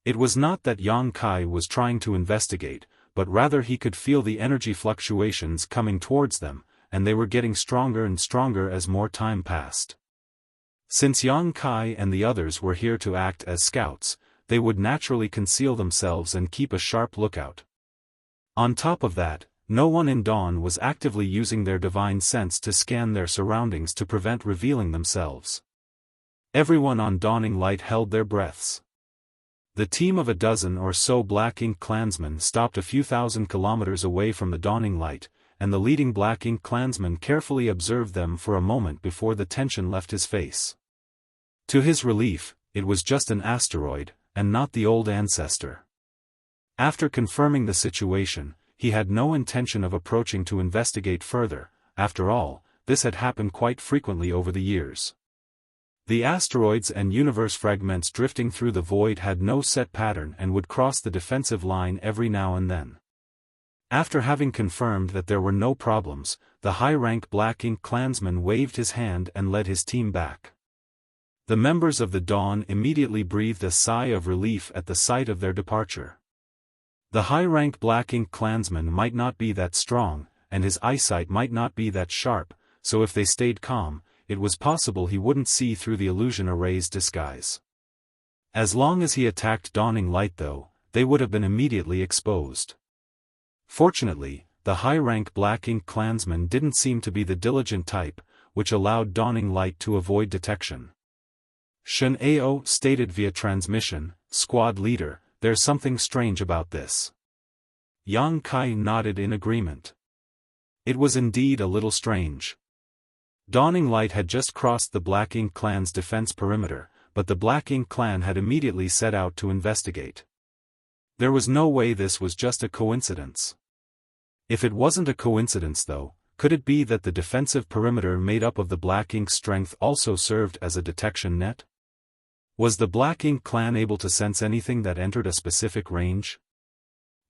It was not that Yang Kai was trying to investigate, but rather he could feel the energy fluctuations coming towards them, and they were getting stronger and stronger as more time passed. Since Yang Kai and the others were here to act as scouts, they would naturally conceal themselves and keep a sharp lookout. On top of that, no one in Dawn was actively using their divine sense to scan their surroundings to prevent revealing themselves. Everyone on Dawning Light held their breaths. The team of a dozen or so Black Ink clansmen stopped a few thousand kilometers away from the Dawning Light, and the leading Black Ink clansman carefully observed them for a moment before the tension left his face. To his relief, it was just an asteroid, and not the old ancestor. After confirming the situation, he had no intention of approaching to investigate further. After all, this had happened quite frequently over the years. The asteroids and universe fragments drifting through the void had no set pattern and would cross the defensive line every now and then. After having confirmed that there were no problems, the high-rank Black Ink clansman waved his hand and led his team back. The members of the Dawn immediately breathed a sigh of relief at the sight of their departure. The high-rank Black Ink clansman might not be that strong, and his eyesight might not be that sharp, so if they stayed calm, it was possible he wouldn't see through the illusion array's disguise. As long as he attacked Dawning Light though, they would have been immediately exposed. Fortunately, the high-rank Black Ink clansman didn't seem to be the diligent type, which allowed Dawning Light to avoid detection. Shen Ao stated via transmission, "Squad leader, there's something strange about this." Yang Kai nodded in agreement. It was indeed a little strange. Dawning Light had just crossed the Black Ink clan's defense perimeter, but the Black Ink clan had immediately set out to investigate. There was no way this was just a coincidence. If it wasn't a coincidence though, could it be that the defensive perimeter made up of the Black Ink's strength also served as a detection net? Was the Black Ink clan able to sense anything that entered a specific range?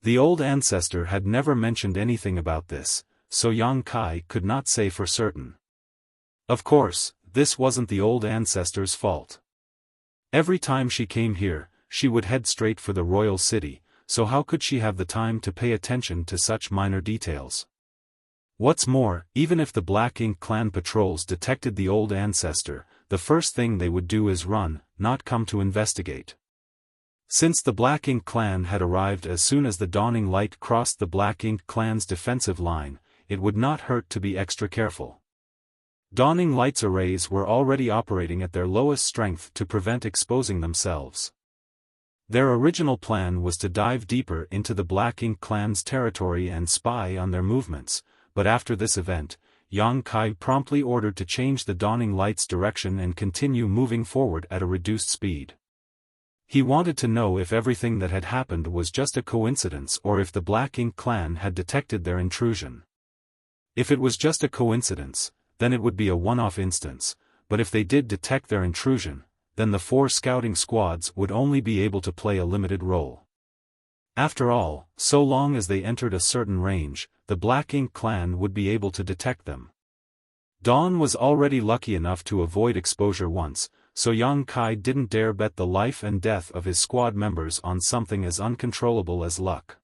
The old ancestor had never mentioned anything about this, so Yang Kai could not say for certain. Of course, this wasn't the old ancestor's fault. Every time she came here, she would head straight for the royal city, so how could she have the time to pay attention to such minor details? What's more, even if the Black Ink clan patrols detected the old ancestor, the first thing they would do is run, not come to investigate. Since the Black Ink clan had arrived as soon as the Dawning Light crossed the Black Ink clan's defensive line, it would not hurt to be extra careful. Dawning Light's arrays were already operating at their lowest strength to prevent exposing themselves. Their original plan was to dive deeper into the Black Ink clan's territory and spy on their movements, but after this event, Yang Kai promptly ordered to change the Dawning Light's direction and continue moving forward at a reduced speed. He wanted to know if everything that had happened was just a coincidence or if the Black Ink clan had detected their intrusion. If it was just a coincidence, then it would be a one-off instance, but if they did detect their intrusion, then the 4 scouting squads would only be able to play a limited role. After all, so long as they entered a certain range, the Black Ink clan would be able to detect them. Dawn was already lucky enough to avoid exposure once, so Yang Kai didn't dare bet the life and death of his squad members on something as uncontrollable as luck.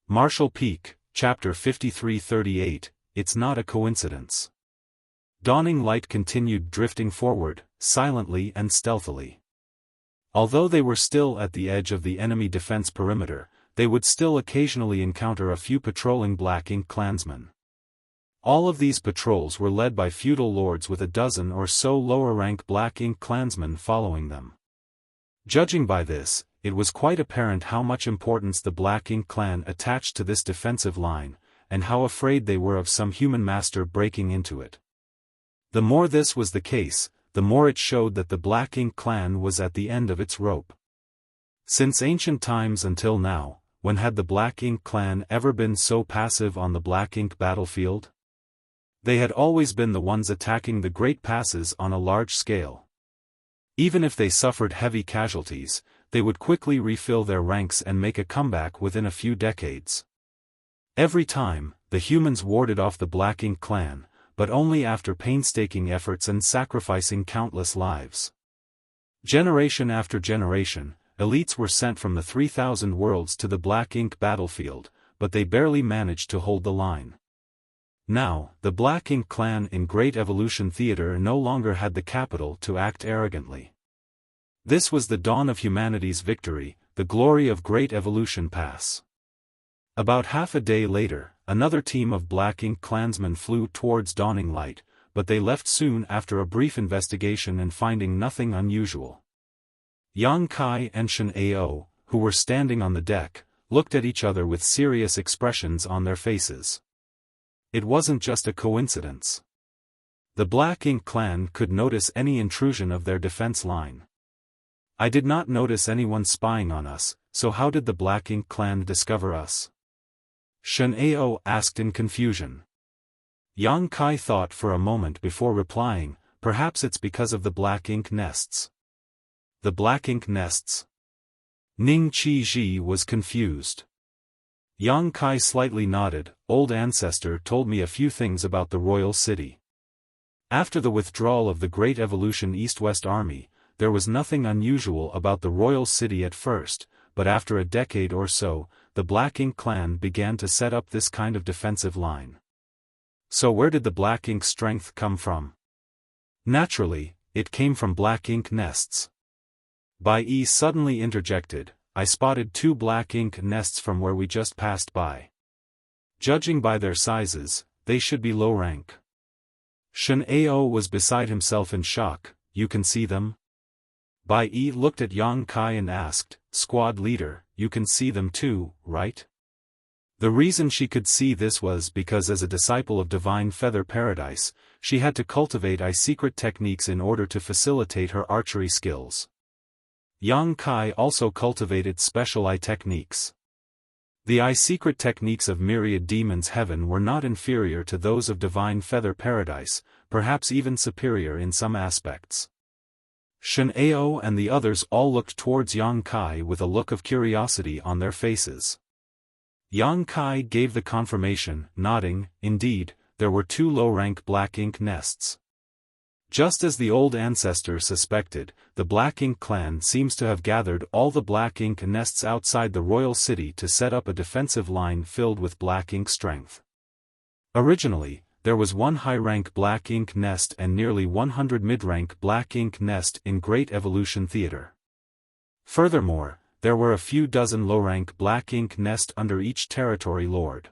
Marshall Peak, Chapter 5338, It's Not a Coincidence. Dawning Light continued drifting forward, silently and stealthily. Although they were still at the edge of the enemy defense perimeter, they would still occasionally encounter a few patrolling Black Ink clansmen. All of these patrols were led by feudal lords with a dozen or so lower-rank Black Ink clansmen following them. Judging by this, it was quite apparent how much importance the Black Ink clan attached to this defensive line, and how afraid they were of some human master breaking into it. The more this was the case, the more it showed that the Black Ink clan was at the end of its rope. Since ancient times until now, when had the Black Ink clan ever been so passive on the Black Ink battlefield? They had always been the ones attacking the Great Passes on a large scale. Even if they suffered heavy casualties, they would quickly refill their ranks and make a comeback within a few decades. Every time, the humans warded off the Black Ink clan, but only after painstaking efforts and sacrificing countless lives. Generation after generation, elites were sent from the 3,000 worlds to the Black Ink battlefield, but they barely managed to hold the line. Now, the Black Ink clan in Great Evolution Theater no longer had the capital to act arrogantly. This was the dawn of humanity's victory, the glory of Great Evolution Pass. About half a day later, another team of Black Ink clansmen flew towards Dawning Light, but they left soon after a brief investigation and finding nothing unusual. Yang Kai and Shen Ao, who were standing on the deck, looked at each other with serious expressions on their faces. It wasn't just a coincidence. The Black Ink clan could notice any intrusion of their defense line. I did not notice anyone spying on us, so how did the Black Ink clan discover us? Shen Ao asked in confusion. Yang Kai thought for a moment before replying, perhaps it's because of the Black Ink nests. The black ink nests. Ning Qizhi was confused. Yang Kai slightly nodded. Old ancestor told me a few things about the royal city. After the withdrawal of the Great Evolution East-West Army, there was nothing unusual about the royal city at first, but after a decade or so, the Black Ink clan began to set up this kind of defensive line. So where did the black ink strength come from? Naturally, it came from black ink nests. Bai Yi suddenly interjected, I spotted 2 black ink nests from where we just passed by. Judging by their sizes, they should be low rank. Shen Ao was beside himself in shock. You can see them? Bai Yi looked at Yang Kai and asked, Squad leader, you can see them too, right? The reason she could see this was because as a disciple of Divine Feather Paradise, she had to cultivate secret techniques in order to facilitate her archery skills. Yang Kai also cultivated special techniques. The secret techniques of myriad demons heaven were not inferior to those of Divine Feather Paradise, perhaps even superior in some aspects. Shen Ao and the others all looked towards Yang Kai with a look of curiosity on their faces. Yang Kai gave the confirmation, nodding. Indeed, there were 2 low-rank black ink nests. Just as the old ancestor suspected, the Black Ink clan seems to have gathered all the black ink nests outside the royal city to set up a defensive line filled with black ink strength. Originally, there was 1 high-rank black ink nest and nearly 100 mid-rank black ink nest in Great Evolution Theater. Furthermore, there were a few dozen low-rank black ink nest under each territory lord.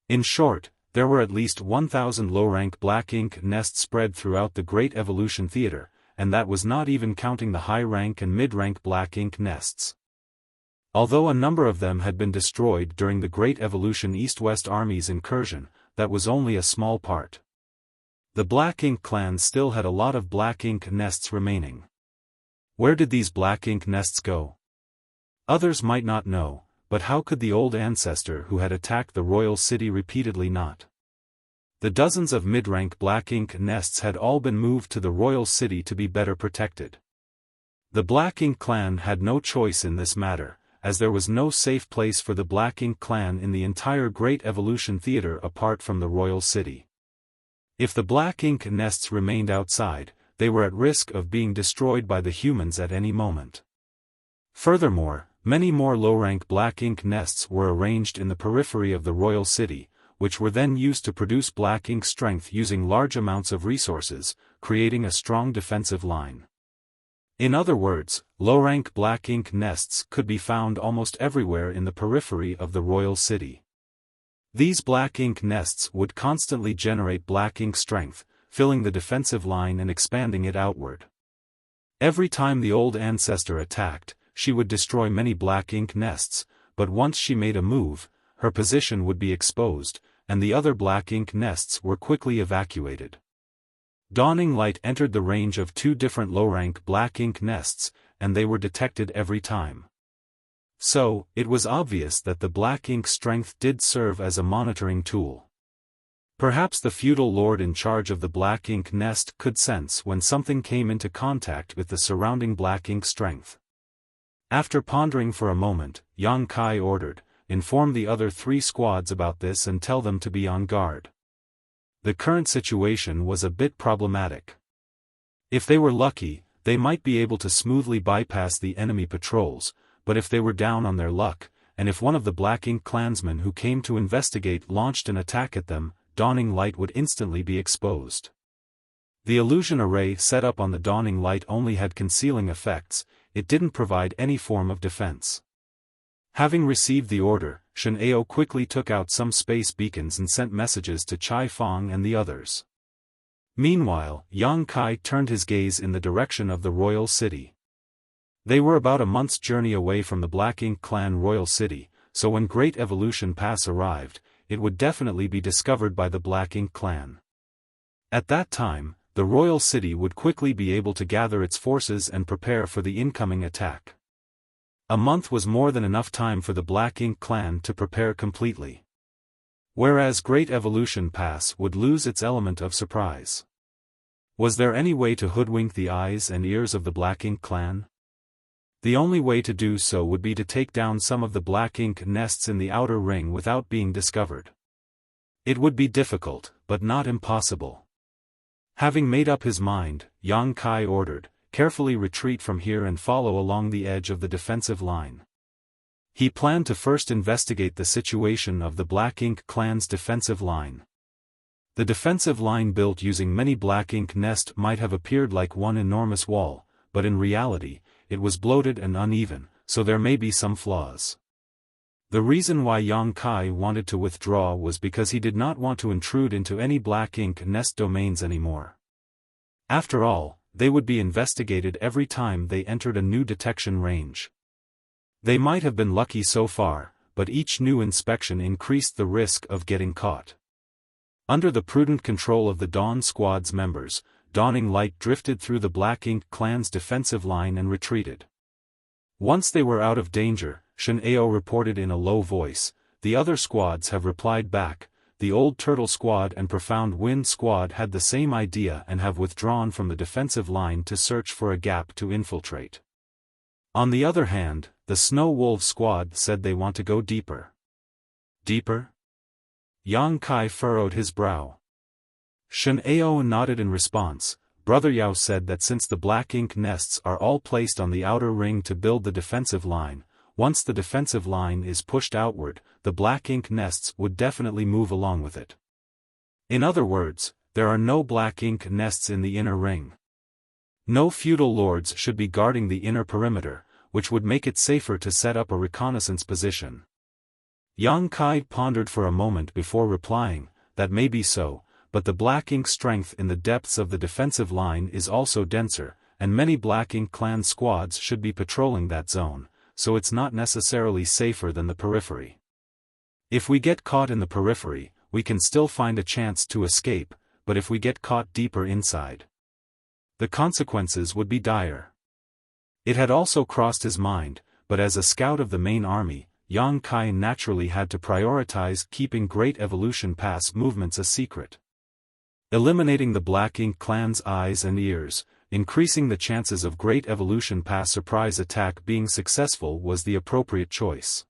In short, there were at least 1,000 low-rank black ink nests spread throughout the Great Evolution Theater, and that was not even counting the high-rank and mid-rank black ink nests. Although a number of them had been destroyed during the Great Evolution East-West Army's incursion, that was only a small part. The Black Ink clan still had a lot of black ink nests remaining. Where did these black ink nests go? Others might not know, but how could the old ancestor who had attacked the royal city repeatedly not? The dozens of mid-rank black ink nests had all been moved to the royal city to be better protected. The Black Ink clan had no choice in this matter, as there was no safe place for the Black Ink clan in the entire Great Evolution Theater apart from the royal city. If the black ink nests remained outside, they were at risk of being destroyed by the humans at any moment. Furthermore, many more low-rank black ink nests were arranged in the periphery of the royal city, which were then used to produce black ink strength using large amounts of resources, creating a strong defensive line. In other words, low-rank black ink nests could be found almost everywhere in the periphery of the royal city. These black ink nests would constantly generate black ink strength, filling the defensive line and expanding it outward. Every time the old ancestor attacked, she would destroy many black ink nests, but once she made a move, her position would be exposed, and the other black ink nests were quickly evacuated. Dawning light entered the range of 2 different low-rank black ink nests, and they were detected every time. So, it was obvious that the black ink strength did serve as a monitoring tool. Perhaps the feudal lord in charge of the black ink nest could sense when something came into contact with the surrounding black ink strength. After pondering for a moment, Yang Kai ordered, inform the other 3 squads about this and tell them to be on guard. The current situation was a bit problematic. If they were lucky, they might be able to smoothly bypass the enemy patrols, but if they were down on their luck, and if one of the Black Ink clansmen who came to investigate launched an attack at them, Dawning Light would instantly be exposed. The illusion array set up on the Dawning Light only had concealing effects, it didn't provide any form of defense. Having received the order, Shen Ao quickly took out some space beacons and sent messages to Chai Fong and the others. Meanwhile, Yang Kai turned his gaze in the direction of the royal city. They were about a month's journey away from the Black Ink clan royal city, so when Great Evolution Pass arrived, it would definitely be discovered by the Black Ink clan. At that time, the royal city would quickly be able to gather its forces and prepare for the incoming attack. A month was more than enough time for the Black Ink clan to prepare completely. Whereas Great Evolution Pass would lose its element of surprise. Was there any way to hoodwink the eyes and ears of the Black Ink clan? The only way to do so would be to take down some of the black ink nests in the outer ring without being discovered. It would be difficult, but not impossible. Having made up his mind, Yang Kai ordered, "Carefully retreat from here and follow along the edge of the defensive line." He planned to first investigate the situation of the Black Ink clan's defensive line. The defensive line built using many black ink nests might have appeared like one enormous wall, but in reality, it was bloated and uneven, so there may be some flaws. The reason why Yang Kai wanted to withdraw was because he did not want to intrude into any black ink nest domains anymore. After all, they would be investigated every time they entered a new detection range. They might have been lucky so far, but each new inspection increased the risk of getting caught. Under the prudent control of the Dawn Squad's members, Dawning Light drifted through the Black Ink clan's defensive line and retreated. Once they were out of danger, Shen Ao reported in a low voice, "The other squads have replied back. The Old Turtle Squad and Profound Wind Squad had the same idea and have withdrawn from the defensive line to search for a gap to infiltrate. On the other hand, the Snow Wolf Squad said they want to go deeper." "Deeper?" Yang Kai furrowed his brow. Shen Ao nodded in response. Brother Yao said that since the black ink nests are all placed on the outer ring to build the defensive line, once the defensive line is pushed outward, the black ink nests would definitely move along with it. In other words, there are no black ink nests in the inner ring. No feudal lords should be guarding the inner perimeter, which would make it safer to set up a reconnaissance position. Yang Kai pondered for a moment before replying, "That may be so, but the black ink strength in the depths of the defensive line is also denser, and many black ink clan squads should be patrolling that zone, so it's not necessarily safer than the periphery. If we get caught in the periphery, we can still find a chance to escape, but if we get caught deeper inside, the consequences would be dire." It had also crossed his mind, but as a scout of the main army, Yang Kai naturally had to prioritize keeping Great Evolution Pass movements a secret. Eliminating the Black Ink clan's eyes and ears, increasing the chances of Great Evolution Pass surprise attack being successful was the appropriate choice.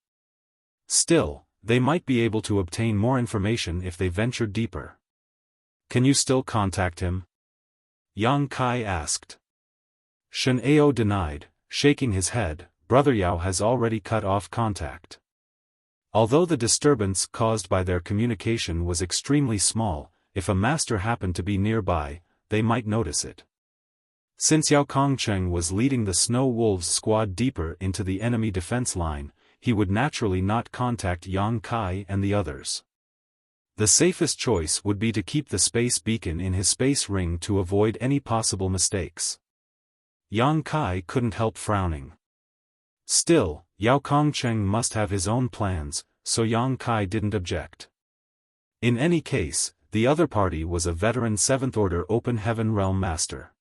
Still, they might be able to obtain more information if they ventured deeper. "Can you still contact him?" Yang Kai asked. Shen Ao denied, shaking his head. Brother Yao has already cut off contact. Although the disturbance caused by their communication was extremely small, if a master happened to be nearby, they might notice it. Since Yao Kongcheng was leading the Snow Wolves squad deeper into the enemy defense line, he would naturally not contact Yang Kai and the others. The safest choice would be to keep the space beacon in his space ring to avoid any possible mistakes. Yang Kai couldn't help frowning. Still, Yao Kongcheng must have his own plans, so Yang Kai didn't object. In any case, the other party was a veteran 7th Order Open Heaven Realm Master.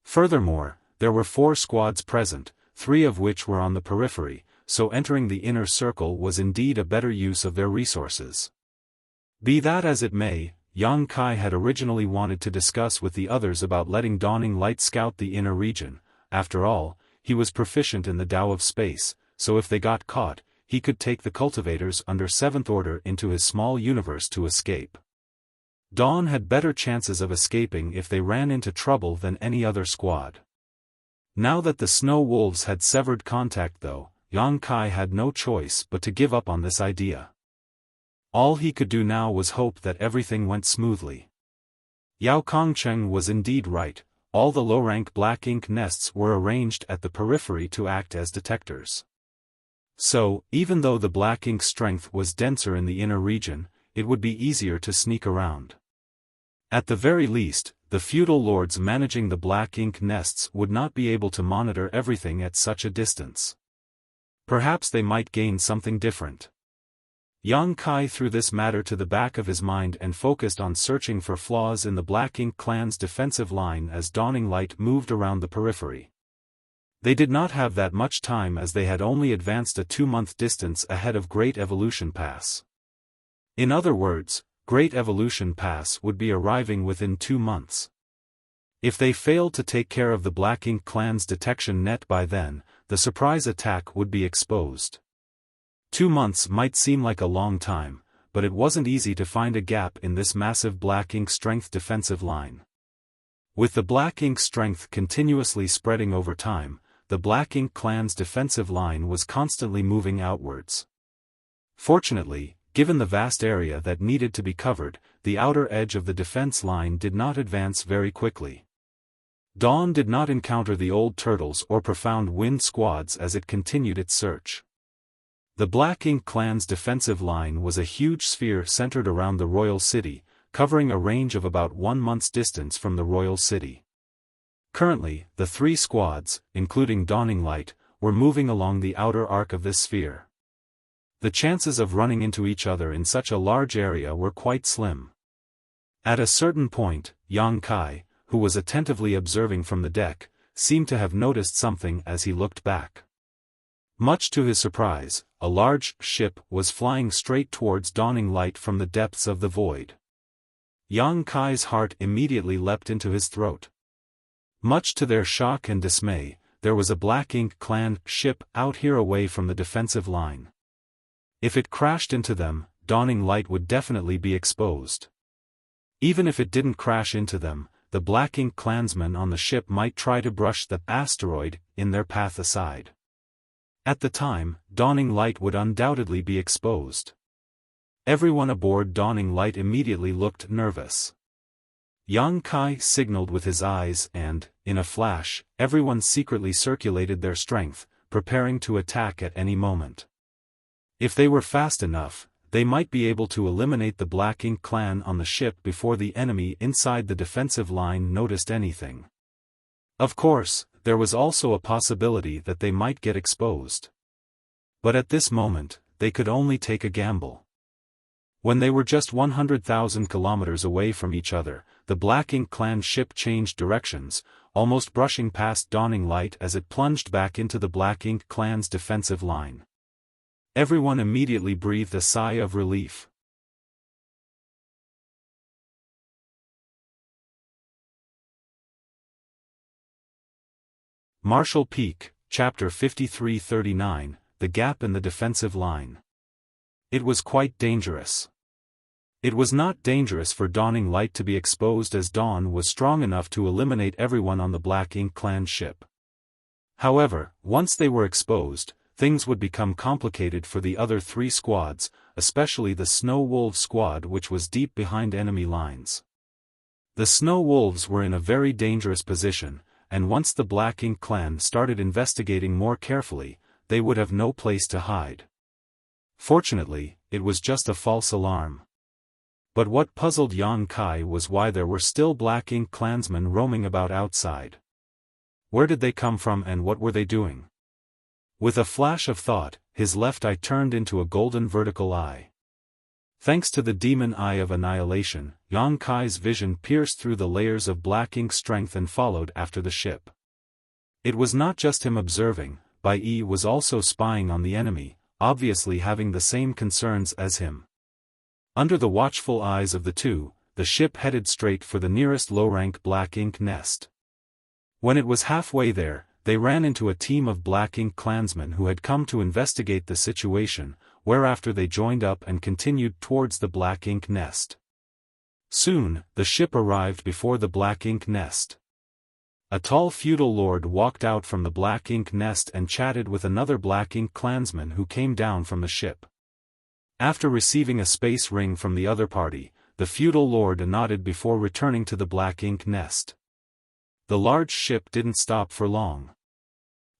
Furthermore, there were 4 squads present, 3 of which were on the periphery, so entering the inner circle was indeed a better use of their resources. Be that as it may, Yang Kai had originally wanted to discuss with the others about letting Dawning Light scout the inner region. After all, he was proficient in the Tao of space, so if they got caught, he could take the cultivators under 7th Order into his small universe to escape. Dawn had better chances of escaping if they ran into trouble than any other squad. Now that the Snow Wolves had severed contact though, Yang Kai had no choice but to give up on this idea. All he could do now was hope that everything went smoothly. Yao Kongcheng was indeed right. All the low-rank black ink nests were arranged at the periphery to act as detectors. So, even though the black ink strength was denser in the inner region, it would be easier to sneak around. At the very least, the feudal lords managing the black ink nests would not be able to monitor everything at such a distance. Perhaps they might gain something different. Yang Kai threw this matter to the back of his mind and focused on searching for flaws in the Black Ink clan's defensive line as Dawning Light moved around the periphery. They did not have that much time as they had only advanced a 2-month distance ahead of Great Evolution Pass. In other words, Great Evolution Pass would be arriving within 2 months. If they failed to take care of the Black Ink clan's detection net by then, the surprise attack would be exposed. 2 months might seem like a long time, but it wasn't easy to find a gap in this massive black ink strength defensive line. With the black ink strength continuously spreading over time, the Black Ink clan's defensive line was constantly moving outwards. Fortunately, given the vast area that needed to be covered, the outer edge of the defense line did not advance very quickly. Dawn did not encounter the Old Turtles or Profound Wind squads as it continued its search. The Black Ink clan's defensive line was a huge sphere centered around the royal city, covering a range of about 1 month's distance from the royal city. Currently, the 3 squads, including Dawning Light, were moving along the outer arc of this sphere. The chances of running into each other in such a large area were quite slim. At a certain point, Yang Kai, who was attentively observing from the deck, seemed to have noticed something as he looked back. Much to his surprise, a large ship was flying straight towards Dawning Light from the depths of the void. Yang Kai's heart immediately leapt into his throat. Much to their shock and dismay, there was a Black Ink clan ship out here away from the defensive line. If it crashed into them, Dawning Light would definitely be exposed. Even if it didn't crash into them, the Black Ink clansmen on the ship might try to brush the asteroid in their path aside. At the time, Dawning Light would undoubtedly be exposed. Everyone aboard Dawning Light immediately looked nervous. Yang Kai signaled with his eyes and, in a flash, everyone secretly circulated their strength, preparing to attack at any moment. If they were fast enough, they might be able to eliminate the Black Ink clan on the ship before the enemy inside the defensive line noticed anything. Of course, there was also a possibility that they might get exposed. But at this moment, they could only take a gamble. When they were just 100,000 kilometers away from each other, the Black Ink clan ship changed directions, almost brushing past Dawning Light as it plunged back into the Black Ink clan's defensive line. Everyone immediately breathed a sigh of relief. Marshall Peak, Chapter 5339, The Gap in the Defensive Line. It was quite dangerous. It was not dangerous for Dawning Light to be exposed as Dawn was strong enough to eliminate everyone on the Black Ink clan ship. However, once they were exposed, things would become complicated for the other 3 squads, especially the Snow Wolves squad which was deep behind enemy lines. The Snow Wolves were in a very dangerous position, and once the Black Ink clan started investigating more carefully, they would have no place to hide. Fortunately, it was just a false alarm. But what puzzled Yang Kai was why there were still Black Ink clansmen roaming about outside. Where did they come from and what were they doing? With a flash of thought, his left eye turned into a golden vertical eye. Thanks to the demon eye of annihilation, Yang Kai's vision pierced through the layers of Black Ink strength and followed after the ship. It was not just him observing, Bai Yi was also spying on the enemy, obviously having the same concerns as him. Under the watchful eyes of the two, the ship headed straight for the nearest low-rank Black Ink nest. When it was halfway there, they ran into a team of Black Ink clansmen who had come to investigate the situation, whereafter they joined up and continued towards the Black Ink nest. Soon, the ship arrived before the Black Ink nest. A tall feudal lord walked out from the Black Ink nest and chatted with another Black Ink clansman who came down from the ship. After receiving a space ring from the other party, the feudal lord nodded before returning to the Black Ink nest. The large ship didn't stop for long.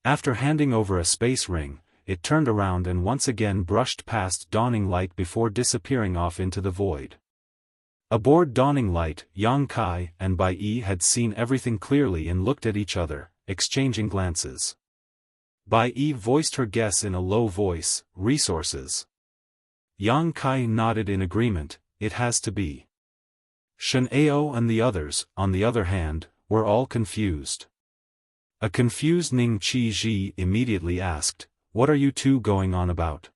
After handing over a space ring, it turned around and once again brushed past Dawning Light before disappearing off into the void. Aboard Dawning Light, Yang Kai and Bai Yi had seen everything clearly and looked at each other, exchanging glances. Bai Yi voiced her guess in a low voice, resources. Yang Kai nodded in agreement, it has to be. Shen Ao and the others, on the other hand, were all confused. A confused Ning Qi Ji immediately asked, "What are you two going on about?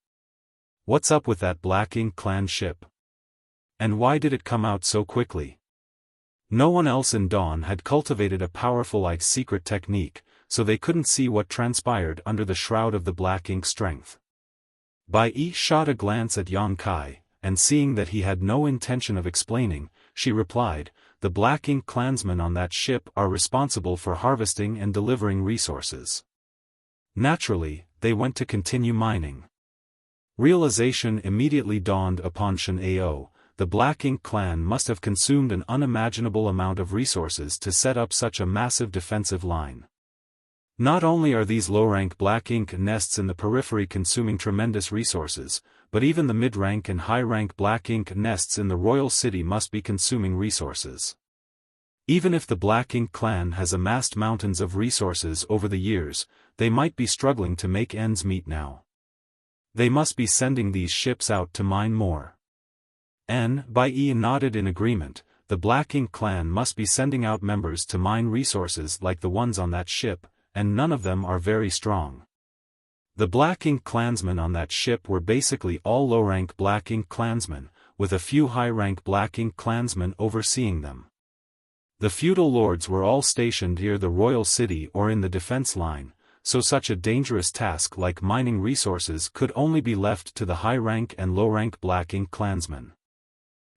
What's up with that Black Ink clan ship? And why did it come out so quickly?" No one else in Dawn had cultivated a powerful secret technique, so they couldn't see what transpired under the shroud of the black ink strength. Bai Yi shot a glance at Yang Kai, and seeing that he had no intention of explaining, she replied, "The Black Ink clansmen on that ship are responsible for harvesting and delivering resources. Naturally, they went to continue mining." Realization immediately dawned upon Shen Ao. The Black Ink clan must have consumed an unimaginable amount of resources to set up such a massive defensive line. Not only are these low-rank Black Ink nests in the periphery consuming tremendous resources, but even the mid-rank and high-rank Black Ink nests in the royal city must be consuming resources. Even if the Black Ink clan has amassed mountains of resources over the years, they might be struggling to make ends meet now. They must be sending these ships out to mine more. Bai Yi nodded in agreement. The Black Ink clan must be sending out members to mine resources like the ones on that ship, and none of them are very strong. The Black Ink clansmen on that ship were basically all low-rank Black Ink clansmen, with a few high-rank Black Ink clansmen overseeing them. The feudal lords were all stationed near the royal city or in the defense line, so such a dangerous task like mining resources could only be left to the high-rank and low-rank Black Ink clansmen.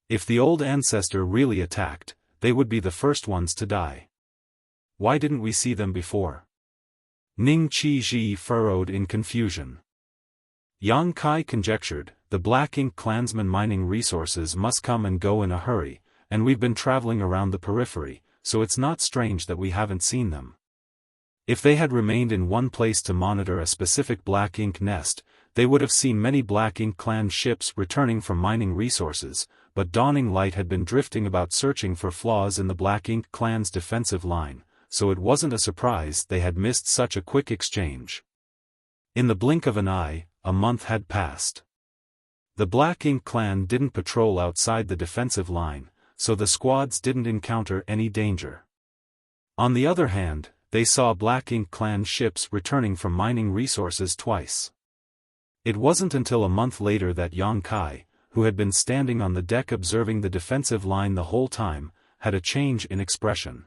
If the old ancestor really attacked, they would be the first ones to die. Why didn't we see them before? Ning Qizhi furrowed in confusion. Yang Kai conjectured, the Black Ink clansmen mining resources must come and go in a hurry, and we've been traveling around the periphery, so it's not strange that we haven't seen them. If they had remained in one place to monitor a specific Black Ink nest, they would have seen many Black Ink clan ships returning from mining resources, but Dawning Light had been drifting about searching for flaws in the Black Ink clan's defensive line, so it wasn't a surprise they had missed such a quick exchange. In the blink of an eye, a month had passed. The Black Ink clan didn't patrol outside the defensive line, so the squads didn't encounter any danger. On the other hand, they saw Black Ink clan ships returning from mining resources twice. It wasn't until a month later that Yang Kai, who had been standing on the deck observing the defensive line the whole time, had a change in expression.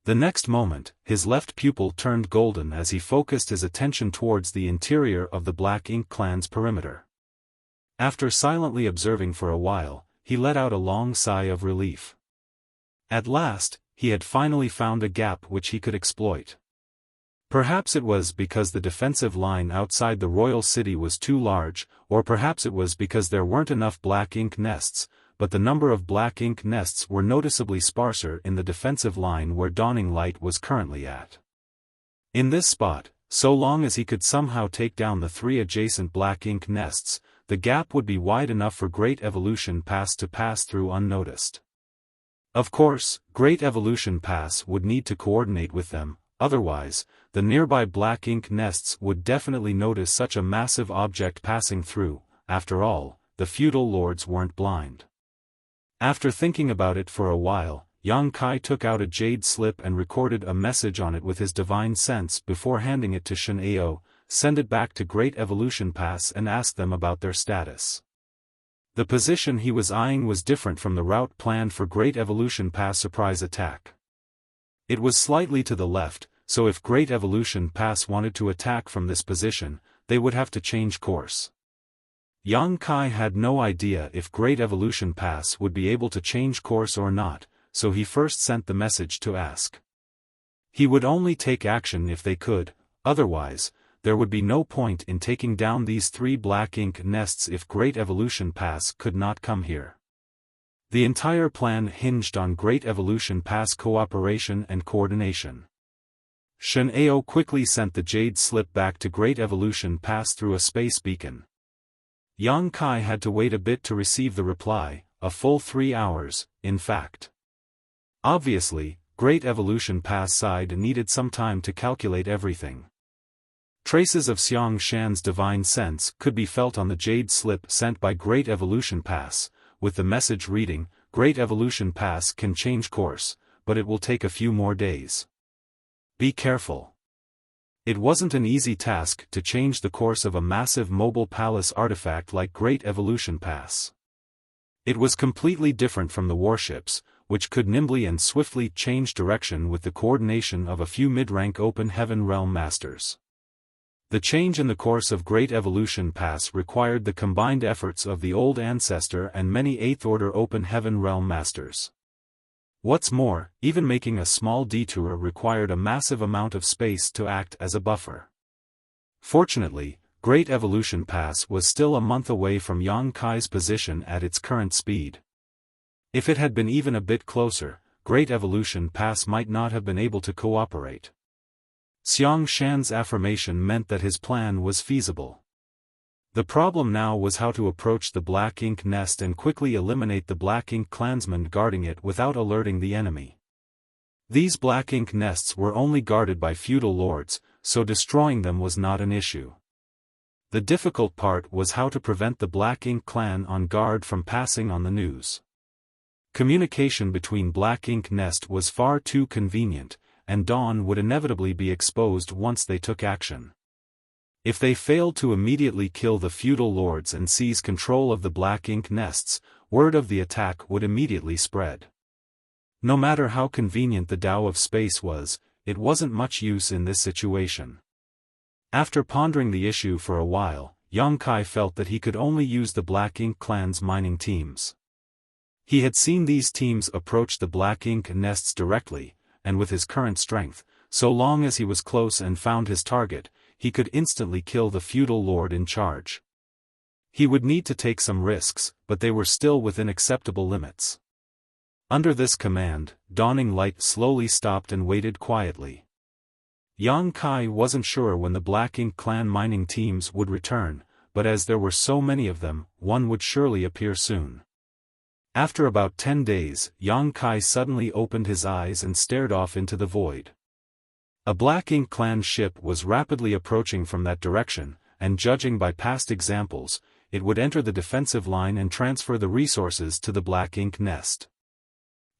The next moment, his left pupil turned golden as he focused his attention towards the interior of the Black Ink clan's perimeter. After silently observing for a while, he let out a long sigh of relief. At last, he had finally found a gap which he could exploit. Perhaps it was because the defensive line outside the royal city was too large, or perhaps it was because there weren't enough Black Ink nests, but the number of Black Ink nests were noticeably sparser in the defensive line where Dawning Light was currently at. In this spot, so long as he could somehow take down the 3 adjacent Black Ink nests, the gap would be wide enough for Great Evolution Pass to pass through unnoticed. Of course, Great Evolution Pass would need to coordinate with them, otherwise, the nearby Black Ink nests would definitely notice such a massive object passing through. After all, the feudal lords weren't blind. After thinking about it for a while, Yang Kai took out a jade slip and recorded a message on it with his divine sense before handing it to Shen Ao. Send it back to Great Evolution Pass and ask them about their status. The position he was eyeing was different from the route planned for Great Evolution Pass surprise attack. It was slightly to the left, so if Great Evolution Pass wanted to attack from this position, they would have to change course. Yang Kai had no idea if Great Evolution Pass would be able to change course or not, so he first sent the message to ask. He would only take action if they could, otherwise, there would be no point in taking down these 3 Black Ink nests if Great Evolution Pass could not come here. The entire plan hinged on Great Evolution Pass cooperation and coordination. Shen Ao quickly sent the jade slip back to Great Evolution Pass through a space beacon. Yang Kai had to wait a bit to receive the reply, a full 3 hours, in fact. Obviously, Great Evolution Pass side needed some time to calculate everything. Traces of Xiang Shan's divine sense could be felt on the jade slip sent by Great Evolution Pass, with the message reading, Great Evolution Pass can change course, but it will take a few more days. Be careful. It wasn't an easy task to change the course of a massive mobile palace artifact like Great Evolution Pass. It was completely different from the warships, which could nimbly and swiftly change direction with the coordination of a few mid-rank open heaven realm masters. The change in the course of Great Evolution Pass required the combined efforts of the Old Ancestor and many 8th Order Open Heaven Realm Masters. What's more, even making a small detour required a massive amount of space to act as a buffer. Fortunately, Great Evolution Pass was still a month away from Yang Kai's position at its current speed. If it had been even a bit closer, Great Evolution Pass might not have been able to cooperate. Xiang Shan's affirmation meant that his plan was feasible. The problem now was how to approach the Black Ink Nest and quickly eliminate the Black Ink clansmen guarding it without alerting the enemy. These Black Ink nests were only guarded by feudal lords, so destroying them was not an issue. The difficult part was how to prevent the Black Ink clan on guard from passing on the news. Communication between Black Ink Nest was far too convenient, and dawn would inevitably be exposed once they took action. If they failed to immediately kill the feudal lords and seize control of the Black Ink Nests, word of the attack would immediately spread. No matter how convenient the Tao of Space was, it wasn't much use in this situation. After pondering the issue for a while, Yang Kai felt that he could only use the Black Ink clan's mining teams. He had seen these teams approach the Black Ink Nests directly, and with his current strength, so long as he was close and found his target, he could instantly kill the feudal lord in charge. He would need to take some risks, but they were still within acceptable limits. Under this command, Dawning Light slowly stopped and waited quietly. Yang Kai wasn't sure when the Black Ink clan mining teams would return, but as there were so many of them, one would surely appear soon. After about 10 days, Yang Kai suddenly opened his eyes and stared off into the void. A Black Ink clan ship was rapidly approaching from that direction, and judging by past examples, it would enter the defensive line and transfer the resources to the Black Ink Nest.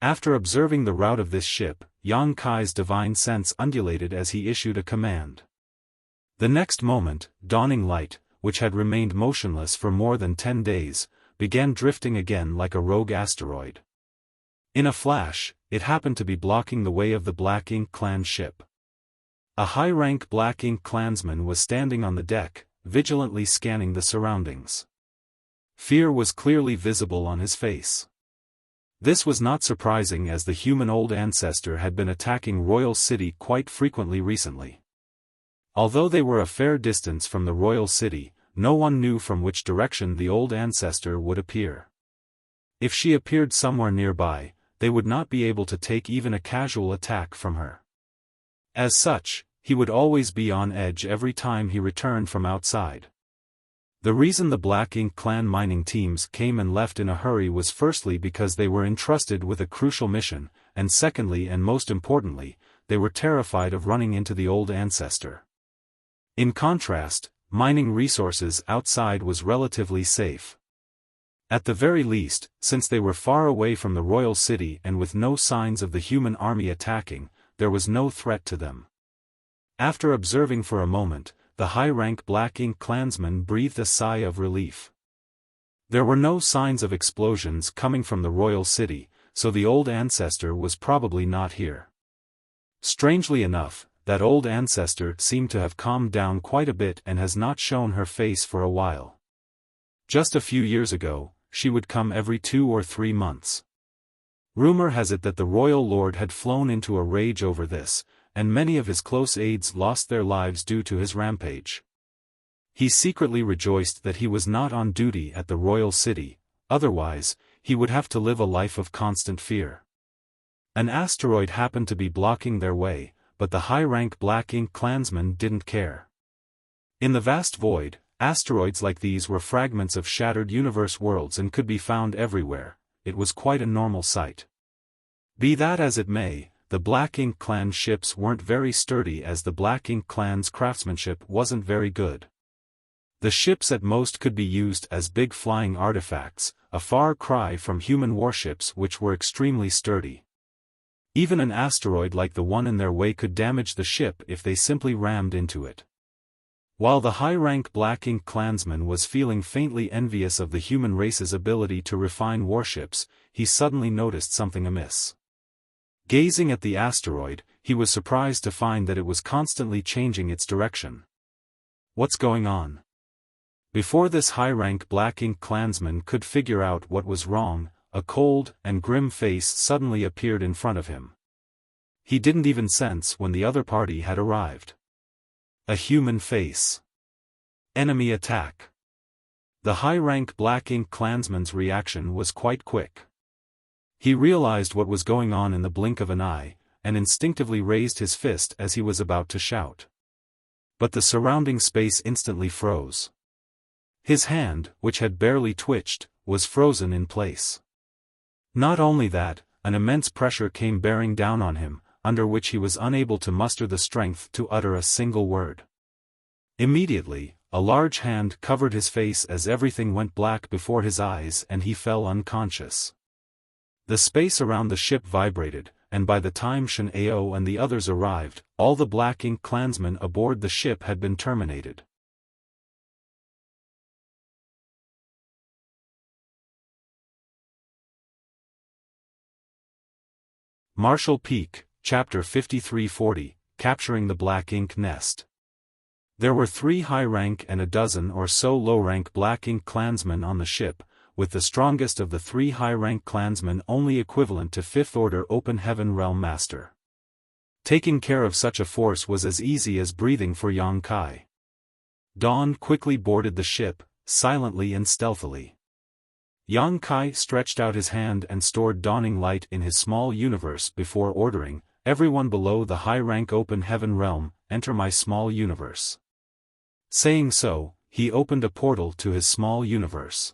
After observing the route of this ship, Yang Kai's divine sense undulated as he issued a command. The next moment, Dawning Light, which had remained motionless for more than 10 days, began drifting again like a rogue asteroid. In a flash, it happened to be blocking the way of the Black Ink clan ship. A high-rank Black Ink clansman was standing on the deck, vigilantly scanning the surroundings. Fear was clearly visible on his face. This was not surprising as the human Old Ancestor had been attacking Royal City quite frequently recently. Although they were a fair distance from the Royal City, no one knew from which direction the Old Ancestor would appear. If she appeared somewhere nearby, they would not be able to take even a casual attack from her. As such, he would always be on edge every time he returned from outside. The reason the Black Ink clan mining teams came and left in a hurry was firstly because they were entrusted with a crucial mission, and secondly and most importantly, they were terrified of running into the Old Ancestor. In contrast, mining resources outside was relatively safe. At the very least, since they were far away from the Royal City and with no signs of the human army attacking, there was no threat to them. After observing for a moment, the high-rank Black Ink clansman breathed a sigh of relief. There were no signs of explosions coming from the Royal City, so the Old Ancestor was probably not here. Strangely enough, that Old Ancestor seemed to have calmed down quite a bit and has not shown her face for a while. Just a few years ago, she would come every 2 or 3 months. Rumor has it that the Royal Lord had flown into a rage over this, and many of his close aides lost their lives due to his rampage. He secretly rejoiced that he was not on duty at the Royal City, otherwise, he would have to live a life of constant fear. An asteroid happened to be blocking their way, but the high-rank Black Ink clansmen didn't care. In the vast void, asteroids like these were fragments of shattered universe worlds and could be found everywhere. It was quite a normal sight. Be that as it may, the Black Ink clan ships weren't very sturdy as the Black Ink clan's craftsmanship wasn't very good. The ships at most could be used as big flying artifacts, a far cry from human warships which were extremely sturdy. Even an asteroid like the one in their way could damage the ship if they simply rammed into it. While the high-rank Black Ink clansman was feeling faintly envious of the human race's ability to refine warships, he suddenly noticed something amiss. Gazing at the asteroid, he was surprised to find that it was constantly changing its direction. What's going on? Before this high-rank Black Ink clansman could figure out what was wrong, a cold and grim face suddenly appeared in front of him. He didn't even sense when the other party had arrived. A human face. Enemy attack. The high-rank Black Ink clansman's reaction was quite quick. He realized what was going on in the blink of an eye, and instinctively raised his fist as he was about to shout. But the surrounding space instantly froze. His hand, which had barely twitched, was frozen in place. Not only that, an immense pressure came bearing down on him, under which he was unable to muster the strength to utter a single word. Immediately, a large hand covered his face as everything went black before his eyes and he fell unconscious. The space around the ship vibrated, and by the time Xiao and the others arrived, all the Black Ink clansmen aboard the ship had been terminated. Marshall Peak, Chapter 5340, Capturing the Black Ink Nest. There were 3 high-rank and a dozen or so low-rank Black Ink clansmen on the ship, with the strongest of the 3 high-rank clansmen only equivalent to 5th Order Open Heaven Realm Master. Taking care of such a force was as easy as breathing for Yang Kai. Dawn quickly boarded the ship, silently and stealthily. Yang Kai stretched out his hand and stored dawning light in his small universe before ordering, "Everyone below the high-rank Open Heaven Realm, enter my small universe." Saying so, he opened a portal to his small universe.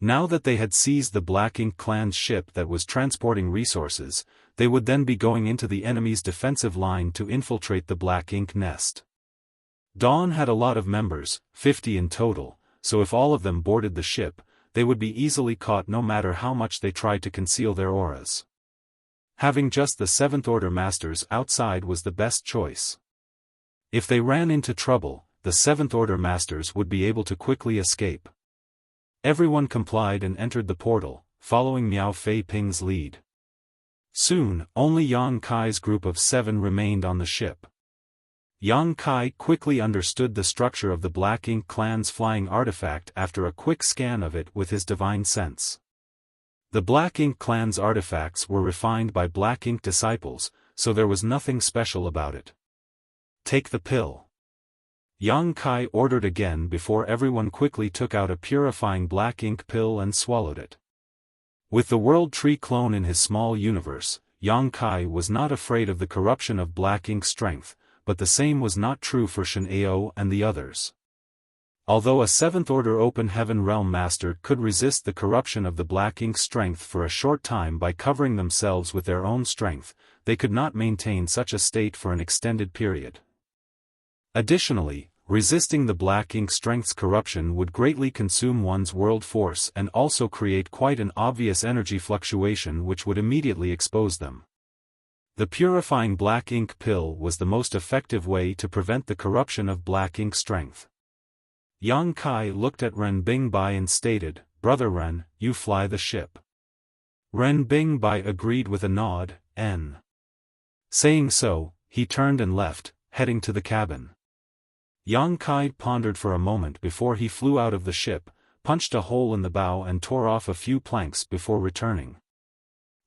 Now that they had seized the Black Ink clan's ship that was transporting resources, they would then be going into the enemy's defensive line to infiltrate the Black Ink nest. Dawn had a lot of members, 50 in total, so if all of them boarded the ship, they would be easily caught no matter how much they tried to conceal their auras. Having just the 7th Order Masters outside was the best choice. If they ran into trouble, the 7th Order Masters would be able to quickly escape. Everyone complied and entered the portal, following Miao Fei Ping's lead. Soon, only Yang Kai's group of 7 remained on the ship. Yang Kai quickly understood the structure of the Black Ink clan's flying artifact after a quick scan of it with his divine sense. The Black Ink clan's artifacts were refined by Black Ink disciples, so there was nothing special about it. "Take the pill." Yang Kai ordered again before everyone quickly took out a purifying Black Ink pill and swallowed it. With the World Tree clone in his small universe, Yang Kai was not afraid of the corruption of Black Ink's strength, but the same was not true for Xiao and the others. Although a 7th Order Open Heaven Realm Master could resist the corruption of the Black Ink's strength for a short time by covering themselves with their own strength, they could not maintain such a state for an extended period. Additionally, resisting the Black Ink strength's corruption would greatly consume one's world force and also create quite an obvious energy fluctuation which would immediately expose them. The purifying Black Ink pill was the most effective way to prevent the corruption of Black Ink strength. Yang Kai looked at Ren Bingbai and stated, "Brother Ren, you fly the ship." Ren Bingbai agreed with a nod, Saying so, he turned and left, heading to the cabin. Yang Kai pondered for a moment before he flew out of the ship, punched a hole in the bow and tore off a few planks before returning.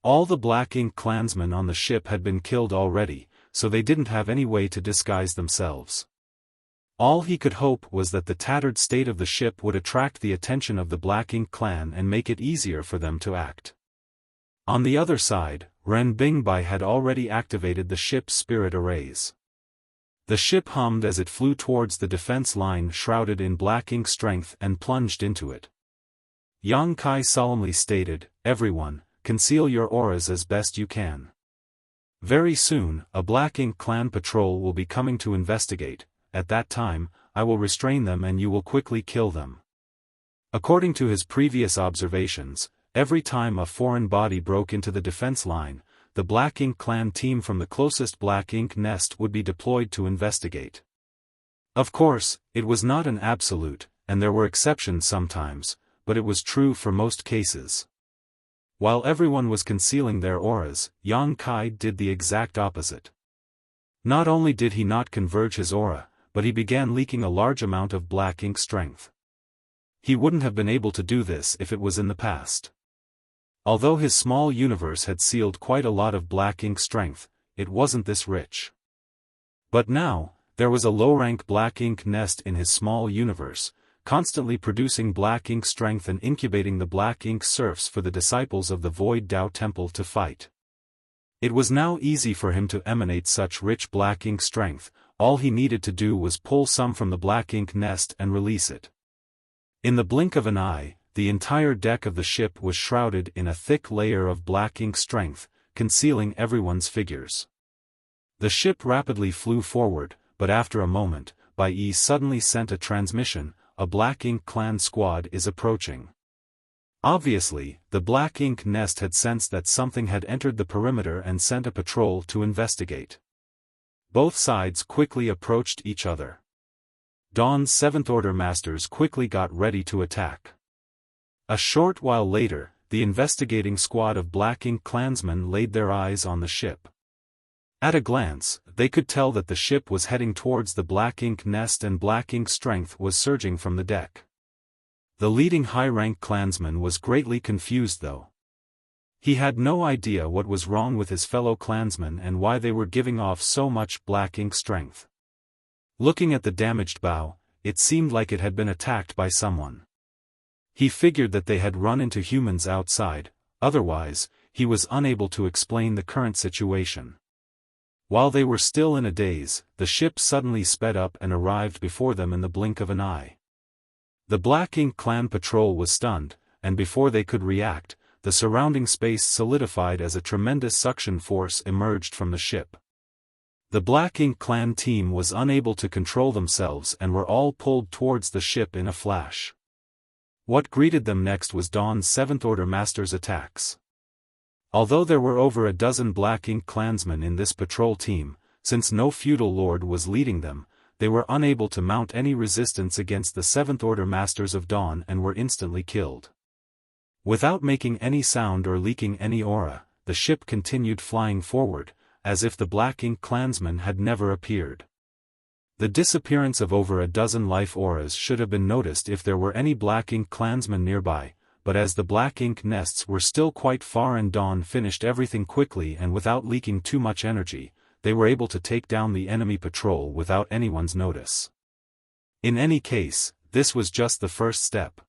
All the Black Ink clansmen on the ship had been killed already, so they didn't have any way to disguise themselves. All he could hope was that the tattered state of the ship would attract the attention of the Black Ink clan and make it easier for them to act. On the other side, Ren Bingbai had already activated the ship's spirit arrays. The ship hummed as it flew towards the defense line shrouded in Black Ink strength and plunged into it. Yang Kai solemnly stated, "Everyone, conceal your auras as best you can. Very soon, a Black Ink clan patrol will be coming to investigate. At that time, I will restrain them and you will quickly kill them." According to his previous observations, every time a foreign body broke into the defense line, the Black Ink clan team from the closest Black Ink nest would be deployed to investigate. Of course, it was not an absolute, and there were exceptions sometimes, but it was true for most cases. While everyone was concealing their auras, Yang Kai did the exact opposite. Not only did he not converge his aura, but he began leaking a large amount of black ink strength. He wouldn't have been able to do this if it was in the past. Although his small universe had sealed quite a lot of black ink strength, it wasn't this rich. But now, there was a low-rank black ink nest in his small universe, constantly producing black ink strength and incubating the black ink serfs for the disciples of the Void Tao Temple to fight. It was now easy for him to emanate such rich black ink strength. All he needed to do was pull some from the black ink nest and release it. In the blink of an eye, the entire deck of the ship was shrouded in a thick layer of black ink strength, concealing everyone's figures. The ship rapidly flew forward, but after a moment, Bai Yi suddenly sent a transmission: "A Black Ink clan squad is approaching." Obviously, the black ink nest had sensed that something had entered the perimeter and sent a patrol to investigate. Both sides quickly approached each other. Dawn's Seventh Order masters quickly got ready to attack. A short while later, the investigating squad of Black Ink clansmen laid their eyes on the ship. At a glance, they could tell that the ship was heading towards the Black Ink nest and Black Ink strength was surging from the deck. The leading high-rank clansman was greatly confused though. He had no idea what was wrong with his fellow clansmen and why they were giving off so much black ink strength. Looking at the damaged bow, it seemed like it had been attacked by someone. He figured that they had run into humans outside, otherwise, he was unable to explain the current situation. While they were still in a daze, the ship suddenly sped up and arrived before them in the blink of an eye. The Black Ink clan patrol was stunned, and before they could react, the surrounding space solidified as a tremendous suction force emerged from the ship. The Black Ink clan team was unable to control themselves and were all pulled towards the ship in a flash. What greeted them next was Dawn's Seventh Order Master's attacks. Although there were over a dozen Black Ink clansmen in this patrol team, since no feudal lord was leading them, they were unable to mount any resistance against the Seventh Order Masters of Dawn and were instantly killed. Without making any sound or leaking any aura, the ship continued flying forward, as if the Black Ink clansmen had never appeared. The disappearance of over a dozen life auras should have been noticed if there were any Black Ink clansmen nearby, but as the Black Ink nests were still quite far and Dawn finished everything quickly and without leaking too much energy, they were able to take down the enemy patrol without anyone's notice. In any case, this was just the first step.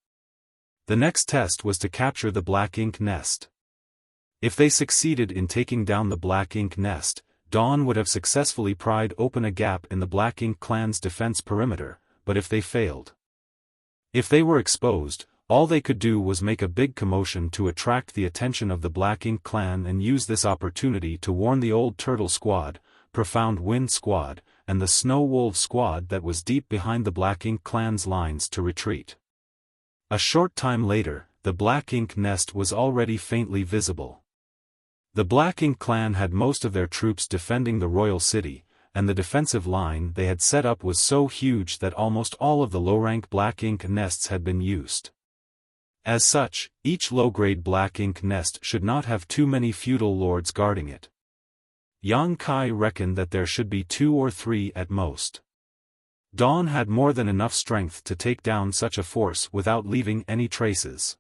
The next test was to capture the Black Ink nest. If they succeeded in taking down the Black Ink nest, Dawn would have successfully pried open a gap in the Black Ink clan's defense perimeter, but if they failed, if they were exposed, all they could do was make a big commotion to attract the attention of the Black Ink clan and use this opportunity to warn the Old Turtle Squad, Profound Wind Squad, and the Snow Wolf Squad that was deep behind the Black Ink clan's lines to retreat. A short time later, the Black Ink nest was already faintly visible. The Black Ink clan had most of their troops defending the royal city, and the defensive line they had set up was so huge that almost all of the low-rank Black Ink nests had been used. As such, each low-grade Black Ink nest should not have too many feudal lords guarding it. Yang Kai reckoned that there should be 2 or 3 at most. Dawn had more than enough strength to take down such a force without leaving any traces.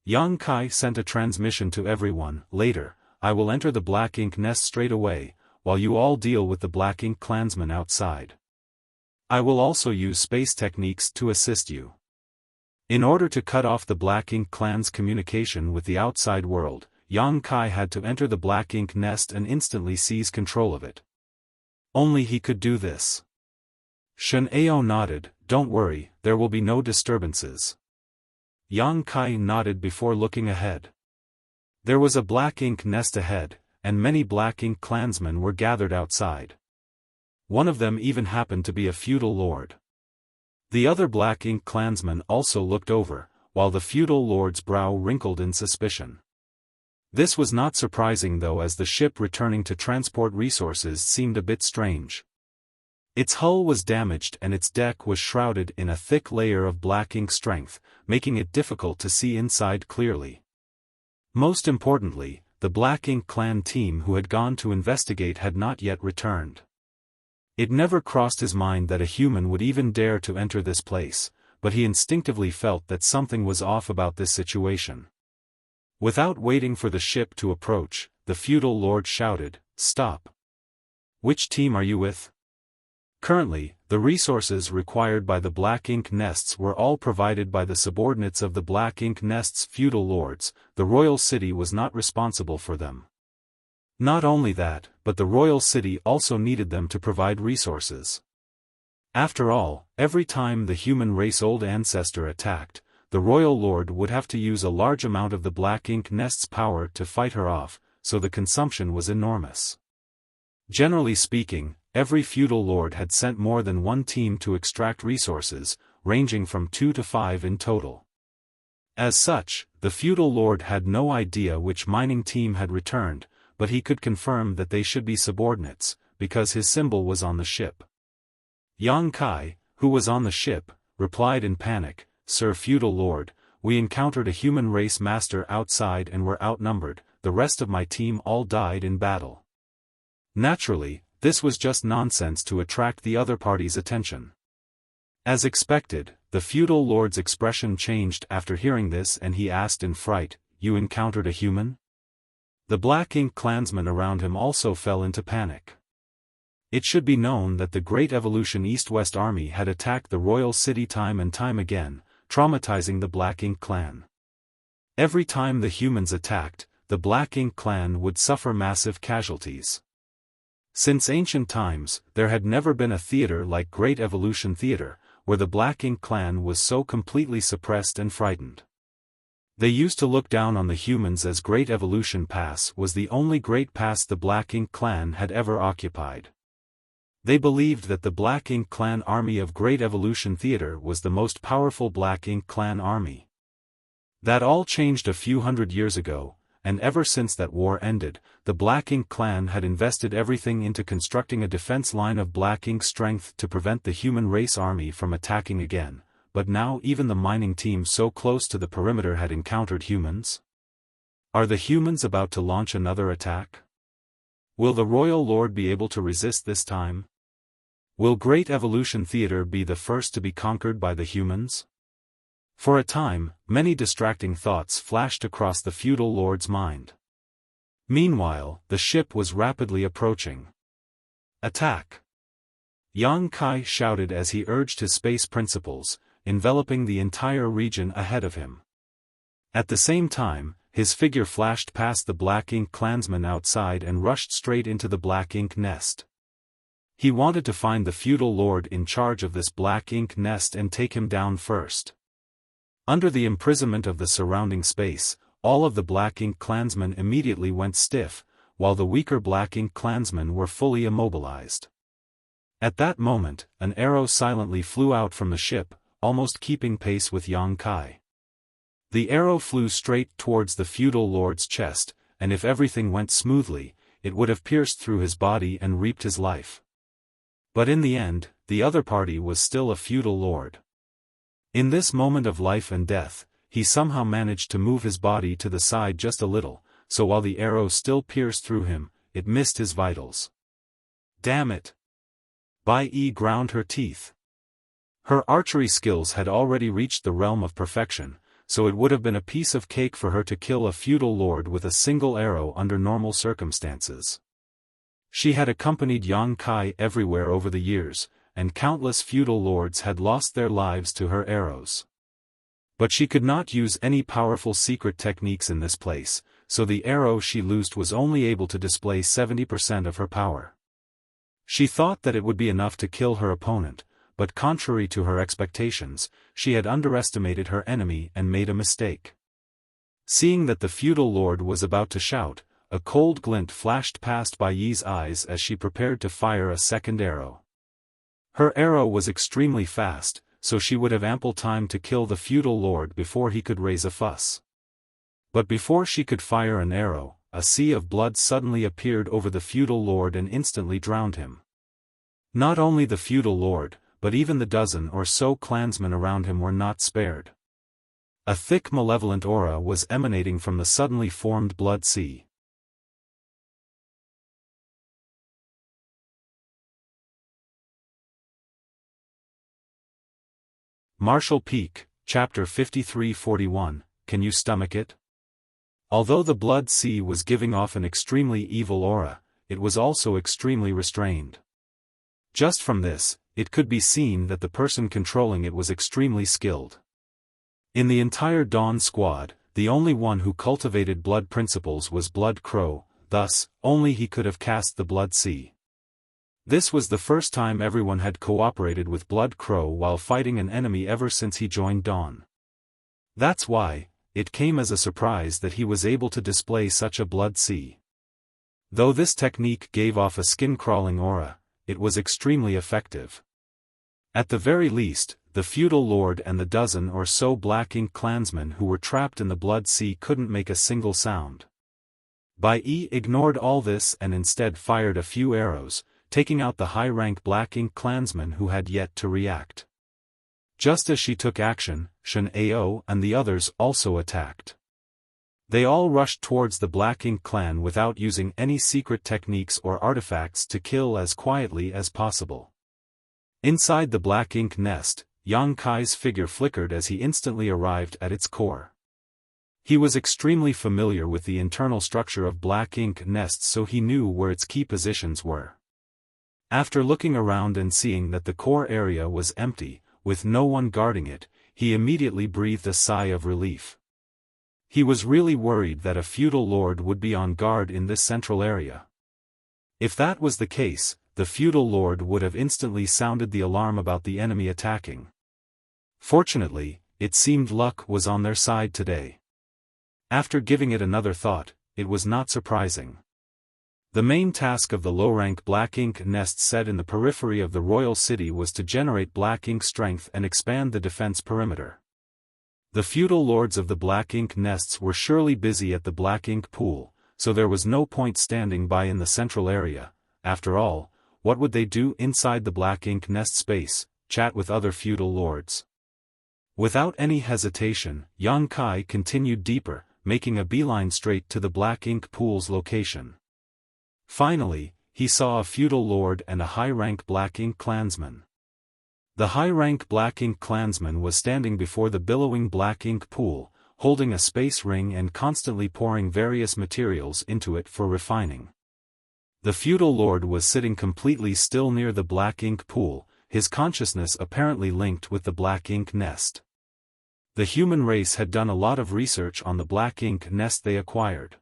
Yang Kai sent a transmission to everyone: "Later, I will enter the Black Ink nest straight away, while you all deal with the Black Ink clansmen outside. I will also use space techniques to assist you." In order to cut off the Black Ink clan's communication with the outside world, Yang Kai had to enter the Black Ink nest and instantly seize control of it. Only he could do this. Shen Ao nodded. "Don't worry, there will be no disturbances." Yang Kai nodded before looking ahead. There was a Black Ink nest ahead, and many Black Ink clansmen were gathered outside. One of them even happened to be a feudal lord. The other Black Ink clansman also looked over, while the feudal lord's brow wrinkled in suspicion. This was not surprising though, as the ship returning to transport resources seemed a bit strange. Its hull was damaged and its deck was shrouded in a thick layer of black ink strength, making it difficult to see inside clearly. Most importantly, the Black Ink Clan team who had gone to investigate had not yet returned. It never crossed his mind that a human would even dare to enter this place, but he instinctively felt that something was off about this situation. Without waiting for the ship to approach, the feudal lord shouted, "Stop! Which team are you with?" Currently, the resources required by the Black Ink Nests were all provided by the subordinates of the Black Ink Nests' feudal lords. The royal city was not responsible for them. Not only that, but the royal city also needed them to provide resources. After all, every time the human race old ancestor attacked, the royal lord would have to use a large amount of the Black Ink Nest's power to fight her off, so the consumption was enormous. Generally speaking, every feudal lord had sent more than one team to extract resources, ranging from 2 to 5 in total. As such, the feudal lord had no idea which mining team had returned, but he could confirm that they should be subordinates, because his symbol was on the ship. Yang Kai, who was on the ship, replied in panic, "Sir feudal lord, we encountered a human race master outside and were outnumbered, the rest of my team all died in battle." Naturally, this was just nonsense to attract the other party's attention. As expected, the feudal lord's expression changed after hearing this and he asked in fright, "You encountered a human?" The Black Ink clansmen around him also fell into panic. It should be known that the Great Evolution East-West Army had attacked the royal city time and time again, traumatizing the Black Ink clan. Every time the humans attacked, the Black Ink clan would suffer massive casualties. Since ancient times, there had never been a theater like Great Evolution Theater, where the Black Ink clan was so completely suppressed and frightened. They used to look down on the humans as Great Evolution Pass was the only Great Pass the Black Ink clan had ever occupied. They believed that the Black Ink clan army of Great Evolution Theater was the most powerful Black Ink clan army. That all changed a few hundred years ago, and ever since that war ended, the Black Ink clan had invested everything into constructing a defense line of Black Ink strength to prevent the human race army from attacking again, but now even the mining team so close to the perimeter had encountered humans. Are the humans about to launch another attack? Will the royal lord be able to resist this time? Will Great Evolution Theater be the first to be conquered by the humans? For a time, many distracting thoughts flashed across the feudal lord's mind. Meanwhile, the ship was rapidly approaching. "Attack!" Yang Kai shouted as he urged his space principles, enveloping the entire region ahead of him. At the same time, his figure flashed past the Black Ink clansmen outside and rushed straight into the Black Ink nest. He wanted to find the feudal lord in charge of this Black Ink nest and take him down first. Under the imprisonment of the surrounding space, all of the Black Ink clansmen immediately went stiff, while the weaker Black Ink clansmen were fully immobilized. At that moment, an arrow silently flew out from the ship, almost keeping pace with Yang Kai. The arrow flew straight towards the feudal lord's chest, and if everything went smoothly, it would have pierced through his body and reaped his life. But in the end, the other party was still a feudal lord. In this moment of life and death, he somehow managed to move his body to the side just a little, so while the arrow still pierced through him, it missed his vitals. Damn it! Bai Yi ground her teeth. Her archery skills had already reached the realm of perfection, so it would have been a piece of cake for her to kill a feudal lord with a single arrow under normal circumstances. She had accompanied Yang Kai everywhere over the years, and countless feudal lords had lost their lives to her arrows. But she could not use any powerful secret techniques in this place, so the arrow she loosed was only able to display 70% of her power. She thought that it would be enough to kill her opponent, but contrary to her expectations, she had underestimated her enemy and made a mistake. Seeing that the feudal lord was about to shout, a cold glint flashed past Bai Yi's eyes as she prepared to fire a second arrow. Her arrow was extremely fast, so she would have ample time to kill the feudal lord before he could raise a fuss. But before she could fire an arrow, a sea of blood suddenly appeared over the feudal lord and instantly drowned him. Not only the feudal lord, but even the dozen or so clansmen around him were not spared. A thick malevolent aura was emanating from the suddenly formed blood sea. Martial Peak, Chapter 53-41, Can you stomach it? Although the blood sea was giving off an extremely evil aura, it was also extremely restrained. Just from this, it could be seen that the person controlling it was extremely skilled. In the entire Dawn squad, the only one who cultivated blood principles was Blood Crow, thus, only he could have cast the blood sea. This was the first time everyone had cooperated with Blood Crow while fighting an enemy ever since he joined Dawn. That's why, it came as a surprise that he was able to display such a blood sea. Though this technique gave off a skin-crawling aura, it was extremely effective. At the very least, the feudal lord and the dozen or so black ink clansmen who were trapped in the blood sea couldn't make a single sound. Bai Yi ignored all this and instead fired a few arrows, taking out the high-rank black ink clansmen who had yet to react. Just as she took action, Shen Ao and the others also attacked. They all rushed towards the Black Ink clan without using any secret techniques or artifacts to kill as quietly as possible. Inside the Black Ink nest, Yang Kai's figure flickered as he instantly arrived at its core. He was extremely familiar with the internal structure of Black Ink nests, so he knew where its key positions were. After looking around and seeing that the core area was empty, with no one guarding it, he immediately breathed a sigh of relief. He was really worried that a feudal lord would be on guard in this central area. If that was the case, the feudal lord would have instantly sounded the alarm about the enemy attacking. Fortunately, it seemed luck was on their side today. After giving it another thought, it was not surprising. The main task of the low-rank Black Ink nest set in the periphery of the royal city was to generate Black Ink strength and expand the defense perimeter. The feudal lords of the Black Ink nests were surely busy at the Black Ink pool, so there was no point standing by in the central area. After all, what would they do inside the Black Ink nest space? Chat with other feudal lords. Without any hesitation, Yang Kai continued deeper, making a beeline straight to the Black Ink pool's location. Finally, he saw a feudal lord and a high-rank Black Ink clansman. The high-rank Black Ink clansman was standing before the billowing Black Ink pool, holding a space ring and constantly pouring various materials into it for refining. The feudal lord was sitting completely still near the Black Ink pool, his consciousness apparently linked with the Black Ink nest. The human race had done a lot of research on the Black Ink nest they acquired.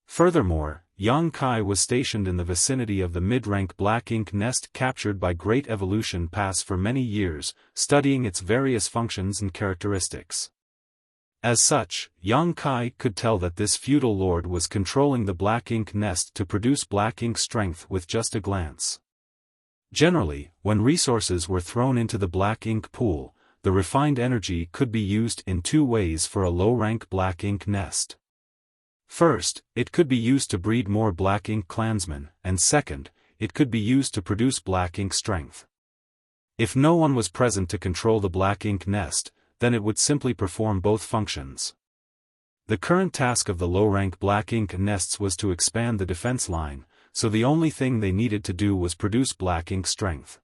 Furthermore, Yang Kai was stationed in the vicinity of the mid-rank Black Ink nest captured by Great Evolution Pass for many years, studying its various functions and characteristics. As such, Yang Kai could tell that this feudal lord was controlling the Black Ink nest to produce Black Ink strength with just a glance. Generally, when resources were thrown into the Black Ink pool, the refined energy could be used in two ways for a low-rank Black Ink nest. First, it could be used to breed more Black Ink clansmen, and second, it could be used to produce Black Ink strength. If no one was present to control the Black Ink nest, then it would simply perform both functions. The current task of the low-rank Black Ink nests was to expand the defense line, so the only thing they needed to do was produce Black Ink strength.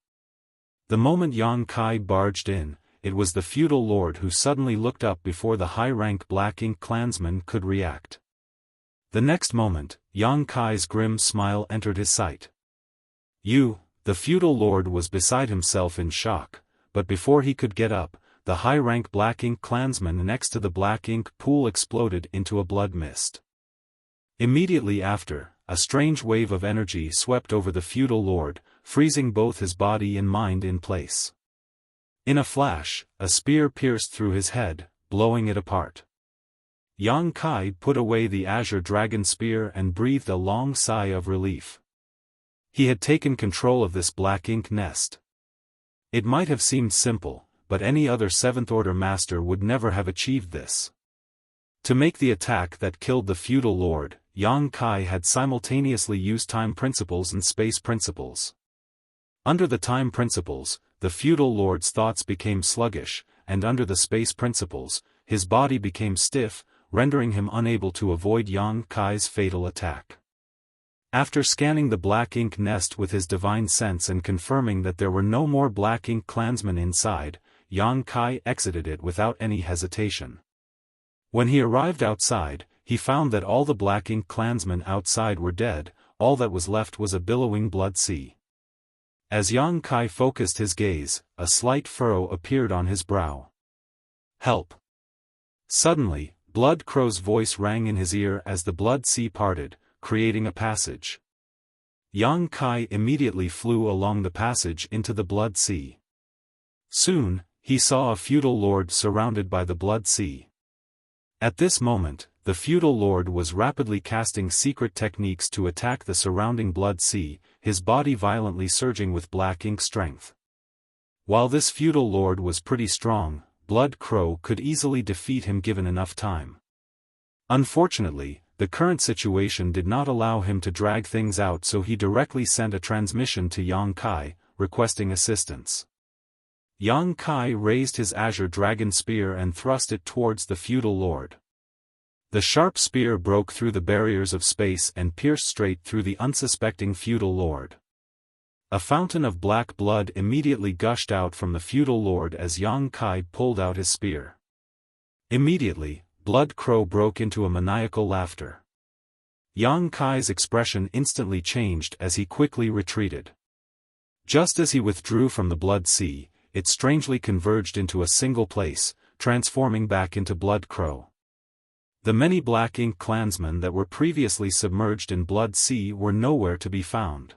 The moment Yang Kai barged in, it was the feudal lord who suddenly looked up before the high-rank Black Ink clansman could react. The next moment, Yang Kai's grim smile entered his sight. The feudal lord was beside himself in shock, but before he could get up, the high-rank Black Ink clansman next to the Black Ink pool exploded into a blood mist. Immediately after, a strange wave of energy swept over the feudal lord, freezing both his body and mind in place. In a flash, a spear pierced through his head, blowing it apart. Yang Kai put away the azure dragon spear and breathed a long sigh of relief. He had taken control of this Black Ink nest. It might have seemed simple, but any other Seventh Order master would never have achieved this. To make the attack that killed the feudal lord, Yang Kai had simultaneously used time principles and space principles. Under the time principles, the feudal lord's thoughts became sluggish, and under the space principles, his body became stiff, rendering him unable to avoid Yang Kai's fatal attack. After scanning the black ink nest with his divine sense and confirming that there were no more black ink clansmen inside, Yang Kai exited it without any hesitation. When he arrived outside, he found that all the black ink clansmen outside were dead. All that was left was a billowing blood sea. As Yang Kai focused his gaze, a slight furrow appeared on his brow. "Help!" Suddenly, Blood Crow's voice rang in his ear as the blood sea parted, creating a passage. Yang Kai immediately flew along the passage into the blood sea. Soon, he saw a feudal lord surrounded by the blood sea. At this moment, the feudal lord was rapidly casting secret techniques to attack the surrounding blood sea, his body violently surging with black ink strength. While this feudal lord was pretty strong, Blood Crow could easily defeat him given enough time. Unfortunately, the current situation did not allow him to drag things out, so he directly sent a transmission to Yang Kai, requesting assistance. Yang Kai raised his azure dragon spear and thrust it towards the feudal lord. The sharp spear broke through the barriers of space and pierced straight through the unsuspecting feudal lord. A fountain of black blood immediately gushed out from the feudal lord as Yang Kai pulled out his spear. Immediately, Blood Crow broke into a maniacal laughter. Yang Kai's expression instantly changed as he quickly retreated. Just as he withdrew from the blood sea, it strangely converged into a single place, transforming back into Blood Crow. The many black ink clansmen that were previously submerged in blood sea were nowhere to be found.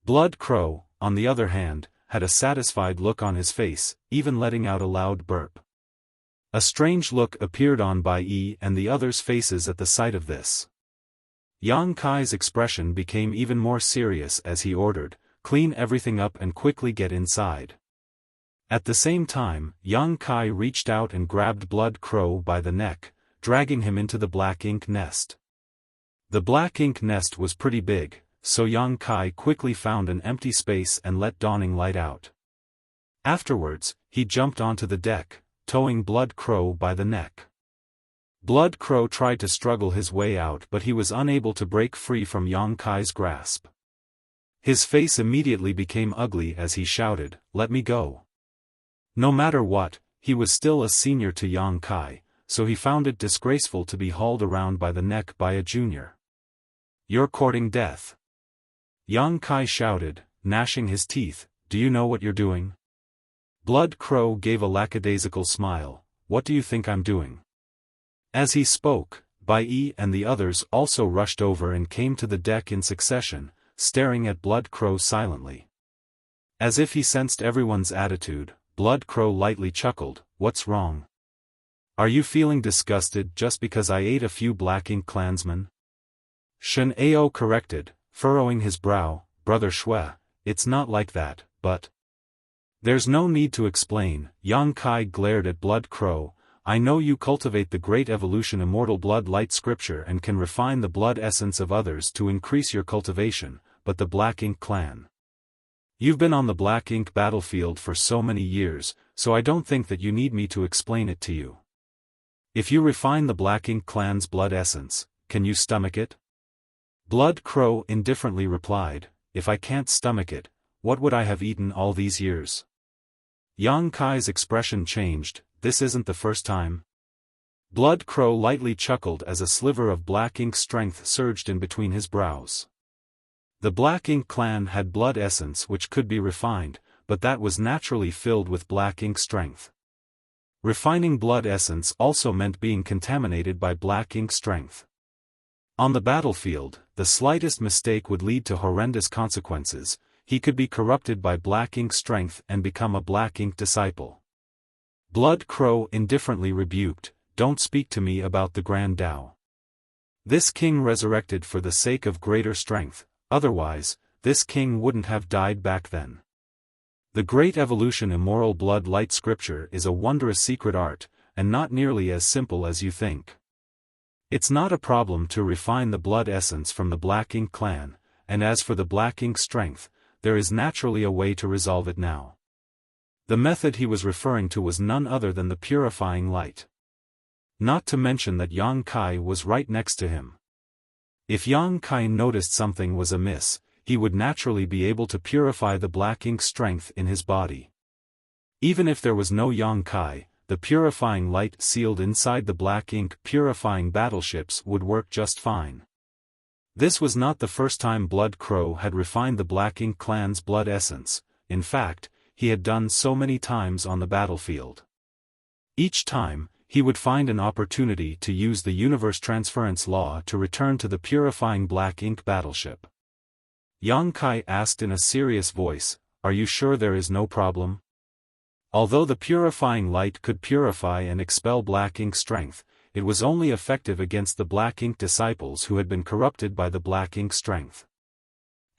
Blood Crow, on the other hand, had a satisfied look on his face, even letting out a loud burp. A strange look appeared on Bai Yi and the others' faces at the sight of this. Yang Kai's expression became even more serious as he ordered, "Clean everything up and quickly get inside." At the same time, Yang Kai reached out and grabbed Blood Crow by the neck, dragging him into the black ink nest. The black ink nest was pretty big, so Yang Kai quickly found an empty space and let dawning light out. Afterwards, he jumped onto the deck, towing Blood Crow by the neck. Blood Crow tried to struggle his way out, but he was unable to break free from Yang Kai's grasp. His face immediately became ugly as he shouted, "Let me go." No matter what, he was still a senior to Yang Kai, so he found it disgraceful to be hauled around by the neck by a junior. "You're courting death." Yang Kai shouted, gnashing his teeth, "Do you know what you're doing?" Blood Crow gave a lackadaisical smile, "What do you think I'm doing?" As he spoke, Bai Yi and the others also rushed over and came to the deck in succession, staring at Blood Crow silently. As if he sensed everyone's attitude, Blood Crow lightly chuckled, "What's wrong? Are you feeling disgusted just because I ate a few black ink clansmen?" Shen Ao corrected, furrowing his brow, "Brother Shui, it's not like that, but..." "There's no need to explain," Yang Kai glared at Blood Crow, "I know you cultivate the great evolution immortal blood light scripture and can refine the blood essence of others to increase your cultivation, but the Black Ink clan. You've been on the Black Ink battlefield for so many years, so I don't think that you need me to explain it to you. If you refine the Black Ink clan's blood essence, can you stomach it?" Blood Crow indifferently replied, "If I can't stomach it, what would I have eaten all these years?" Yang Kai's expression changed, "This isn't the first time." Blood Crow lightly chuckled as a sliver of black ink strength surged in between his brows. The Black Ink clan had blood essence which could be refined, but that was naturally filled with black ink strength. Refining blood essence also meant being contaminated by black ink strength. On the battlefield, the slightest mistake would lead to horrendous consequences. He could be corrupted by black ink strength and become a black ink disciple. Blood Crow indifferently rebuked, "Don't speak to me about the Grand Tao. This king resurrected for the sake of greater strength, otherwise, this king wouldn't have died back then. The Great Evolution Immoral Blood Light Scripture is a wondrous secret art, and not nearly as simple as you think. It's not a problem to refine the blood essence from the Black Ink clan, and as for the black ink strength, there is naturally a way to resolve it now. The method he was referring to was none other than the purifying light. Not to mention that Yang Kai was right next to him. If Yang Kai noticed something was amiss, he would naturally be able to purify the black ink strength in his body. Even if there was no Yang Kai, the purifying light sealed inside the black ink purifying battleships would work just fine. This was not the first time Blood Crow had refined the Black Ink clan's blood essence. In fact, he had done so many times on the battlefield. Each time, he would find an opportunity to use the universe transference law to return to the purifying black ink battleship. Yang Kai asked in a serious voice, "Are you sure there is no problem?" Although the purifying light could purify and expel black ink strength, it was only effective against the black ink disciples who had been corrupted by the black ink strength.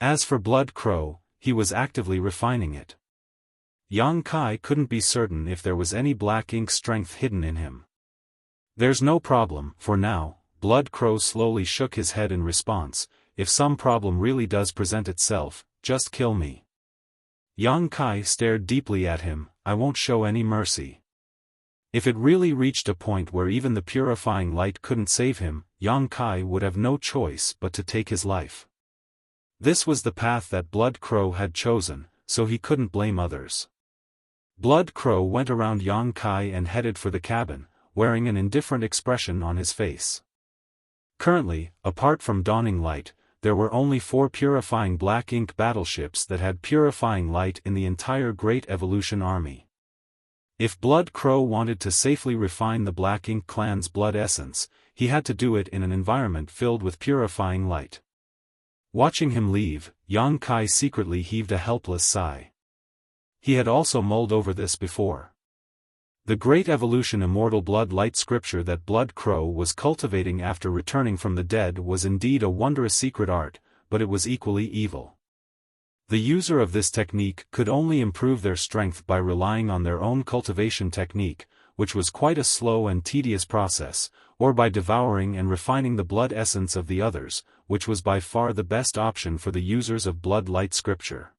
As for Blood Crow, he was actively refining it. Yang Kai couldn't be certain if there was any black ink strength hidden in him. "There's no problem, for now," Blood Crow slowly shook his head in response. "If some problem really does present itself, just kill me." Yang Kai stared deeply at him. "I won't show any mercy." If it really reached a point where even the purifying light couldn't save him, Yang Kai would have no choice but to take his life. This was the path that Blood Crow had chosen, so he couldn't blame others. Blood Crow went around Yang Kai and headed for the cabin, wearing an indifferent expression on his face. Currently, apart from Dawning Light, there were only 4 purifying black ink battleships that had purifying light in the entire Great Evolution Army. If Blood Crow wanted to safely refine the Black Ink clan's blood essence, he had to do it in an environment filled with purifying light. Watching him leave, Yang Kai secretly heaved a helpless sigh. He had also mulled over this before. The Great Evolution Immortal Blood Light scripture that Blood Crow was cultivating after returning from the dead was indeed a wondrous secret art, but it was equally evil. The user of this technique could only improve their strength by relying on their own cultivation technique, which was quite a slow and tedious process, or by devouring and refining the blood essence of the others, which was by far the best option for the users of Blood Light scripture.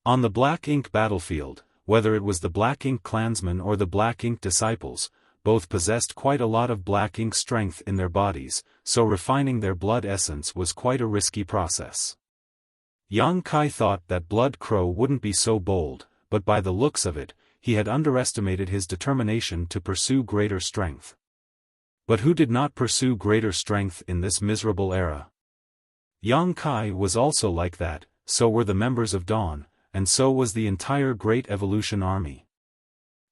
On the Black Ink battlefield, whether it was the Black Ink clansmen or the Black Ink disciples, both possessed quite a lot of Black Ink strength in their bodies, so refining their blood essence was quite a risky process. Yang Kai thought that Blood Crow wouldn't be so bold, but by the looks of it, he had underestimated his determination to pursue greater strength. But who did not pursue greater strength in this miserable era? Yang Kai was also like that, so were the members of Dawn, and so was the entire Great Evolution Army.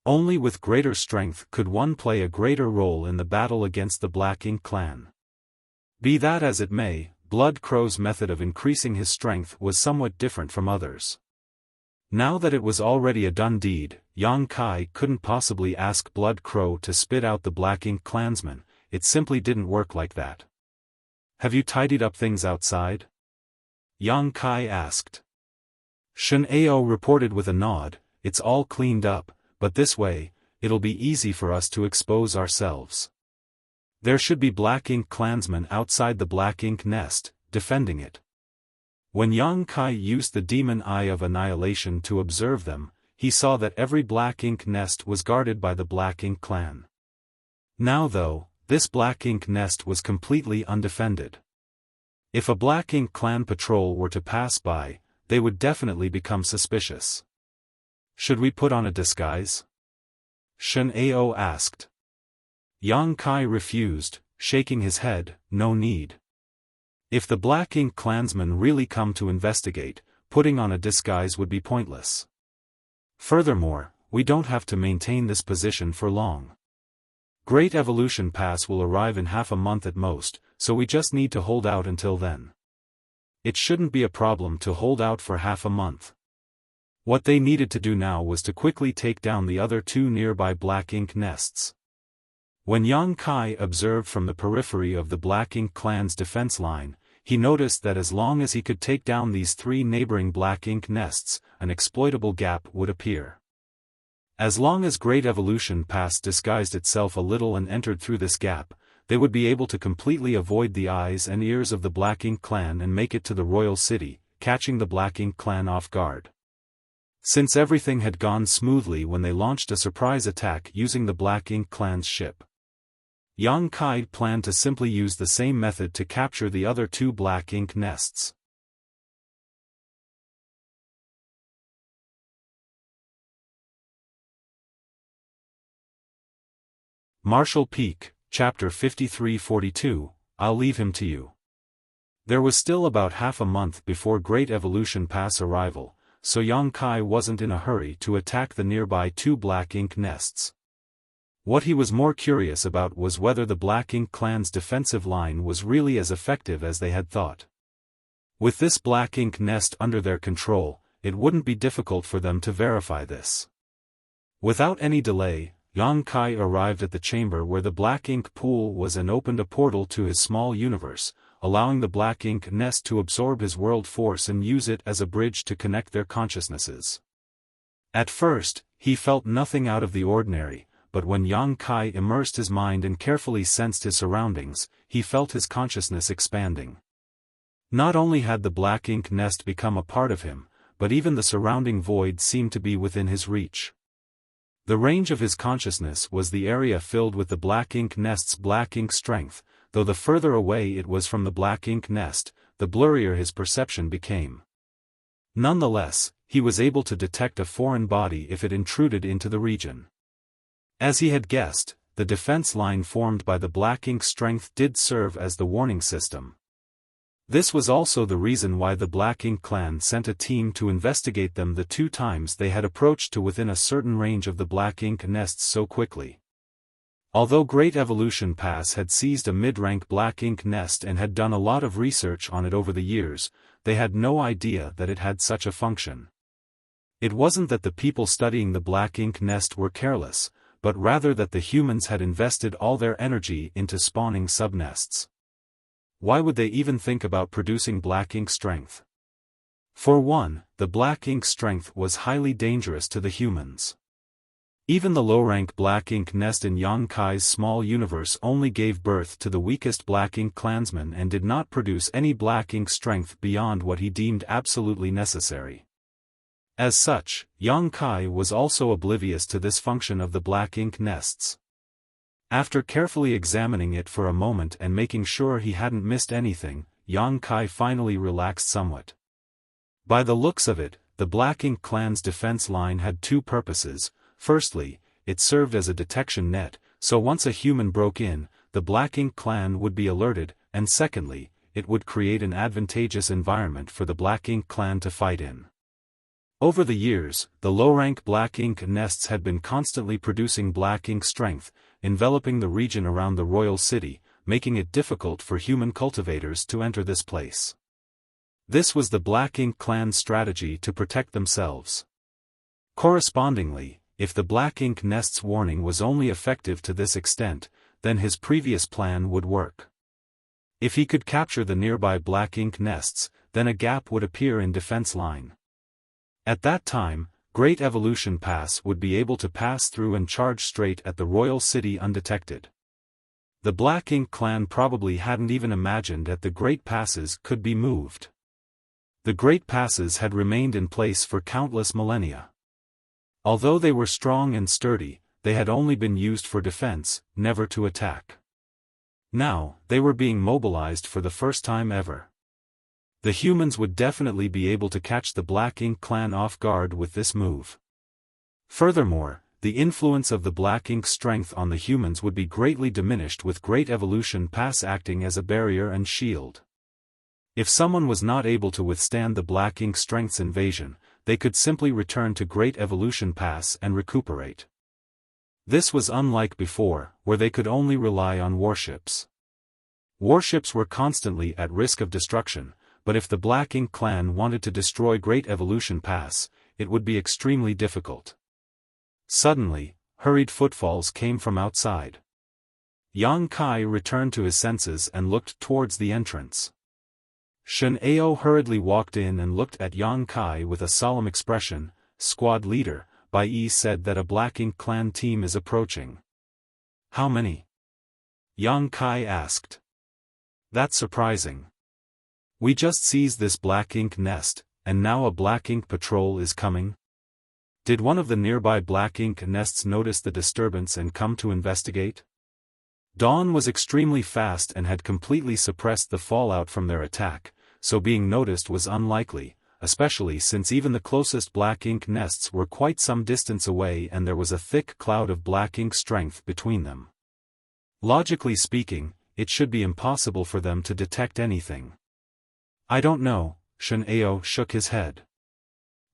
Only with greater strength could one play a greater role in the battle against the Black Ink clan. Be that as it may, Blood Crow's method of increasing his strength was somewhat different from others. Now that it was already a done deed, Yang Kai couldn't possibly ask Blood Crow to spit out the Black Ink clansmen. It simply didn't work like that. "Have you tidied up things outside?" Yang Kai asked. Shen Ao reported with a nod, "It's all cleaned up, but this way, it'll be easy for us to expose ourselves. There should be Black Ink clansmen outside the Black Ink nest, defending it." When Yang Kai used the demon eye of annihilation to observe them, he saw that every Black Ink nest was guarded by the Black Ink clan. Now though, this Black Ink nest was completely undefended. If a Black Ink clan patrol were to pass by, they would definitely become suspicious. "Should we put on a disguise?" Shen Ao asked. Yang Kai refused, shaking his head, "No need. If the Black Ink clansmen really come to investigate, putting on a disguise would be pointless. Furthermore, we don't have to maintain this position for long. Great Evolution Pass will arrive in half a month at most, so we just need to hold out until then. It shouldn't be a problem to hold out for half a month." What they needed to do now was to quickly take down the other 2 nearby Black Ink nests. When Yang Kai observed from the periphery of the Black Ink clan's defense line, he noticed that as long as he could take down these 3 neighboring Black Ink nests, an exploitable gap would appear. As long as Great Evolution Pass disguised itself a little and entered through this gap, they would be able to completely avoid the eyes and ears of the Black Ink clan and make it to the royal city, catching the Black Ink clan off guard. Since everything had gone smoothly when they launched a surprise attack using the Black Ink clan's ship, Yang Kai planned to simply use the same method to capture the other 2 Black Ink nests. Marshall Peak, Chapter 53-42, I'll leave him to you. There was still about half a month before Great Evolution Pass arrival, so Yang Kai wasn't in a hurry to attack the nearby 2 Black Ink nests. What he was more curious about was whether the Black Ink clan's defensive line was really as effective as they had thought. With this Black Ink nest under their control, it wouldn't be difficult for them to verify this. Without any delay, Yang Kai arrived at the chamber where the Black Ink pool was and opened a portal to his small universe, allowing the Black Ink nest to absorb his world force and use it as a bridge to connect their consciousnesses. At first, he felt nothing out of the ordinary, but when Yang Kai immersed his mind and carefully sensed his surroundings, he felt his consciousness expanding. Not only had the Black Ink nest become a part of him, but even the surrounding void seemed to be within his reach. The range of his consciousness was the area filled with the Black Ink nest's Black Ink strength, though the further away it was from the Black Ink nest, the blurrier his perception became. Nonetheless, he was able to detect a foreign body if it intruded into the region. As he had guessed, the defense line formed by the Black Ink strength did serve as the warning system. This was also the reason why the Black Ink clan sent a team to investigate them the 2 times they had approached to within a certain range of the Black Ink nests so quickly. Although Great Evolution Pass had seized a mid-rank Black Ink nest and had done a lot of research on it over the years, they had no idea that it had such a function. It wasn't that the people studying the Black Ink nest were careless, but rather that the humans had invested all their energy into spawning subnests. Why would they even think about producing Black Ink strength? For one, the Black Ink strength was highly dangerous to the humans. Even the low-rank Black Ink nest in Yang Kai's small universe only gave birth to the weakest Black Ink clansman and did not produce any Black Ink strength beyond what he deemed absolutely necessary. As such, Yang Kai was also oblivious to this function of the Black Ink nests. After carefully examining it for a moment and making sure he hadn't missed anything, Yang Kai finally relaxed somewhat. By the looks of it, the Black Ink clan's defense line had 2 purposes. Firstly, it served as a detection net, so once a human broke in, the Black Ink clan would be alerted, and secondly, it would create an advantageous environment for the Black Ink clan to fight in. Over the years, the low-rank Black Ink nests had been constantly producing Black Ink strength, enveloping the region around the royal city, making it difficult for human cultivators to enter this place. This was the Black Ink clan's strategy to protect themselves. Correspondingly, if the Black Ink nest's warning was only effective to this extent, then his previous plan would work. If he could capture the nearby Black Ink nests, then a gap would appear in defense line. At that time, Great Evolution Pass would be able to pass through and charge straight at the royal city undetected. The Black Ink clan probably hadn't even imagined that the Great Passes could be moved. The Great Passes had remained in place for countless millennia. Although they were strong and sturdy, they had only been used for defense, never to attack. Now, they were being mobilized for the first time ever. The humans would definitely be able to catch the Black Ink clan off guard with this move. Furthermore, the influence of the Black Ink strength on the humans would be greatly diminished with Great Evolution Pass acting as a barrier and shield. If someone was not able to withstand the Black Ink strength's invasion, they could simply return to Great Evolution Pass and recuperate. This was unlike before, where they could only rely on warships. Warships were constantly at risk of destruction, but if the Black Ink clan wanted to destroy Great Evolution Pass, it would be extremely difficult. Suddenly, hurried footfalls came from outside. Yang Kai returned to his senses and looked towards the entrance. Shen Ao hurriedly walked in and looked at Yang Kai with a solemn expression. Squad leader, Bai Yi said that a Black Ink clan team is approaching. How many? Yang Kai asked. That's surprising. We just seized this black ink nest, and now a black ink patrol is coming? Did one of the nearby black ink nests notice the disturbance and come to investigate? Dawn was extremely fast and had completely suppressed the fallout from their attack, so being noticed was unlikely, especially since even the closest black ink nests were quite some distance away and there was a thick cloud of black ink strength between them. Logically speaking, it should be impossible for them to detect anything. I don't know, Shen Ao shook his head.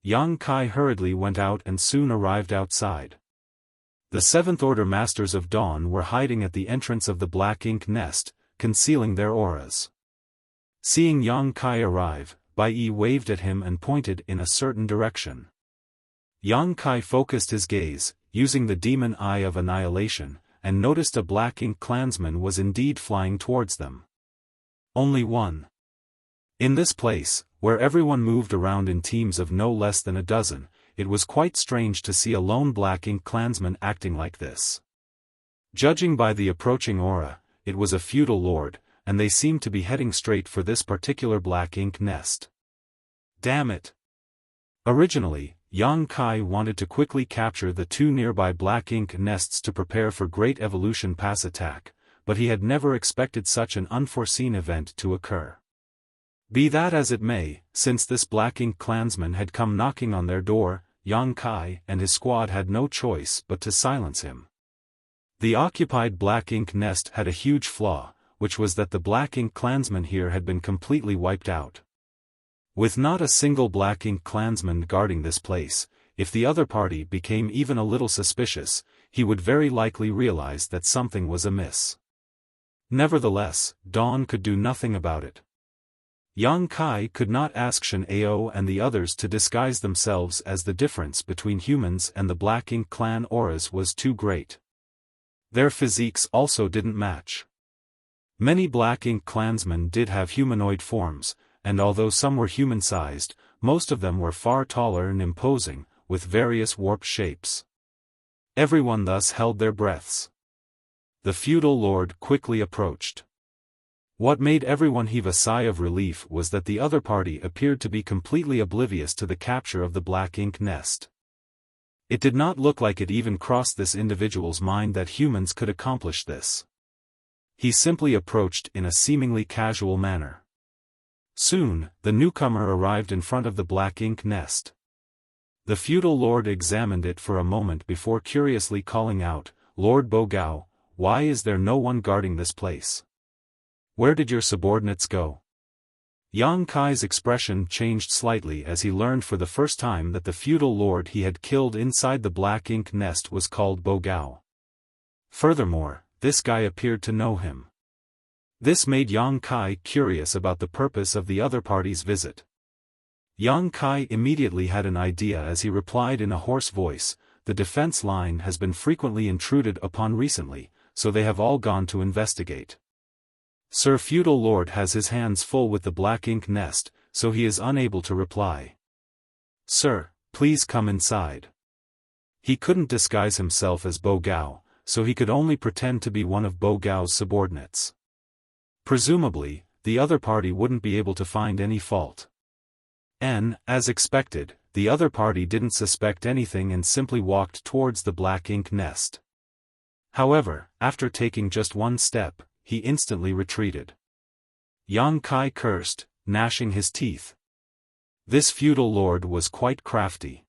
Yang Kai hurriedly went out and soon arrived outside. The Seventh Order Masters of Dawn were hiding at the entrance of the black ink nest, concealing their auras. Seeing Yang Kai arrive, Bai Yi waved at him and pointed in a certain direction. Yang Kai focused his gaze, using the demon eye of annihilation, and noticed a black ink clansman was indeed flying towards them. Only one. In this place, where everyone moved around in teams of no less than a dozen, it was quite strange to see a lone black ink clansman acting like this. Judging by the approaching aura, it was a feudal lord, and they seemed to be heading straight for this particular black ink nest. Damn it! Originally, Yang Kai wanted to quickly capture the two nearby black ink nests to prepare for Great Evolution Pass attack, but he had never expected such an unforeseen event to occur. Be that as it may, since this black ink clansman had come knocking on their door, Yang Kai and his squad had no choice but to silence him. The occupied black ink nest had a huge flaw, which was that the black ink clansman here had been completely wiped out. With not a single black ink clansman guarding this place, if the other party became even a little suspicious, he would very likely realize that something was amiss. Nevertheless, Dawn could do nothing about it. Yang Kai could not ask Shen Ao and the others to disguise themselves as the difference between humans and the black ink clan auras was too great. Their physiques also didn't match. Many black ink clansmen did have humanoid forms, and although some were human-sized, most of them were far taller and imposing, with various warped shapes. Everyone thus held their breaths. The feudal lord quickly approached. What made everyone heave a sigh of relief was that the other party appeared to be completely oblivious to the capture of the black ink nest. It did not look like it even crossed this individual's mind that humans could accomplish this. He simply approached in a seemingly casual manner. Soon, the newcomer arrived in front of the black ink nest. The feudal lord examined it for a moment before curiously calling out, "Lord Bogao, why is there no one guarding this place? Where did your subordinates go?" Yang Kai's expression changed slightly as he learned for the first time that the feudal lord he had killed inside the black ink nest was called Bogao. Furthermore, this guy appeared to know him. This made Yang Kai curious about the purpose of the other party's visit. Yang Kai immediately had an idea as he replied in a hoarse voice, "The defense line has been frequently intruded upon recently, so they have all gone to investigate. Sir Feudal Lord has his hands full with the black ink nest, so he is unable to reply. Sir, please come inside." He couldn't disguise himself as Bogao, so he could only pretend to be one of Bogao's subordinates. Presumably, the other party wouldn't be able to find any fault. And, as expected, the other party didn't suspect anything and simply walked towards the black ink nest. However, after taking just one step, he instantly retreated. Yang Kai cursed, gnashing his teeth. This feudal lord was quite crafty.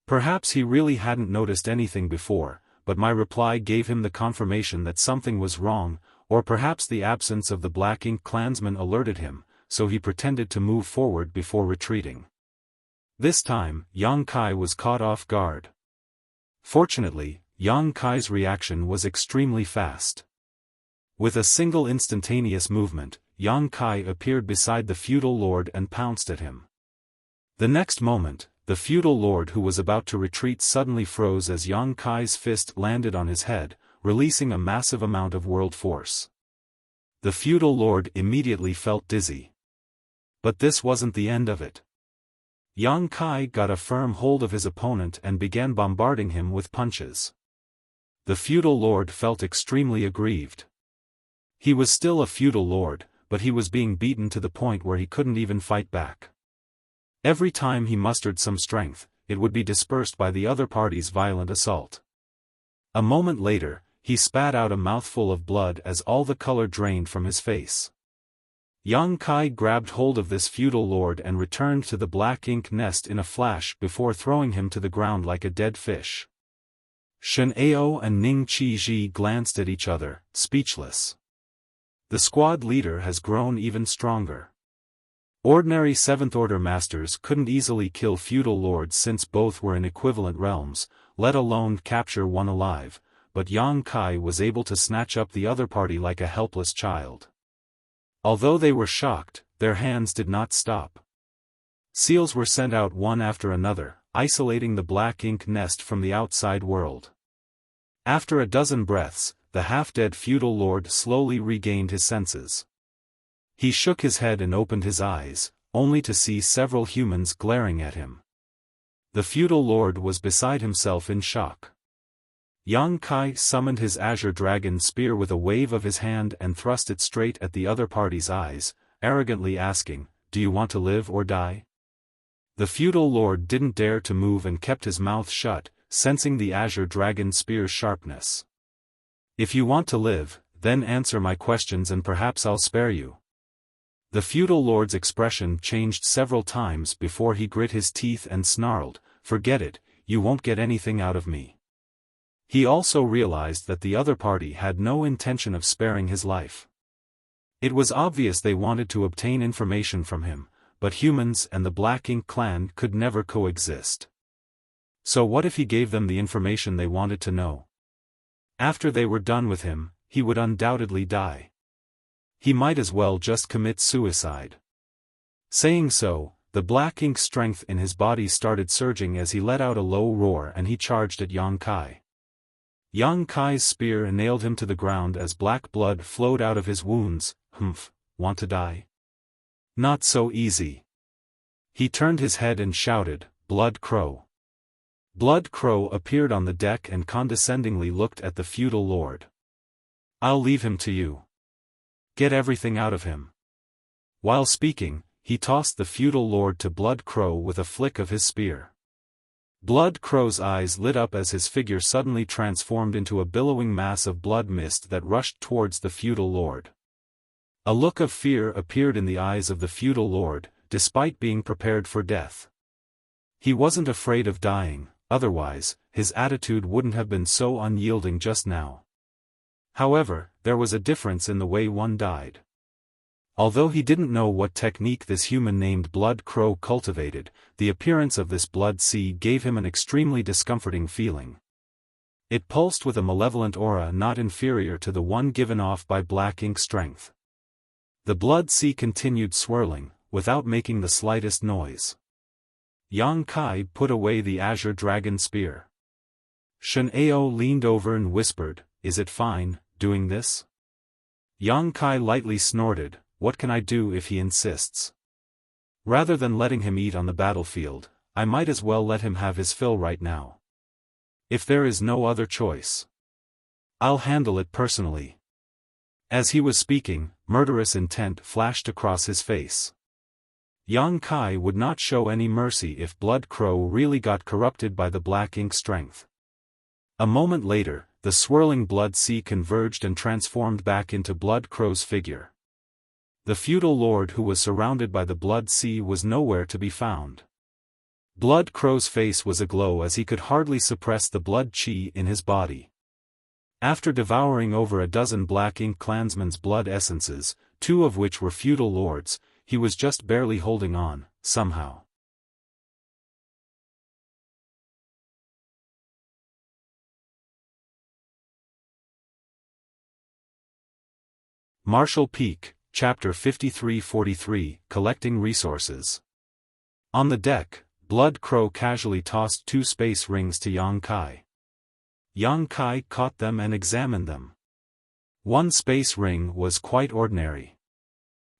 Perhaps he really hadn't noticed anything before, but my reply gave him the confirmation that something was wrong, or perhaps the absence of the black ink clansman alerted him, so he pretended to move forward before retreating. This time, Yang Kai was caught off guard. Fortunately, Yang Kai's reaction was extremely fast. With a single instantaneous movement, Yang Kai appeared beside the feudal lord and pounced at him. The next moment, the feudal lord who was about to retreat suddenly froze as Yang Kai's fist landed on his head, releasing a massive amount of world force. The feudal lord immediately felt dizzy. But this wasn't the end of it. Yang Kai got a firm hold of his opponent and began bombarding him with punches. The feudal lord felt extremely aggrieved. He was still a feudal lord, but he was being beaten to the point where he couldn't even fight back. Every time he mustered some strength, it would be dispersed by the other party's violent assault. A moment later, he spat out a mouthful of blood as all the color drained from his face. Yang Kai grabbed hold of this feudal lord and returned to the black ink nest in a flash before throwing him to the ground like a dead fish. Shen Ao and Ning Qizhi glanced at each other, speechless. The squad leader has grown even stronger. Ordinary Seventh-Order masters couldn't easily kill feudal lords since both were in equivalent realms, let alone capture one alive, but Yang Kai was able to snatch up the other party like a helpless child. Although they were shocked, their hands did not stop. Seals were sent out one after another, isolating the black ink nest from the outside world. After a dozen breaths, the half-dead feudal lord slowly regained his senses. He shook his head and opened his eyes, only to see several humans glaring at him. The feudal lord was beside himself in shock. Yang Kai summoned his azure dragon spear with a wave of his hand and thrust it straight at the other party's eyes, arrogantly asking, "Do you want to live or die?" The feudal lord didn't dare to move and kept his mouth shut, sensing the azure dragon spear's sharpness. "If you want to live, then answer my questions and perhaps I'll spare you." The feudal lord's expression changed several times before he grit his teeth and snarled, "Forget it, you won't get anything out of me." He also realized that the other party had no intention of sparing his life. It was obvious they wanted to obtain information from him, but humans and the Black Ink clan could never coexist. So what if he gave them the information they wanted to know? After they were done with him, he would undoubtedly die. He might as well just commit suicide. Saying so, the Black Ink strength in his body started surging as he let out a low roar and he charged at Yang Kai. Yang Kai's spear nailed him to the ground as black blood flowed out of his wounds. "Humph, want to die? Not so easy." He turned his head and shouted, "Blood Crow." Blood Crow appeared on the deck and condescendingly looked at the feudal lord. "I'll leave him to you. Get everything out of him." While speaking, he tossed the feudal lord to Blood Crow with a flick of his spear. Blood Crow's eyes lit up as his figure suddenly transformed into a billowing mass of blood mist that rushed towards the feudal lord. A look of fear appeared in the eyes of the feudal lord, despite being prepared for death. He wasn't afraid of dying, otherwise, his attitude wouldn't have been so unyielding just now. However, there was a difference in the way one died. Although he didn't know what technique this human named Blood Crow cultivated, the appearance of this blood sea gave him an extremely discomforting feeling. It pulsed with a malevolent aura not inferior to the one given off by Black Ink strength. The blood sea continued swirling, without making the slightest noise. Yang Kai put away the azure dragon spear. Shen Ao leaned over and whispered, "Is it fine, doing this?" Yang Kai lightly snorted, "What can I do if he insists? Rather than letting him eat on the battlefield, I might as well let him have his fill right now. If there is no other choice, I'll handle it personally." As he was speaking, murderous intent flashed across his face. Yang Kai would not show any mercy if Blood Crow really got corrupted by the Black Ink strength. A moment later, the swirling blood sea converged and transformed back into Blood Crow's figure. The feudal lord who was surrounded by the blood sea was nowhere to be found. Blood Crow's face was aglow as he could hardly suppress the blood chi in his body. After devouring over a dozen Black Ink clansmen's blood essences, 2 of which were feudal lords, he was just barely holding on, somehow. Marshall Peak, Chapter 53-43, Collecting Resources. On the deck, Blood Crow casually tossed 2 space rings to Yang Kai. Yang Kai caught them and examined them. One space ring was quite ordinary.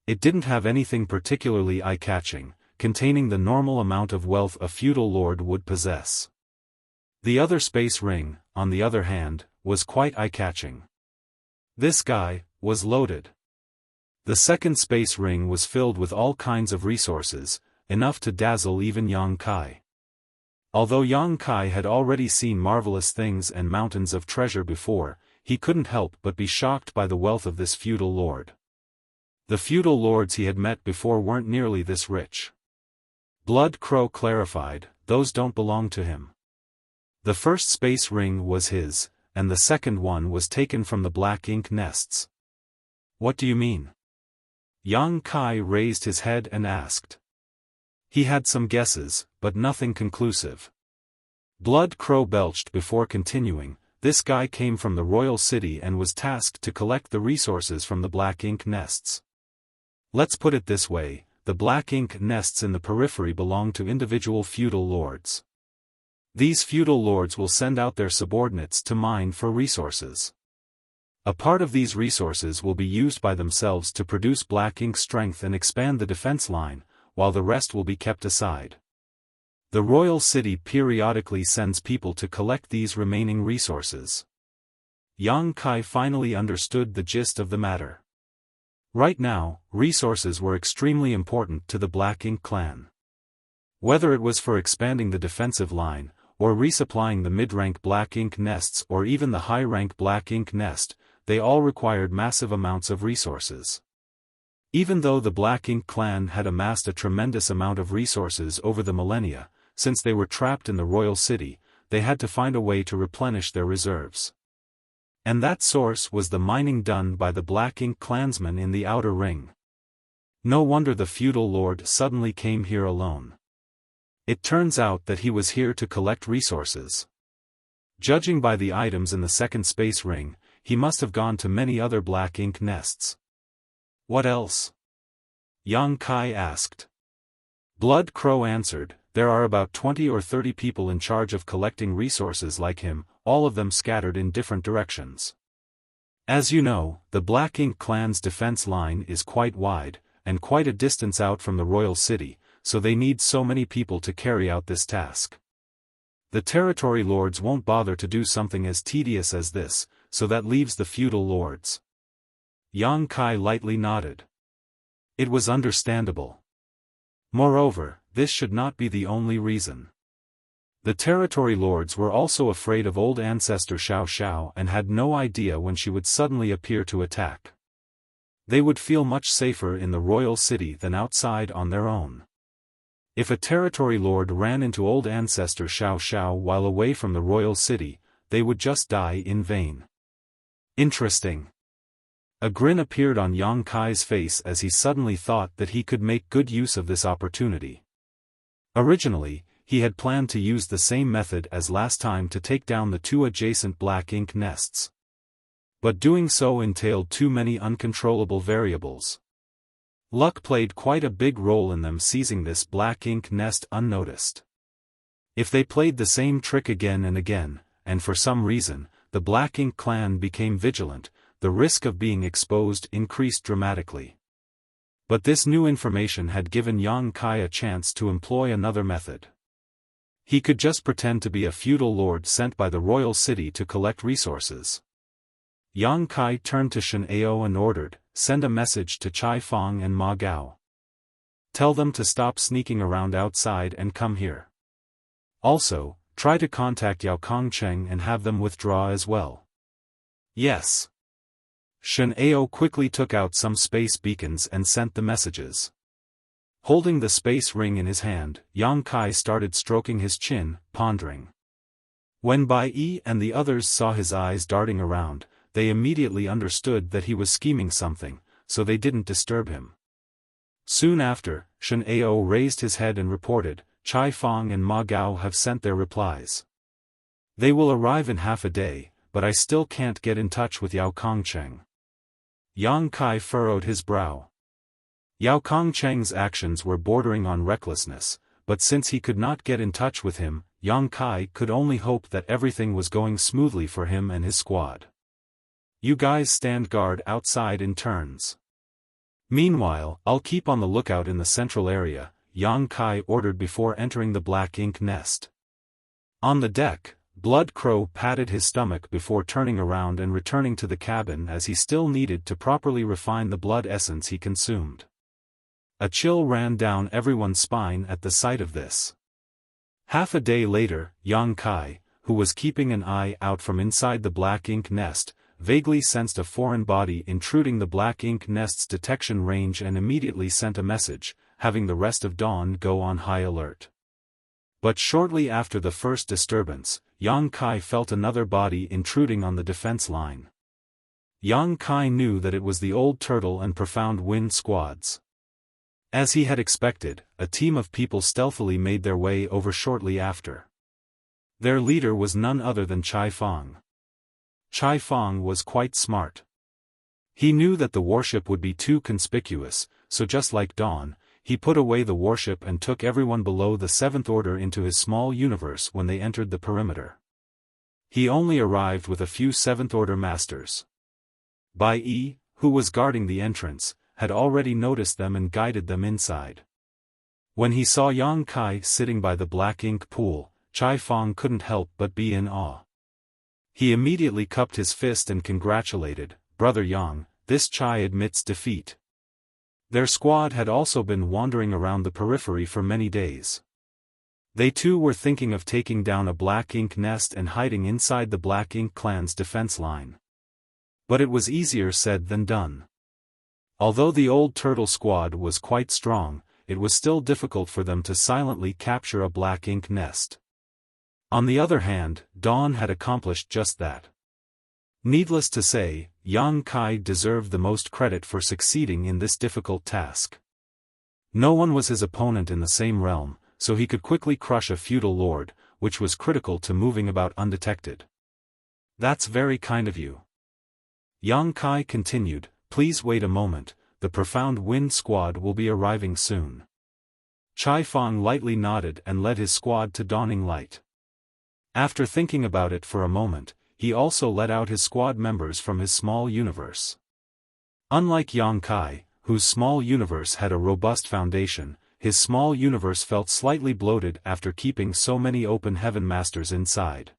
It didn't have anything particularly eye-catching, containing the normal amount of wealth a feudal lord would possess. The other space ring, on the other hand, was quite eye-catching. This guy was loaded. The second space ring was filled with all kinds of resources, enough to dazzle even Yang Kai. Although Yang Kai had already seen marvelous things and mountains of treasure before, he couldn't help but be shocked by the wealth of this feudal lord. The feudal lords he had met before weren't nearly this rich. Blood Crow clarified, those don't belong to him. The first space ring was his, and the second one was taken from the black ink nests. What do you mean? Yang Kai raised his head and asked. He had some guesses, but nothing conclusive. Blood Crow belched before continuing, this guy came from the royal city and was tasked to collect the resources from the black ink nests. Let's put it this way, the black ink nests in the periphery belong to individual feudal lords. These feudal lords will send out their subordinates to mine for resources. A part of these resources will be used by themselves to produce black ink strength and expand the defense line, while the rest will be kept aside. The royal city periodically sends people to collect these remaining resources. Yang Kai finally understood the gist of the matter. Right now, resources were extremely important to the Black Ink clan. Whether it was for expanding the defensive line, or resupplying the mid-rank Black Ink nests or even the high-rank Black Ink nest, they all required massive amounts of resources. Even though the Black Ink clan had amassed a tremendous amount of resources over the millennia, since they were trapped in the royal city, they had to find a way to replenish their reserves. And that source was the mining done by the Black Ink clansmen in the outer ring. No wonder the feudal lord suddenly came here alone. It turns out that he was here to collect resources. Judging by the items in the second space ring, he must have gone to many other Black Ink nests. What else? Yang Kai asked. Blood Crow answered, there are about 20 or 30 people in charge of collecting resources like him, all of them scattered in different directions. As you know, the Black Ink clan's defense line is quite wide, and quite a distance out from the royal city, so they need so many people to carry out this task. The territory lords won't bother to do something as tedious as this, so that leaves the feudal lords. Yang Kai lightly nodded. It was understandable. Moreover, this should not be the only reason. The territory lords were also afraid of old ancestor Xiao and had no idea when she would suddenly appear to attack. They would feel much safer in the royal city than outside on their own. If a territory lord ran into old ancestor Xiao while away from the royal city, they would just die in vain. Interesting. A grin appeared on Yang Kai's face as he suddenly thought that he could make good use of this opportunity. Originally, he had planned to use the same method as last time to take down the two adjacent Black Ink nests. But doing so entailed too many uncontrollable variables. Luck played quite a big role in them seizing this Black Ink nest unnoticed. If they played the same trick again and again, and for some reason, the Black Ink clan became vigilant, the risk of being exposed increased dramatically. But this new information had given Yang Kai a chance to employ another method. He could just pretend to be a feudal lord sent by the royal city to collect resources. Yang Kai turned to Shen Ao and ordered, send a message to Xiaofan and Ma Gao. Tell them to stop sneaking around outside and come here. Also, try to contact Yao Kongcheng and have them withdraw as well. Yes. Shen Ao quickly took out some space beacons and sent the messages. Holding the space ring in his hand, Yang Kai started stroking his chin, pondering. When Bai Yi and the others saw his eyes darting around, they immediately understood that he was scheming something, so they didn't disturb him. Soon after, Shen Ao raised his head and reported, Xiaofan and Ma Gao have sent their replies. They will arrive in half a day, but I still can't get in touch with Yao Kongcheng. Yang Kai furrowed his brow. Yao Kongcheng's actions were bordering on recklessness, but since he could not get in touch with him, Yang Kai could only hope that everything was going smoothly for him and his squad. You guys stand guard outside in turns. Meanwhile, I'll keep on the lookout in the central area, Yang Kai ordered before entering the Black Ink nest. On the deck, Blood Crow patted his stomach before turning around and returning to the cabin as he still needed to properly refine the blood essence he consumed. A chill ran down everyone's spine at the sight of this. Half a day later, Yang Kai, who was keeping an eye out from inside the black ink nest, vaguely sensed a foreign body intruding the black ink nest's detection range and immediately sent a message, having the rest of Dawn go on high alert. But shortly after the first disturbance, Yang Kai felt another body intruding on the defense line. Yang Kai knew that it was the Old Turtle and Profound Wind squads. As he had expected, a team of people stealthily made their way over shortly after. Their leader was none other than Xiaofan. Xiaofan was quite smart. He knew that the warship would be too conspicuous, so just like Dawn, he put away the warship and took everyone below the Seventh Order into his small universe when they entered the perimeter. He only arrived with a few Seventh Order masters. Bai Yi, who was guarding the entrance, had already noticed them and guided them inside. When he saw Yang Kai sitting by the black ink pool, Xiaofan couldn't help but be in awe. He immediately cupped his fist and congratulated, "Brother Yang, this Chai admits defeat." Their squad had also been wandering around the periphery for many days. They too were thinking of taking down a black ink nest and hiding inside the Black Ink clan's defense line. But it was easier said than done. Although the Old Turtle squad was quite strong, it was still difficult for them to silently capture a black ink nest. On the other hand, Dawn had accomplished just that. Needless to say, Yang Kai deserved the most credit for succeeding in this difficult task. No one was his opponent in the same realm, so he could quickly crush a feudal lord, which was critical to moving about undetected. "That's very kind of you." Yang Kai continued, "Please wait a moment, the Profound Wind squad will be arriving soon." Xiaofan lightly nodded and led his squad to Dawning Light. After thinking about it for a moment, he also let out his squad members from his small universe. Unlike Yang Kai, whose small universe had a robust foundation, his small universe felt slightly bloated after keeping so many open heaven masters inside.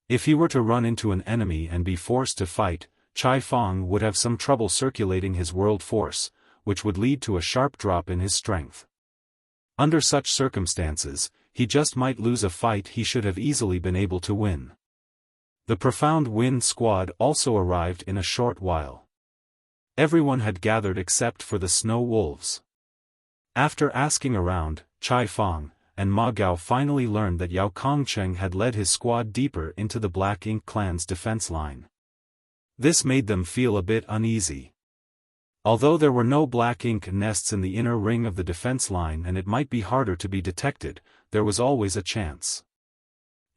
If he were to run into an enemy and be forced to fight, Xiaofan would have some trouble circulating his world force, which would lead to a sharp drop in his strength. Under such circumstances, he just might lose a fight he should have easily been able to win. The Profound Wind squad also arrived in a short while. Everyone had gathered except for the Snow Wolves. After asking around, Xiaofan and Ma Gao finally learned that Yao Kongcheng had led his squad deeper into the Black Ink clan's defense line. This made them feel a bit uneasy. Although there were no black ink nests in the inner ring of the defense line and it might be harder to be detected, there was always a chance.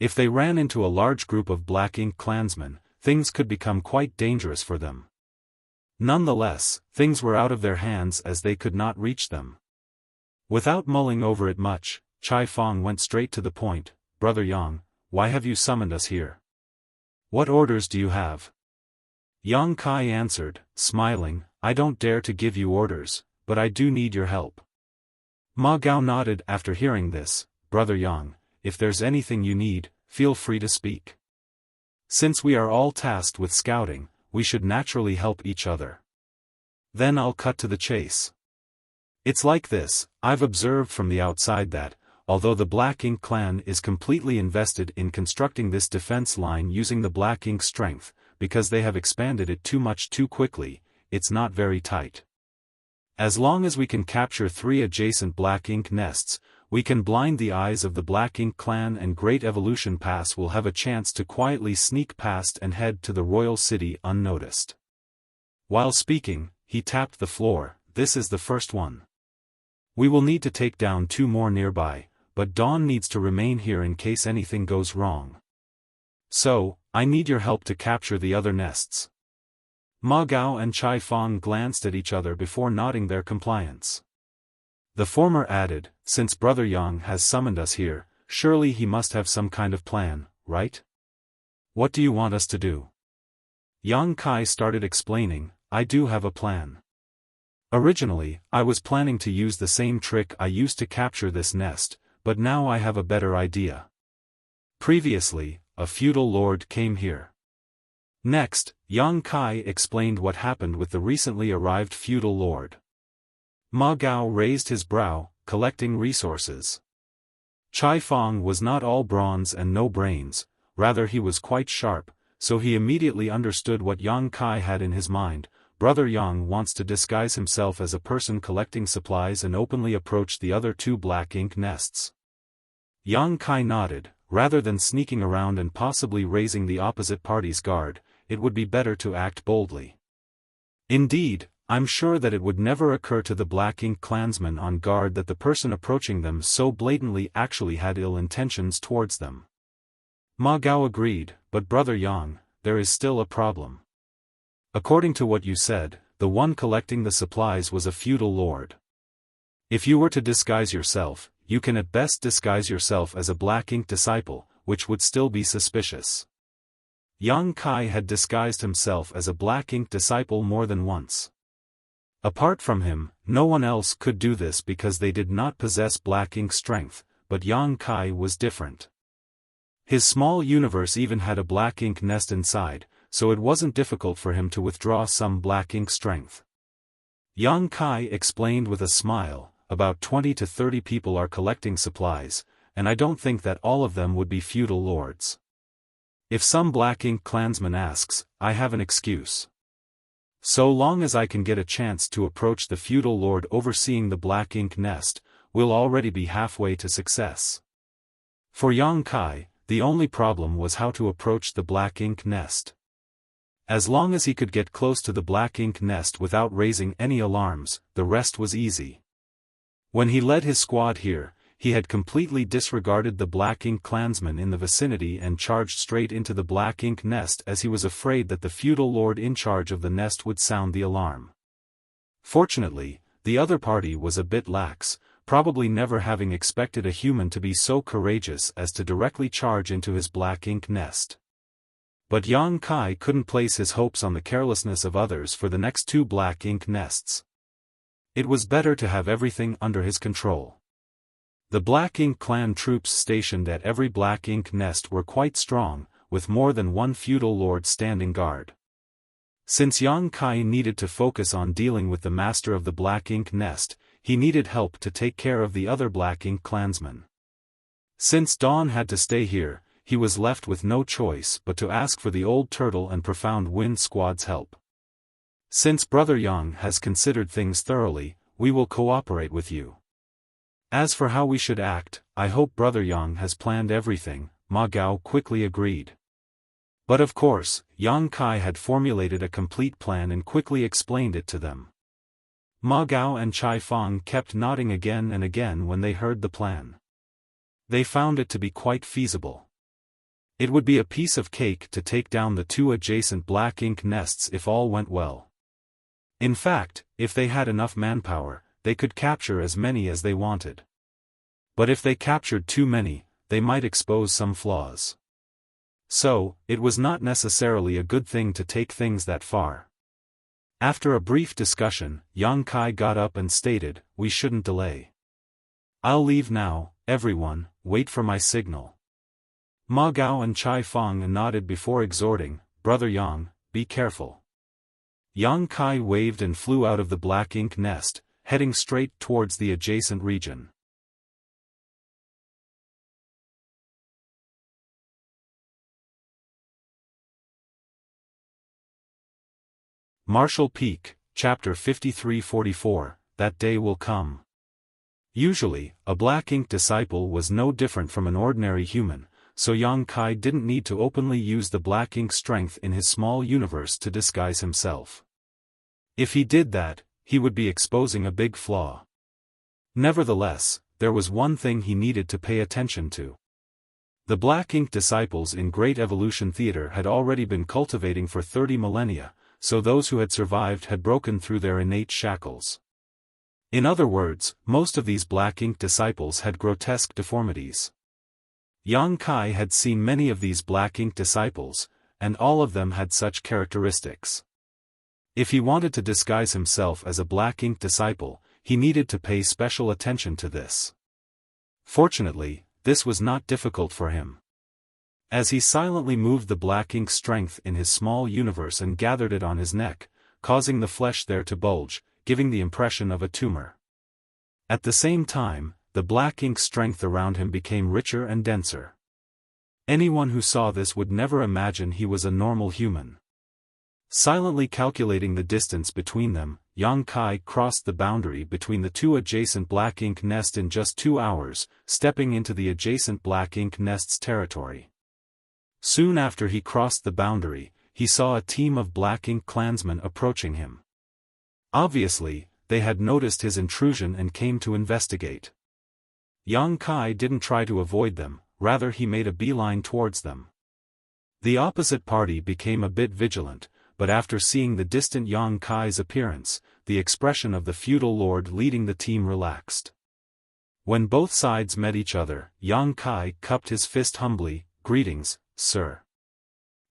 If they ran into a large group of Black Ink clansmen, things could become quite dangerous for them. Nonetheless, things were out of their hands as they could not reach them. Without mulling over it much, Xiaofan went straight to the point, "Brother Yang, why have you summoned us here? What orders do you have?" Yang Kai answered, smiling, "I don't dare to give you orders, but I do need your help." Ma Gao nodded after hearing this, "Brother Yang, if there's anything you need, feel free to speak. Since we are all tasked with scouting, we should naturally help each other." Then I'll cut to the chase. It's like this, I've observed from the outside that, although the Black Ink clan is completely invested in constructing this defense line using the Black Ink strength, because they have expanded it too much too quickly, it's not very tight. As long as we can capture 3 adjacent Black Ink nests, we can blind the eyes of the Black Ink clan and Great Evolution Pass will have a chance to quietly sneak past and head to the royal city unnoticed. While speaking, he tapped the floor, "This is the first one. We will need to take down 2 more nearby, but Dawn needs to remain here in case anything goes wrong. So, I need your help to capture the other nests." Ma Gao and Xiaofan glanced at each other before nodding their compliance. The former added, "Since Brother Yang has summoned us here, surely he must have some kind of plan, right? What do you want us to do?" Yang Kai started explaining, "I do have a plan. Originally, I was planning to use the same trick I used to capture this nest, but now I have a better idea. Previously, a feudal lord came here. Next, Yang Kai explained what happened with the recently arrived feudal lord. Ma Gao raised his brow, collecting resources. Xiaofan was not all bronze and no brains, rather he was quite sharp, so he immediately understood what Yang Kai had in his mind. Brother Yang wants to disguise himself as a person collecting supplies and openly approach the other two black ink nests. Yang Kai nodded. Rather than sneaking around and possibly raising the opposite party's guard, it would be better to act boldly. Indeed, I'm sure that it would never occur to the Black Ink clansmen on guard that the person approaching them so blatantly actually had ill intentions towards them. Ma Gao agreed, but Brother Yang, there is still a problem. According to what you said, the one collecting the supplies was a feudal lord. If you were to disguise yourself, you can at best disguise yourself as a Black Ink disciple, which would still be suspicious. Yang Kai had disguised himself as a Black Ink disciple more than once. Apart from him, no one else could do this because they did not possess Black Ink strength, but Yang Kai was different. His small universe even had a Black Ink nest inside, so it wasn't difficult for him to withdraw some Black Ink strength. Yang Kai explained with a smile, about 20 to 30 people are collecting supplies, and I don't think that all of them would be feudal lords. If some Black Ink clansman asks, I have an excuse. So long as I can get a chance to approach the feudal lord overseeing the Black Ink nest, we'll already be halfway to success. For Yang Kai, the only problem was how to approach the Black Ink nest. As long as he could get close to the Black Ink nest without raising any alarms, the rest was easy. When he led his squad here, he had completely disregarded the Black Ink clansmen in the vicinity and charged straight into the Black Ink nest as he was afraid that the feudal lord in charge of the nest would sound the alarm. Fortunately, the other party was a bit lax, probably never having expected a human to be so courageous as to directly charge into his Black Ink nest. But Yang Kai couldn't place his hopes on the carelessness of others for the next two Black Ink nests. It was better to have everything under his control. The Black Ink clan troops stationed at every Black Ink nest were quite strong, with more than one feudal lord standing guard. Since Yang Kai needed to focus on dealing with the master of the Black Ink nest, he needed help to take care of the other Black Ink clansmen. Since Dawn had to stay here, he was left with no choice but to ask for the Old Turtle and Profound Wind squad's help. Since Brother Yang has considered things thoroughly, we will cooperate with you. As for how we should act, I hope Brother Yang has planned everything, Ma Gao quickly agreed. But of course, Yang Kai had formulated a complete plan and quickly explained it to them. Ma Gao and Xiaofan kept nodding again and again when they heard the plan. They found it to be quite feasible. It would be a piece of cake to take down the two adjacent Black Ink nests if all went well. In fact, if they had enough manpower, they could capture as many as they wanted. But if they captured too many, they might expose some flaws. So, it was not necessarily a good thing to take things that far. After a brief discussion, Yang Kai got up and stated, we shouldn't delay. I'll leave now, everyone, wait for my signal. Ma Gao and Xiaofan nodded before exhorting, Brother Yang, be careful. Yang Kai waved and flew out of the Black Ink nest, heading straight towards the adjacent region. Marshall Peak, Chapter 53-44, That Day Will Come. Usually, a Black Ink disciple was no different from an ordinary human, so Yang Kai didn't need to openly use the Black Ink strength in his small universe to disguise himself. If he did that, he would be exposing a big flaw. Nevertheless, there was one thing he needed to pay attention to. The Black Ink disciples in Great Evolution Theater had already been cultivating for 30 millennia, so those who had survived had broken through their innate shackles. In other words, most of these Black Ink disciples had grotesque deformities. Yang Kai had seen many of these Black Ink disciples, and all of them had such characteristics. If he wanted to disguise himself as a Black Ink disciple, he needed to pay special attention to this. Fortunately, this was not difficult for him. As he silently moved the black ink strength in his small universe and gathered it on his neck, causing the flesh there to bulge, giving the impression of a tumor. At the same time, the black ink strength around him became richer and denser. Anyone who saw this would never imagine he was a normal human. Silently calculating the distance between them, Yang Kai crossed the boundary between the two adjacent black ink nests in just 2 hours, stepping into the adjacent black ink nest's territory. Soon after he crossed the boundary, he saw a team of black ink clansmen approaching him. Obviously, they had noticed his intrusion and came to investigate. Yang Kai didn't try to avoid them, rather he made a beeline towards them. The opposite party became a bit vigilant, but after seeing the distant Yang Kai's appearance, the expression of the feudal lord leading the team relaxed. When both sides met each other, Yang Kai cupped his fist humbly, "Greetings, sir."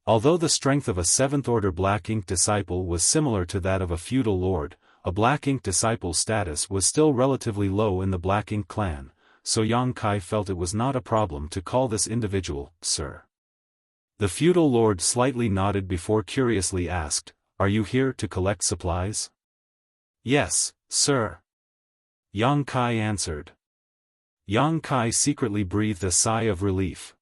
Although the strength of a 7th-order black ink disciple was similar to that of a feudal lord, a black ink disciple's status was still relatively low in the black ink clan, so Yang Kai felt it was not a problem to call this individual, sir. The feudal lord slightly nodded before curiously asked, "Are you here to collect supplies?" "Yes, sir," Yang Kai answered. Yang Kai secretly breathed a sigh of relief.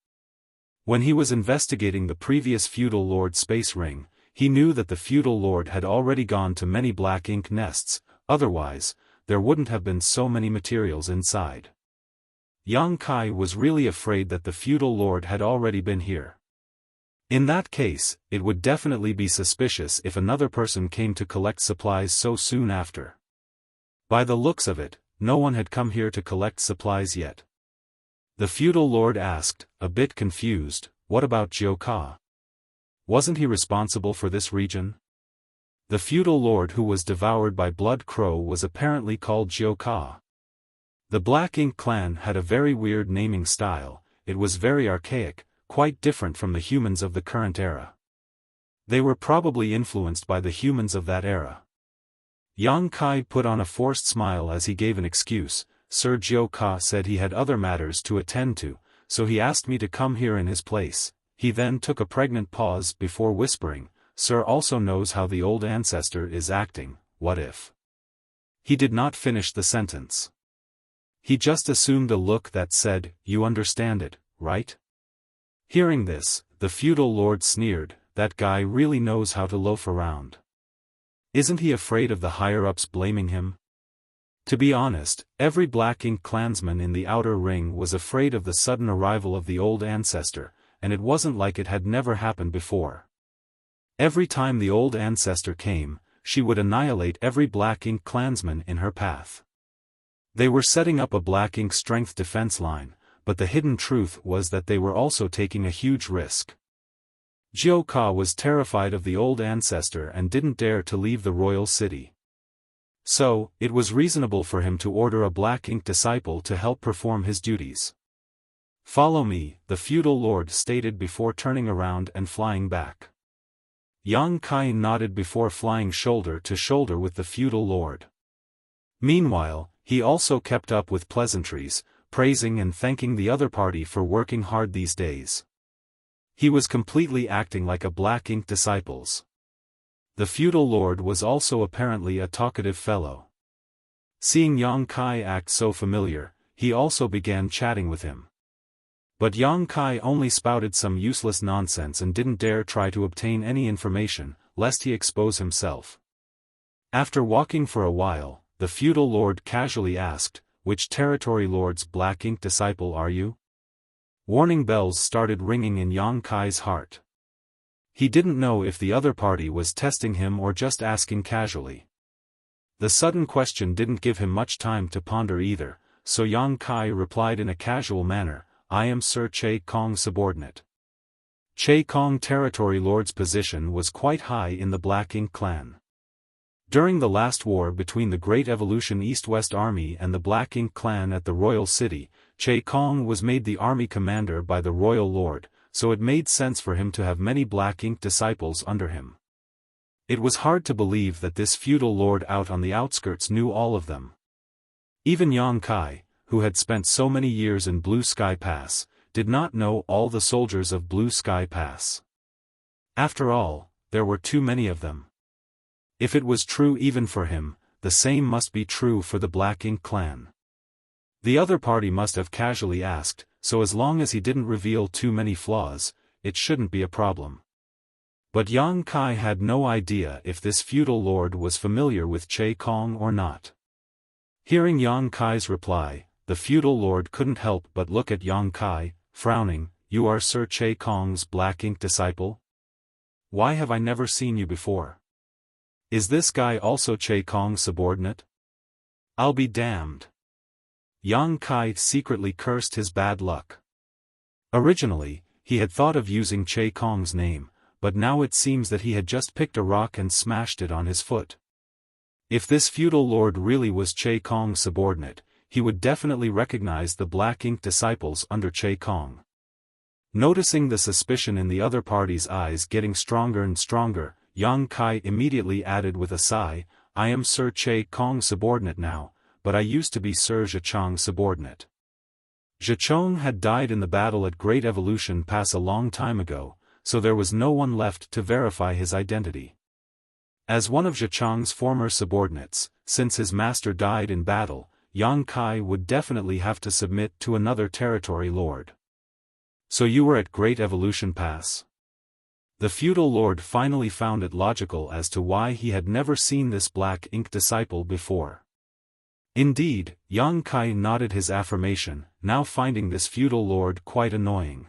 When he was investigating the previous feudal lord's space ring, he knew that the feudal lord had already gone to many black ink nests, otherwise, there wouldn't have been so many materials inside. Yang Kai was really afraid that the feudal lord had already been here. In that case, it would definitely be suspicious if another person came to collect supplies so soon after. By the looks of it, no one had come here to collect supplies yet. The feudal lord asked, a bit confused, "What about Jiu Ka? Wasn't he responsible for this region?" The feudal lord who was devoured by blood crow was apparently called Jiu Ka. The Black Ink clan had a very weird naming style, it was very archaic, quite different from the humans of the current era. They were probably influenced by the humans of that era. Yang Kai put on a forced smile as he gave an excuse. "Sir Jiu Ka said he had other matters to attend to, so he asked me to come here in his place." He then took a pregnant pause before whispering, "Sir also knows how the old ancestor is acting, what if?" He did not finish the sentence. He just assumed a look that said, "You understand it, right?" Hearing this, the feudal lord sneered, "That guy really knows how to loaf around. Isn't he afraid of the higher-ups blaming him?" To be honest, every Black Ink clansman in the outer ring was afraid of the sudden arrival of the old ancestor, and it wasn't like it had never happened before. Every time the old ancestor came, she would annihilate every Black Ink clansman in her path. They were setting up a Black Ink strength defense line, but the hidden truth was that they were also taking a huge risk. Jiu Ka was terrified of the old ancestor and didn't dare to leave the royal city. So, it was reasonable for him to order a Black Ink disciple to help perform his duties. "Follow me," the feudal lord stated before turning around and flying back. Yang Kai nodded before flying shoulder to shoulder with the feudal lord. Meanwhile, he also kept up with pleasantries, praising and thanking the other party for working hard these days. He was completely acting like a Black Ink disciples. The feudal lord was also apparently a talkative fellow. Seeing Yang Kai act so familiar, he also began chatting with him. But Yang Kai only spouted some useless nonsense and didn't dare try to obtain any information, lest he expose himself. After walking for a while, the feudal lord casually asked, "Which territory lord's Black Ink disciple are you?" Warning bells started ringing in Yang Kai's heart. He didn't know if the other party was testing him or just asking casually. The sudden question didn't give him much time to ponder either, so Yang Kai replied in a casual manner, "I am Sir Che Kong's subordinate." Che Kong territory lord's position was quite high in the Black Ink clan. During the last war between the Great Evolution East-West Army and the Black Ink clan at the Royal City, Che Kong was made the army commander by the Royal Lord, so it made sense for him to have many Black Ink disciples under him. It was hard to believe that this feudal lord out on the outskirts knew all of them. Even Yang Kai, who had spent so many years in Blue Sky Pass, did not know all the soldiers of Blue Sky Pass. After all, there were too many of them. If it was true even for him, the same must be true for the Black Ink clan. The other party must have casually asked, so as long as he didn't reveal too many flaws, it shouldn't be a problem. But Yang Kai had no idea if this feudal lord was familiar with Che Kong or not. Hearing Yang Kai's reply, the feudal lord couldn't help but look at Yang Kai, frowning. "You are Sir Che Kong's Black Ink disciple? Why have I never seen you before? Is this guy also Che Kong's subordinate? I'll be damned." Yang Kai secretly cursed his bad luck. Originally, he had thought of using Che Kong's name, but now it seems that he had just picked a rock and smashed it on his foot. If this feudal lord really was Che Kong's subordinate, he would definitely recognize the Black Ink disciples under Che Kong. Noticing the suspicion in the other party's eyes getting stronger and stronger, Yang Kai immediately added with a sigh, "I am Sir Che Kong's subordinate now, but I used to be Sir Zhichong's subordinate." Zhichong had died in the battle at Great Evolution Pass a long time ago, so there was no one left to verify his identity. As one of Zhichong's former subordinates, since his master died in battle, Yang Kai would definitely have to submit to another territory lord. "So you were at Great Evolution Pass?" The feudal lord finally found it logical as to why he had never seen this Black Ink disciple before. Indeed, Yang Kai nodded his affirmation, now finding this feudal lord quite annoying.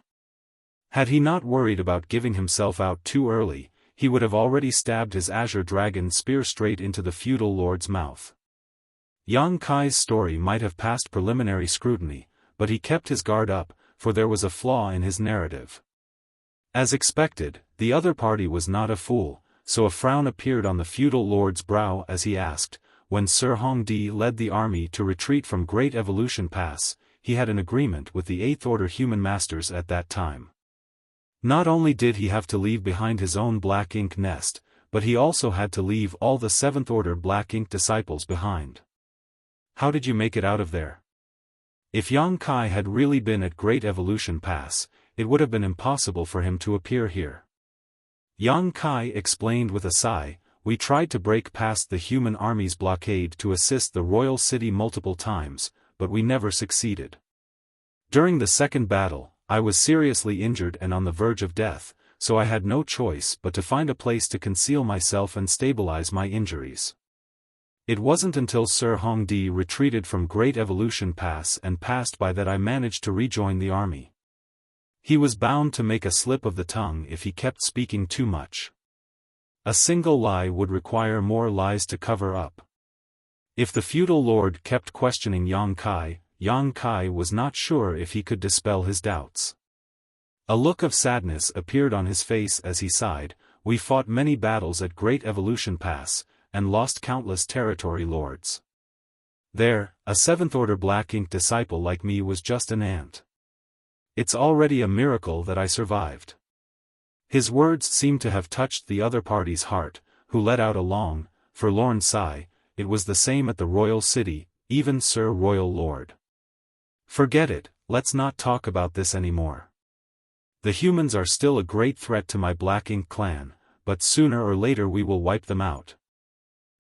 Had he not worried about giving himself out too early, he would have already stabbed his azure dragon spear straight into the feudal lord's mouth. Yang Kai's story might have passed preliminary scrutiny, but he kept his guard up, for there was a flaw in his narrative. As expected, the other party was not a fool, so a frown appeared on the feudal lord's brow as he asked, "When Sir Hongdi led the army to retreat from Great Evolution Pass, he had an agreement with the 8th Order human masters at that time. Not only did he have to leave behind his own Black Ink nest, but he also had to leave all the 7th Order Black Ink disciples behind. How did you make it out of there?" If Yang Kai had really been at Great Evolution Pass, it would have been impossible for him to appear here. Yang Kai explained with a sigh, "We tried to break past the human army's blockade to assist the royal city multiple times, but we never succeeded. During the second battle, I was seriously injured and on the verge of death, so I had no choice but to find a place to conceal myself and stabilize my injuries. It wasn't until Sir Hongdi retreated from Great Evolution Pass and passed by that I managed to rejoin the army. He was bound to make a slip of the tongue if he kept speaking too much. A single lie would require more lies to cover up." If the feudal lord kept questioning Yang Kai was not sure if he could dispel his doubts. A look of sadness appeared on his face as he sighed, "We fought many battles at Great Evolution Pass, and lost countless territory lords. There, a 7th Order Black Ink disciple like me was just an ant. It's already a miracle that I survived." His words seemed to have touched the other party's heart, who let out a long, forlorn sigh. It was the same at the royal city, even Sir Royal Lord. "Forget it, let's not talk about this anymore. The humans are still a great threat to my Black Ink clan, but sooner or later we will wipe them out."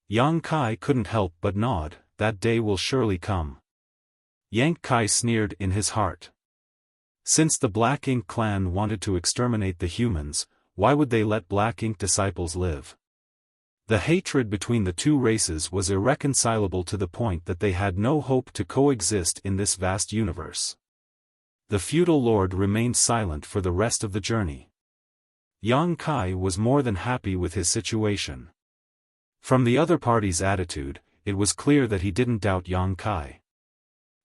Yang Kai couldn't help but nod, "That day will surely come." Yang Kai sneered in his heart. Since the Black Ink clan wanted to exterminate the humans, why would they let Black Ink disciples live? The hatred between the two races was irreconcilable to the point that they had no hope to coexist in this vast universe. The feudal lord remained silent for the rest of the journey. Yang Kai was more than happy with his situation. From the other party's attitude, it was clear that he didn't doubt Yang Kai.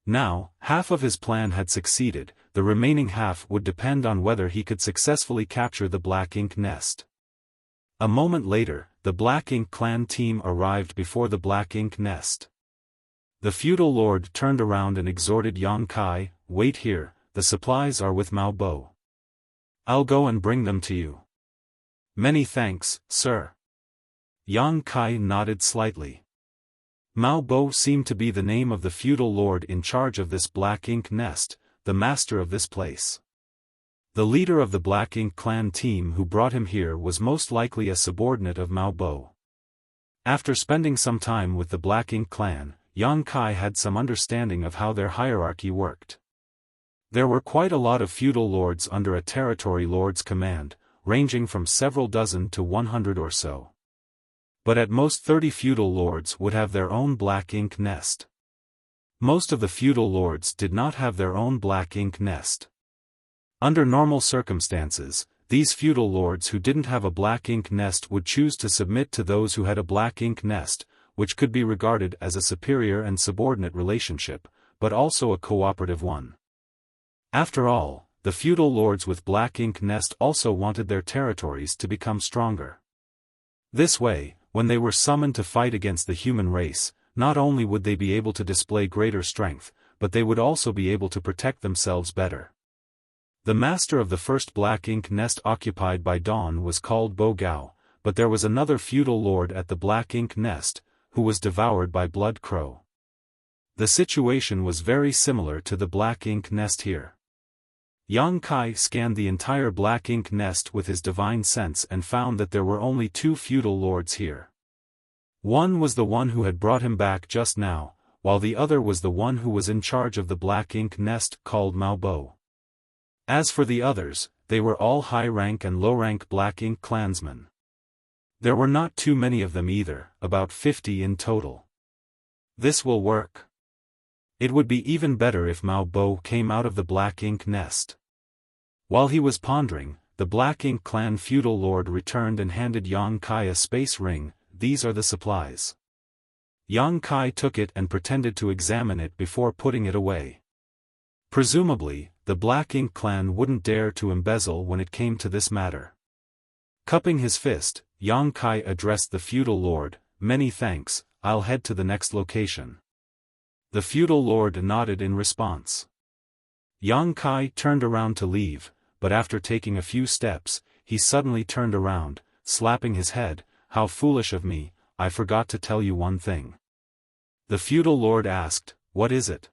Now, half of his plan had succeeded, the remaining half would depend on whether he could successfully capture the Black Ink nest. A moment later, the Black Ink clan team arrived before the Black Ink nest. The feudal lord turned around and exhorted Yang Kai, "Wait here, the supplies are with Mao Bo. I'll go and bring them to you." "Many thanks, sir." Yang Kai nodded slightly. Mao Bo seemed to be the name of the feudal lord in charge of this Black Ink nest, the master of this place. The leader of the Black Ink clan team who brought him here was most likely a subordinate of Mao Bo. After spending some time with the Black Ink clan, Yang Kai had some understanding of how their hierarchy worked. There were quite a lot of feudal lords under a territory lord's command, ranging from several dozen to 100 or so. But at most 30 feudal lords would have their own Black Ink nest. Most of the feudal lords did not have their own Black Ink nest. Under normal circumstances, these feudal lords who didn't have a Black Ink nest would choose to submit to those who had a Black Ink nest, which could be regarded as a superior and subordinate relationship, but also a cooperative one. After all, the feudal lords with Black Ink nest also wanted their territories to become stronger. This way, when they were summoned to fight against the human race, not only would they be able to display greater strength, but they would also be able to protect themselves better. The master of the first Black Ink nest occupied by Dawn was called Bo Gao, but there was another feudal lord at the Black Ink nest, who was devoured by Blood Crow. The situation was very similar to the Black Ink nest here. Yang Kai scanned the entire Black Ink nest with his divine sense and found that there were only 2 feudal lords here. One was the one who had brought him back just now, while the other was the one who was in charge of the Black Ink nest called Mao Bo. As for the others, they were all high-rank and low-rank Black Ink clansmen. There were not too many of them either, about 50 in total. This will work. It would be even better if Mao Bo came out of the Black Ink nest. While he was pondering, the Black Ink clan feudal lord returned and handed Yang Kai a space ring. These are the supplies. Yang Kai took it and pretended to examine it before putting it away. Presumably, the Black Ink clan wouldn't dare to embezzle when it came to this matter. Cupping his fist, Yang Kai addressed the feudal lord, "Many thanks, I'll head to the next location." The feudal lord nodded in response. Yang Kai turned around to leave, but after taking a few steps, he suddenly turned around, slapping his head. "How foolish of me, I forgot to tell you one thing." The feudal lord asked, "What is it?"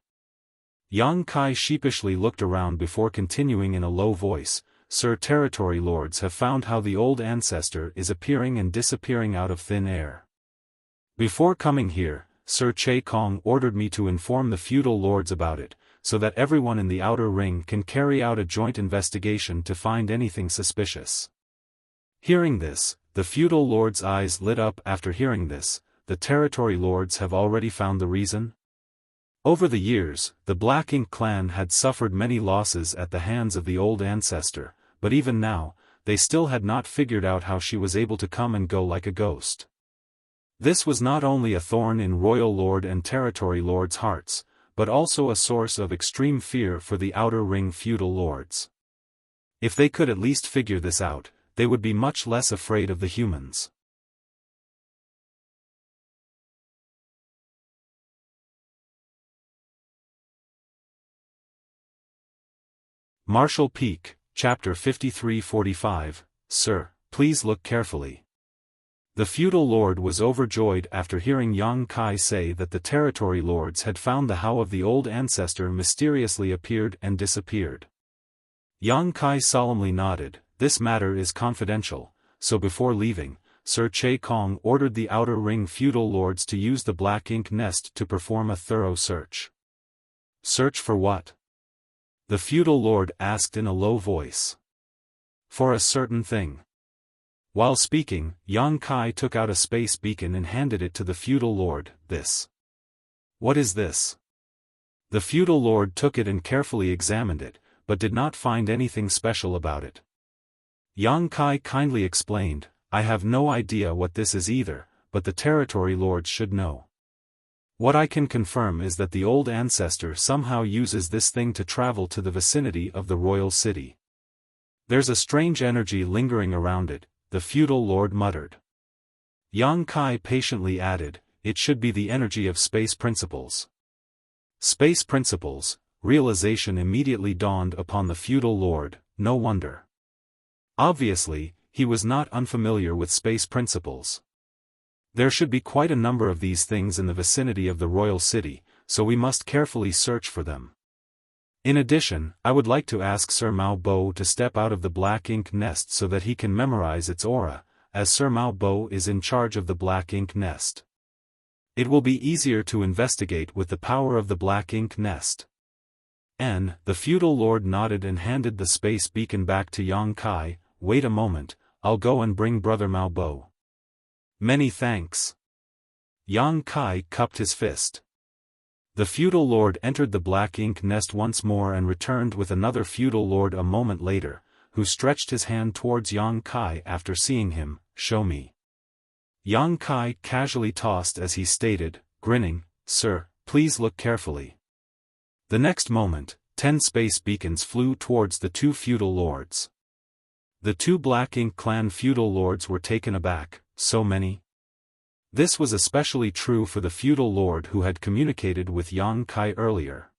Yang Kai sheepishly looked around before continuing in a low voice, "Sir, territory lords have found how the old ancestor is appearing and disappearing out of thin air. Before coming here, Sir Che Kong ordered me to inform the feudal lords about it, so that everyone in the outer ring can carry out a joint investigation to find anything suspicious." Hearing this, the feudal lords' eyes lit up. After hearing this, the territory lords have already found the reason? Over the years, the Black Ink clan had suffered many losses at the hands of the old ancestor, but even now, they still had not figured out how she was able to come and go like a ghost. This was not only a thorn in royal lord and territory lords' hearts, but also a source of extreme fear for the outer ring feudal lords. If they could at least figure this out, they would be much less afraid of the humans. Marshall Peak, Chapter 53-45, "Sir, please look carefully." The feudal lord was overjoyed after hearing Yang Kai say that the territory lords had found the how of the old ancestor mysteriously appeared and disappeared. Yang Kai solemnly nodded, "This matter is confidential," so before leaving, Sir Che Kong ordered the outer ring feudal lords to use the Black Ink nest to perform a thorough search. "Search for what?" the feudal lord asked in a low voice. "For a certain thing." While speaking, Yang Kai took out a space beacon and handed it to the feudal lord. "This. What is this?" The feudal lord took it and carefully examined it, but did not find anything special about it. Yang Kai kindly explained, "I have no idea what this is either, but the territory lords should know. What I can confirm is that the old ancestor somehow uses this thing to travel to the vicinity of the royal city. There's a strange energy lingering around it," the feudal lord muttered. Yang Kai patiently added, "It should be the energy of space principles." Space principles, realization immediately dawned upon the feudal lord, no wonder. Obviously, he was not unfamiliar with space principles. There should be quite a number of these things in the vicinity of the royal city, so we must carefully search for them. In addition, I would like to ask Sir Mao Bo to step out of the black ink nest so that he can memorize its aura, as Sir Mao Bo is in charge of the black ink nest. It will be easier to investigate with the power of the black ink nest. The feudal lord nodded and handed the space beacon back to Yang Kai. Wait a moment, I'll go and bring Brother Mao Bo. Many thanks. Yang Kai cupped his fist. The feudal lord entered the black ink nest once more and returned with another feudal lord a moment later, who stretched his hand towards Yang Kai after seeing him. Show me. Yang Kai casually tossed as he stated, grinning, Sir, please look carefully. The next moment, 10 space beacons flew towards the two feudal lords. The two Black Ink clan feudal lords were taken aback. So many? This was especially true for the feudal lord who had communicated with Yang Kai earlier.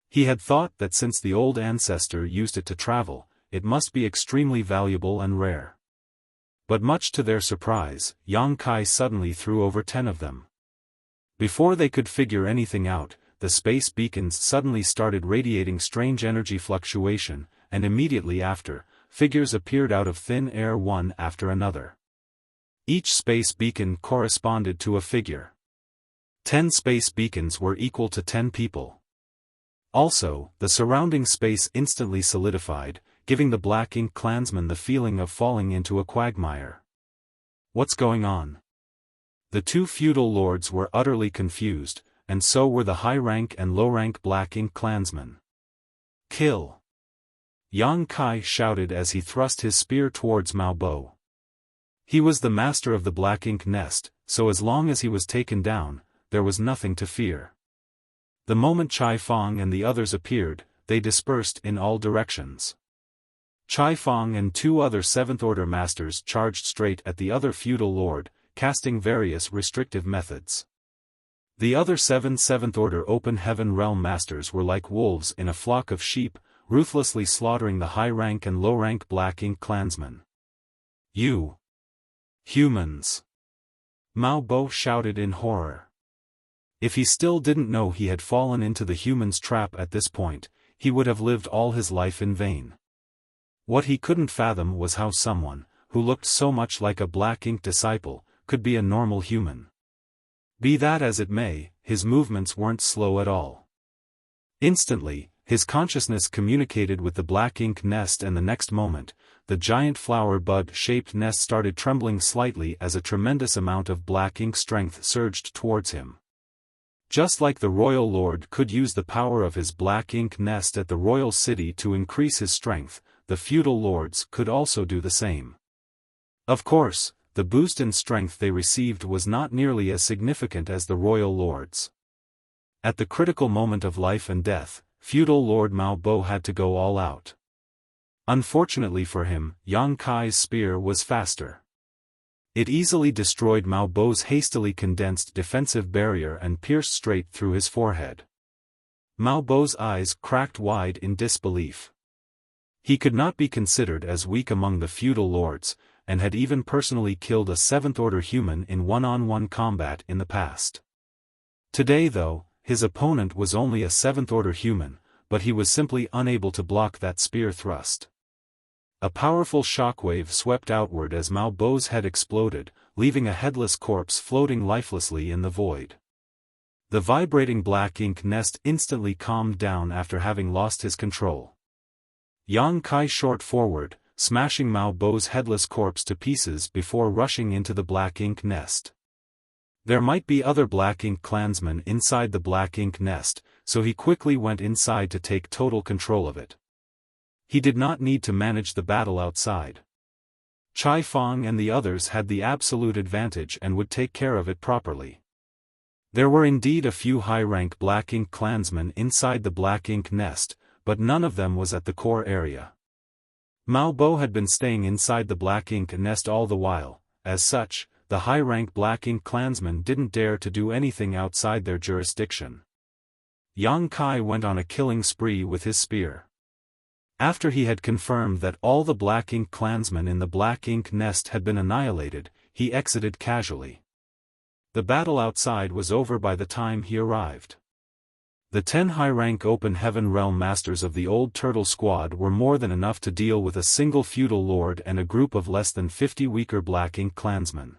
He had thought that since the old ancestor used it to travel, it must be extremely valuable and rare. But much to their surprise, Yang Kai suddenly threw over 10 of them. Before they could figure anything out, the space beacons suddenly started radiating strange energy fluctuation, and immediately after, figures appeared out of thin air one after another. Each space beacon corresponded to a figure. 10 space beacons were equal to 10 people. Also, the surrounding space instantly solidified, giving the Black Ink clansmen the feeling of falling into a quagmire. What's going on? The two feudal lords were utterly confused, and so were the high-rank and low-rank Black Ink clansmen. Kill! Yang Kai shouted as he thrust his spear towards Mao Bo. He was the master of the Black Ink nest, so as long as he was taken down, there was nothing to fear. The moment Xiaofan and the others appeared, they dispersed in all directions. Xiaofan and 2 other 7th-order masters charged straight at the other feudal lord, casting various restrictive methods. The other 7 7th-order open heaven realm masters were like wolves in a flock of sheep, ruthlessly slaughtering the high-rank and low-rank Black Ink clansmen. You! Humans! Mao Bo shouted in horror. If he still didn't know he had fallen into the humans' trap at this point, he would have lived all his life in vain. What he couldn't fathom was how someone, who looked so much like a Black Ink disciple, could be a normal human. Be that as it may, his movements weren't slow at all. Instantly, his consciousness communicated with the Black Ink nest, and the next moment, the giant flower bud-shaped nest started trembling slightly as a tremendous amount of Black Ink strength surged towards him. Just like the royal lord could use the power of his Black Ink nest at the royal city to increase his strength, the feudal lords could also do the same. Of course, the boost in strength they received was not nearly as significant as the royal lords. At the critical moment of life and death, feudal Lord Mao Bo had to go all out. Unfortunately for him, Yang Kai's spear was faster. It easily destroyed Mao Bo's hastily condensed defensive barrier and pierced straight through his forehead. Mao Bo's eyes cracked wide in disbelief. He could not be considered as weak among the feudal lords, and had even personally killed a 7th-order human in one-on-one combat in the past. Today though, his opponent was only a 7th-order human, but he was simply unable to block that spear thrust. A powerful shockwave swept outward as Mao Bo's head exploded, leaving a headless corpse floating lifelessly in the void. The vibrating Black Ink nest instantly calmed down after having lost his control. Yang Kai shot forward, smashing Mao Bo's headless corpse to pieces before rushing into the Black Ink nest. There might be other Black Ink clansmen inside the Black Ink nest, so he quickly went inside to take total control of it. He did not need to manage the battle outside. Xiaofan and the others had the absolute advantage and would take care of it properly. There were indeed a few high-rank Black Ink clansmen inside the Black Ink nest, but none of them was at the core area. Mao Bo had been staying inside the Black Ink nest all the while. As such, the high-rank Black Ink clansmen didn't dare to do anything outside their jurisdiction. Yang Kai went on a killing spree with his spear. After he had confirmed that all the Black Ink clansmen in the Black Ink nest had been annihilated, he exited casually. The battle outside was over by the time he arrived. The 10 high-rank Open Heaven Realm Masters of the Old Turtle Squad were more than enough to deal with a single feudal lord and a group of less than 50 weaker Black Ink clansmen.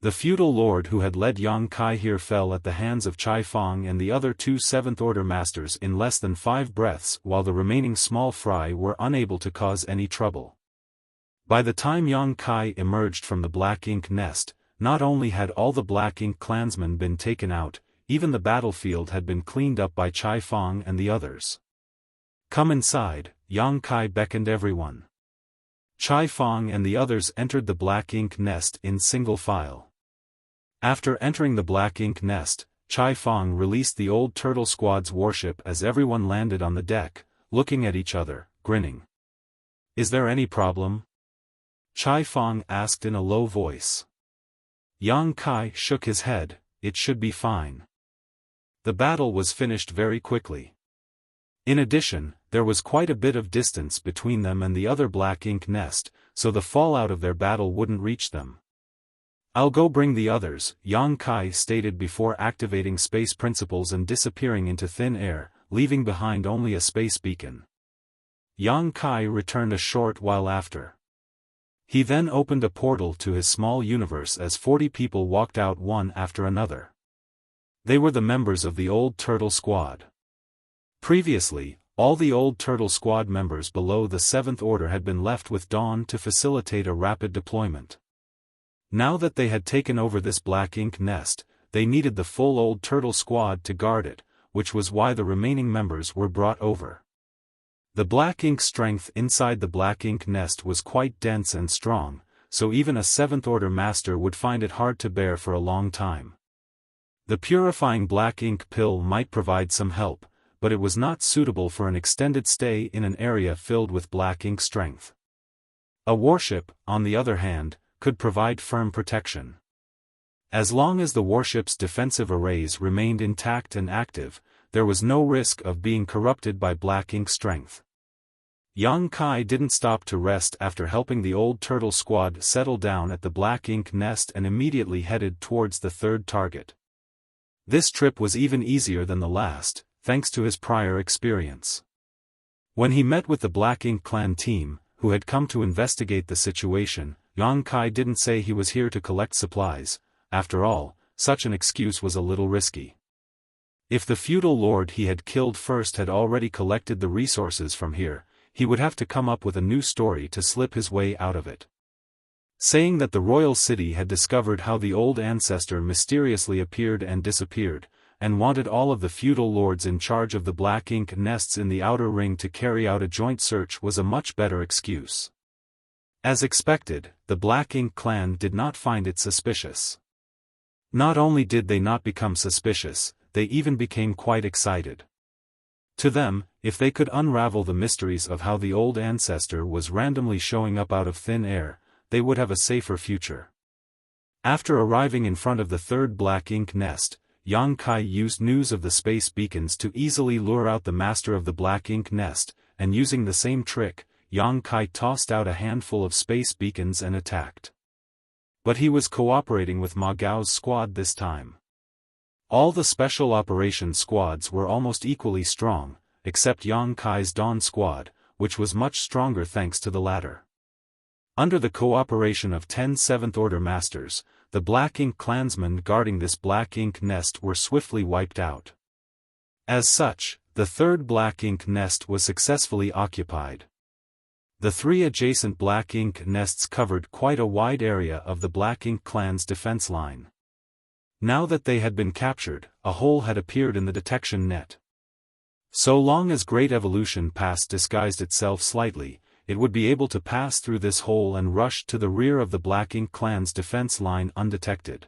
The feudal lord who had led Yang Kai here fell at the hands of Xiaofan and the other 2 7th-order masters in less than 5 breaths, while the remaining small fry were unable to cause any trouble. By the time Yang Kai emerged from the Black Ink nest, not only had all the Black Ink clansmen been taken out, even the battlefield had been cleaned up by Xiaofan and the others. "Come inside," Yang Kai beckoned everyone. Xiaofan and the others entered the Black Ink nest in single file. After entering the Black Ink nest, Xiaofan released the Old Turtle Squad's warship as everyone landed on the deck, looking at each other, grinning. "Is there any problem?" Xiaofan asked in a low voice. Yang Kai shook his head. "It should be fine." The battle was finished very quickly. In addition, there was quite a bit of distance between them and the other Black Ink nest, so the fallout of their battle wouldn't reach them. "I'll go bring the others," Yang Kai stated before activating space principles and disappearing into thin air, leaving behind only a space beacon. Yang Kai returned a short while after. He then opened a portal to his small universe as 40 people walked out one after another. They were the members of the Old Turtle Squad. Previously, all the Old Turtle Squad members below the 7th Order had been left with Dawn to facilitate a rapid deployment. Now that they had taken over this Black Ink nest, they needed the full Old Turtle Squad to guard it, which was why the remaining members were brought over. The Black Ink strength inside the Black Ink nest was quite dense and strong, so even a 7th Order master would find it hard to bear for a long time. The purifying Black Ink pill might provide some help, but it was not suitable for an extended stay in an area filled with Black Ink strength. A warship, on the other hand, could provide firm protection. As long as the warship's defensive arrays remained intact and active, there was no risk of being corrupted by Black Ink strength. Yang Kai didn't stop to rest after helping the Old Turtle Squad settle down at the Black Ink nest and immediately headed towards the third target. This trip was even easier than the last, thanks to his prior experience. When he met with the Black Ink clan team, who had come to investigate the situation, Yang Kai didn't say he was here to collect supplies. After all, such an excuse was a little risky. If the feudal lord he had killed first had already collected the resources from here, he would have to come up with a new story to slip his way out of it. Saying that the royal city had discovered how the old ancestor mysteriously appeared and disappeared, and wanted all of the feudal lords in charge of the Black Ink nests in the outer ring to carry out a joint search was a much better excuse. As expected, the Black Ink clan did not find it suspicious. Not only did they not become suspicious, they even became quite excited. To them, if they could unravel the mysteries of how the old ancestor was randomly showing up out of thin air, they would have a safer future. After arriving in front of the third Black Ink nest, Yang Kai used news of the space beacons to easily lure out the master of the Black Ink nest, and using the same trick, Yang Kai tossed out a handful of space beacons and attacked. But he was cooperating with Ma Gao's squad this time. All the special operations squads were almost equally strong, except Yang Kai's Dawn squad, which was much stronger thanks to the latter. Under the cooperation of 10 7th Order masters, the Black Ink clansmen guarding this Black Ink nest were swiftly wiped out. As such, the third Black Ink nest was successfully occupied. The 3 adjacent Black Ink nests covered quite a wide area of the Black Ink clan's defense line. Now that they had been captured, a hole had appeared in the detection net. So long as Great Evolution Pass disguised itself slightly, it would be able to pass through this hole and rush to the rear of the Black Ink clan's defense line undetected.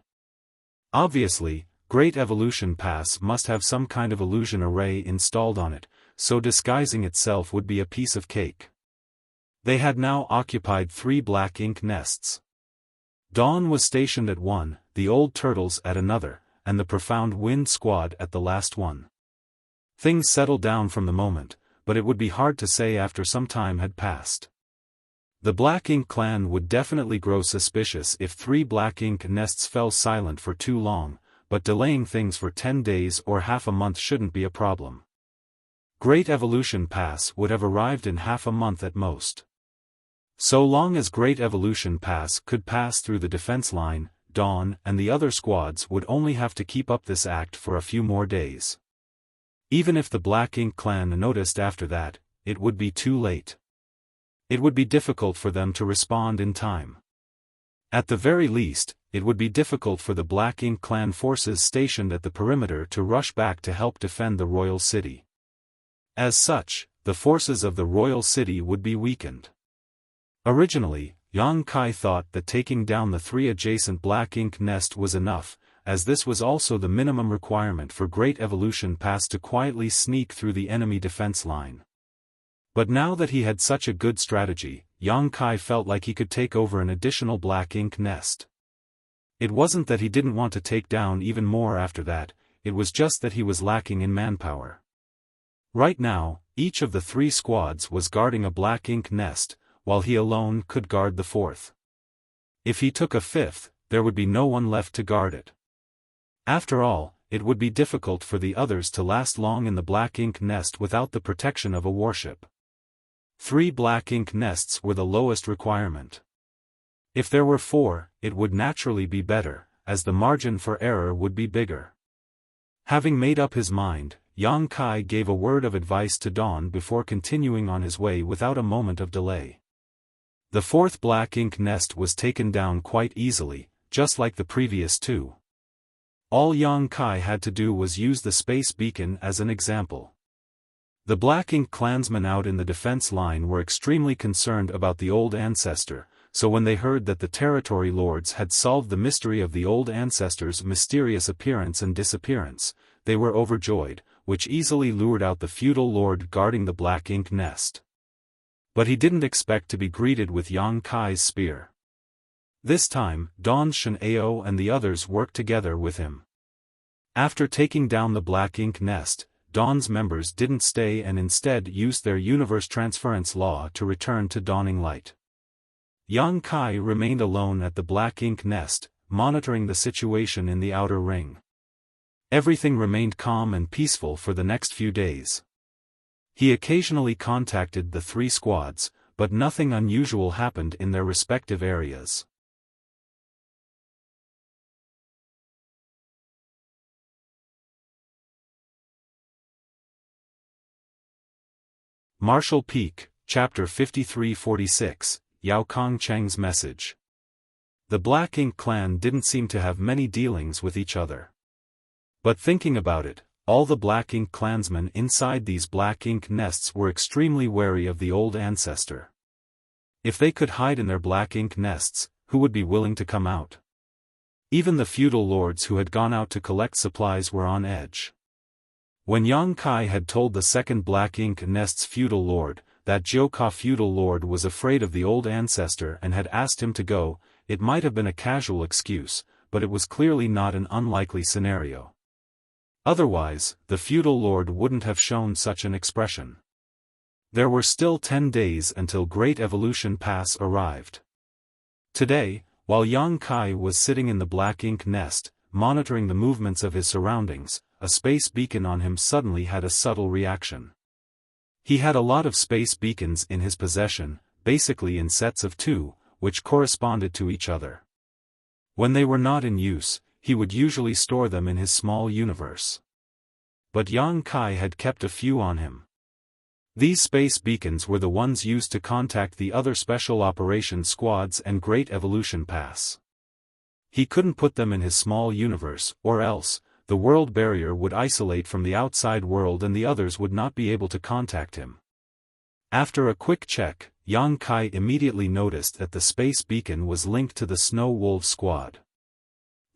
Obviously, Great Evolution Pass must have some kind of illusion array installed on it, so disguising itself would be a piece of cake. They had now occupied 3 Black Ink nests. Dawn was stationed at one, the Old Turtles at another, and the Profound Wind squad at the last one. Things settled down from the moment, but it would be hard to say after some time had passed. The Black Ink clan would definitely grow suspicious if 3 Black Ink nests fell silent for too long, but delaying things for 10 days or half a month shouldn't be a problem. Great Evolution Pass would have arrived in half a month at most. So long as Great Evolution Pass could pass through the defense line, Dawn and the other squads would only have to keep up this act for a few more days. Even if the Black Ink clan noticed after that, it would be too late. It would be difficult for them to respond in time. At the very least, it would be difficult for the Black Ink clan forces stationed at the perimeter to rush back to help defend the royal city. As such, the forces of the royal city would be weakened. Originally, Yang Kai thought that taking down the 3 adjacent Black Ink nests was enough, as this was also the minimum requirement for Great Evolution Pass to quietly sneak through the enemy defense line. But now that he had such a good strategy, Yang Kai felt like he could take over an additional Black Ink nest. It wasn't that he didn't want to take down even more after that, it was just that he was lacking in manpower. Right now, each of the 3 squads was guarding a Black Ink nest, while he alone could guard the 4th. If he took a 5th, there would be no one left to guard it. After all, it would be difficult for the others to last long in the Black Ink nest without the protection of a warship. 3 Black Ink nests were the lowest requirement. If there were 4, it would naturally be better, as the margin for error would be bigger. Having made up his mind, Yang Kai gave a word of advice to Dawn before continuing on his way without a moment of delay. The 4th Black Ink nest was taken down quite easily, just like the previous 2. All Yang Kai had to do was use the space beacon as an example. The Black Ink clansmen out in the defense line were extremely concerned about the old ancestor, so when they heard that the territory lords had solved the mystery of the old ancestor's mysterious appearance and disappearance, they were overjoyed, which easily lured out the feudal lord guarding the Black Ink nest. But he didn't expect to be greeted with Yang Kai's spear. This time, Dawn Shen Ao and the others worked together with him. After taking down the Black Ink nest, Dawn's members didn't stay and instead used their universe transference law to return to Dawning Light. Yang Kai remained alone at the Black Ink nest, monitoring the situation in the outer ring. Everything remained calm and peaceful for the next few days. He occasionally contacted the 3 squads, but nothing unusual happened in their respective areas. Marshall Peak, Chapter 53-46, Yao Kongcheng's Message. The Black Ink clan didn't seem to have many dealings with each other. But thinking about it, all the Black Ink clansmen inside these Black Ink nests were extremely wary of the old ancestor. If they could hide in their Black Ink nests, who would be willing to come out? Even the feudal lords who had gone out to collect supplies were on edge. When Yang Kai had told the 2nd Black Ink nest's feudal lord, that Jiuka feudal lord was afraid of the old ancestor and had asked him to go, it might have been a casual excuse, but it was clearly not an unlikely scenario. Otherwise, the feudal lord wouldn't have shown such an expression. There were still 10 days until Great Evolution Pass arrived. Today, while Yang Kai was sitting in the Black Ink nest, monitoring the movements of his surroundings, a space beacon on him suddenly had a subtle reaction. He had a lot of space beacons in his possession, basically in sets of 2, which corresponded to each other. When they were not in use, he would usually store them in his small universe. But Yang Kai had kept a few on him. These space beacons were the ones used to contact the other Special Operations Squads and Great Evolution Pass. He couldn't put them in his small universe, or else, the world barrier would isolate from the outside world and the others would not be able to contact him. After a quick check, Yang Kai immediately noticed that the space beacon was linked to the Snow Wolf Squad.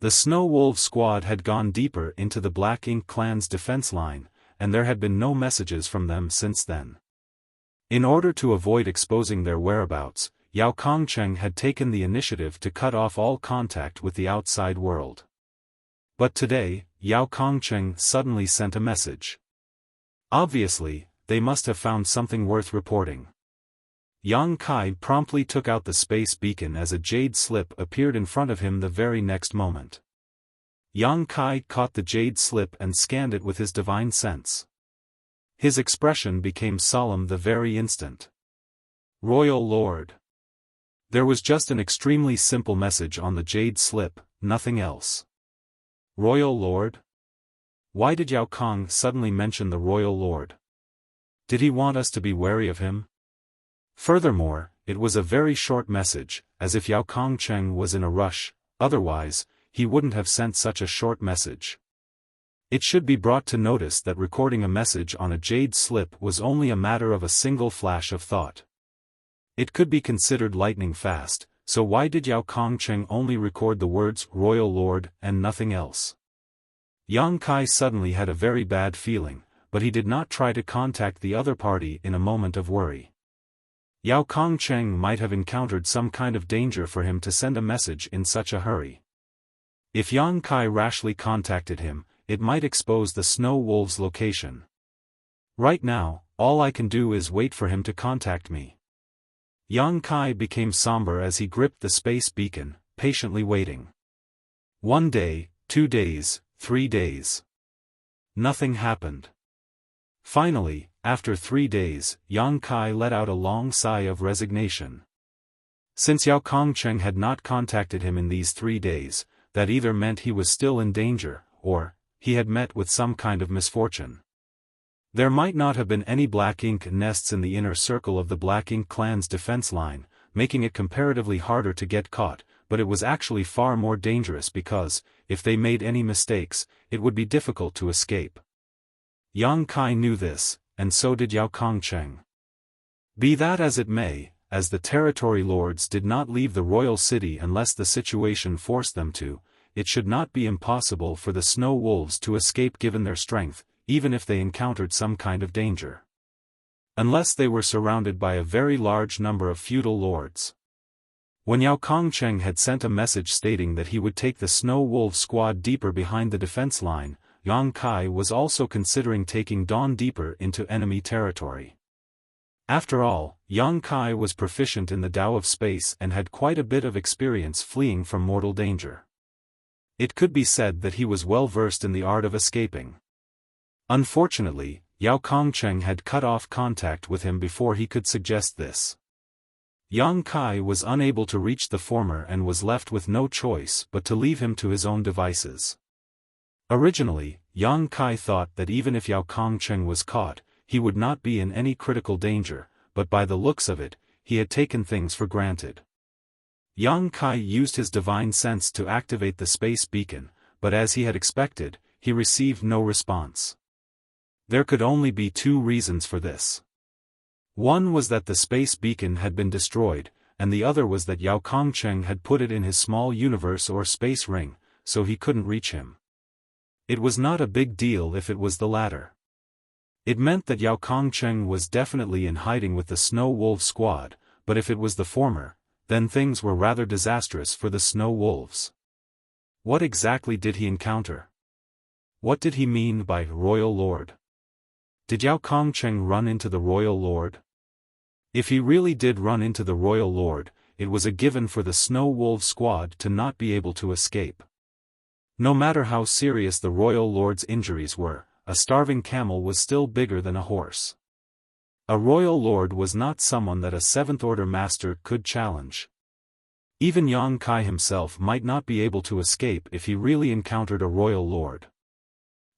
The Snow Wolf Squad had gone deeper into the Black Ink clan's defense line, and there had been no messages from them since then. In order to avoid exposing their whereabouts, Yao Kongcheng had taken the initiative to cut off all contact with the outside world. But today, Yao Kongcheng suddenly sent a message. Obviously, they must have found something worth reporting. Yang Kai promptly took out the space beacon as a jade slip appeared in front of him the very next moment. Yang Kai caught the jade slip and scanned it with his divine sense. His expression became solemn the very instant. Royal Lord. There was just an extremely simple message on the jade slip, nothing else. Royal Lord? Why did Yao Kong suddenly mention the Royal Lord? Did he want us to be wary of him? Furthermore, it was a very short message, as if Yao Kongcheng was in a rush, otherwise, he wouldn't have sent such a short message. It should be brought to notice that recording a message on a jade slip was only a matter of a single flash of thought. It could be considered lightning fast, so why did Yao Kongcheng only record the words Royal Lord and nothing else? Yang Kai suddenly had a very bad feeling, but he did not try to contact the other party in a moment of worry. Yao Kongcheng might have encountered some kind of danger for him to send a message in such a hurry. If Yang Kai rashly contacted him, it might expose the Snow Wolf's location. Right now, all I can do is wait for him to contact me. Yang Kai became somber as he gripped the space beacon, patiently waiting. 1 day, 2 days, 3 days. Nothing happened. Finally, after 3 days, Yang Kai let out a long sigh of resignation. Since Yao Kongcheng had not contacted him in these 3 days, that either meant he was still in danger, or he had met with some kind of misfortune. There might not have been any black ink nests in the inner circle of the Black Ink clan's defense line, making it comparatively harder to get caught, but it was actually far more dangerous because, if they made any mistakes, it would be difficult to escape. Yang Kai knew this, and so did Yao Kongcheng. Be that as it may, as the territory lords did not leave the royal city unless the situation forced them to, it should not be impossible for the snow wolves to escape given their strength, even if they encountered some kind of danger. Unless they were surrounded by a very large number of feudal lords. When Yao Kongcheng had sent a message stating that he would take the snow wolf squad deeper behind the defense line, Yang Kai was also considering taking Dawn deeper into enemy territory. After all, Yang Kai was proficient in the Tao of space and had quite a bit of experience fleeing from mortal danger. It could be said that he was well versed in the art of escaping. Unfortunately, Yao Kongcheng had cut off contact with him before he could suggest this. Yang Kai was unable to reach the former and was left with no choice but to leave him to his own devices. Originally, Yang Kai thought that even if Yao Kongcheng was caught, he would not be in any critical danger, but by the looks of it, he had taken things for granted. Yang Kai used his divine sense to activate the space beacon, but as he had expected, he received no response. There could only be 2 reasons for this. One was that the space beacon had been destroyed, and the other was that Yao Kongcheng had put it in his small universe or space ring, so he couldn't reach him. It was not a big deal if it was the latter. It meant that Yao Kongcheng was definitely in hiding with the Snow Wolf squad, but if it was the former, then things were rather disastrous for the Snow Wolves. What exactly did he encounter? What did he mean by Royal Lord? Did Yao Kongcheng run into the Royal Lord? If he really did run into the Royal Lord, it was a given for the Snow Wolf squad to not be able to escape. No matter how serious the Royal Lord's injuries were, a starving camel was still bigger than a horse. A Royal Lord was not someone that a 7th-order master could challenge. Even Yang Kai himself might not be able to escape if he really encountered a Royal Lord.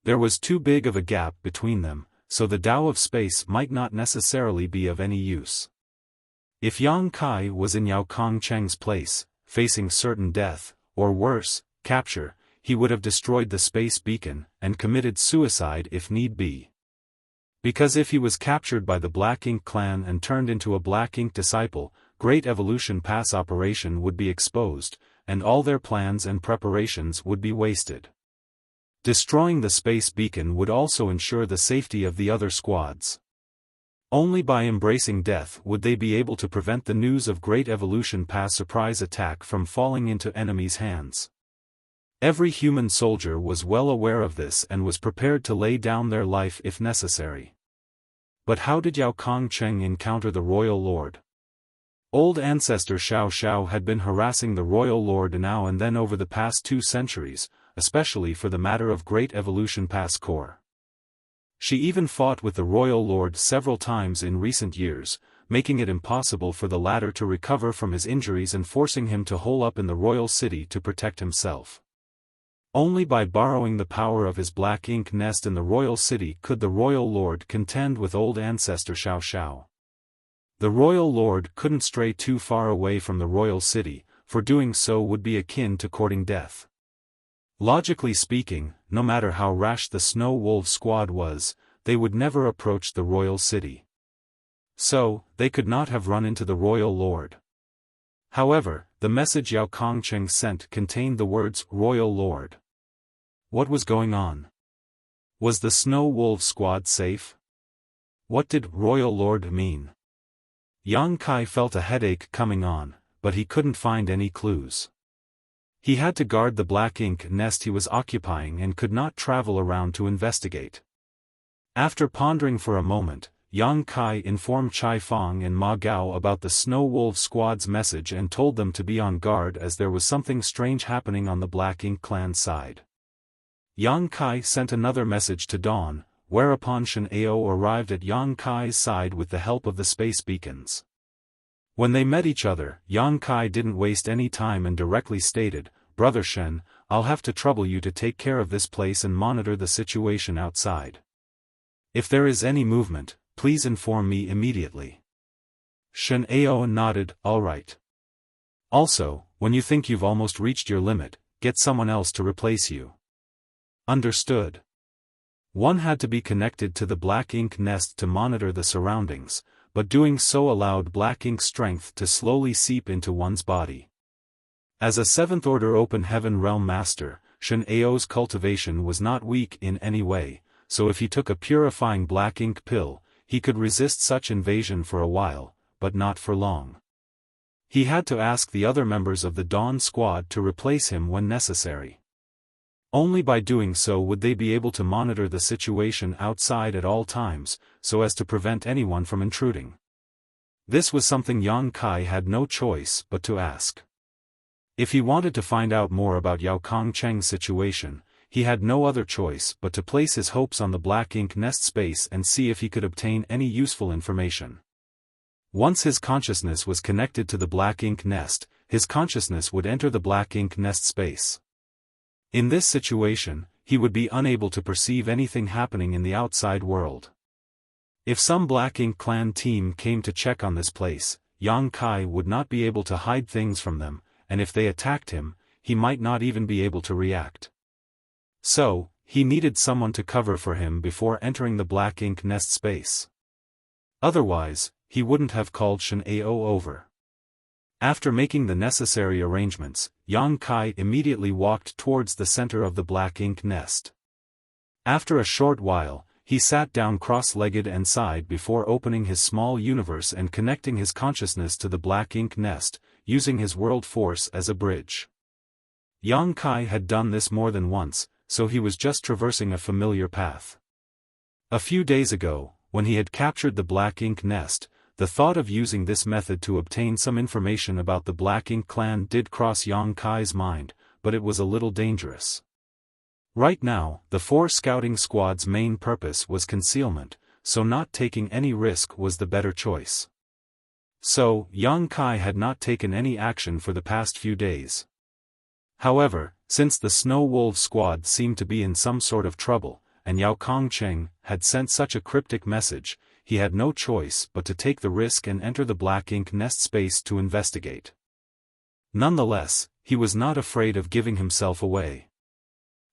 There was too big of a gap between them, so the Tao of space might not necessarily be of any use. If Yang Kai was in Yao Kongcheng's place, facing certain death, or worse, capture, he would have destroyed the space beacon, and committed suicide if need be. Because if he was captured by the Black Ink clan and turned into a Black Ink disciple, Great Evolution Pass operation would be exposed, and all their plans and preparations would be wasted. Destroying the space beacon would also ensure the safety of the other squads. Only by embracing death would they be able to prevent the news of Great Evolution Pass surprise attack from falling into enemies' hands. Every human soldier was well aware of this and was prepared to lay down their life if necessary. But how did Yao Kongcheng encounter the Royal Lord? Old ancestor Xiao had been harassing the Royal Lord now and then over the past 2 centuries, especially for the matter of Great Evolution Pass core. She even fought with the Royal Lord several times in recent years, making it impossible for the latter to recover from his injuries and forcing him to hole up in the royal city to protect himself. Only by borrowing the power of his black ink nest in the royal city could the Royal Lord contend with old ancestor Xiao. The Royal Lord couldn't stray too far away from the royal city, for doing so would be akin to courting death. Logically speaking, no matter how rash the Snow Wolf squad was, they would never approach the royal city. So, they could not have run into the Royal Lord. However, the message Yao Kongcheng sent contained the words Royal Lord. What was going on? Was the Snow Wolf squad safe? What did Royal Lord mean? Yang Kai felt a headache coming on, but he couldn't find any clues. He had to guard the black ink nest he was occupying and could not travel around to investigate. After pondering for a moment, Yang Kai informed Xiaofan and Ma Gao about the Snow Wolf squad's message and told them to be on guard as there was something strange happening on the Black Ink clan side. Yang Kai sent another message to Dawn, whereupon Shen Ao arrived at Yang Kai's side with the help of the space beacons. When they met each other, Yang Kai didn't waste any time and directly stated, "Brother Shen, I'll have to trouble you to take care of this place and monitor the situation outside. If there is any movement, please inform me immediately." Shen Ao nodded, "All right. Also, when you think you've almost reached your limit, get someone else to replace you." Understood. One had to be connected to the black ink nest to monitor the surroundings, but doing so allowed black ink strength to slowly seep into one's body. As a 7th Order Open Heaven Realm Master, Shen Ao's cultivation was not weak in any way, so if he took a purifying black ink pill, he could resist such invasion for a while, but not for long. He had to ask the other members of the Dawn squad to replace him when necessary. Only by doing so would they be able to monitor the situation outside at all times, so as to prevent anyone from intruding. This was something Yang Kai had no choice but to ask. If he wanted to find out more about Yao Kongcheng's situation, he had no other choice but to place his hopes on the black ink nest space and see if he could obtain any useful information. Once his consciousness was connected to the black ink nest, his consciousness would enter the black ink nest space. In this situation, he would be unable to perceive anything happening in the outside world. If some Black Ink clan team came to check on this place, Yang Kai would not be able to hide things from them, and if they attacked him, he might not even be able to react. So, he needed someone to cover for him before entering the black ink nest space. Otherwise, he wouldn't have called Shen Ao over. After making the necessary arrangements, Yang Kai immediately walked towards the center of the black ink nest. After a short while, he sat down cross-legged and sighed before opening his small universe and connecting his consciousness to the black ink nest, using his world force as a bridge. Yang Kai had done this more than once, so he was just traversing a familiar path. A few days ago, when he had captured the black ink nest, the thought of using this method to obtain some information about the Black Ink clan did cross Yang Kai's mind, but it was a little dangerous. Right now, the 4 scouting squad's main purpose was concealment, so not taking any risk was the better choice. So, Yang Kai had not taken any action for the past few days. However, since the Snow Wolf squad seemed to be in some sort of trouble, and Yao Kongcheng had sent such a cryptic message, he had no choice but to take the risk and enter the black ink nest space to investigate. Nonetheless, he was not afraid of giving himself away.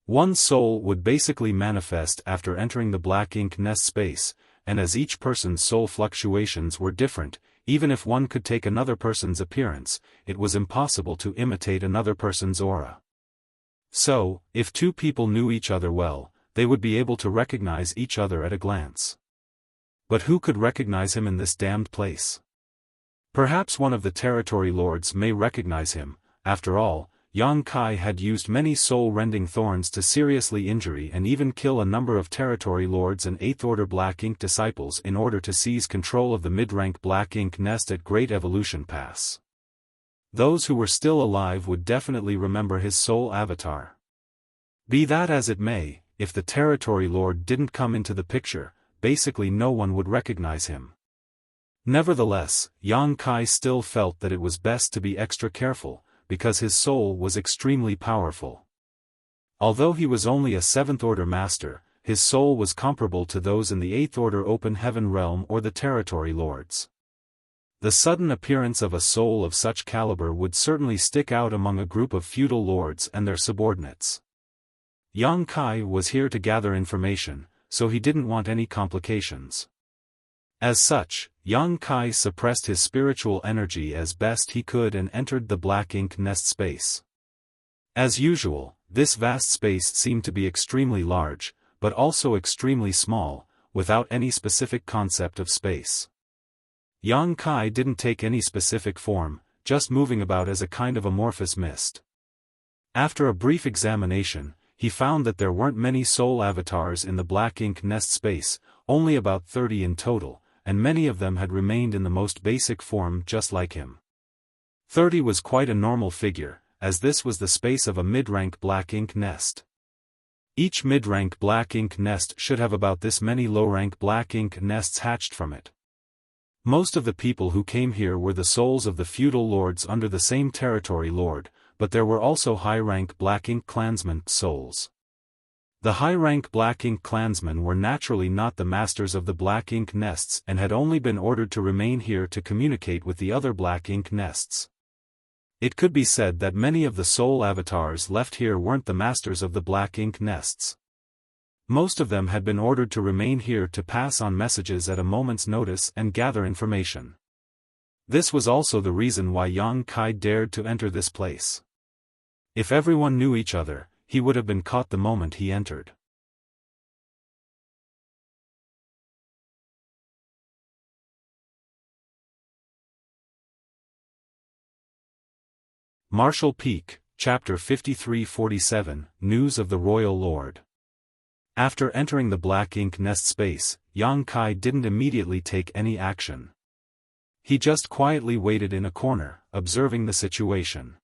One's soul would basically manifest after entering the black ink nest space, and as each person's soul fluctuations were different, even if one could take another person's appearance, it was impossible to imitate another person's aura. So, if 2 people knew each other well, they would be able to recognize each other at a glance. But who could recognize him in this damned place? Perhaps one of the territory lords may recognize him. After all, Yang Kai had used many soul-rending thorns to seriously injure and even kill a number of territory lords and 8th Order Black Ink disciples in order to seize control of the mid-rank Black Ink nest at Great Evolution Pass. Those who were still alive would definitely remember his soul avatar. Be that as it may, if the territory lord didn't come into the picture, basically no one would recognize him. Nevertheless, Yang Kai still felt that it was best to be extra careful, because his soul was extremely powerful. Although he was only a 7th Order master, his soul was comparable to those in the 8th Order Open Heaven realm or the territory lords. The sudden appearance of a soul of such caliber would certainly stick out among a group of feudal lords and their subordinates. Yang Kai was here to gather information, so he didn't want any complications. As such, Yang Kai suppressed his spiritual energy as best he could and entered the black ink nest space. As usual, this vast space seemed to be extremely large, but also extremely small, without any specific concept of space. Yang Kai didn't take any specific form, just moving about as a kind of amorphous mist. After a brief examination, he found that there weren't many soul avatars in the black ink nest space, only about 30 in total, and many of them had remained in the most basic form just like him. 30 was quite a normal figure, as this was the space of a mid-rank black ink nest. Each mid-rank black ink nest should have about this many low-rank black ink nests hatched from it. Most of the people who came here were the souls of the feudal lords under the same territory lord, but there were also high-rank black ink clansmen souls. The high-rank black ink clansmen were naturally not the masters of the black ink nests and had only been ordered to remain here to communicate with the other black ink nests. It could be said that many of the soul avatars left here weren't the masters of the black ink nests. Most of them had been ordered to remain here to pass on messages at a moment's notice and gather information. This was also the reason why Yang Kai dared to enter this place. If everyone knew each other, he would have been caught the moment he entered. Martial Peak, Chapter 53-47, News of the Royal Lord. After entering the black ink nest space, Yang Kai didn't immediately take any action. He just quietly waited in a corner, observing the situation.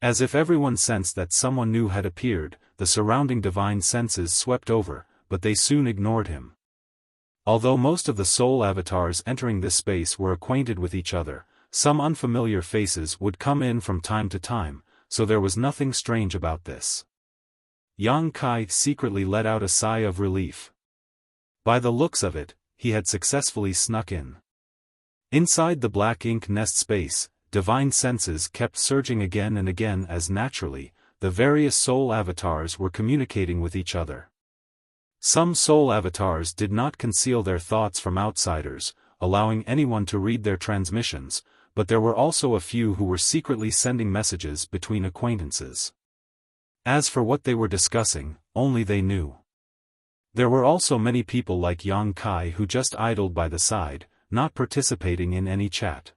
As if everyone sensed that someone new had appeared, the surrounding divine senses swept over, but they soon ignored him. Although most of the soul avatars entering this space were acquainted with each other, some unfamiliar faces would come in from time to time, so there was nothing strange about this. Yang Kai secretly let out a sigh of relief. By the looks of it, he had successfully snuck in. Inside the black ink nest space, divine senses kept surging again and again as naturally, the various soul avatars were communicating with each other. Some soul avatars did not conceal their thoughts from outsiders, allowing anyone to read their transmissions, but there were also a few who were secretly sending messages between acquaintances. As for what they were discussing, only they knew. There were also many people like Yang Kai who just idled by the side, not participating in any chat.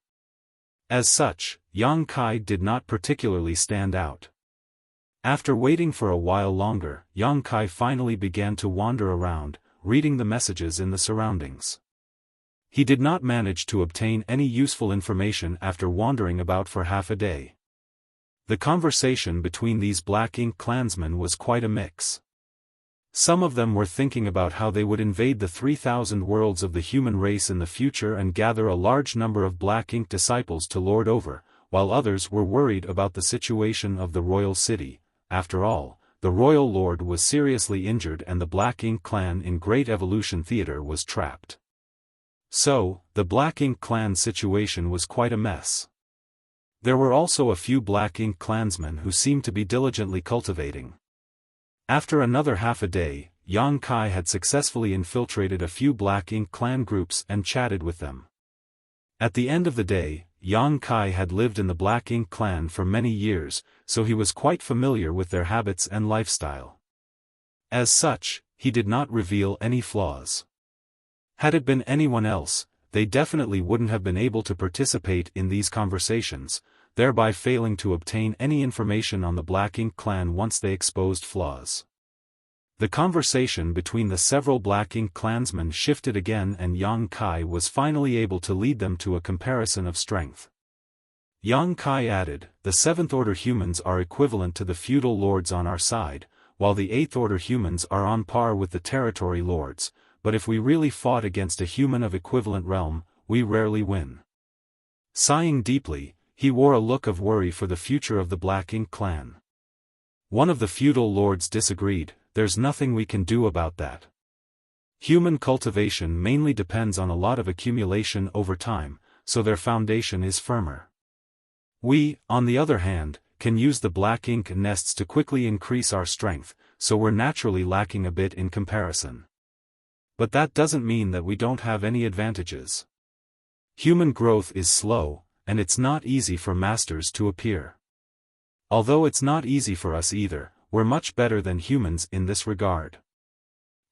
As such, Yang Kai did not particularly stand out. After waiting for a while longer, Yang Kai finally began to wander around, reading the messages in the surroundings. He did not manage to obtain any useful information after wandering about for half a day. The conversation between these black ink clansmen was quite a mix. Some of them were thinking about how they would invade the 3,000 worlds of the human race in the future and gather a large number of black ink disciples to lord over, while others were worried about the situation of the royal city. After all, the royal lord was seriously injured and the black ink clan in Great Evolution Theater was trapped. So, the black ink clan situation was quite a mess. There were also a few black ink clansmen who seemed to be diligently cultivating. After another half a day, Yang Kai had successfully infiltrated a few black ink clan groups and chatted with them. At the end of the day, Yang Kai had lived in the black ink clan for many years, so he was quite familiar with their habits and lifestyle. As such, he did not reveal any flaws. Had it been anyone else, they definitely wouldn't have been able to participate in these conversations, thereby failing to obtain any information on the black ink clan once they exposed flaws. The conversation between the several black ink clansmen shifted again and Yang Kai was finally able to lead them to a comparison of strength. Yang Kai added, "The 7th Order humans are equivalent to the feudal lords on our side, while the 8th Order humans are on par with the territory lords, but if we really fought against a human of equivalent realm, we rarely win. Sighing deeply, he wore a look of worry for the future of the Black Ink clan. One of the feudal lords disagreed. There's nothing we can do about that. Human cultivation mainly depends on a lot of accumulation over time, so their foundation is firmer. We, on the other hand, can use the black ink nests to quickly increase our strength, so we're naturally lacking a bit in comparison. But that doesn't mean that we don't have any advantages. Human growth is slow, and it's not easy for masters to appear. Although it's not easy for us either, we're much better than humans in this regard.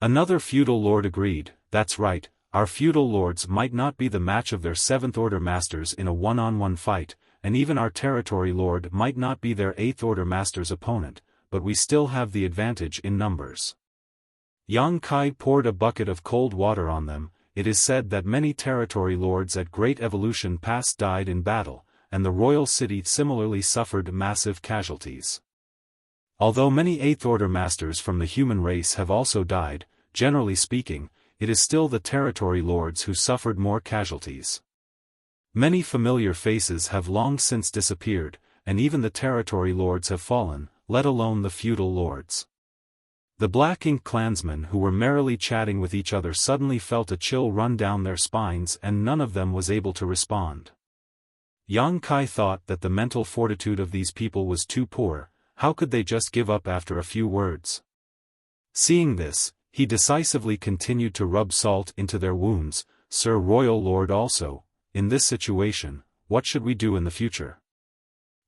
Another feudal lord agreed, that's right, our feudal lords might not be the match of their 7th Order masters in a one-on-one fight, and even our territory lord might not be their 8th Order master's opponent, but we still have the advantage in numbers. Yang Kai poured a bucket of cold water on them. It is said that many territory lords at Great Evolution Pass died in battle, and the royal city similarly suffered massive casualties. Although many 8th Order masters from the human race have also died, generally speaking, it is still the territory lords who suffered more casualties. Many familiar faces have long since disappeared, and even the territory lords have fallen, let alone the feudal lords. The Black Ink clansmen who were merrily chatting with each other suddenly felt a chill run down their spines and none of them was able to respond. Yang Kai thought that the mental fortitude of these people was too poor. How could they just give up after a few words? Seeing this, he decisively continued to rub salt into their wounds. Sir Royal Lord also, in this situation, what should we do in the future?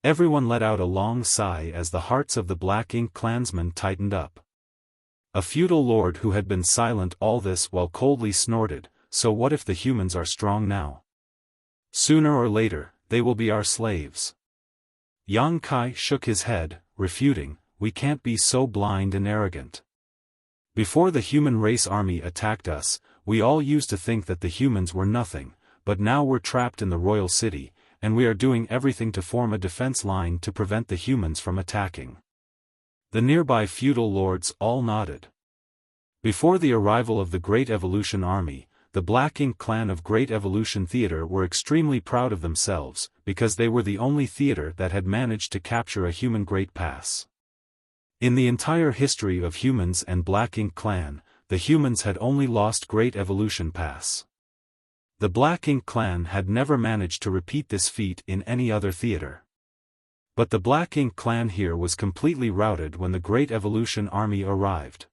Everyone let out a long sigh as the hearts of the Black Ink clansmen tightened up. A feudal lord who had been silent all this while coldly snorted, so what if the humans are strong now? Sooner or later, they will be our slaves. Yang Kai shook his head, refuting, we can't be so blind and arrogant. Before the human race army attacked us, we all used to think that the humans were nothing, but now we're trapped in the royal city, and we are doing everything to form a defense line to prevent the humans from attacking. The nearby feudal lords all nodded. Before the arrival of the Great Evolution Army, the Black Ink clan of Great Evolution Theater were extremely proud of themselves, because they were the only theater that had managed to capture a human Great Pass. In the entire history of humans and Black Ink clan, the humans had only lost Great Evolution Pass. The Black Ink clan had never managed to repeat this feat in any other theater. But the Black Ink clan here was completely routed when the Great Evolution Army arrived.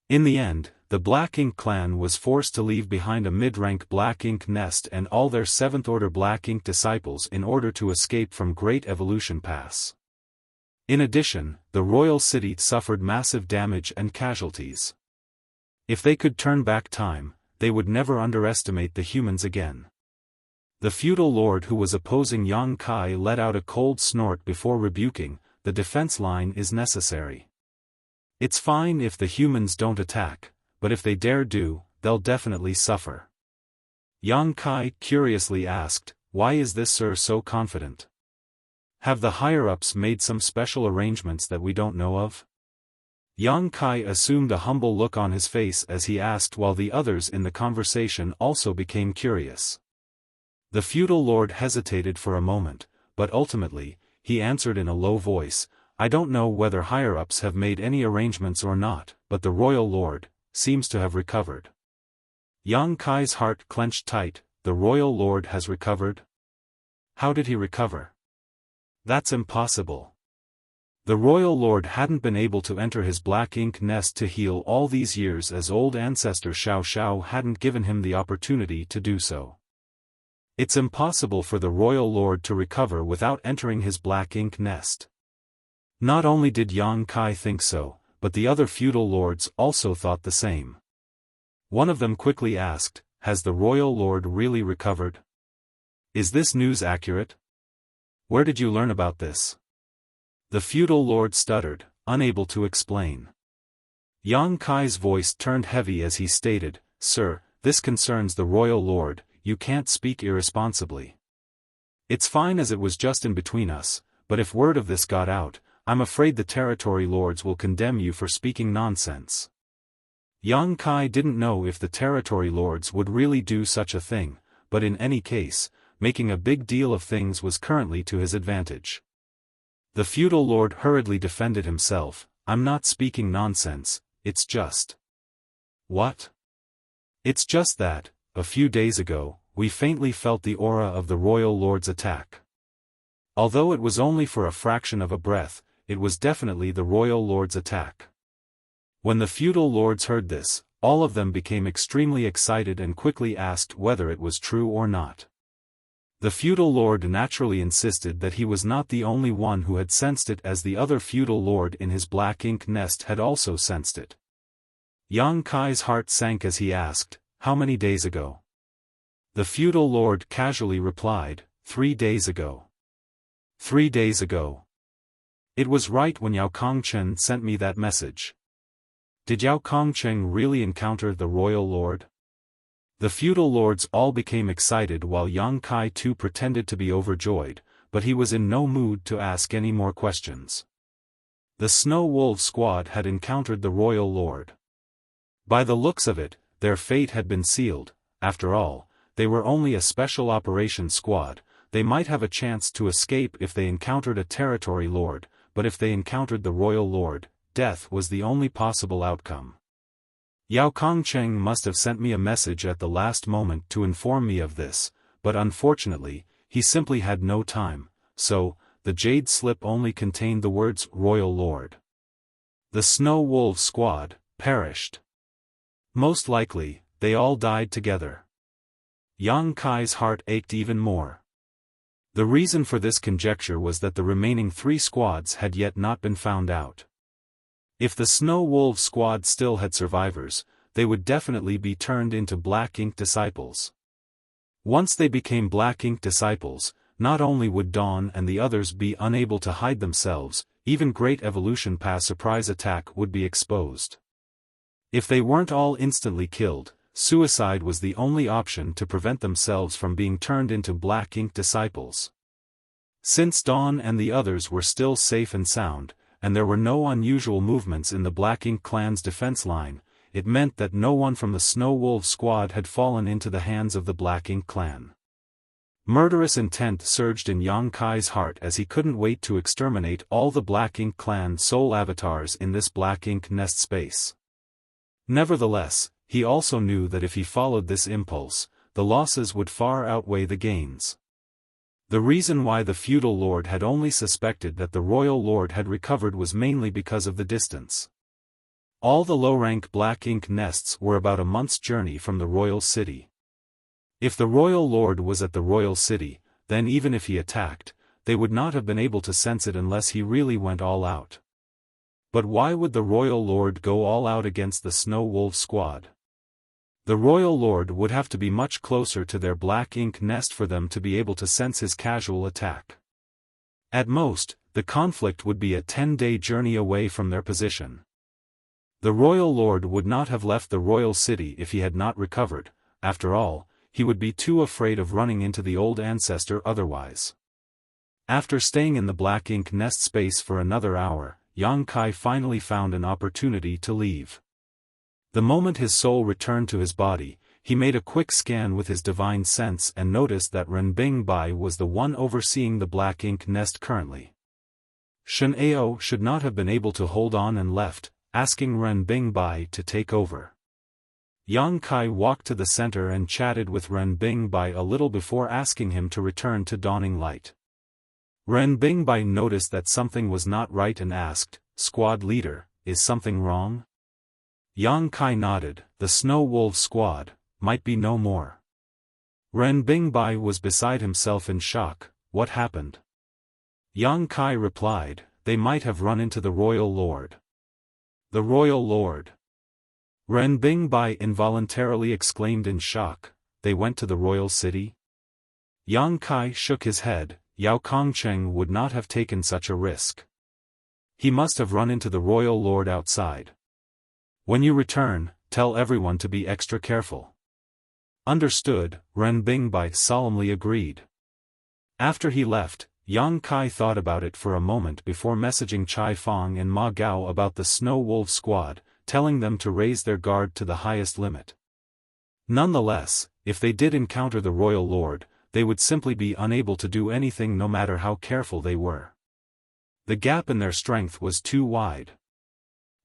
In the end, the Black Ink clan was forced to leave behind a mid-rank Black Ink nest and all their 7th Order Black Ink disciples in order to escape from Great Evolution Pass. In addition, the royal city suffered massive damage and casualties. If they could turn back time, they would never underestimate the humans again. The feudal lord who was opposing Yang Kai let out a cold snort before rebuking, the defense line is necessary. It's fine if the humans don't attack, but if they dare do, they'll definitely suffer. Yang Kai curiously asked, why is this sir so confident? Have the higher-ups made some special arrangements that we don't know of? Yang Kai assumed a humble look on his face as he asked while the others in the conversation also became curious. The feudal lord hesitated for a moment, but ultimately, he answered in a low voice, I don't know whether higher-ups have made any arrangements or not, but the royal lord seems to have recovered. Yang Kai's heart clenched tight, the royal lord has recovered? How did he recover? That's impossible. The royal lord hadn't been able to enter his Black Ink nest to heal all these years as old ancestor Xiao hadn't given him the opportunity to do so. It's impossible for the royal lord to recover without entering his Black Ink nest. Not only did Yang Kai think so, but the other feudal lords also thought the same. One of them quickly asked, has the royal lord really recovered? Is this news accurate? Where did you learn about this? The feudal lord stuttered, unable to explain. Yang Kai's voice turned heavy as he stated, Sir, this concerns the royal lord, you can't speak irresponsibly. It's fine as it was just in between us, but if word of this got out, I'm afraid the territory lords will condemn you for speaking nonsense. Yang Kai didn't know if the territory lords would really do such a thing, but in any case, making a big deal of things was currently to his advantage. The feudal lord hurriedly defended himself. I'm not speaking nonsense, it's just. What? It's just that, a few days ago, we faintly felt the aura of the royal lord's attack. Although it was only for a fraction of a breath, it was definitely the royal lord's attack. When the feudal lords heard this, all of them became extremely excited and quickly asked whether it was true or not. The feudal lord naturally insisted that he was not the only one who had sensed it, as the other feudal lord in his black ink nest had also sensed it. Yang Kai's heart sank as he asked, "How many days ago?" The feudal lord casually replied, 3 days ago. 3 days ago. It was right when Yao Kongchen sent me that message. Did Yao Kongchen really encounter the royal lord? The feudal lords all became excited while Yang Kai too pretended to be overjoyed, but he was in no mood to ask any more questions. The Snow Wolf squad had encountered the royal lord. By the looks of it, their fate had been sealed. After all, they were only a special operations squad. They might have a chance to escape if they encountered a territory lord, but if they encountered the royal lord, death was the only possible outcome. Yao Kongcheng must have sent me a message at the last moment to inform me of this, but unfortunately, he simply had no time, so, the jade slip only contained the words Royal Lord. The Snow Wolf squad perished. Most likely, they all died together. Yang Kai's heart ached even more. The reason for this conjecture was that the remaining 3 squads had yet not been found out. If the Snow Wolf squad still had survivors, they would definitely be turned into Black Ink disciples. Once they became Black Ink disciples, not only would Dawn and the others be unable to hide themselves, even Great Evolution Pass surprise attack would be exposed. If they weren't all instantly killed, suicide was the only option to prevent themselves from being turned into Black Ink disciples. Since Dawn and the others were still safe and sound, and there were no unusual movements in the Black Ink clan's defense line, it meant that no one from the Snow Wolf squad had fallen into the hands of the Black Ink clan. Murderous intent surged in Yang Kai's heart as he couldn't wait to exterminate all the Black Ink clan soul avatars in this Black Ink nest space. Nevertheless, he also knew that if he followed this impulse, the losses would far outweigh the gains. The reason why the feudal lord had only suspected that the royal lord had recovered was mainly because of the distance. All the low-rank Black Ink nests were about a month's journey from the royal city. If the royal lord was at the royal city, then even if he attacked, they would not have been able to sense it unless he really went all out. But why would the royal lord go all out against the Snow Wolf squad? The royal lord would have to be much closer to their Black Ink nest for them to be able to sense his casual attack. At most, the conflict would be a 10-day journey away from their position. The royal lord would not have left the royal city if he had not recovered. After all, he would be too afraid of running into the old ancestor otherwise. After staying in the Black Ink nest space for another hour, Yang Kai finally found an opportunity to leave. The moment his soul returned to his body, he made a quick scan with his divine sense and noticed that Renbing Bai was the one overseeing the Black Ink nest currently. Shen Ao should not have been able to hold on and left, asking Renbing Bai to take over. Yang Kai walked to the center and chatted with Renbing Bai a little before asking him to return to Dawning Light. Renbing Bai noticed that something was not right and asked, "Squad leader, is something wrong?" Yang Kai nodded. The Snow Wolf squad might be no more. Renbing Bai was beside himself in shock. What happened? Yang Kai replied, "They might have run into the royal lord." The royal lord. Renbing Bai involuntarily exclaimed in shock. They went to the royal city? Yang Kai shook his head. Yao Kongcheng would not have taken such a risk. He must have run into the royal lord outside. When you return, tell everyone to be extra careful. Understood, Renbing Bai solemnly agreed. After he left, Yang Kai thought about it for a moment before messaging Chai Fong and Ma Gao about the Snow Wolf Squad, telling them to raise their guard to the highest limit. Nonetheless, if they did encounter the Royal Lord, they would simply be unable to do anything no matter how careful they were. The gap in their strength was too wide.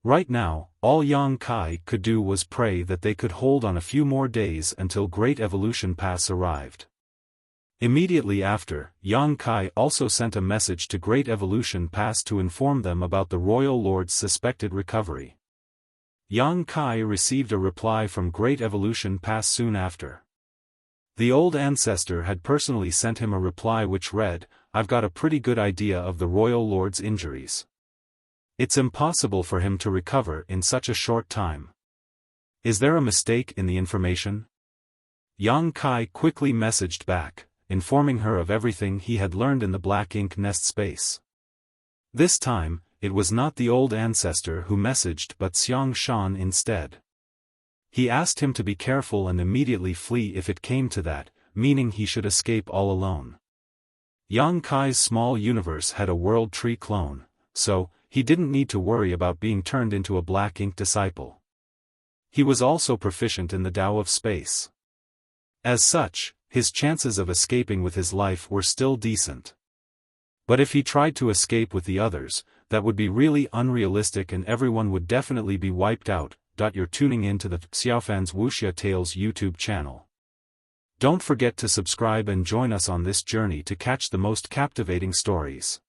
Right now, all Yang Kai could do was pray that they could hold on a few more days until Great Evolution Pass arrived. Immediately after, Yang Kai also sent a message to Great Evolution Pass to inform them about the Royal Lord's suspected recovery. Yang Kai received a reply from Great Evolution Pass soon after. The old ancestor had personally sent him a reply which read, "I've got a pretty good idea of the Royal Lord's injuries. It's impossible for him to recover in such a short time. Is there a mistake in the information?" Yang Kai quickly messaged back, informing her of everything he had learned in the Black Ink Nest space. This time, it was not the old ancestor who messaged but Xiang Shan instead. He asked him to be careful and immediately flee if it came to that, meaning he should escape all alone. Yang Kai's small universe had a World Tree clone, so he didn't need to worry about being turned into a Black Ink disciple. He was also proficient in the Tao of space. As such, his chances of escaping with his life were still decent. But if he tried to escape with the others, that would be really unrealistic and everyone would definitely be wiped out. You're tuning in to the Xiaofan's Wuxia Tales YouTube channel. Don't forget to subscribe and join us on this journey to catch the most captivating stories.